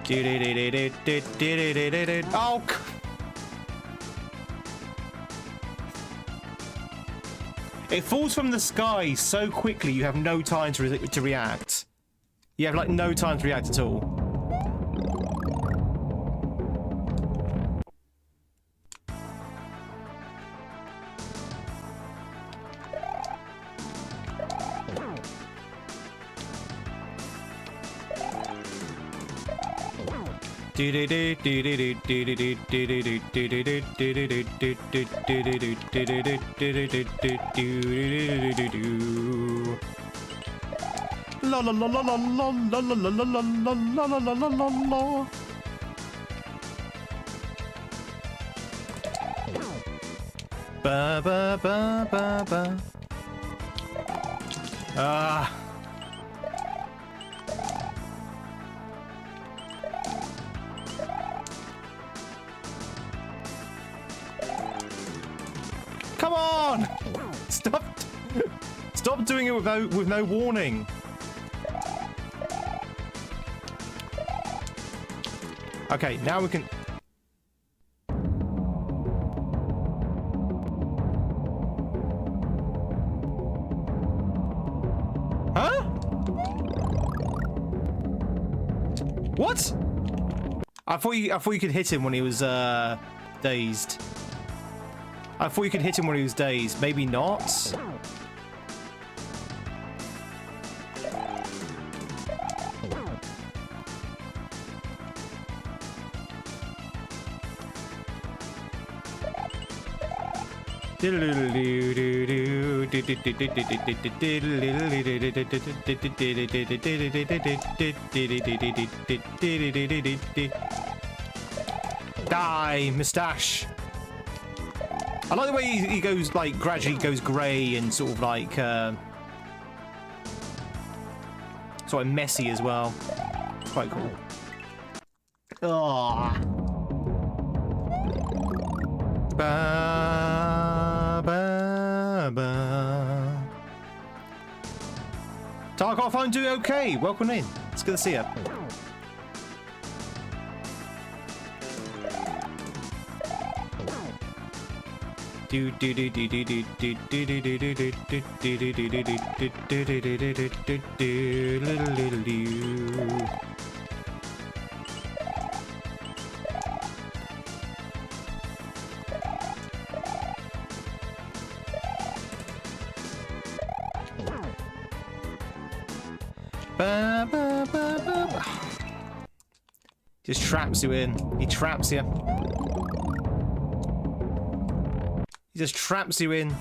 Do do do do do do do do do do. Oh. It falls from the sky so quickly you have no time to react. You have like no time to react at all. La la la la la la la la la la la la la la la la. Ba ba ba ba ba. Ah. Come on! Stop doing it with no warning. Okay, now we can. Huh? What? I thought you could hit him when he was dazed. I thought you could hit him when he was dazed. Maybe not. Die, mustache. I like the way he goes, like, gradually goes grey and sort of like, sort of messy as well. It's quite cool. Oh. Ba, ba, ba. Tarkov, I'm doing okay. Welcome in. It's good to see you. Do do do do do do do do do do do do do do do do. Just traps you in. He traps you. He just traps you in.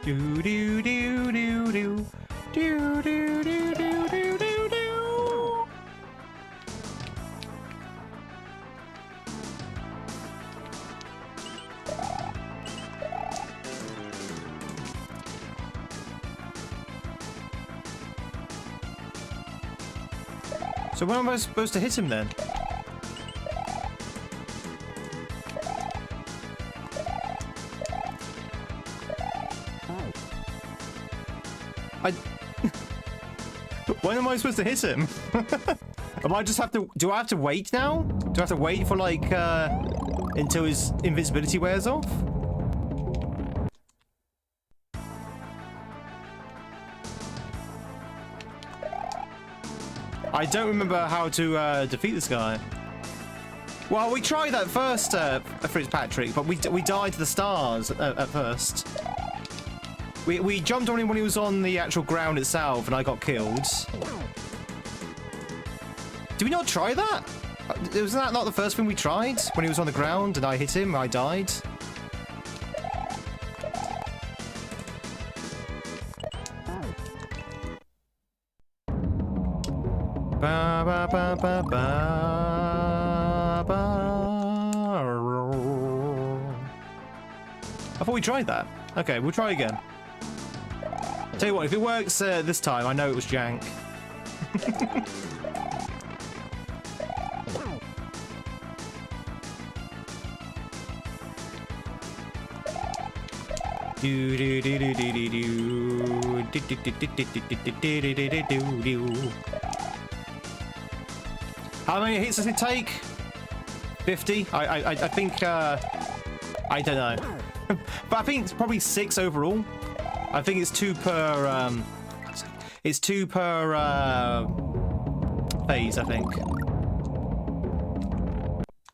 Do do do do do do do do do do do do. So when am I supposed to hit him then? When am I supposed to hit him? Am I just have to? Do I have to wait now? Do I have to wait for like until his invincibility wears off? I don't remember how to defeat this guy. Well, we tried that first, Fitzpatrick, but we died to the stars at first. We jumped on him when he was on the actual ground itself, and I got killed. Did we not try that? Wasn't that not the first thing we tried? When he was on the ground and I hit him, I died? Ba, ba, ba, ba, ba, ba. I thought we tried that. Okay, we'll try again. Tell you what, if it works this time, I know it was jank. Do do do do do do do do do do do. How many hits does it take? 50? I think I don't know. But I think it's probably 6 overall. I think it's 2 per it's 2 per phase, I think.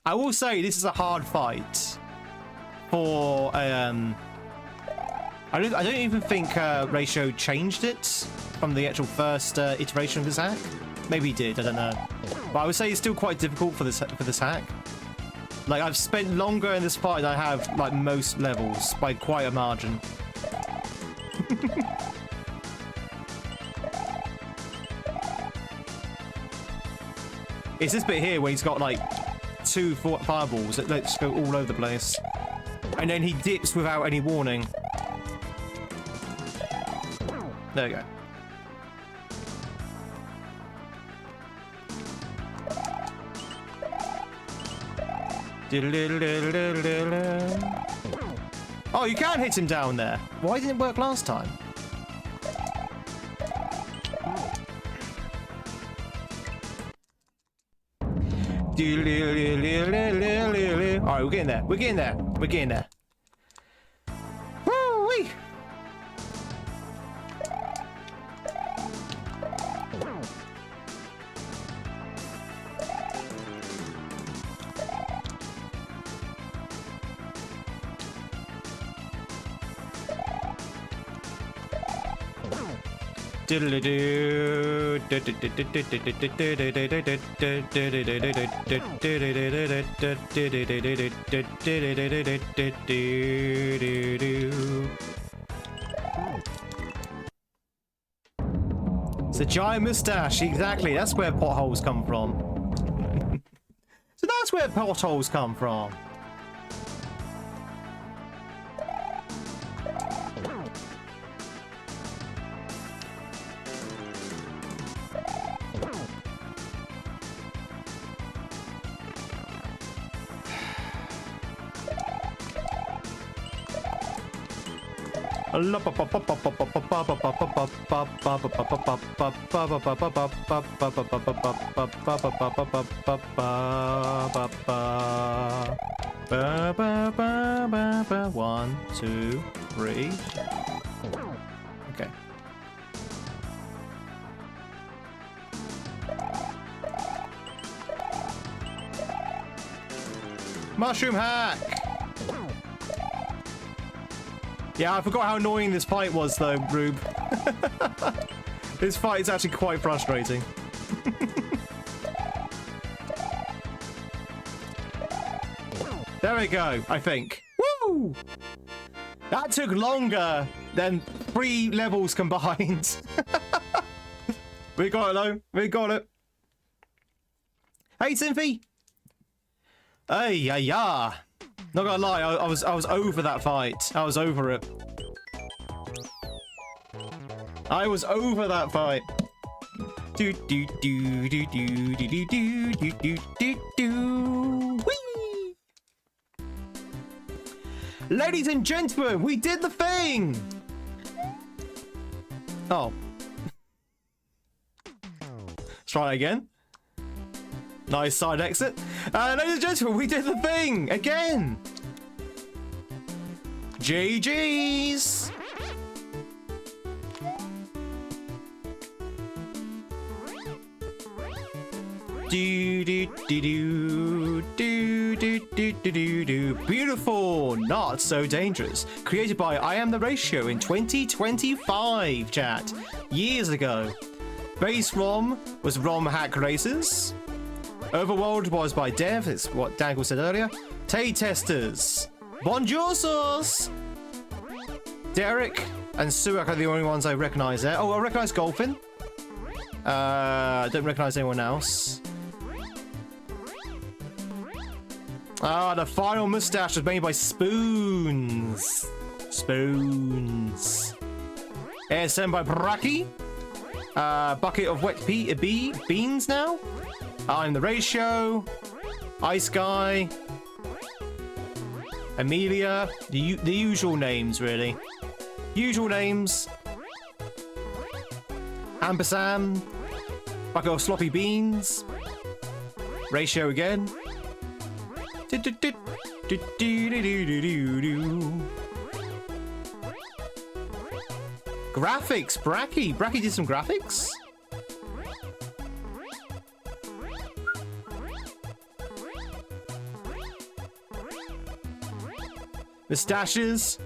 I will say this is a hard fight for I don't even think Ratio changed it from the actual first iteration of this hack. Maybe he did, I don't know. But I would say it's still quite difficult for this hack. Like, I've spent longer in this fight than I have like most levels by quite a margin. It's this bit here where he's got like 2 fireballs that let's go all over the place. And then he dips without any warning. There we go. Oh, you can hit him down there. Why didn't it work last time? Alright, we're getting there. We're getting there. We're getting there. Woo-wee! It's a giant moustache, exactly. That's where potholes come from. So that's where potholes come from. One, two, three. Okay. Mushroom hack! Yeah, I forgot how annoying this fight was, though, Rube. This fight is actually quite frustrating. There we go, I think. Woo! That took longer than 3 levels combined. We got it though. We got it. Hey, Synthy. Hey, yeah. Not gonna lie, I was over that fight. I was over it. I was over that fight. Do do do do do do do do do do do. Whee! Ladies and gentlemen, we did the thing. Oh. Let's try it again. Nice side exit. Ladies and gentlemen, we did the thing again. GG's. Do do do do do do do do do. Beautiful, not so dangerous. Created by I Am the Ratio in 2025, chat. Years ago. Base ROM was ROM Hack Races. Overworld was by Dev, it's what Dangle said earlier. Tay Testers. Bonjour sauce. Derek and Suak are the only ones I recognize there. Oh, I recognize Golfin. I don't recognize anyone else. Ah, the final mustache was made by Spoons. Spoons. ASM by Bracky. Bucket of wet beans now. I'm the Ratio. Ice Guy. Amelia. The usual names, really. Usual names. Ampersand. Bucket of sloppy beans. Ratio again. Graphics, Bracky. Bracky did some graphics. Mustaches.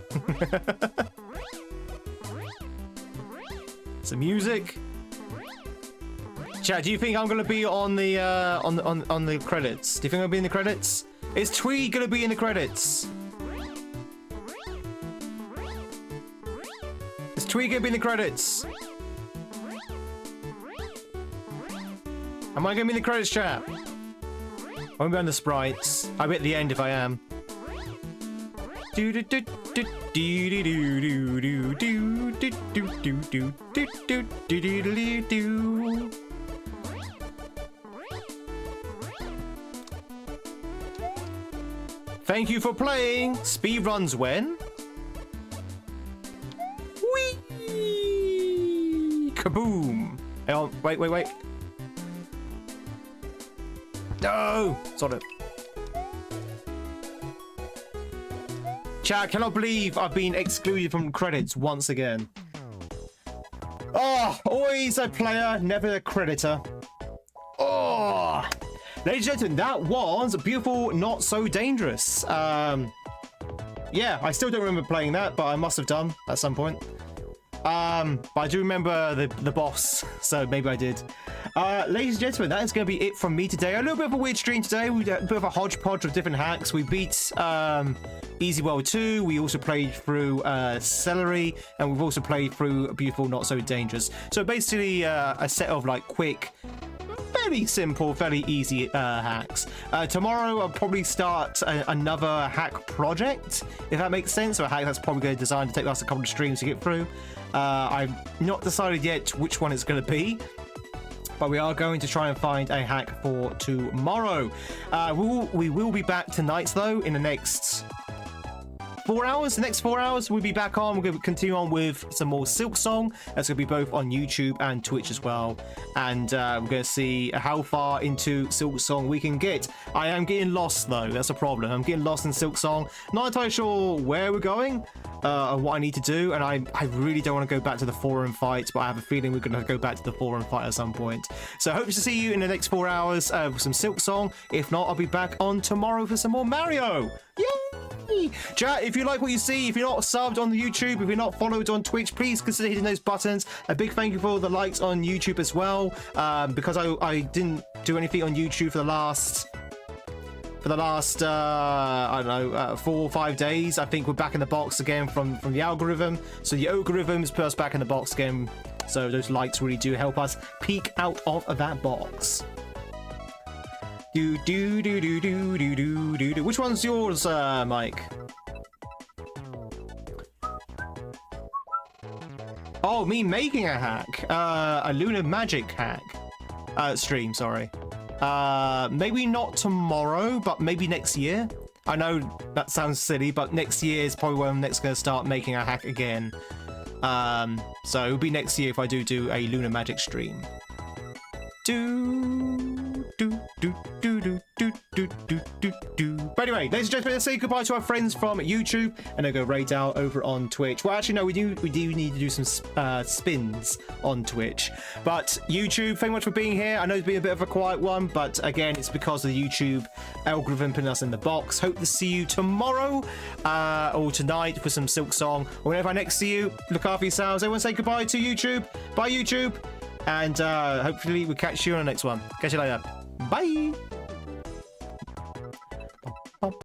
Some music. Chat, do you think I'm gonna be on the on the credits? Do you think I'll be in the credits? Is Tweed gonna be in the credits? Is Tweed gonna be in the credits? Am I gonna be in the credits, chat? I won't be on the sprites. I'll be at the end if I am. Do do do do do do do do do do do do do do do do. Thank you for playing. Speed runs when? Whee! Kaboom! Hang on, wait. No! Sod it. Chat, I cannot believe I've been excluded from credits once again. Oh, always a player, never a creditor. Oh! Ladies and gentlemen, that was beautiful, not so dangerous. Yeah, I still don't remember playing that, but I must have done at some point. But I do remember the boss, so maybe I did. Ladies and gentlemen, that is going to be it from me today. A little bit of a weird stream today. We did a bit of a hodgepodge of different hacks. We beat Easy World 2. We also played through Celery, and we've also played through Beautiful, Not So Dangerous. So basically a set of like quick, fairly simple, fairly easy hacks. Tomorrow I'll probably start another hack project, if that makes sense. So a hack that's probably going to design to take us a couple of streams to get through. I've not decided yet which one it's going to be, but we are going to try and find a hack for tomorrow. We will be back tonight though in the next 4 hours. The next 4 hours we'll be back on. We're going to continue on with some more Silk Song. That's going to be both on YouTube and Twitch as well, and we're going to see how far into Silk Song we can get. I am getting lost though, that's a problem. I'm getting lost in Silk Song, not entirely sure where we're going and what I need to do, and I really don't want to go back to the forum fight, but I have a feeling we're going to go back to the forum fight at some point. So I hope to see you in the next 4 hours with some Silk Song. If not, I'll be back on tomorrow for some more Mario. Yay! Chat, if you like what you see, if you're not subbed on the YouTube, if you're not followed on Twitch, please consider hitting those buttons. A big thank you for the likes on YouTube as well, because I didn't do anything on YouTube for the last for the last, I don't know, 4 or 5 days. I think we're back in the box again from the algorithm. So the algorithms put us back in the box again. So those likes really do help us peek out of that box. Do do do do do do do do do. Which one's yours, Mike? Oh, me making a hack. A lunar magic hack. Stream, sorry. Maybe not tomorrow, but maybe next year. I know that sounds silly, but next year is probably when I'm next going to start making a hack again. So it'll be next year if I do a lunar magic stream. But anyway, ladies and gentlemen, let's say goodbye to our friends from YouTube and then go right out over on Twitch. Well, actually, no, we do need to do some spins on Twitch. But YouTube, thank you much for being here. I know it's been a bit of a quiet one, but again, it's because of the YouTube algorithm putting us in the box. Hope to see you tomorrow or tonight for some Silk Song. Or whenever I next see you, look after yourselves. Everyone say goodbye to YouTube. Bye, YouTube. And hopefully we'll catch you on the next one. Catch you later. Bye.